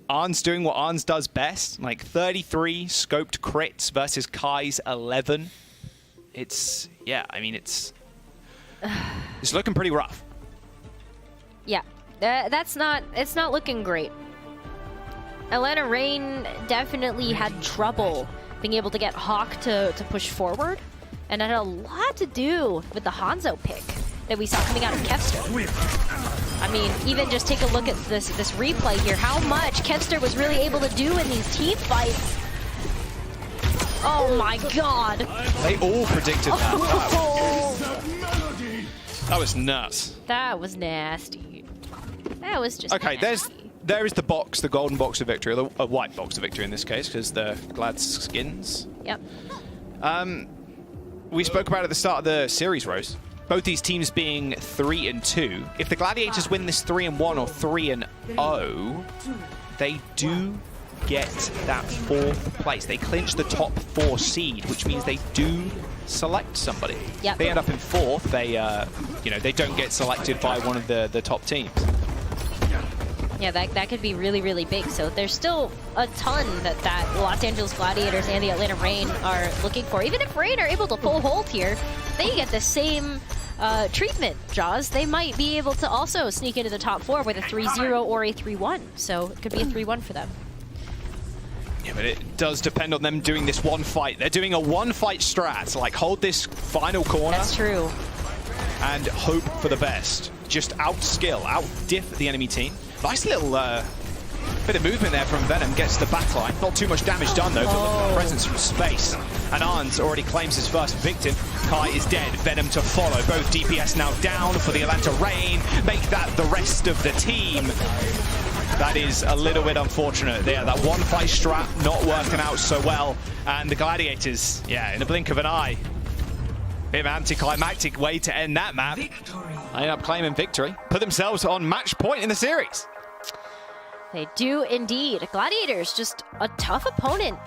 Arns doing what Arns does best, like 33 scoped crits versus Kai's 11. It's, yeah, I mean, it's looking pretty rough. Yeah, it's not looking great. Atlanta Reign definitely had trouble being able to get Hawk to push forward, and it had a lot to do with the Hangzhou pick that we saw coming out of Kevster. I mean, even just take a look at this replay here, how much Kevster was really able to do in these team fights. Oh my god. They all predicted that. That was nuts. That was nasty. That was just okay, nasty. there is the box, the golden box of victory, or the white box of victory in this case, because the Glad skins. Yep. We spoke about it at the start of the series, Rose. Both these teams being 3-2. If the Gladiators win this 3-1 or 3-0, they do get that 4th place. They clinch the top 4 seed, which means they do select somebody. Yep. They end up in 4th. They, they don't get selected by one of the top teams. Yeah, that could be really, really big. So there's still a ton that Los Angeles Gladiators and the Atlanta Reign are looking for. Even if Reign are able to pull hold here, they get the same treatment, Jaws. They might be able to also sneak into the top 4 with a 3-0 or a 3-1. So it could be a 3-1 for them. Yeah, but it does depend on them doing this one fight. They're doing a one-fight strat, like hold this final corner. That's true. And hope for the best. Just out-skill, out-diff the enemy team. Nice little bit of movement there from Venom. Gets the backline. Not too much damage done, though, from the presence from Space. And Arns already claims his first victim. Kai is dead. Venom to follow. Both DPS now down for the Atlanta Reign. Make that the rest of the team. That is a little bit unfortunate there. That one-fight strat not working out so well. And the Gladiators, yeah, in a blink of an eye. Bit of an anticlimactic way to end that map. They end up claiming victory. Put themselves on match point in the series. They do indeed. Gladiators, just a tough opponent.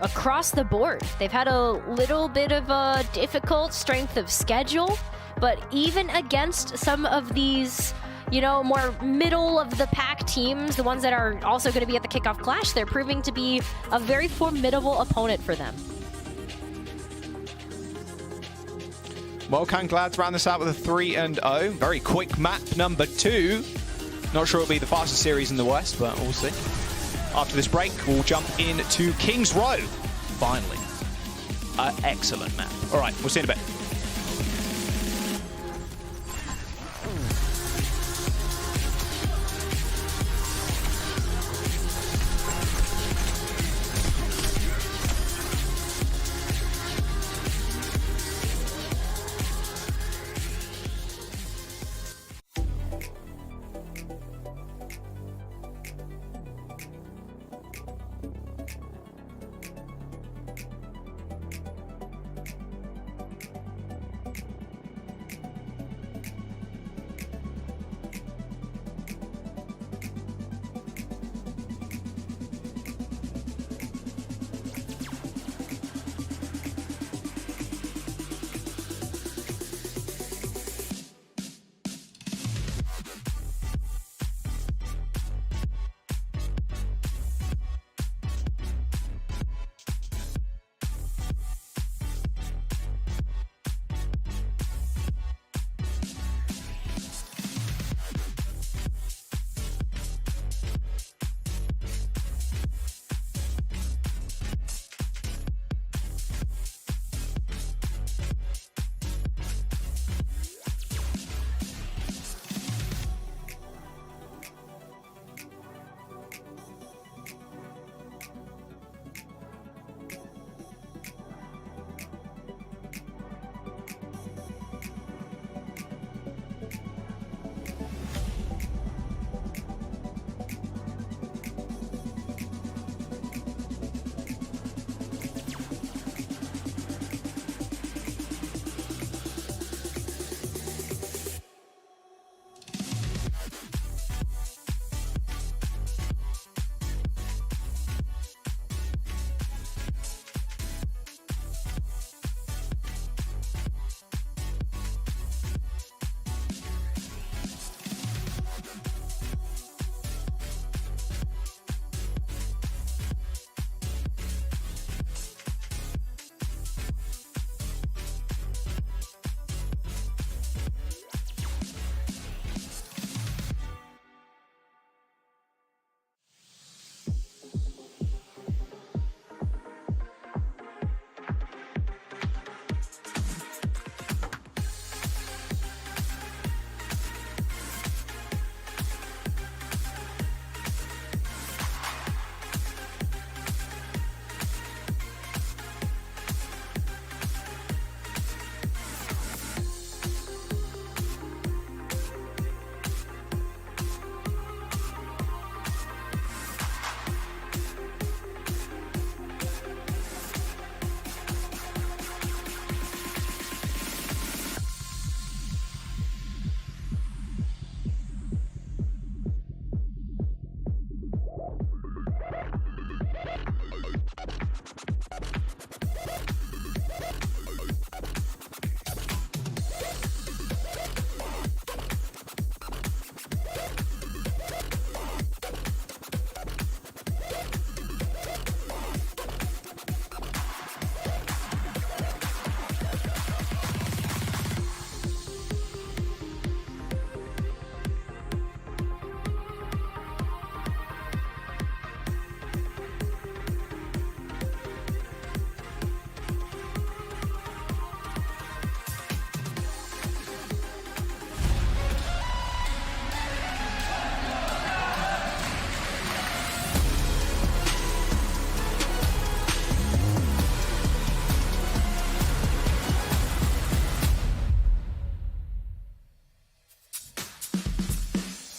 across the board. They've had a little bit of a difficult strength of schedule, but even against some of these, you know, more middle of the pack teams, the ones that are also going to be at the Kickoff Clash, they're proving to be a very formidable opponent for them. Well, can Glads round this out with a 3-0? Very quick map number 2. Not sure it'll be the fastest series in the West, but we'll see. After this break, we'll jump into King's Row. Finally. Excellent map. All right, we'll see you in a bit.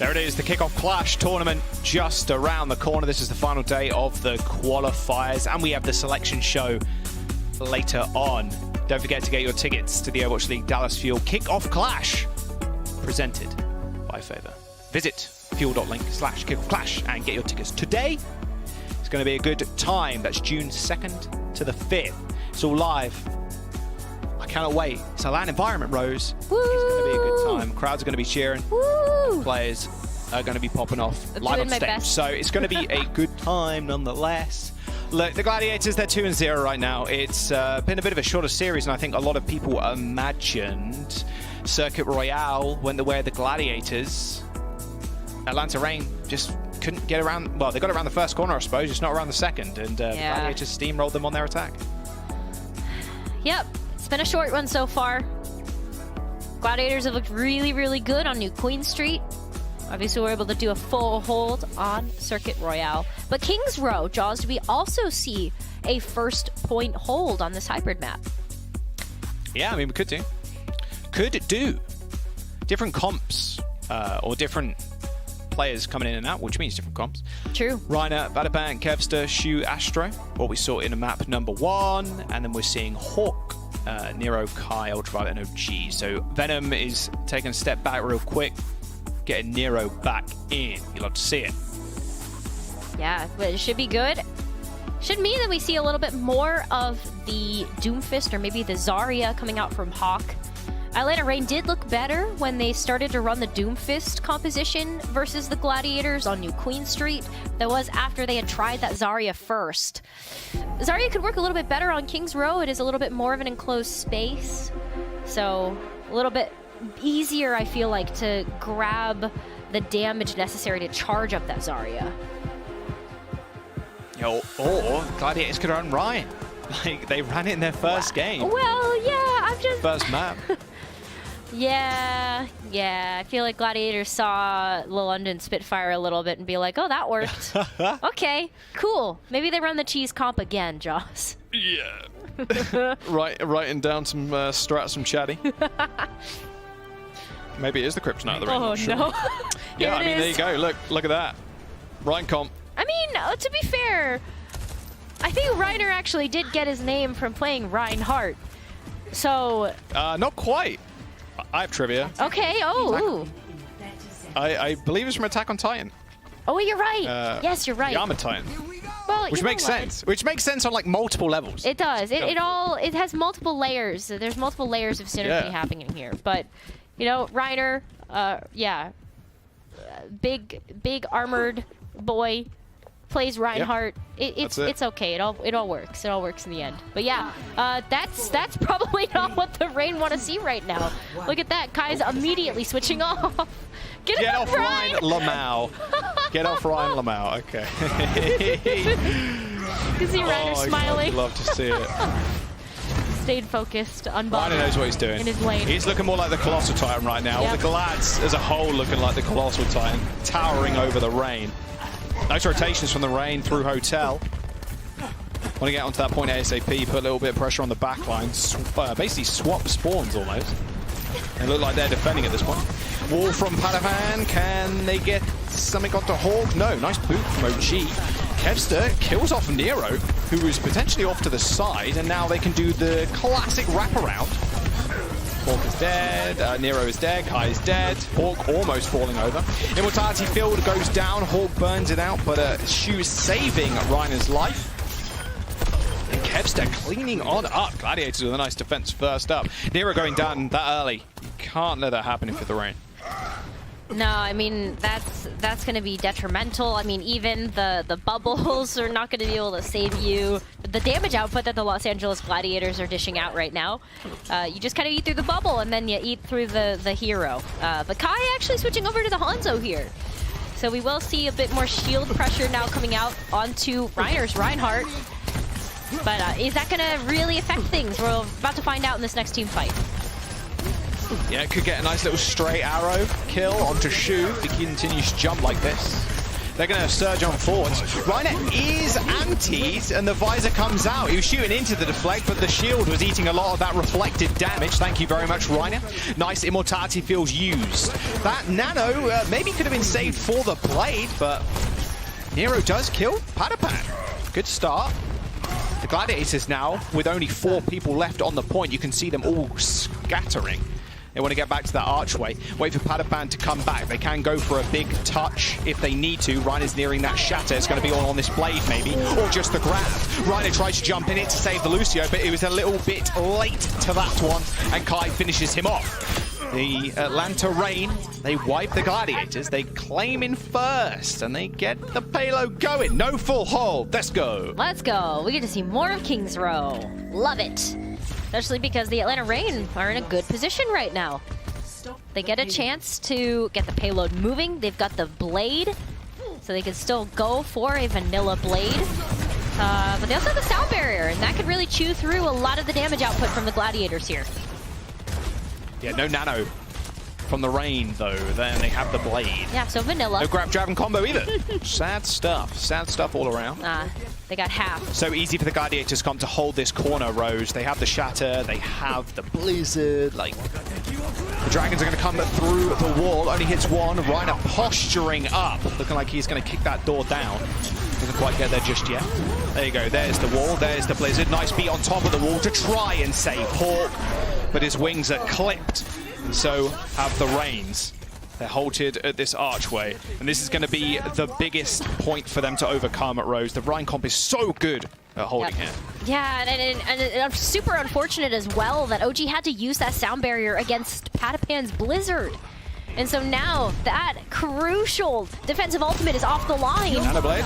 There it is, the Kickoff Clash tournament just around the corner. This is the final day of the qualifiers, and we have the selection show later on. Don't forget to get your tickets to the Overwatch League Dallas Fuel Kickoff Clash, presented by Favor. Visit fuel.link/kickoffclash and get your tickets today. It's going to be a good time. That's June 2nd to the 5th. It's all live. I cannot wait. It's a LAN environment, Rose. Woo! It's going to be a good time. Crowds are going to be cheering. Woo! Players are going to be popping off I'm live doing on my stage. best. So it's going to be a good time nonetheless. Look, the Gladiators, they're 2-0 right now. It's been a bit of a shorter series, and I think a lot of people imagined Circuit Royale went the way of the Gladiators. Atlanta Reign just couldn't get around. Well, they got around the first corner, I suppose, just not around the second, and the Gladiators steamrolled them on their attack. Yep, it's been a short one so far. Gladiators have looked really, really good on New Queen Street. Obviously, we're able to do a full hold on Circuit Royale. But Kings Row, Jaws, do we also see a first point hold on this hybrid map? Yeah, I mean, we could do. Could do. Different comps, or different players coming in and out, which means different comps. True. Reiner, Valorant, Kevster, Shu, Astro, what we saw in a map number 1, and then we're seeing Hawk, Nero, Kai, Ultraviolet, and OG. So Venom is taking a step back real quick, getting Nero back in. You'll love to see it. Yeah, but it should be good. Should mean that we see a little bit more of the Doomfist or maybe the Zarya coming out from Hawk. Atlanta Reign did look better when they started to run the Doomfist composition versus the Gladiators on New Queen Street. That was after they had tried that Zarya first. Zarya could work a little bit better on Kings Row. It is a little bit more of an enclosed space. So a little bit easier, I feel like, to grab the damage necessary to charge up that Zarya. Or Gladiators could run Ryan. Like, they ran it in their first game. Well, yeah, I'm just... First map. Yeah. I feel like Gladiators saw the London Spitfire a little bit and be like, oh, that worked. Okay, cool. Maybe they run the cheese comp again, Joss. Yeah. Writing down some strats from Chatty. Maybe it is the Kryptonite of the Reign. Oh, sure. no. Yeah, I mean, there you go. Look at that. Ryan comp. I mean, to be fair, I think Reiner actually did get his name from playing Reinhardt. So... not quite. I have trivia. Okay, oh. I believe it's from Attack on Titan. Oh, you're right. Yes, you're right. The Armored Titan. Well, Which makes sense. Which makes sense on, like, multiple levels. It does. It has multiple layers. There's multiple layers of synergy happening here. But, you know, Reiner, yeah. Big armored boy. Plays Reinhardt. It's okay. It all works. It all works in the end. But yeah, that's probably not what the Reign want to see right now. Look at that. Kai's immediately switching off. Get off Ryan Lamau. Get off Ryan Lamau. Okay. You see Reiner smiling. I'd love to see it. Stayed focused, Reiner unbothered. knows what he's doing. In his lane. He's looking more like the Colossal Titan right now. Yep. The Glads as a whole looking like the Colossal Titan, towering over the Reign. Nice rotations from the Reign through Hotel. Want to get onto that point ASAP, put a little bit of pressure on the back line. Basically swap spawns almost. They look like they're defending at this point. Wall from Padawan. Can they get something onto Hawk? No. Nice boot from OG. Kevster kills off Nero, who was potentially off to the side, and now they can do the classic wraparound. Hawk is dead, Nero is dead, Kai is dead, Hawk almost falling over. Immortality Field goes down, Hawk burns it out, but Shu is saving Reiner's life. And Kevster cleaning on up. Gladiators with a nice defense first up. Nero going down that early. You can't let that happen for the Reign. No, I mean, that's going to be detrimental. I mean, even the bubbles are not going to be able to save you. The damage output that the Los Angeles Gladiators are dishing out right now, you just kind of eat through the bubble and then you eat through the hero. But Kai actually switching over to the Hangzhou here. So we will see a bit more shield pressure now coming out onto Reiner's Reinhardt. But is that going to really affect things? We're about to find out in this next team fight. Yeah, could get a nice little stray arrow kill onto Shu if he continues to jump like this. They're going to surge on forwards. Reiner is antied, and the visor comes out. He was shooting into the deflect, but the shield was eating a lot of that reflected damage. Thank you very much, Reiner. Nice Immortality Fields used. That Nano maybe could have been saved for the blade, but Nero does kill Padawan. Good start. The Gladiators now, with only 4 people left on the point, you can see them all scattering. They want to get back to that archway, wait for Padapan to come back. They can go for a big touch if they need to. Reiner's nearing that shatter. It's going to be all on this blade maybe, or just the grab. Reiner tries to jump in it to save the Lucio, but it was a little bit late to that one, and Kai finishes him off. The Atlanta Reign, they wipe the Gladiators, they claim in first, and they get the payload going. No full hold, let's go. Let's go. We get to see more of King's Row. Love it. Especially because the Atlanta Reign are in a good position right now. They get a chance to get the payload moving. They've got the blade, so they can still go for a vanilla blade. But they also have the sound barrier, and that could really chew through a lot of the damage output from the Gladiators here. Yeah, no nano from the Reign, though. Then they have the blade. Yeah, so vanilla. No grab Dragon combo either. Sad stuff all around. They got half. So easy for the Gladiators come to hold this corner, Rose. They have the shatter, they have the blizzard. Like, the Dragons are going to come through the wall. Only hits one. Reiner posturing up, looking like he's going to kick that door down. Doesn't quite get there just yet. There you go. There's the wall. There's the blizzard. Nice beat on top of the wall to try and save Hawk, but his wings are clipped. And so have the Reigns. They're halted at this archway, and this is going to be the biggest point for them to overcome at Rose. The Reign comp is so good at holding it. Yeah, and super unfortunate as well that OG had to use that sound barrier against Padapan's Blizzard. And so now that crucial defensive ultimate is off the line. Nano blade.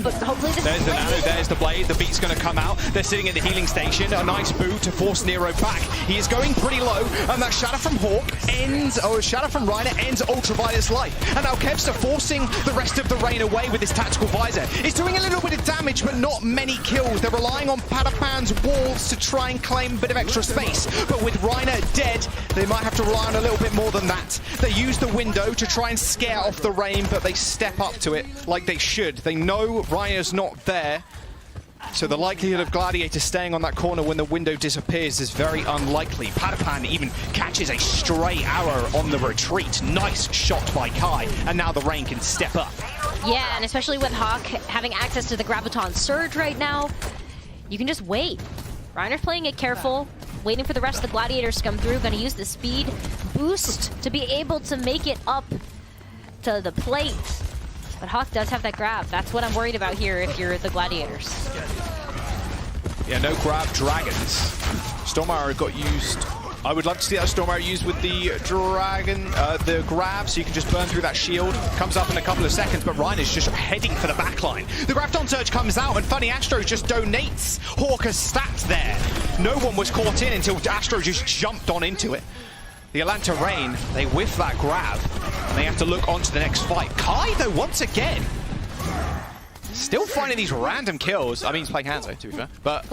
But hopefully this There's the nano, there's the blade, the beat's going to come out. They're sitting at the healing station. A nice boot to force Nero back. He is going pretty low, and that shatter from Hawk ends, shatter from Reiner ends Ultraviolet's life. And now Kevster forcing the rest of the Reign away with his tactical visor. He's doing a little bit of damage, but not many kills. They're relying on Padapan's walls to try and claim a bit of extra space. But with Reiner dead, they might have to rely on a little bit more than that. They use the window to try and scare off the Reign, but they step up to it like they should. They know Reiner's not there, so the likelihood of Gladiators staying on that corner when the window disappears is very unlikely. Padapan even catches a stray arrow on the retreat. Nice shot by Kai, and now the Reign can step up. Yeah, and especially with Hawk having access to the Graviton Surge right now, you can just wait. Reiner's playing it careful, waiting for the rest of the Gladiators to come through, gonna use the speed boost to be able to make it up to the plate. But Hawk does have that grab. That's what I'm worried about here if you're the Gladiators. Yeah, no grab Dragons. Stormire got used. I would love to see that Stormire used with the Dragon, the grab, so you can just burn through that shield. Comes up in a couple of seconds, but Reiner's just heading for the backline. The Graviton Surge comes out, and Funny Astro just donates Hawk a stat there. No one was caught in until Astro just jumped on into it. The Atlanta Reign, they whiff that grab, and they have to look on to the next fight. Kai, though, once again, still finding these random kills. I mean, he's playing Hangzhou, to be fair, but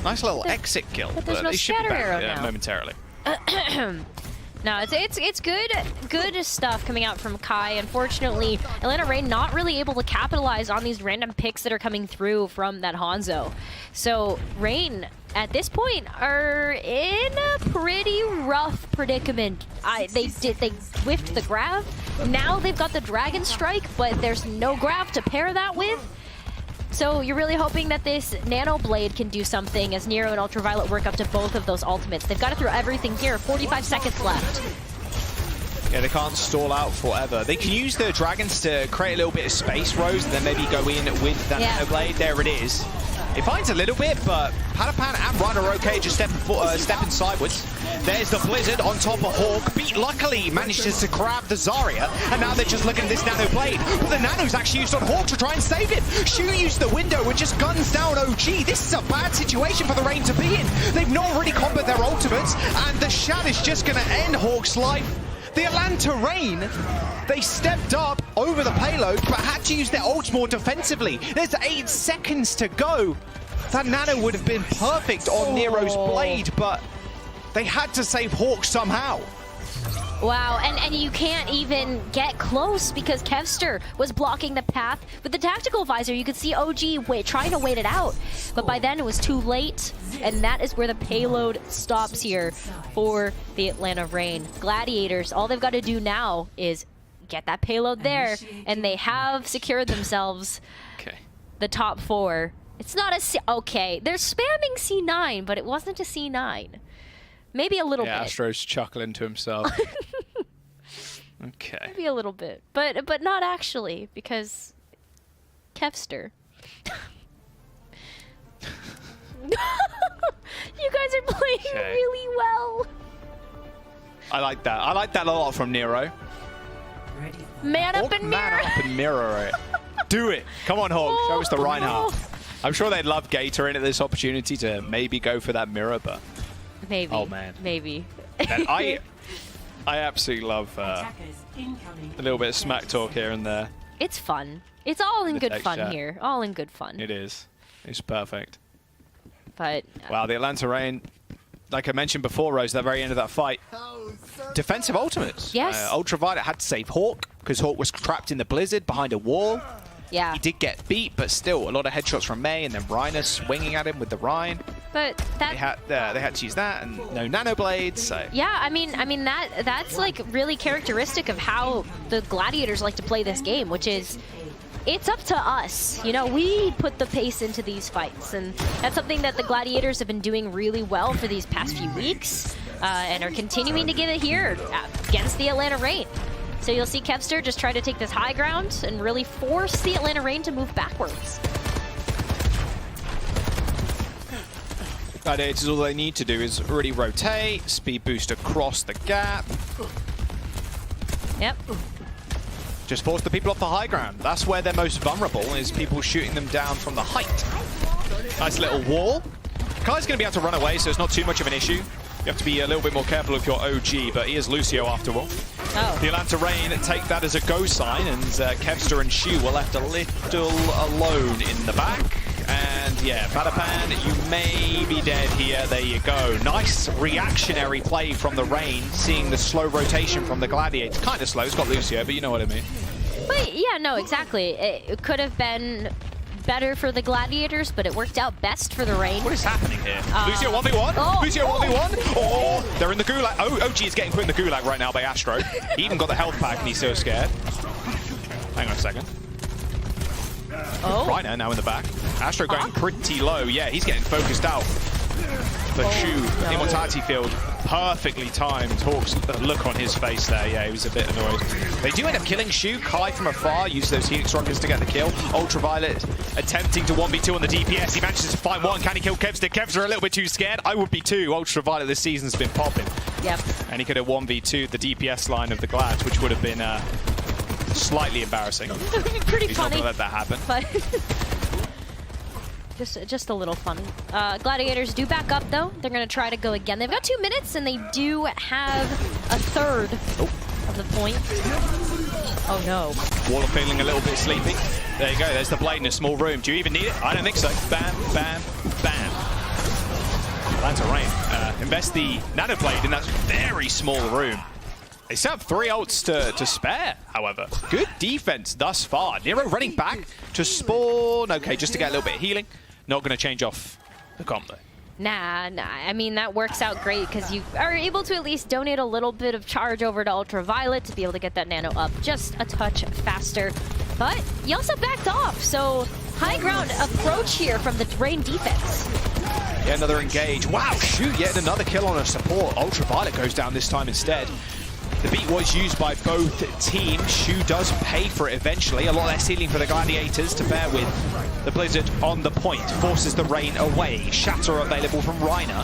nice little exit kill. But there's no they should be shatter back arrow now. momentarily. No, it's good stuff coming out from Kai. Unfortunately, Atlanta Reign not really able to capitalize on these random picks that are coming through from that Hangzhou. So Reign, at this point, are in a pretty rough predicament. They whiffed the grab. Now they've got the Dragon Strike, but there's no grab to pair that with. So you're really hoping that this Nano Blade can do something as Nero and Ultraviolet work up to both of those ultimates. They've got to throw everything here. 45 seconds left. Yeah, they can't stall out forever. They can use the Dragons to create a little bit of space, Rose, and then maybe go in with that Nano Blade. There it is. It finds a little bit, but Padapan and Reiner are okay, just stepping sideways. There's the Blizzard on top of Hawk. Beat luckily manages to grab the Zarya, and now they're just looking at this Nano Blade. But the Nano's actually used on Hawk to try and save it. Shu used the window and just guns down OG. This is a bad situation for the Reign to be in. They've not already comboed their ultimates, and the Shad is just going to end Hawk's life. The Atlanta Reign, they stepped up over the payload, but had to use their ults more defensively. There's 8 seconds to go. That Nano would have been perfect on Nero's blade, but they had to save Hawk somehow. Wow, and you can't even get close because Kevster was blocking the path with the tactical visor. You could see OG trying to wait it out, but by then it was too late, and that is where the payload stops here for the Atlanta Reign. Gladiators, all they've got to do now is get that payload there, and they have secured themselves the top 4. It's not a C. Okay, they're spamming C9, but it wasn't a C9. Maybe a little Yeah, bit. Astro's chuckling to himself. Okay. Maybe a little bit, but not actually, because Kevster. You guys are playing really well. I like that. I like that a lot from Nero. Man up and mirror. Man up and mirror it. Do it. Come on, Hawk. Show us the Reinhardt. I'm sure they'd love Gator in at this opportunity to maybe go for that mirror, but... Maybe. Oh, man. Maybe. And I absolutely love a little bit of smack talk here and there. It's fun. It's all in The good text fun chat. here. All in good fun. It is. It's perfect. But Wow, the Atlanta Reign, like I mentioned before, Rose, at the very end of that fight, defensive ultimates. Yes. Ultraviolet had to save Hawk because Hawk was trapped in the blizzard behind a wall. yeah. He did get beat, but still a lot of headshots from May, and then Reiner swinging at him with the Rhine. But They had to use that, and no nano blades. So yeah, I mean that's like really characteristic of how the Gladiators like to play this game, which is it's up to us. You know, we put the pace into these fights, and that's something that the Gladiators have been doing really well for these past few weeks, and are continuing to give it here against the Atlanta Reign. So you'll see Kevster just try to take this high ground and really force the Atlanta Reign to move backwards. Gladiators, all they need to do is really rotate, speed boost across the gap. Yep. Just force the people off the high ground. That's where they're most vulnerable, is people shooting them down from the height. Nice little wall. Kai's going to be able to run away, so it's not too much of an issue. You have to be a little bit more careful of your OG, but he is Lucio after all. Oh. The Atlanta Reign take that as a go sign, and Kevster and Shu were left a little alone in the back. And yeah, Padapan, you may be dead here. There you go. Nice reactionary play from the Reign, seeing the slow rotation from the Gladiators. Kind of slow, it's got Lucio, but you know what I mean. But yeah, no, exactly. It could have been better for the Gladiators, but it worked out best for the Reign. What is happening here? Lucio 1v1? Oh, Lucio 1v1? Oh, they're in the gulag. Oh, OG is getting put in the gulag right now by Astro. He even got the health pack and he's so scared. Hang on a second. Oh. Reiner now in the back. Astro going pretty low. Yeah, he's getting focused out. But Shu, Immortality Field, perfectly timed. Hawk's look on his face there. Yeah, he was a bit annoyed. They do end up killing Shu. Kai from afar uses those Helix Rockets to get the kill. Ultraviolet attempting to 1v2 on the DPS. He manages to find one. Can he kill Kevster? Kevster a little bit too scared. I would be too. Ultraviolet this season's been popping. Yep. And he could have 1v2'd the DPS line of the Glads, which would have been slightly embarrassing. Pretty He's funny. not going to let that happen. But just a little fun. Gladiators do back up though. They're gonna try to go again. They've got 2 minutes and they do have a third of the point. Oh no. Waller feeling a little bit sleepy. There you go, there's the blade in a small room. Do you even need it? I don't think so. Bam, bam, bam. Atlanta Reign. Invest the nano blade in that very small room. They still have 3 ults to spare, however. Good defense thus far. Nero running back to spawn. Okay, just to get a little bit of healing. Not going to change off the comp, though. Nah. I mean, that works out great because you are able to at least donate a little bit of charge over to Ultraviolet to be able to get that nano up just a touch faster. But you also backed off, so high ground approach here from the Reign defense. Yeah, another engage. Wow, shoot, yet another kill on a support. Ultraviolet goes down this time instead. The beat was used by both teams. Shu does pay for it eventually. A lot less healing for the Gladiators to bear with. The Blizzard on the point forces the Reign away. Shatter available from Reiner.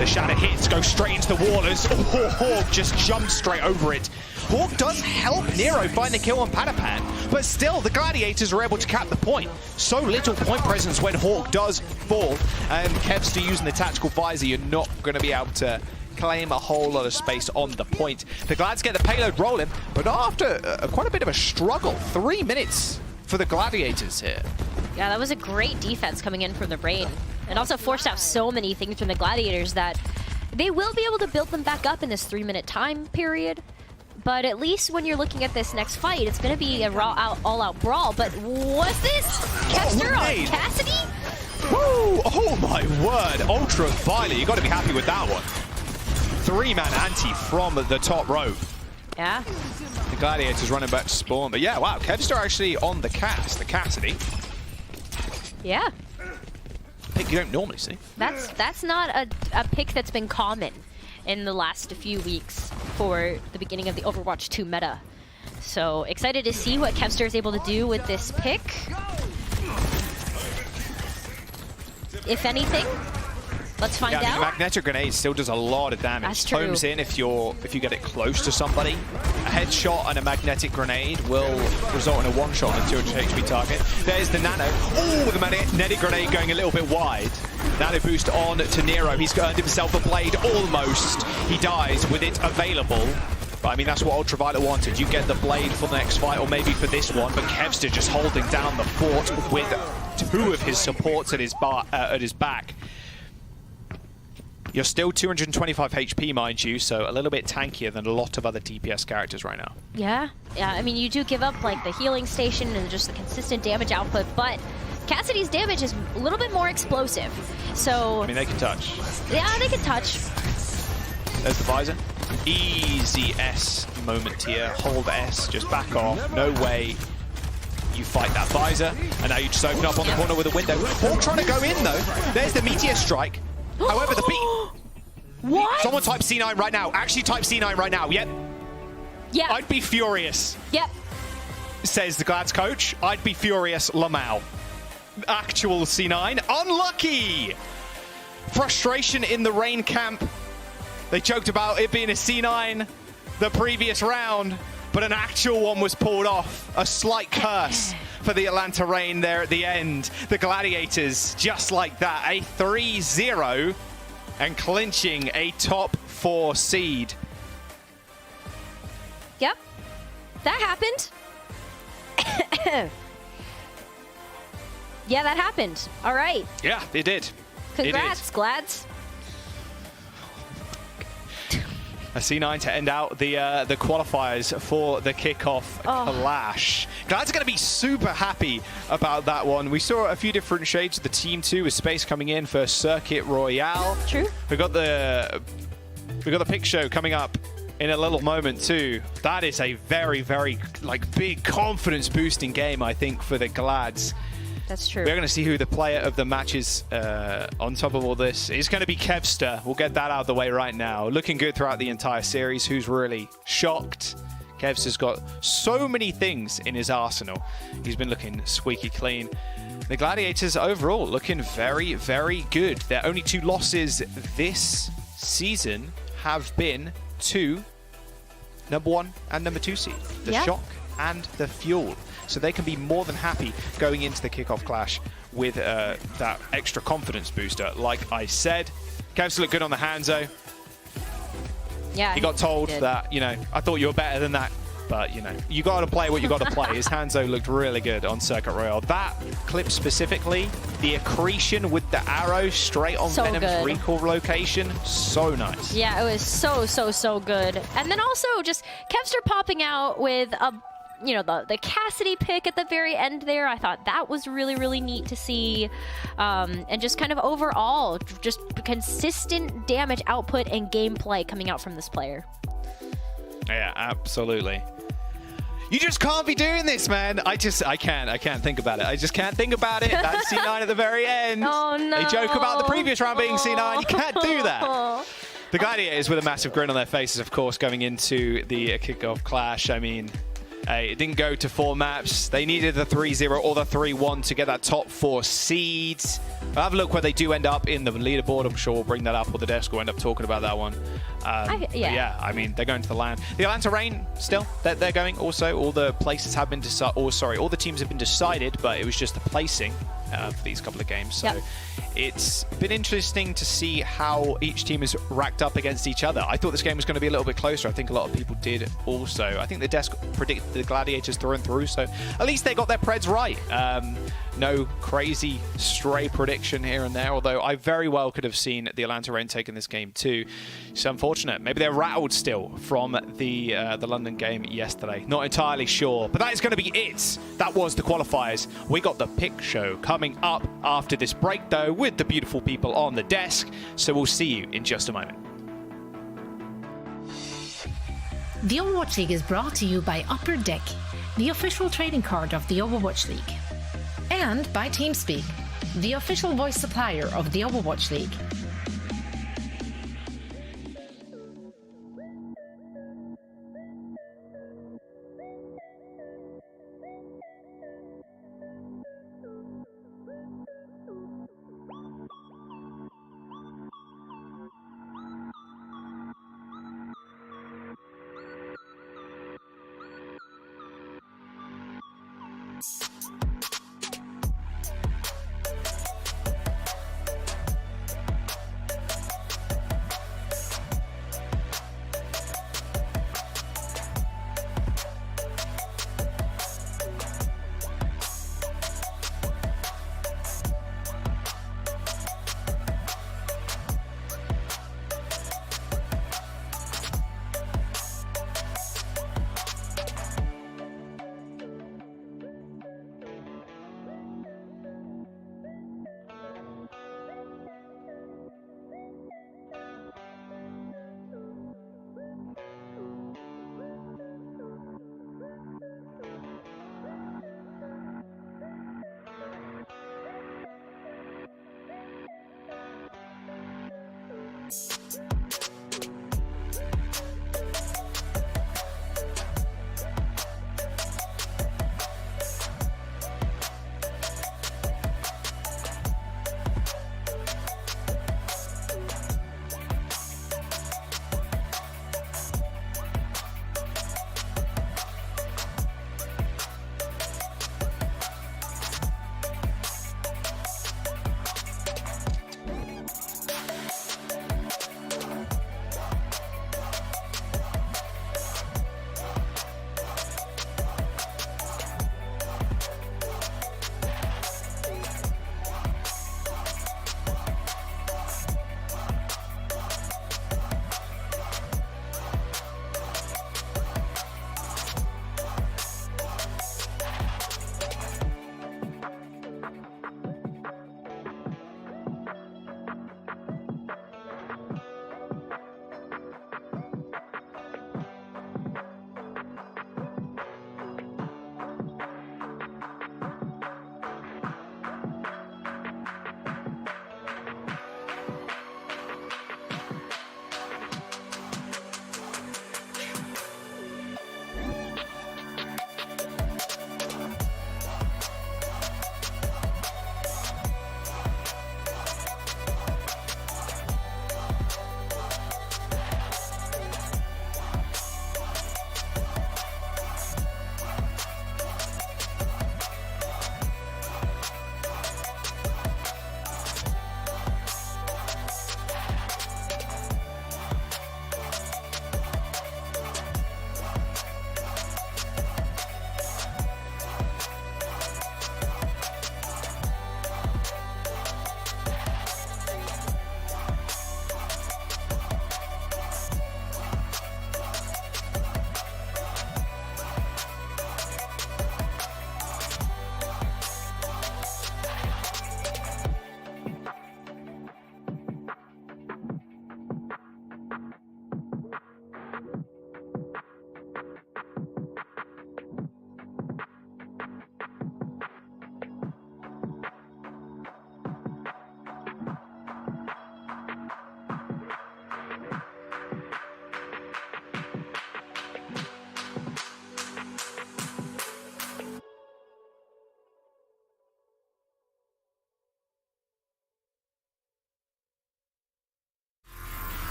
The Shatter hits, go straight into the Wallers. Oh, Hawk just jumps straight over it. Hawk does help Nero find the kill on Padapan, but still the Gladiators are able to cap the point. So little point presence when Hawk does fall. And Kevster using the tactical visor, you're not going to be able to claim a whole lot of space on the point. The Glads get the payload rolling, but after quite a bit of a struggle, 3 minutes for the Gladiators here. Yeah, that was a great defense coming in from the Reign. It also forced out so many things from the Gladiators that they will be able to build them back up in this 3-minute time period. But at least when you're looking at this next fight, it's going to be a all-out brawl. But what's this? Kevster on Cassidy? Woo! Oh my word! Ultraviolet, you got to be happy with that one. 3-man anti from the top rope. Yeah. The Gladiators running back to spawn. But yeah, wow, Kevster actually on the Cassidy. Yeah. Pick you don't normally see. That's not a pick that's been common in the last few weeks for the beginning of the Overwatch 2 meta. So excited to see what Kevster is able to do with this pick. If anything, let's find I mean, out. magnetic grenade still does a lot of damage. That's true. Homes in if you get it close to somebody. A headshot and a magnetic grenade will result in a one-shot on a 200 HP target. There's the nano. Oh, the magnetic grenade going a little bit wide. Nano boost on to Nero. He's earned himself a blade almost. He dies with it available. But I mean, that's what Ultraviolet wanted. You get the blade for the next fight, or maybe for this one. But Kevster just holding down the fort with 2 of his supports at his back. You're still 225 HP, mind you, so a little bit tankier than a lot of other DPS characters right now. Yeah, I mean, you do give up like the healing station and just the consistent damage output, but Cassidy's damage is a little bit more explosive. So I mean, they can touch. Yeah, they can touch. There's the visor. Easy S moment here. Hold S, just back off. No way you fight that visor. And now you just open up on the corner with a window. All trying to go in though. There's the meteor strike. However, the beat. What? Someone type C9 right now. Actually type C9 right now. Yep. Yeah. I'd be furious. Yep. Says the Glads coach. I'd be furious, Lamau. Actual C9. Unlucky! Frustration in the Rain camp. They joked about it being a C9 the previous round, but an actual one was pulled off. A slight curse for the Atlanta Reign there at the end. The Gladiators, just like that, a 3-0 and clinching a top 4 seed. Yep, that happened. Yeah, that happened. All right. Yeah, it did. Congrats, Glads. A C9 to end out the qualifiers for the kickoff clash. Glad's going to be super happy about that one. We saw a few different shades of the team too, with Space coming in for Circuit Royale. True. We got the pick show coming up in a little moment too. That is a very, very big confidence boosting game, I think, for the Glads. That's true. We're going to see who the player of the match is on top of all this. It's going to be Kevster. We'll get that out of the way right now. Looking good throughout the entire series. Who's really shocked? Kevster's got so many things in his arsenal. He's been looking squeaky clean. The Gladiators overall looking very, very good. Their only 2 losses this season have been to number 1 and number 2 seed. The Shock and the Fuel. So they can be more than happy going into the kickoff clash with that extra confidence booster. Like I said, Kevster looked good on the Hangzhou. Yeah, he got told that, I thought you were better than that. But, you got to play what you got to play. His Hangzhou looked really good on Circuit Royale. That clip specifically, the accretion with the arrow straight on Venom's recall location, so nice. Yeah, it was so good. And then also just Kevster popping out with a the Cassidy pick at the very end there. I thought that was really, really neat to see. And just kind of overall, just consistent damage output and gameplay coming out from this player. Yeah, absolutely. You just can't be doing this, man. I can't think about it. I just can't think about it. That C9 at the very end. Oh, no. They joke about the previous round being C9. You can't do that. The Gladiators with a massive grin on their faces, of course, going into the kickoff clash. I mean, it didn't go to 4 maps. They needed the 3-0 or the 3-1 to get that top 4 seeds. I'll have a look where they do end up in the leaderboard. I'm sure we'll bring that up, or the desk will end up talking about that one. Yeah, I mean, they're going to the land. The Atlanta Reign, still, they're going also. All the places have been decided, all the teams have been decided, but it was just the placing for these couple of games. So it's been interesting to see how each team is racked up against each other. I thought this game was going to be a little bit closer. I think a lot of people did also. I think the desk predicted the Gladiators through and through, so at least they got their Preds right. No crazy stray prediction here and there, although I very well could have seen the Atlanta Reign taking this game too. It's unfortunate. Maybe they're rattled still from the London game yesterday. Not entirely sure, but that is going to be it. That was the qualifiers. We got the pick show coming up after this break, though, with the beautiful people on the desk. So we'll see you in just a moment. The Overwatch League is brought to you by Upper Deck, the official trading card of the Overwatch League. And by TeamSpeak, the official voice supplier of the Overwatch League.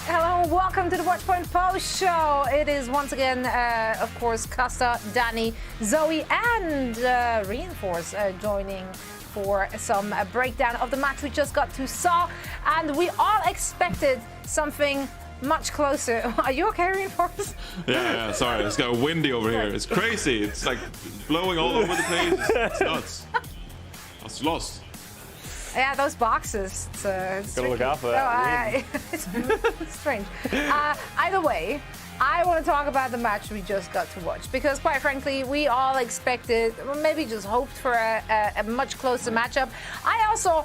Hello, welcome to the Watchpoint Post Show. It is once again, of course, Costa, Danny, Zoe, and Reinforce joining for some breakdown of the match we just got to saw. And we all expected something much closer. Are you okay, Reinforce? Yeah, sorry. It's got windy over here. It's crazy. It's like blowing all over the place. It's nuts. I was lost. Yeah, those boxes. It's Gotta look out for that. It's strange. Either way, I want to talk about the match we just got to watch because, quite frankly, we all expected, or maybe just hoped for a much closer matchup. I also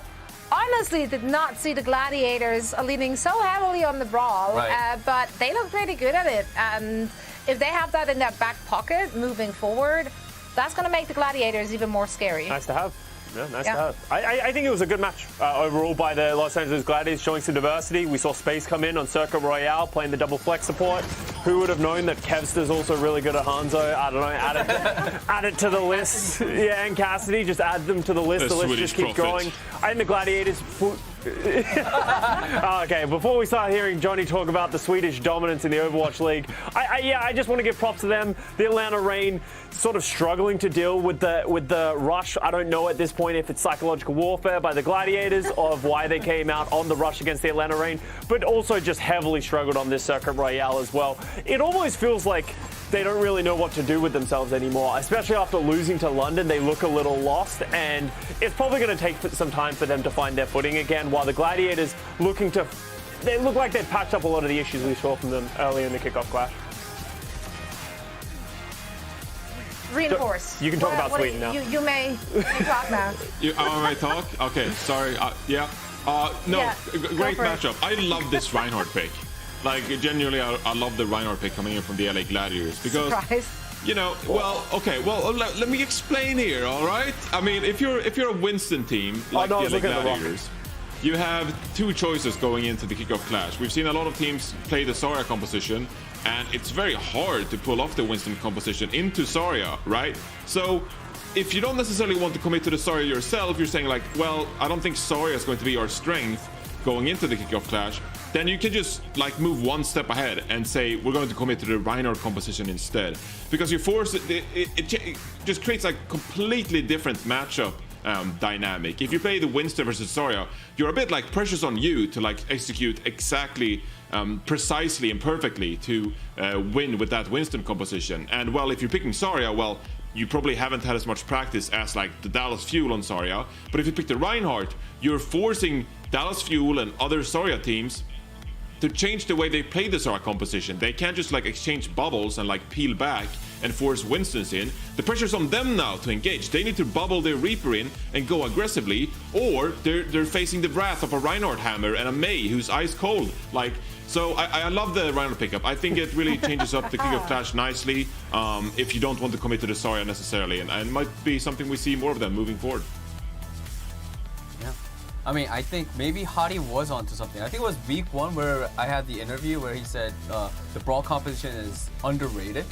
honestly did not see the Gladiators leaning so heavily on the brawl, but they look pretty good at it. And if they have that in their back pocket moving forward, that's going to make the Gladiators even more scary. Nice to have. Yeah, nice to have. I think it was a good match overall by the Los Angeles Gladiators, showing some diversity. We saw Space come in on Circuit Royale, playing the double flex support. Who would have known that Kevster's also really good at Hangzhou? I don't know, add it to the list. Yeah, and Cassidy, just add them to the list. The list just keeps growing. I think the Gladiators... Okay, before we start hearing Johnny talk about the Swedish dominance in the Overwatch League, I just want to give props to them. The Atlanta Reign sort of struggling to deal with the rush. I don't know at this point if it's psychological warfare by the Gladiators of why they came out on the rush against the Atlanta Reign, but also just heavily struggled on this Circuit Royale as well. It almost feels like they don't really know what to do with themselves anymore, especially after losing to London. They look a little lost, and it's probably going to take some time for them to find their footing again, while the Gladiators they look like they've patched up a lot of the issues we saw from them earlier in the kickoff clash. Reinforce. You can talk about Sweden now. You may talk now. I might talk? Okay, sorry. Great matchup. I love this Reinhardt pick. Like, genuinely, I love the Reinhardt pick coming in from the LA Gladiators because, you know, let me explain here, all right? I mean, if you're a Winston team like the LA Gladiators, you have two choices going into the kickoff clash. We've seen a lot of teams play the Zarya composition, and it's very hard to pull off the Winston composition into Zarya, right? So if you don't necessarily want to commit to the Zarya yourself, you're saying like, well, I don't think Zarya is going to be our strength going into the kickoff clash, then you can just like move one step ahead and say we're going to commit to the Reinhardt composition instead, because you force it just creates a completely different matchup dynamic. If you play the Winston versus Zarya, you're a bit like pressure's on you to like execute exactly precisely and perfectly to win with that Winston composition. And well, if you're picking Zarya, well, you probably haven't had as much practice as like the Dallas Fuel on Zarya. But if you pick the Reinhardt, you're forcing Dallas Fuel and other Zarya teams to change the way they play the Zarya composition. They can't just like exchange bubbles and like peel back and force Winstons in. The pressure's on them now to engage. They need to bubble their Reaper in and go aggressively, or they're facing the wrath of a Reinhardt hammer and a Mei who's ice cold. Like, so I love the Reinhardt pickup. I think it really changes up the kickoff clash nicely if you don't want to commit to the Zarya necessarily, and it might be something we see more of them moving forward. Yeah. I mean, I think maybe Hadi was onto something. I think it was week 1 where I had the interview where he said the brawl competition is underrated.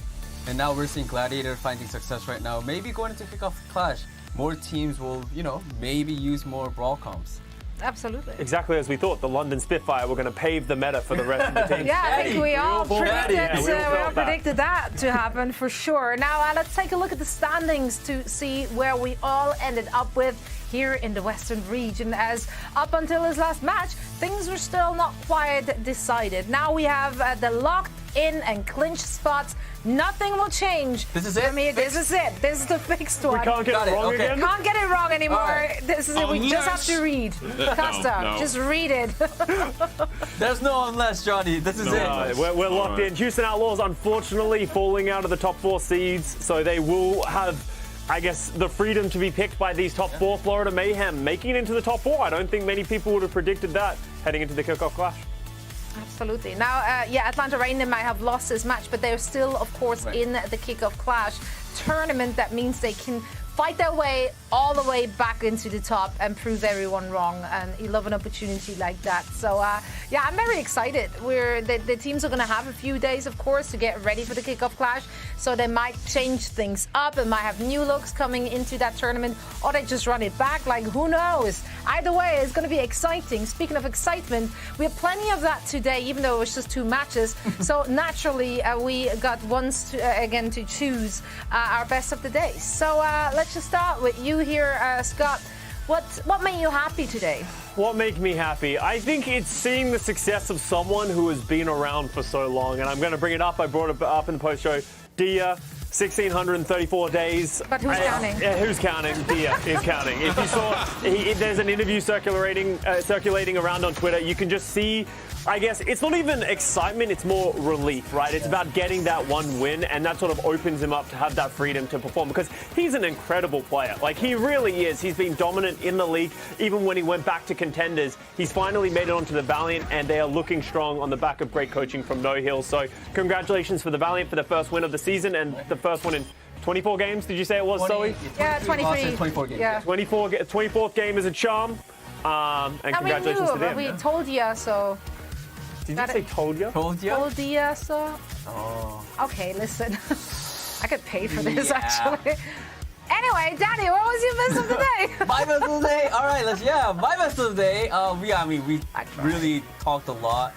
And now we're seeing Gladiator finding success right now. Maybe going into kickoff clash, more teams will, you know, maybe use more brawl comps. Absolutely. Exactly as we thought. The London Spitfire were going to pave the meta for the rest of the team. Yeah, I think we all predicted that to happen for sure. Now let's take a look at the standings to see where we all ended up with here in the Western region, as up until this last match, things were still not quite decided. Now we have the locked in and clinched spots. Nothing will change. This is it? This is it. This is the fixed one. We can't get it wrong again? Can't get it wrong anymore. Right. This is it. We just have to read. Costa, just read it. There's no unless, Johnny. This is it. We're locked in. Houston Outlaws, unfortunately, falling out of the top 4 seeds, so they will have, I guess, the freedom to be picked by these top 4. Florida Mayhem making it into the top 4. I don't think many people would have predicted that heading into the kickoff clash. Absolutely. Now, Atlanta Reign, they might have lost this match, but they're still, of course, in the kickoff clash tournament. That means they can fight their way all the way back into the top and prove everyone wrong. And you love an opportunity like that. So, yeah, I'm very excited. The teams are going to have a few days, of course, to get ready for the kickoff clash. So they might change things up and might have new looks coming into that tournament, or they just run it back. Like, who knows? Either way, it's going to be exciting. Speaking of excitement, we have plenty of that today, even though it was just 2 matches. So naturally, we got once again to choose our best of the day. So let's just start with you here, Scott. What made you happy today? What made me happy? I think it's seeing the success of someone who has been around for so long, and I'm going to bring it up. I brought it up in the post-show. Dia, 1,634 days. But who's counting? Yeah, who's counting? Dia is counting. If you saw, there's an interview circulating around on Twitter. You can just see, I guess, it's not even excitement, it's more relief, right? It's about getting that one win, and that sort of opens him up to have that freedom to perform, because he's an incredible player. Like, he really is. He's been dominant in the league. Even when he went back to contenders, he's finally made it onto the Valiant, and they are looking strong on the back of great coaching from No Hill. So congratulations for the Valiant for the first win of the season, and the first one in 24 games, did you say it was, Zoe? Yeah, 23. 24 games. Yeah. 24th game is a charm. And congratulations to them. We told you so. Did you say told you? Told you? Told you so. Oh. Okay, listen. I could pay for this, actually. Anyway, Danny, what was your best of the day? My best of the day? All right, my best of the day. We really talked a lot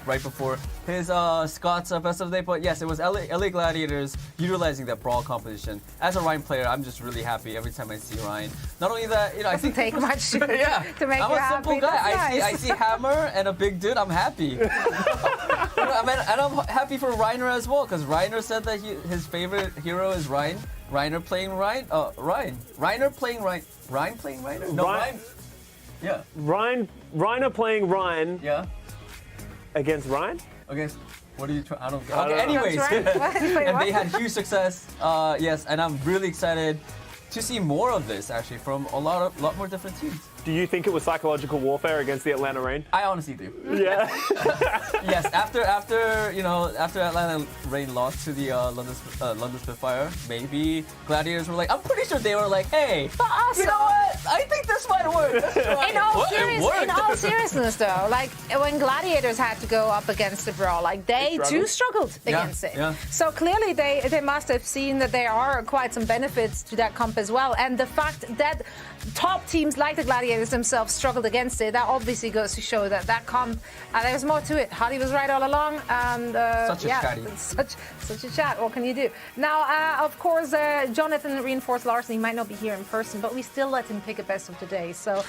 right before his Scott's best of the day, but yes, it was LA Gladiators utilizing that brawl competition. As a Ryan player, I'm just really happy every time I see Ryan. Not only that, I think take much to to make you happy. I'm a simple guy. I see Hammer and a big dude, I'm happy. And I'm happy for Reiner as well, because Reiner said that his favorite hero is Ryan. Reiner playing Ryan. Reiner playing Ryan. Ryan playing Reiner? No, Ryan. Yeah. Reiner playing Ryan. Yeah. Against Ryan? Against, what are you trying? I don't get. Okay, anyways. And they had huge success. Yes, and I'm really excited to see more of this, actually, from a lot more different teams. Do you think it was psychological warfare against the Atlanta Reign? I honestly do. Yeah. Yes, after Atlanta Reign lost to the London Spitfire, maybe Gladiators were like, I'm pretty sure they were like, hey, but also, you know what? I think this might it worked. In all seriousness, though, like when Gladiators had to go up against the Brawl, like they too struggled against it. Yeah. So clearly they must have seen that there are quite some benefits to that comp as well. And the fact that top teams like the Gladiators themselves struggled against it, that obviously goes to show that that comp, there's more to it. Hardy was right all along. And Such a chatty. Such a chat. What can you do? Now, of course, Jonathan reinforced Larson. He might not be here in person, but we still let him pick a best of the day. So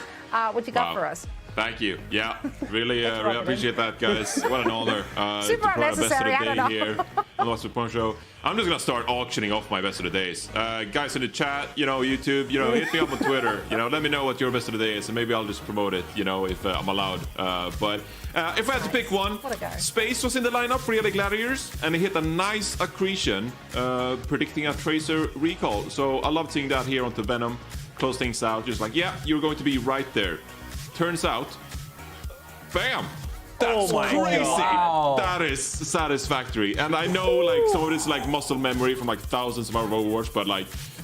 what you got for us? Thank you. Yeah, really appreciate that, guys. What an honor Super to put our best of unnecessary, the I day don't here on the Lost Point Show. I'm just gonna start auctioning off my best of the days. Guys in the chat, YouTube, hit me up on Twitter. Let me know what your best of the day is, and maybe I'll just promote it. If I'm allowed. But if I had to pick one, Space was in the lineup for the Gladiators, and he hit a nice accretion, predicting a Tracer recall. So I love seeing that here onto Venom. Close things out, just like, yeah, you're going to be right there. Turns out, bam! That's crazy. Wow. That is satisfactory. And I know some of it's muscle memory from thousands of hours of Overwatch, but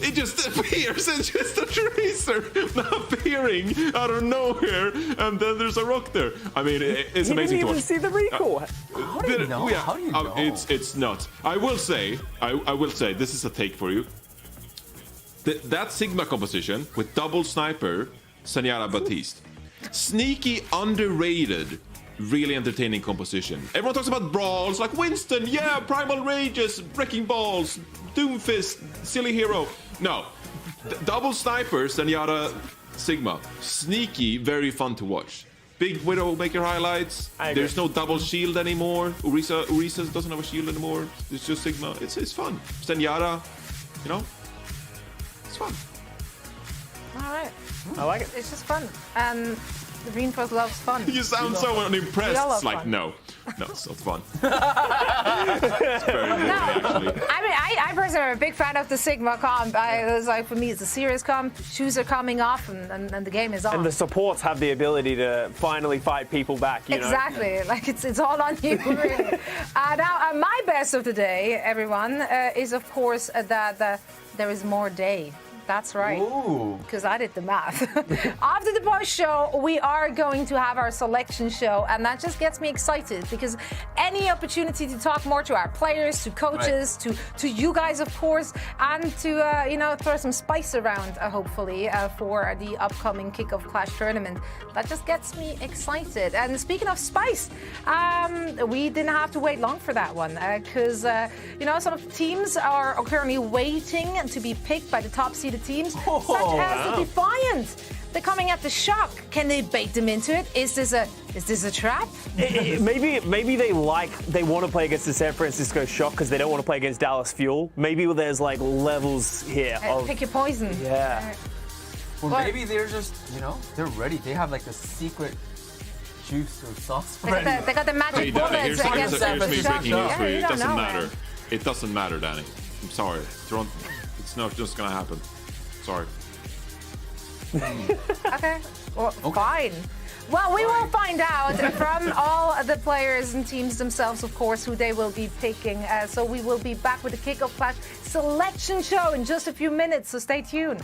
it just appears. It's just a Tracer appearing out of nowhere, and then there's a rock there. I mean, it's amazing to watch. You didn't even see the recall. How do you know? Yeah, How do you know? It's nuts. I will say, this is a take for you. That Sigma composition with double sniper, Senora Batiste. Sneaky, underrated, really entertaining composition. Everyone talks about brawls like Winston, yeah, Primal Rages, Wrecking Balls, Doomfist, Silly Hero. No, double sniper, Senora Sigma. Sneaky, very fun to watch. Big Widowmaker highlights. There's no double shield anymore. Orisa doesn't have a shield anymore. It's just Sigma. It's fun. Senora, it's fun. All right. I like it. It's just fun. The Reinforced loves fun. You sound so unimpressed. It's like, fun. no, it's not fun. It's very boring, actually. I mean, I personally am a big fan of the Sigma comp. It was for me, it's a serious comp. Shoes are coming off, and the game is on. And the supports have the ability to finally fight people back. Exactly. It's all on you. Really. Now, my best of the day, everyone, is of course that there is more day. That's right. Because I did the math. After the post show, we are going to have our selection show, and that just gets me excited because any opportunity to talk more to our players, to coaches, to you guys, of course, and to throw some spice around, hopefully, for the upcoming Kickoff Clash tournament. That just gets me excited. And speaking of spice, we didn't have to wait long for that one because some of the teams are currently waiting to be picked by the top seeded teams, such as the Defiant. They're coming at the shock. Can they bait them into it? Is this a trap? Maybe they want to play against the San Francisco Shock because they don't want to play against Dallas Fuel. Maybe there's levels here. Pick your poison. Yeah. Well, maybe they're just, they're ready. They have the secret juice or sauce. They got the magic bullets here's against me breaking news for you. It doesn't matter. Man. It doesn't matter, Danny. I'm sorry. It's not just gonna happen. Sorry. Okay. Well, fine. Well, we will find out from all the players and teams themselves, of course, who they will be picking. So we will be back with the Kickoff Clash selection show in just a few minutes, so stay tuned.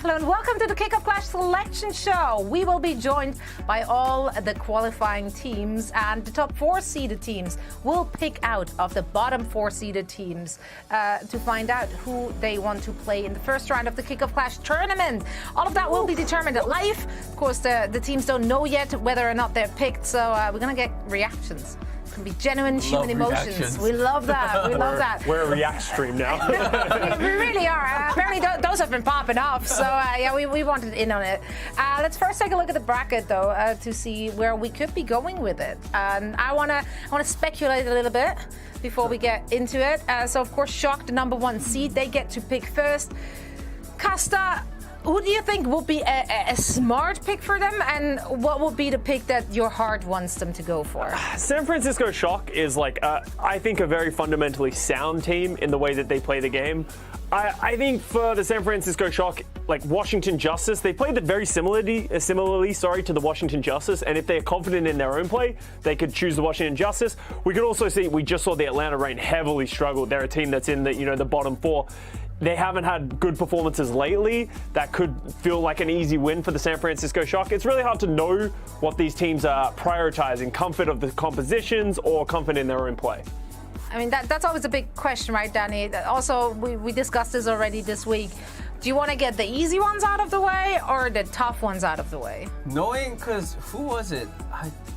Hello and welcome to the Kickoff Clash Selection Show. We will be joined by all the qualifying teams, and the top 4 seeded teams will pick out of the bottom 4 seeded teams to find out who they want to play in the first round of the Kickoff Clash tournament. All of that will be determined live. Of course, the teams don't know yet whether or not they're picked, so we're going to get reactions. It can be genuine human emotions. Reactions. We love that. We love that. We're a React stream now. We really are. Apparently, those have been popping off. So yeah, we wanted in on it. Let's first take a look at the bracket, though, to see where we could be going with it. I wanna speculate a little bit before we get into it. So of course, Shock, the number 1 seed, they get to pick first. Casta, who do you think will be a smart pick for them, and what will be the pick that your heart wants them to go for? San Francisco Shock is like, I think, a very fundamentally sound team in the way that they play the game. I think for the San Francisco Shock, like Washington Justice, they played it very similarly to the Washington Justice, and if they're confident in their own play, they could choose the Washington Justice. We could also see, we just saw the Atlanta Reign heavily struggle. They're a team that's in the bottom 4. They haven't had good performances lately. That could feel like an easy win for the San Francisco Shock. It's really hard to know what these teams are prioritizing, comfort of the compositions or comfort in their own play. I mean, that's always a big question, right, Danny? Also, we discussed this already this week. Do you want to get the easy ones out of the way or the tough ones out of the way? Knowing, because who was it?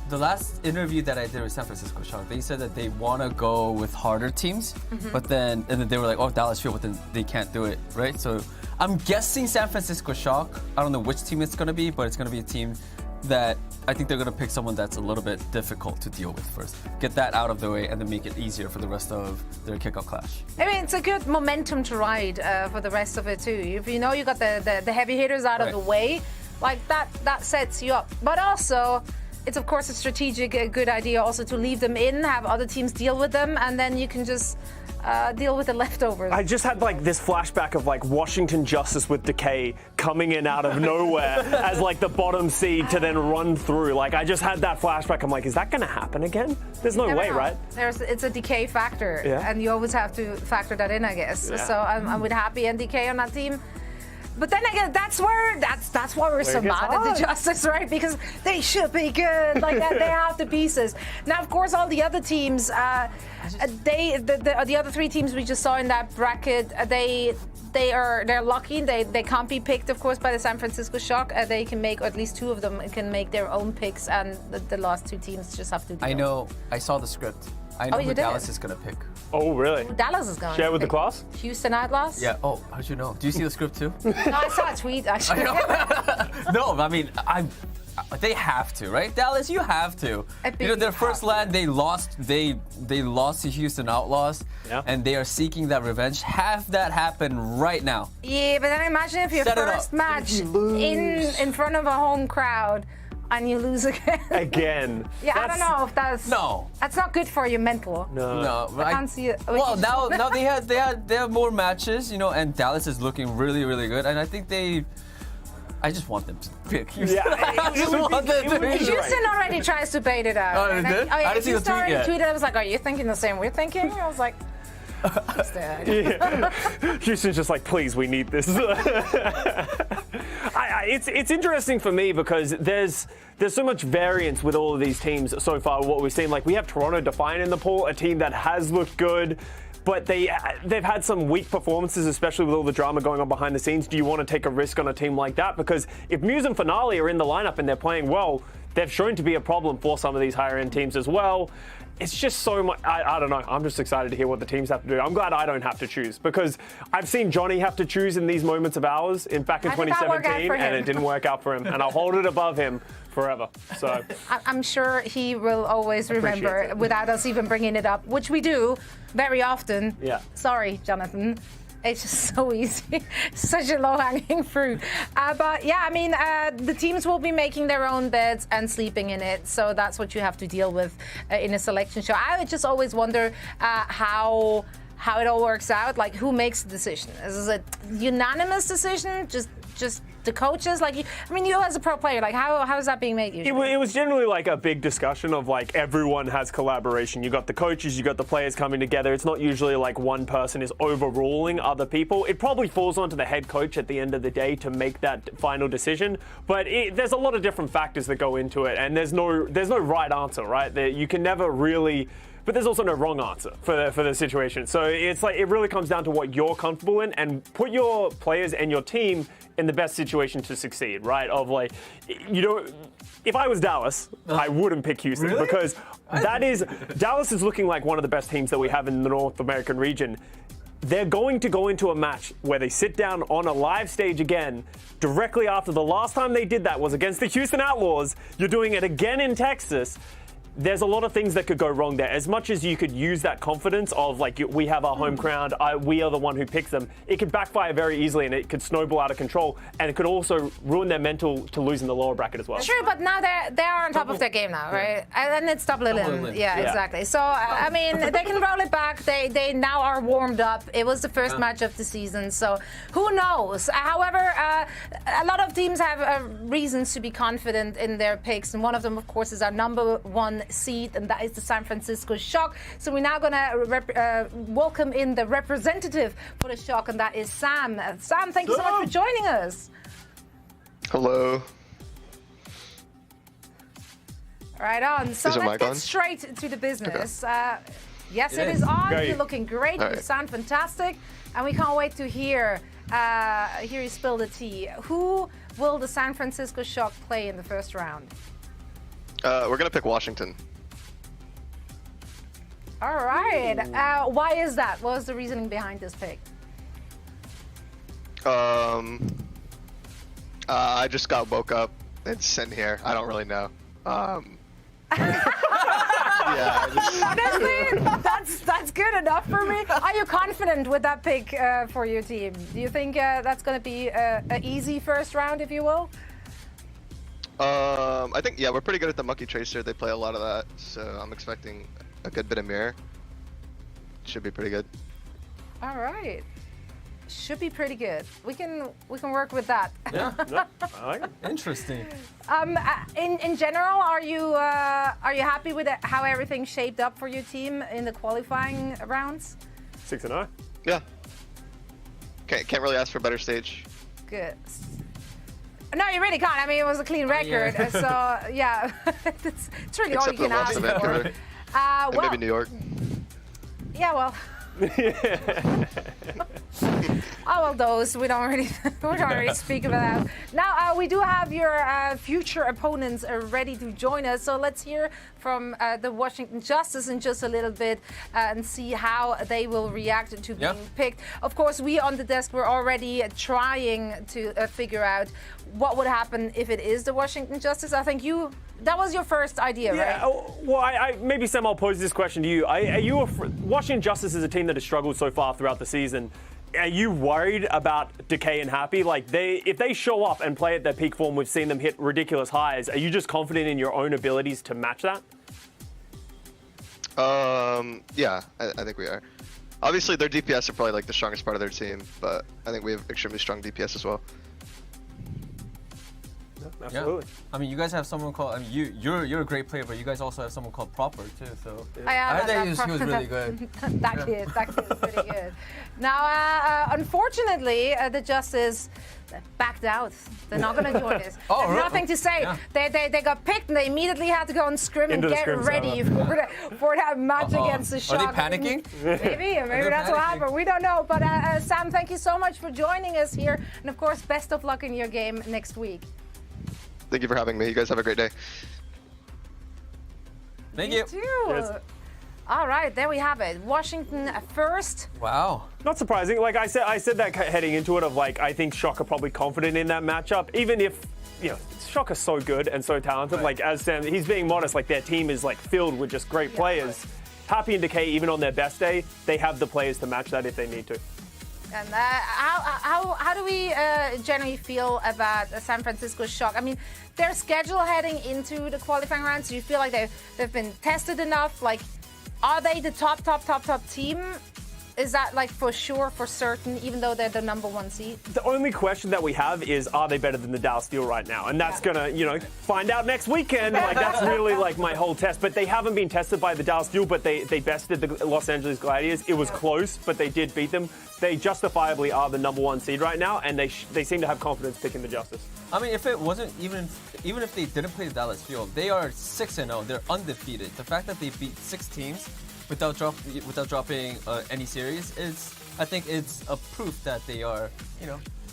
The last interview that I did with San Francisco Shock, they said that they want to go with harder teams, but then they were like, oh, Dallas Fuel, but then they can't do it, right? So I'm guessing San Francisco Shock. I don't know which team it's going to be, but it's going to be a team that I think they're going to pick someone that's a little bit difficult to deal with first. Get that out of the way and then make it easier for the rest of their kickoff clash. I mean, it's a good momentum to ride for the rest of it too. If you know you got the heavy hitters out of the way, like that sets you up. But also, it's of course a good idea also to leave them in, have other teams deal with them, and then you can just deal with the leftovers. I just had like this flashback of like Washington Justice with Decay coming in out of nowhere as like the bottom seed to then run through. Like I just had that flashback. I'm like, is that going to happen again? There's no way, right? It's a decay factor, and you always have to factor that in, I guess. Yeah. So I'm with Happy and Decay on that team. But then again, that's why we're so mad at the Justice, right? Because they should be good, like that. They have the pieces. Now, of course, all the other teams, the other 3 teams we just saw in that bracket, they're lucky. They can't be picked, of course, by the San Francisco Shock. They can make, or at least 2 of them can make their own picks, and the last 2 teams just have to deal. I know. I saw the script. I know who Dallas is going to pick. Oh, really? Who Dallas is going to share with pick. the class? Houston Outlaws? Yeah. Oh, how'd you know? Do you see the script too? No, I saw a tweet, actually. No, I mean, they have to, right? Dallas, you have to. Their first land, they lost. They lost to Houston Outlaws, and they are seeking that revenge. Have that happen right now. Yeah, but then imagine if your first match in front of a home crowd and you lose again. Yeah, I don't know if that's that's not good for your mental. No, I can't see it. Well, now they have more matches, and Dallas is looking really, really good, and I think I just want them to pick Houston. Yeah, I just want them to pick. Houston already tries to bait it out. Oh, they did? I didn't see the tweet yet. Tweeted, I was like, are you thinking the same we're thinking? I was like, Houston's just like, please, we need this. It's interesting for me because there's so much variance with all of these teams so far. What we've seen, like we have Toronto Defiant in the pool, a team that has looked good, but they've had some weak performances, especially with all the drama going on behind the scenes. Do you want to take a risk on a team like that? Because if Muse and Finale are in the lineup and they're playing well, they've shown to be a problem for some of these higher end teams as well. It's just so much. I don't know. I'm just excited to hear what the teams have to do. I'm glad I don't have to choose because I've seen Johnny have to choose in these moments of ours back in 2017, and it didn't work out for him. And I'll hold it above him forever. So I'm sure he will always remember without us even bringing it up, which we do very often. Yeah. Sorry, Jonathan. It's just so easy. Such a low-hanging fruit. But yeah, I mean, the teams will be making their own beds and sleeping in it. So that's what you have to deal with in a selection show. I would just always wonder how it all works out. Like, who makes the decision? Is it a unanimous decision? Just the coaches? Like, I mean, you as a pro player, like how is that being made usually? It was generally like a big discussion of like everyone has collaboration. You got the coaches, you got the players coming together. It's not usually like one person is overruling other people. It probably falls onto the head coach at the end of the day to make that final decision. But there's a lot of different factors that go into it, and there's no right answer, right? You can never really. But there's also no wrong answer for the situation. So it's like it really comes down to what you're comfortable in, and put your players and your team in the best situation to succeed, right? Of like, if I was Dallas, I wouldn't pick Houston because Dallas is looking like one of the best teams that we have in the North American region. They're going to go into a match where they sit down on a live stage again directly after the last time they did that was against the Houston Outlaws. You're doing it again in Texas. There's a lot of things that could go wrong there. As much as you could use that confidence of like, we have our home crowd, we are the one who picks them, it could backfire very easily and it could snowball out of control, and it could also ruin their mental to lose in the lower bracket as well. True, but now they are on top of their game now, right? And it's double in. Yeah, exactly. So, I mean, they can roll it back. They now are warmed up. It was the first match of the season, so who knows? However, a lot of teams have reasons to be confident in their picks, and one of them, of course, is our number one seed, and that is the San Francisco Shock. So we're now going to welcome in the representative for the Shock, and that is Sam. Sam, thank you so much for joining us. Hello. Right on. So let's get straight to the business. Okay. Yes, it is on. Great. You're looking great. You sound fantastic, and we can't wait to hear you spill the tea. Who will the San Francisco Shock play in the first round? We're going to pick Washington. All right. Why is that? What was the reasoning behind this pick? I just got woke up and sent here. I don't really know. Honestly, that's good enough for me. Are you confident with that pick for your team? Do you think that's going to be an easy first round, if you will? I think, we're pretty good at the Monkey Tracer. They play a lot of that, so I'm expecting a good bit of mirror. Should be pretty good. All right. Should be pretty good. We can work with that. Yeah, I like it. Interesting. In general, are you happy with how everything shaped up for your team in the qualifying rounds? 6-0. Yeah. Can't really ask for a better stage. Good. No, you really can't. I mean, it was a clean record, so yeah, it's really all you can ask for. And maybe New York. Yeah, well. Those we don't really speak about. Now we do have your future opponents ready to join us. So let's hear from the Washington Justice in just a little bit and see how they will react to being picked. Of course, we on the desk were already trying to figure out what would happen if it is the Washington Justice. I think that was your first idea, right? Well, maybe Sam, I'll pose this question to you. Washington Justice is a team that has struggled so far throughout the season. Are you worried about Decay and Happy? Like, if they show up and play at their peak form, we've seen them hit ridiculous highs. Are you just confident in your own abilities to match that? Yeah, I think we are. Obviously, their DPS are probably like the strongest part of their team, but I think we have extremely strong DPS as well. Absolutely. Yeah. I mean, you guys have someone called. I mean, you're a great player, but you guys also have someone called Proper too. So I heard he was really good. That kid is pretty good. Now, unfortunately, the Justice backed out. They're not going to join us. There's nothing to say. Yeah. They got picked and they immediately had to go and scrim and get ready for that match against the Shock. Are they panicking? Maybe that's what happened. We don't know. But Sam, thank you so much for joining us here, and of course, best of luck in your game next week. Thank you for having me. You guys have a great day. Thank you. Too. Yes. All right, there we have it. Washington first. Wow. Not surprising. Like I said that heading into it of like, I think Shock are probably confident in that matchup, even if, Shock are so good and so talented. Right. Like, as Sam, he's being modest, like their team is like filled with just great players. Right. Happy and Decay, even on their best day, they have the players to match that if they need to. And how do we generally feel about San Francisco Shock? I mean, their schedule heading into the qualifying rounds, do you feel like they've been tested enough? Like, are they the top team Is that like for sure, for certain, even though they're the number 1 seed? The only question that we have is, are they better than the Dallas Fuel right now? And that's gonna, find out next weekend. Like, that's really like my whole test. But they haven't been tested by the Dallas Fuel, but they bested the Los Angeles Gladiators. It was close, but they did beat them. They justifiably are the number 1 seed right now, and they seem to have confidence picking the Justice. I mean, if it wasn't even if they didn't play the Dallas Fuel, they are 6-0. They're undefeated. The fact that they beat 6 teams without dropping any series I think it's a proof that they are,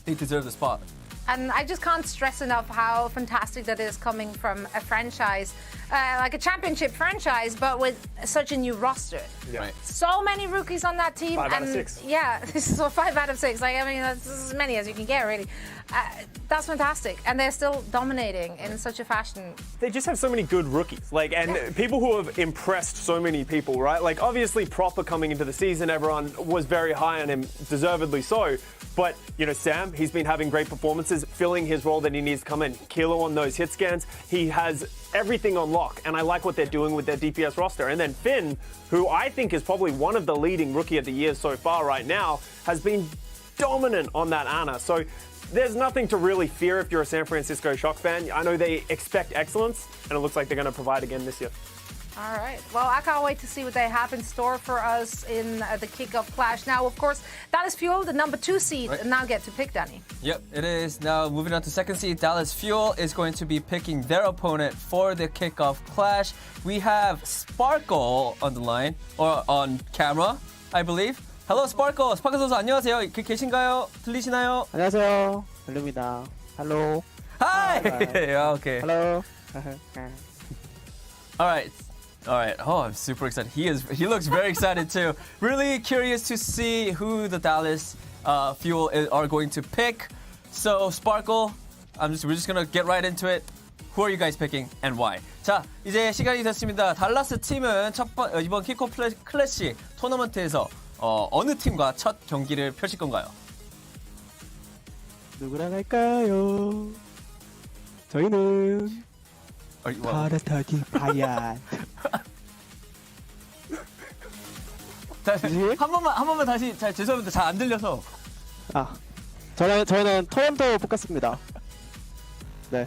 they deserve the spot. And I just can't stress enough how fantastic that is coming from a franchise, like a championship franchise, but with such a new roster. Yeah. Right. So many rookies on that team. 5 out of 6. Yeah, so 5 out of 6. Like, I mean, that's as many as you can get, really. That's fantastic. And they're still dominating in such a fashion. They just have so many good rookies. Like, and people who have impressed so many people, right? Like, obviously, Proper coming into the season, everyone was very high on him, deservedly so. But, Sam, he's been having great performances, filling his role that he needs to come in. Kilo on those hit scans. He has everything on lock, and I like what they're doing with their DPS roster. And then Finn, who I think is probably one of the leading rookie of the year so far right now, has been dominant on that Ana. So there's nothing to really fear if you're a San Francisco Shock fan. I know they expect excellence, and it looks like they're going to provide again this year. All right. Well, I can't wait to see what they have in store for us in the kickoff clash. Now, of course, Dallas Fuel, the number 2 seed, now get to pick, Danny. Yep, it is. Now, moving on to 2nd seed, Dallas Fuel is going to be picking their opponent for the kickoff clash. We have Sparkle on the line, or on camera, I believe. Hello, Sparkle. Sparkle 선수 안녕하세요. 계신가요? 들리시나요? 안녕하세요. 들립니다. Hello. Hi. Okay. Hello. All right. Oh, I'm super excited. He looks very excited too. Really curious to see who the Dallas Fuel are going to pick. So Sparkle, we're just gonna get right into it. Who are you guys picking and why? 자, 이제 시간이 됐습니다. 달라스 팀은 이번 킥오프 클래시 토너먼트에서 어느 팀과 첫 경기를 펼칠 건가요? 누구랑 할까요? 저희는 파르타 디파이언트. 한 번만 다시 죄송합니다. 잘 안 들려서. 저희는 토론토 뽑겠습니다. 네.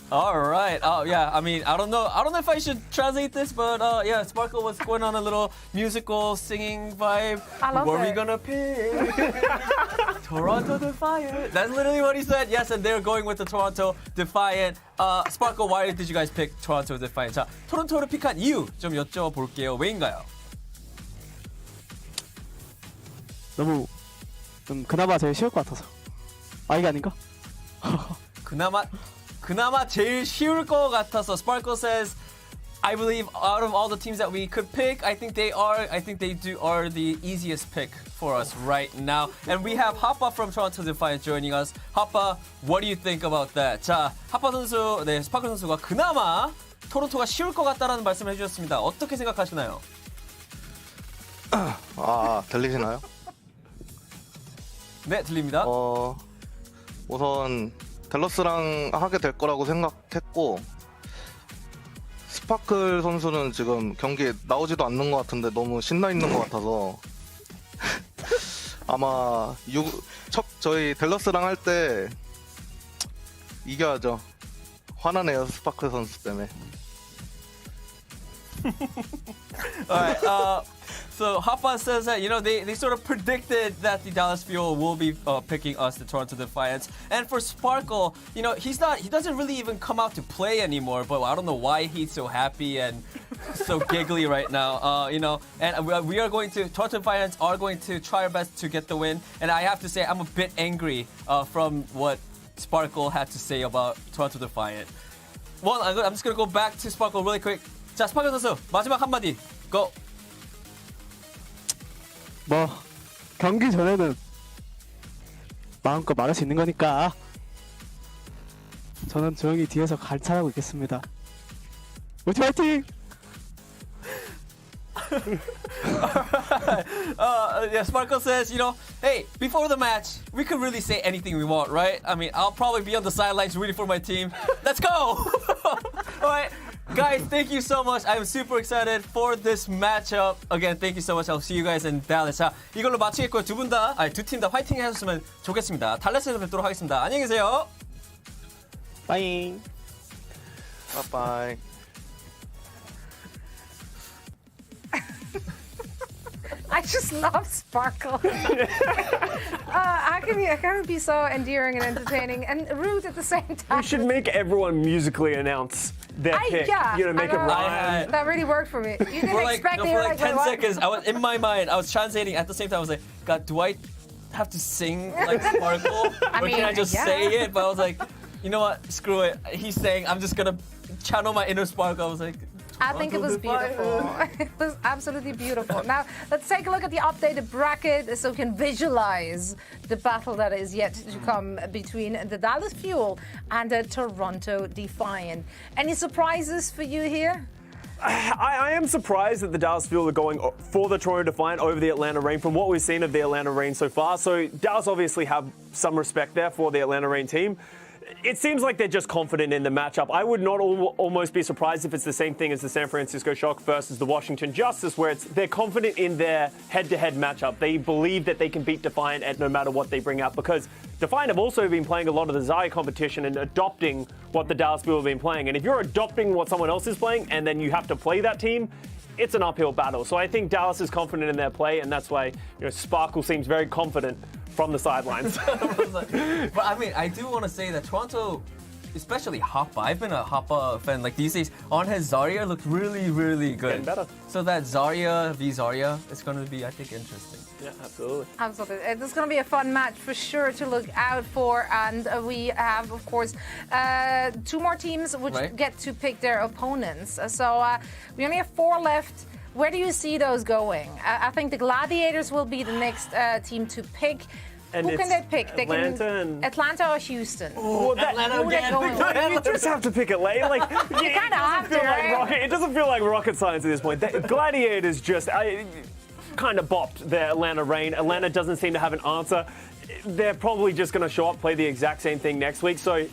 All right. Oh yeah. I mean, I don't know if I should translate this, but yeah, Sparkle was going on a little musical singing vibe. I love Who are we it. gonna pick? Toronto Defiant. That's literally what he said. Yes, and they're going with the Toronto Defiant. Sparkle, why did you guys pick Toronto Defiant? 자, 토론토를 픽한 이유 좀 여쭤볼게요. 왜인가요? 너무 그나마 제일 쉬울 것 같아서. 이게 아닌가? 그나마 제일 쉬울 것 같아서. Sparkle says, I believe out of all the teams that we could pick, I think they are the easiest pick for us right now. And we have Hapa from Toronto Defiant joining us. Hapa, what do you think about that? 자, 하파 선수, 스파클 선수가 그나마 토론토가 쉬울 것 같다라는 말씀을 해주셨습니다. 어떻게 생각하시나요? 들리시나요? 네, 들립니다. 우선 댈러스랑 하게 될 거라고 생각했고, 스파클 선수는 지금 경기에 나오지도 않는 것 같은데 너무 신나 있는 것 같아서 아마 저희 댈러스랑 할 때 이겨야죠. 화나네요, 스파클 선수 때문에. Alright, so Hapa says that, they sort of predicted that the Dallas Fuel will be picking us, the Toronto Defiants. And for Sparkle, he doesn't really even come out to play anymore, but I don't know why he's so happy and so giggly right now, and we are going to, Toronto Defiants are going to try our best to get the win. And I have to say, I'm a bit angry from what Sparkle had to say about Toronto Defiant. Well, I'm just going to go back to Sparkle really quick. 자, 스파클 선수, 마지막 한마디, go! 경기 전에는 마음껏 말할 수 있는 거니까 저는 조용히 뒤에서 관찰하고 있겠습니다. 우리 화이팅! Yeah, Sparkle says, hey, before the match, we could really say anything we want, right? I mean, I'll probably be on the sidelines rooting for my team. Let's go! All right. Guys, thank you so much. I'm super excited for this matchup. Again, thank you so much. I'll see you guys in Dallas. 자, 이걸로 마치겠고요. 두 팀 다 화이팅 해주셨으면 좋겠습니다. 달라스에서 뵙도록 하겠습니다. 안녕히 계세요. 빠잉. 빠빠이. I just love Sparkle. How can it be so endearing and entertaining and rude at the same time? We should make everyone musically announce their pick. Yeah, Make it rhyme. That really worked for me. You didn't For expect it. for like 10 what? seconds, I was in my mind. I was translating at the same time. I was like, God, do I have to sing like Sparkle, or can I just say it? But I was like, you know what? Screw it. He's saying I'm just gonna channel my inner Sparkle. I was like. I think it was beautiful. It was absolutely beautiful. Now, let's take a look at the updated bracket so we can visualize the battle that is yet to come between the Dallas Fuel and the Toronto Defiant. Any surprises for you here? I am surprised that the Dallas Fuel are going for the Toronto Defiant over the Atlanta Reign from what we've seen of the Atlanta Reign so far. So Dallas obviously have some respect there for the Atlanta Reign team. It seems like they're just confident in the matchup. I would not almost be surprised if it's the same thing as the San Francisco Shock versus the Washington Justice, where they're confident in their head-to-head matchup. They believe that they can beat Defiant at no matter what they bring out, because Defiant have also been playing a lot of the Xayah competition and adopting what the Dallas Fuel have been playing. And if you're adopting what someone else is playing and then you have to play that team, it's an uphill battle. So I think Dallas is confident in their play, and that's why Sparkle seems very confident from the sidelines. But I mean, I do want to say that Toronto, especially Hoppa, I've been a Hoppa fan like these days. On his Zarya looked really, really good. Getting better. So that Zarya v Zarya is going to be, I think, interesting. Yeah, absolutely. Absolutely. This is going to be a fun match for sure to look out for. And we have, of course, two more teams which get to pick their opponents. So we only have 4 left. Where do you see those going? I think the Gladiators will be the next team to pick. And who can they pick? Atlanta or Houston? Oh, you just have to pick Atlanta. Like, you kind of have to, right? It doesn't feel like rocket science at this point. The Gladiators just kind of bopped their Atlanta Reign. Atlanta doesn't seem to have an answer. They're probably just going to show up, play the exact same thing next week. So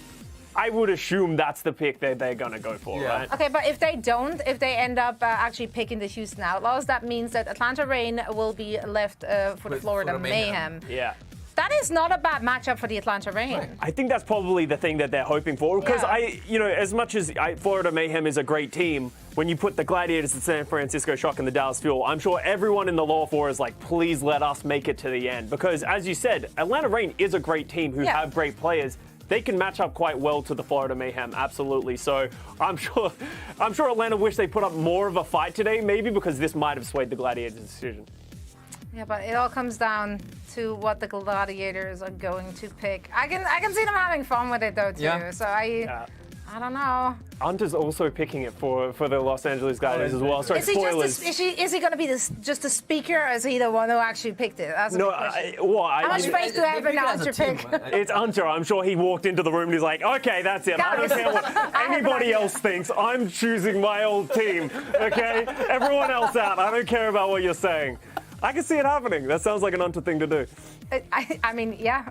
I would assume that's the pick they're going to go for, right? Okay, but if they don't, if they end up actually picking the Houston Outlaws, that means that Atlanta Reign will be left for the Florida Mayhem. Yeah. That is not a bad matchup for the Atlanta Reign. I think that's probably the thing that they're hoping for, because as much as Florida Mayhem is a great team, when you put the Gladiators, the San Francisco Shock, and the Dallas Fuel, I'm sure everyone in the Law 4 is like, please let us make it to the end. Because as you said, Atlanta Reign is a great team who have great players. They can match up quite well to the Florida Mayhem, absolutely. So I'm sure Atlanta wish they put up more of a fight today, maybe because this might have swayed the Gladiators' decision. Yeah, but it all comes down to what the Gladiators are going to pick. I can see them having fun with it though too. Yeah. So I don't know. Hunter's also picking it for the Los Angeles Gladiators as well. Sorry, spoilers. Is he going to be just a speaker, or is he the one who actually picked it? That's No, how much space do I have an announcer pick? It's Hunter. I'm sure he walked into the room and he's like, okay, that's it. I don't care what anybody else thinks. I'm choosing my old team, okay? Everyone else out. I don't care about what you're saying. I can see it happening. That sounds like an Hunter thing to do. I mean, yeah,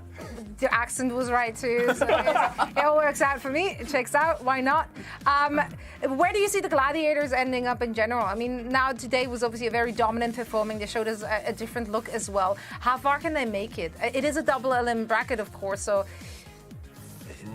the accent was right too. So it all works out for me. It checks out. Why not? Where do you see the Gladiators ending up in general? I mean, now today was obviously a very dominant performing. They showed us a different look as well. How far can they make it? It is a double elim bracket, of course. So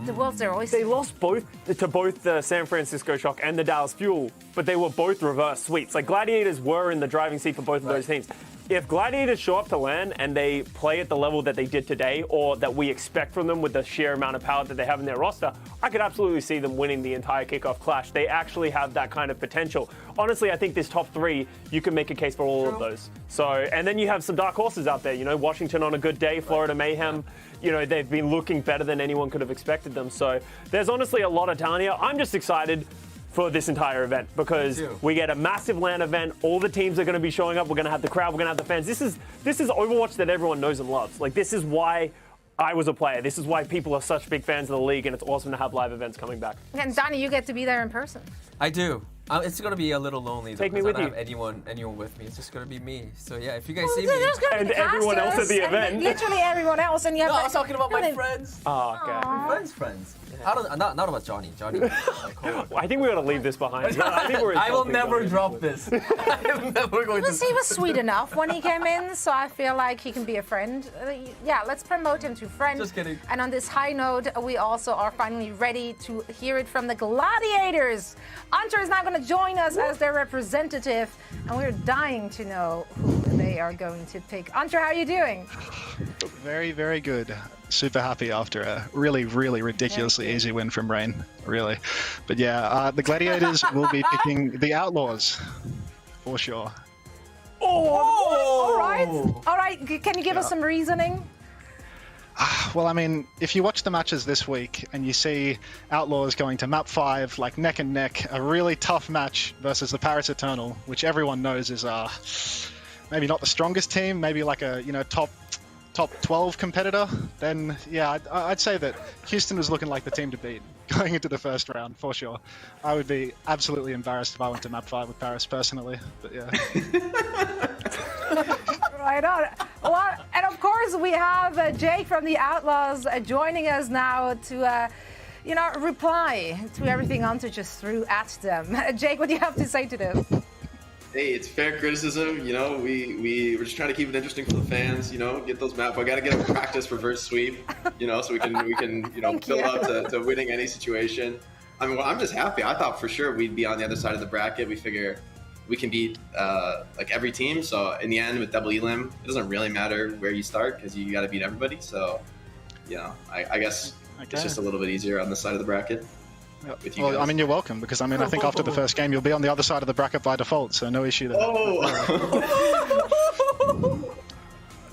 the world's their oyster. They lost to both the San Francisco Shock and the Dallas Fuel, but they were both reverse sweeps. Like, Gladiators were in the driving seat for both of those teams. If Gladiators show up to LAN and they play at the level that they did today, or that we expect from them with the sheer amount of power that they have in their roster, I could absolutely see them winning the entire kickoff clash. They actually have that kind of potential. Honestly, I think this top 3, you can make a case for all of those. So, and then you have some dark horses out there. You know, Washington on a good day, Florida Mayhem. You know, they've been looking better than anyone could have expected them. So there's honestly a lot of talent here. I'm just excited for this entire event because we get a massive LAN event. All the teams are going to be showing up. We're going to have the crowd. We're going to have the fans. This is Overwatch that everyone knows and loves. Like, this is why I was a player. This is why people are such big fans of the league, and it's awesome to have live events coming back. And Donnie, you get to be there in person. I do. It's gonna be a little lonely. Take me because with I don't you. have anyone with me. It's just gonna be me. So yeah, if you guys see me, There's gonna be And everyone else at the casters, and event. literally everyone else, and you have. no, I was talking about my friends. Oh, okay. Friends. I don't, not about Johnny. Johnny. I think we ought to leave this behind. I think we're I will insulting never Johnny. drop this. I am never going to. He was sweet enough when he came in, so I feel like he can be a friend. Yeah, let's promote him to friend. Just kidding. And on this high note, we also are finally ready to hear it from the Gladiators. Hunter is now going to join us as their representative, and we're dying to know who they are going to pick. Hunter, how are you doing? Very, very good. Super happy after a really, really ridiculously easy win from Rain, really. But yeah, the Gladiators will be picking the Outlaws, for sure. All right. Can you give us some reasoning? Well, I mean, if you watch the matches this week and you see Outlaws going to map 5, like neck and neck, a really tough match versus the Paris Eternal, which everyone knows is maybe not the strongest team, maybe like a top 12 competitor, then yeah, I'd say that Houston was looking like the team to beat going into the first round, for sure. I would be absolutely embarrassed if I went to map 5 with Paris personally, but yeah. Right on. Well, and of course we have Jake from the Outlaws joining us now to, reply to everything Hunter just threw at them. Jake, what do you have to say to this? Hey, it's fair criticism. We're just trying to keep it interesting for the fans. Get those maps. I got to get a practice reverse sweep. So we can build up to winning any situation. I mean, I'm just happy. I thought for sure we'd be on the other side of the bracket. We figure we can beat like every team. So in the end, with double elim, it doesn't really matter where you start because you got to beat everybody. So, I guess it's just a little bit easier on this side of the bracket. Well, I mean, you're welcome, because I think after the first game, you'll be on the other side of the bracket by default, so no issue there. No,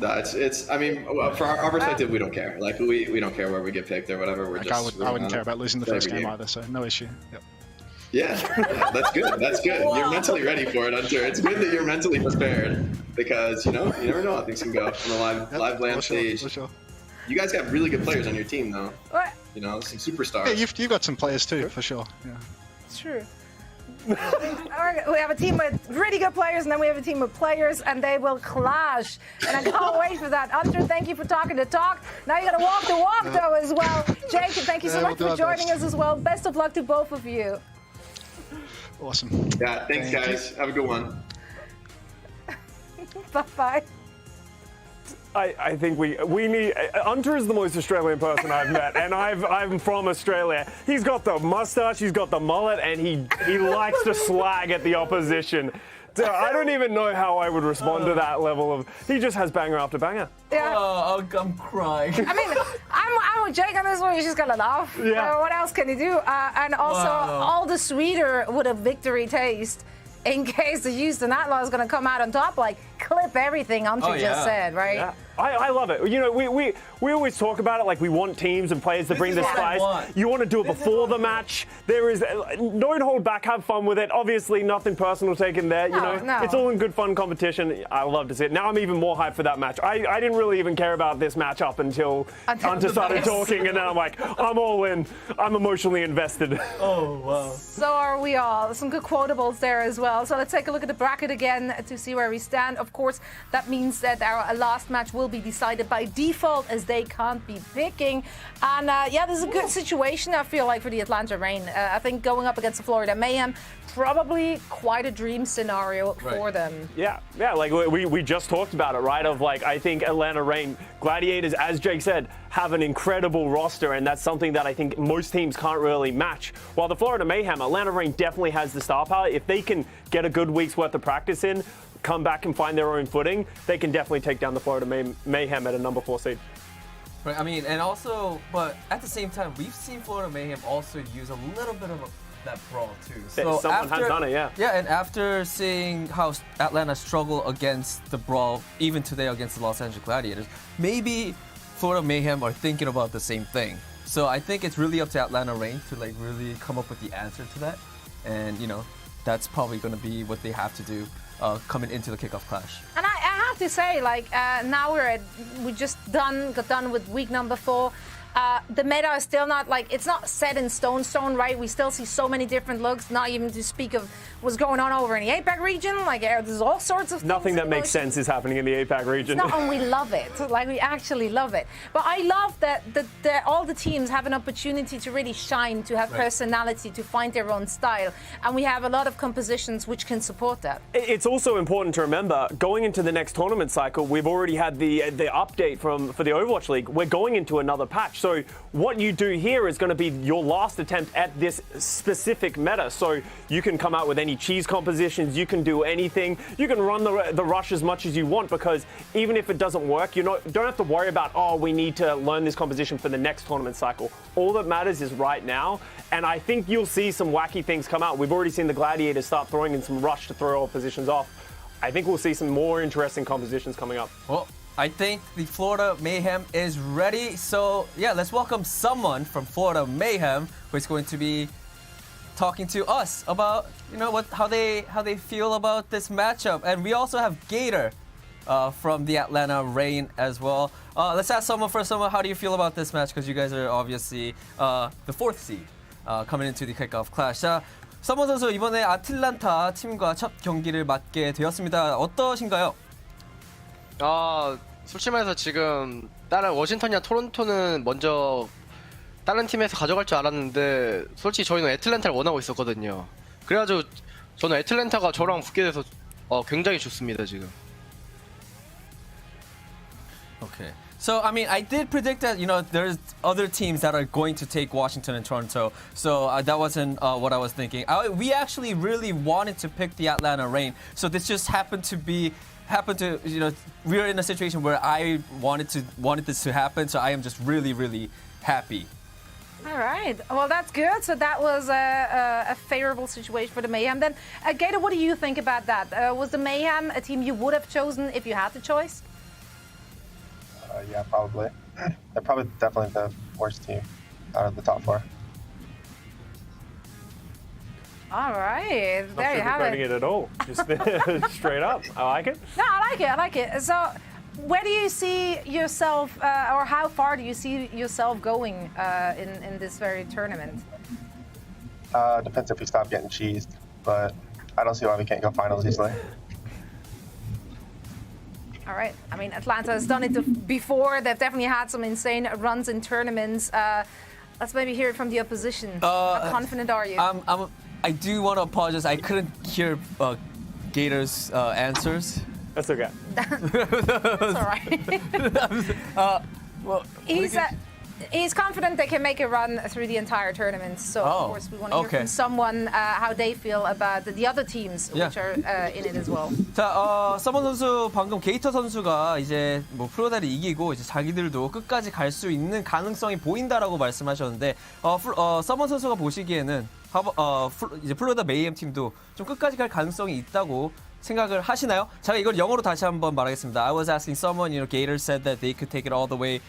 it's. I mean, for our perspective, we don't care. Like, we don't care where we get picked or whatever. I wouldn't care about losing the first game either, so no issue. Yep. Yeah, that's good. That's good. Wow. You're mentally ready for it, Hunter. It's good that you're mentally prepared, because you never know how things can go on the live land stage. For sure. You guys got really good players on your team, though. What? Some superstars. Yeah, you've got some players too, for sure. Yeah. It's true. We have a team with really good players, and then we have a team with players, and they will clash. And I can't wait for that. Hunter, thank you for talking the talk. Now you got to walk the walk, though, as well. Jake, thank you so much for joining us as well. Best of luck to both of you. Awesome. Yeah, thanks, guys. Have a good one. Bye-bye. I think we need. Hunter is the most Australian person I've met, and I'm from Australia. He's got the mustache, he's got the mullet, and he likes to slag at the opposition. So I don't even know how I would respond to that level of. He just has banger after banger. Yeah. Oh, I'm crying. I mean, I'm with Jake on this one. He's just gonna laugh. Yeah. What else can he do? And also, all the sweeter would a victory taste in case the Houston Outlaws is gonna come out on top, like clip everything Hunter just said, right? Yeah. I love it. We always talk about it like we want teams and players to bring the spice. You want to do it before the match. There is don't hold back, have fun with it. Obviously, nothing personal taken there. No. It's all in good fun competition. I love to see it. Now I'm even more hyped for that match. I didn't really even care about this match up until Hunter started talking, and then I'm like, I'm all in. I'm emotionally invested. Oh wow. So are we all. Some good quotables there as well. So let's take a look at the bracket again to see where we stand. Of course, that means that our last match will be decided by default, as they can't be picking. And this is a good situation, I feel like, for the Atlanta Reign. I think going up against the Florida Mayhem, probably quite a dream scenario for them. Yeah, like we just talked about it, right? Of like, I think Atlanta Reign Gladiators, as Jake said, have an incredible roster, and that's something that I think most teams can't really match. While the Florida Mayhem, Atlanta Reign definitely has the star power. If they can get a good week's worth of practice in, come back and find their own footing, they can definitely take down the Florida Mayhem at a number 4 seed. Right, I mean, and also, but at the same time, we've seen Florida Mayhem also use a little bit of that brawl too. So someone has done it, yeah. Yeah, and after seeing how Atlanta struggle against the brawl, even today against the Los Angeles Gladiators, maybe Florida Mayhem are thinking about the same thing. So I think it's really up to Atlanta Reign to like really come up with the answer to that, and that's probably going to be what they have to do coming into the kickoff clash. And I have to say, like, now we just got done with week number 4. The meta is still not it's not set in stone, right? We still see so many different looks, not even to speak of what's going on over in the APAC region. There's all sorts of Nothing things that makes sense is happening in the APAC region. It's not, and we love it. We actually love it. But I love that all the teams have an opportunity to really shine, to have personality, to find their own style. And we have a lot of compositions which can support that. It's also important to remember, going into the next tournament cycle, we've already had the update for the Overwatch League. We're going into another patch. So what you do here is going to be your last attempt at this specific meta. So you can come out with any cheese compositions, you can do anything, you can run the rush as much as you want, because even if it doesn't work, you don't have to worry about, oh, we need to learn this composition for the next tournament cycle. All that matters is right now, and I think you'll see some wacky things come out. We've already seen the Gladiators start throwing in some rush to throw all positions off. I think we'll see some more interesting compositions coming up. Well, I think the Florida Mayhem is ready. So, yeah, let's welcome someone from Florida Mayhem who is going to be talking to us about, how they feel about this matchup. And we also have Gator from the Atlanta Reign as well. Let's ask someone first. Someone, how do you feel about this match? Because you guys are obviously the 4th seed coming into the kickoff clash. 자, 서먼 선수 이번에 아틀란타 팀과 첫 경기를 맡게 되었습니다. 어떠신가요? 솔직히 말해서 지금 다른 워싱턴이나 토론토는 먼저 다른 팀에서 가져갈 줄 알았는데 솔직히 저희는 애틀랜타를 원하고 있었거든요. 그래가지고 저는 애틀랜타가 저랑 붙게 돼서 굉장히 좋습니다 지금. Okay. So, I did predict that, there's other teams that are going to take Washington and Toronto. So, that wasn't what I was thinking. We actually really wanted to pick the Atlanta Reign. So, this just happened to, we were in a situation where I wanted this to happen. So, I am just really, really happy. All right. Well, that's good. So that was a favorable situation for the Mayhem. Then, Gator, what do you think about that? Was the Mayhem a team you would have chosen if you had the choice? Yeah, probably. They're probably definitely the worst team out of the top 4. All right, Not there you have it at all. Just straight up. I like it. No, I like it. So, where do you see yourself, or how far do you see yourself going in this very tournament? Depends if we stop getting cheesed, but I don't see why we can't go finals easily. All right. Atlanta has done it before. They've definitely had some insane runs in tournaments. Let's maybe hear it from the opposition. How confident are you? I do want to apologize. I couldn't hear Gator's answers. That's okay. That's all right. He's confident they can make a run through the entire tournament. So, of course, we want to hear from someone how they feel about the other teams which are in it as well. 자, 서먼 선수 방금 게이터 선수가 이제 플로리다를 이기고 이제 자기들도 끝까지 갈 수 있는 가능성이 보인다라고 말씀하셨는데, 서먼 선수가 보시기에는 이제 플로리다 메이엠 팀도 좀 끝까지 갈 가능성이 있다고 생각을 하시나요? 제가 이걸 영어로 다시 한번 말하겠습니다. I was asking someone, Gator said that they could take it all the way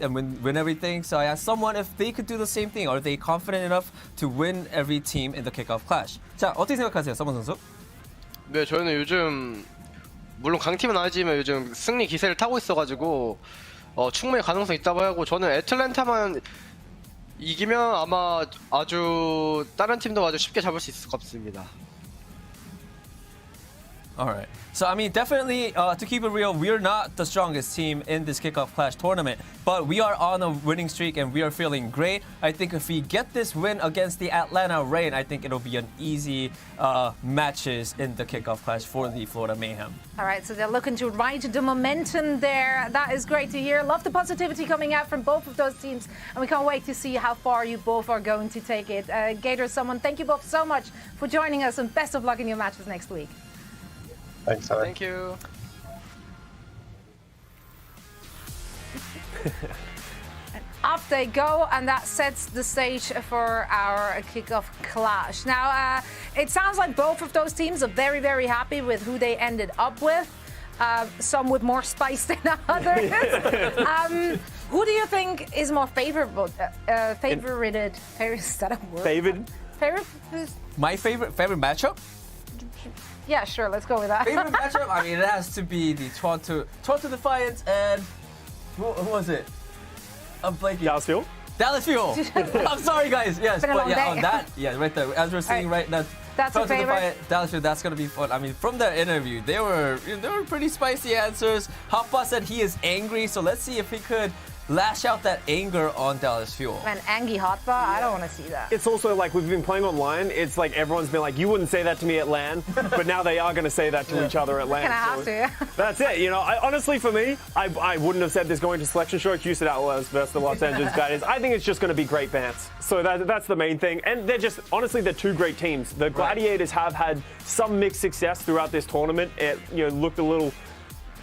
and win everything. So I asked someone if they could do the same thing. Are they confident enough to win every team in the kickoff clash? 자, 어떻게 생각하세요, 서먼 선수? 네, 저희는 요즘 물론 강팀은 아니지만 요즘 승리 기세를 타고 있어가지고 충분히 가능성 있다고 하고 저는 애틀랜타만 이기면 아마 아주 다른 팀도 아주 쉽게 잡을 수 있을 것 같습니다. All right. So, definitely, to keep it real, we're not the strongest team in this Kickoff Clash tournament, but we are on a winning streak and we are feeling great. I think if we get this win against the Atlanta Reign, I think it'll be an easy matches in the Kickoff Clash for the Florida Mayhem. All right, so they're looking to ride the momentum there. That is great to hear. Love the positivity coming out from both of those teams, and we can't wait to see how far you both are going to take it. Gator, thank you both so much for joining us, and best of luck in your matches next week. Thanks, Heather. Thank you. Off they go, and that sets the stage for our kickoff clash. Now, it sounds like both of those teams are very, very happy with who they ended up with. Some with more spice than others. Who do you think is more favorable? Favorited? Is that a word? Favored? Favorite? My favorite matchup? Yeah, sure. Let's go with that. Favorite matchup? It has to be the Toronto Defiant and who was it? I'm blanking. Dallas Fuel? Dallas Fuel. I'm sorry, guys. Yes, been a but long yeah, day. on that, yeah, right there. As we're seeing right now, That's your favorite? Defiant, Dallas Fuel, that's gonna be fun. I mean, from the interview, they were pretty spicy answers. Hoppa said he is angry, so let's see if he could lash out that anger on Dallas Fuel. Man, Angie Hotba, I don't want to see that. It's also like we've been playing online. It's like everyone's been like, you wouldn't say that to me at LAN, but now they are going to say that to each other at LAN. Can I have to? That's it. You know, honestly, for me, I wouldn't have said this going to selection show. Houston Outlaws versus the Los Angeles Gladiators. I think it's just going to be great bants. So that's the main thing. And they're just, honestly, they're two great teams. The Gladiators have had some mixed success throughout this tournament. It looked a little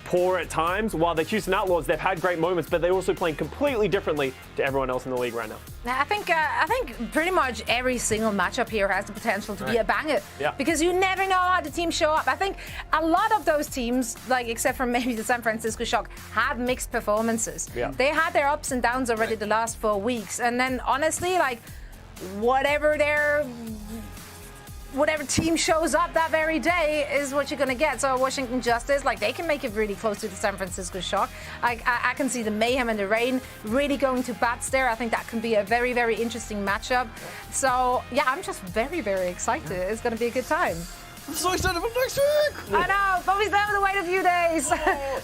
poor at times, while the Houston Outlaws, they've had great moments, but they're also playing completely differently to everyone else in the league right now. I think pretty much every single matchup here has the potential to be a banger. Yeah. Because you never know how the teams show up. I think a lot of those teams, like except for maybe the San Francisco Shock, had mixed performances. Yeah. They had their ups and downs already the last 4 weeks. And then honestly, like whatever team shows up that very day is what you're going to get. So Washington Justice, like they can make it really close to the San Francisco Shock. I can see the Mayhem and the Rain really going to bats there. I think that can be a very, very interesting matchup. So yeah, I'm just very, very excited. It's going to be a good time. I'm so excited for next week! I know, but we have to wait a few days.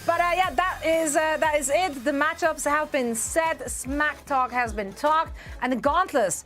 But yeah, that is it. The matchups have been set. Smack talk has been talked, and the gauntlets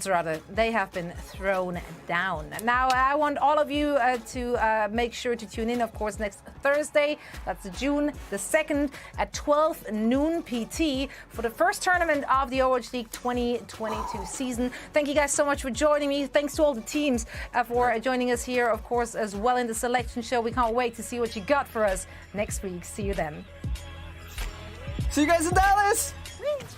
rather, they have been thrown down. Now I want all of you to make sure to tune in, of course, next Thursday. That's June the 2nd at 12 noon PT for the first tournament of the Overwatch League 2022 season. Thank you guys so much for joining me. Thanks to all the teams for joining us here, of course, as well in the selection show. We can't wait to see what you got for us next week. See you then. See you guys in Dallas! Thanks.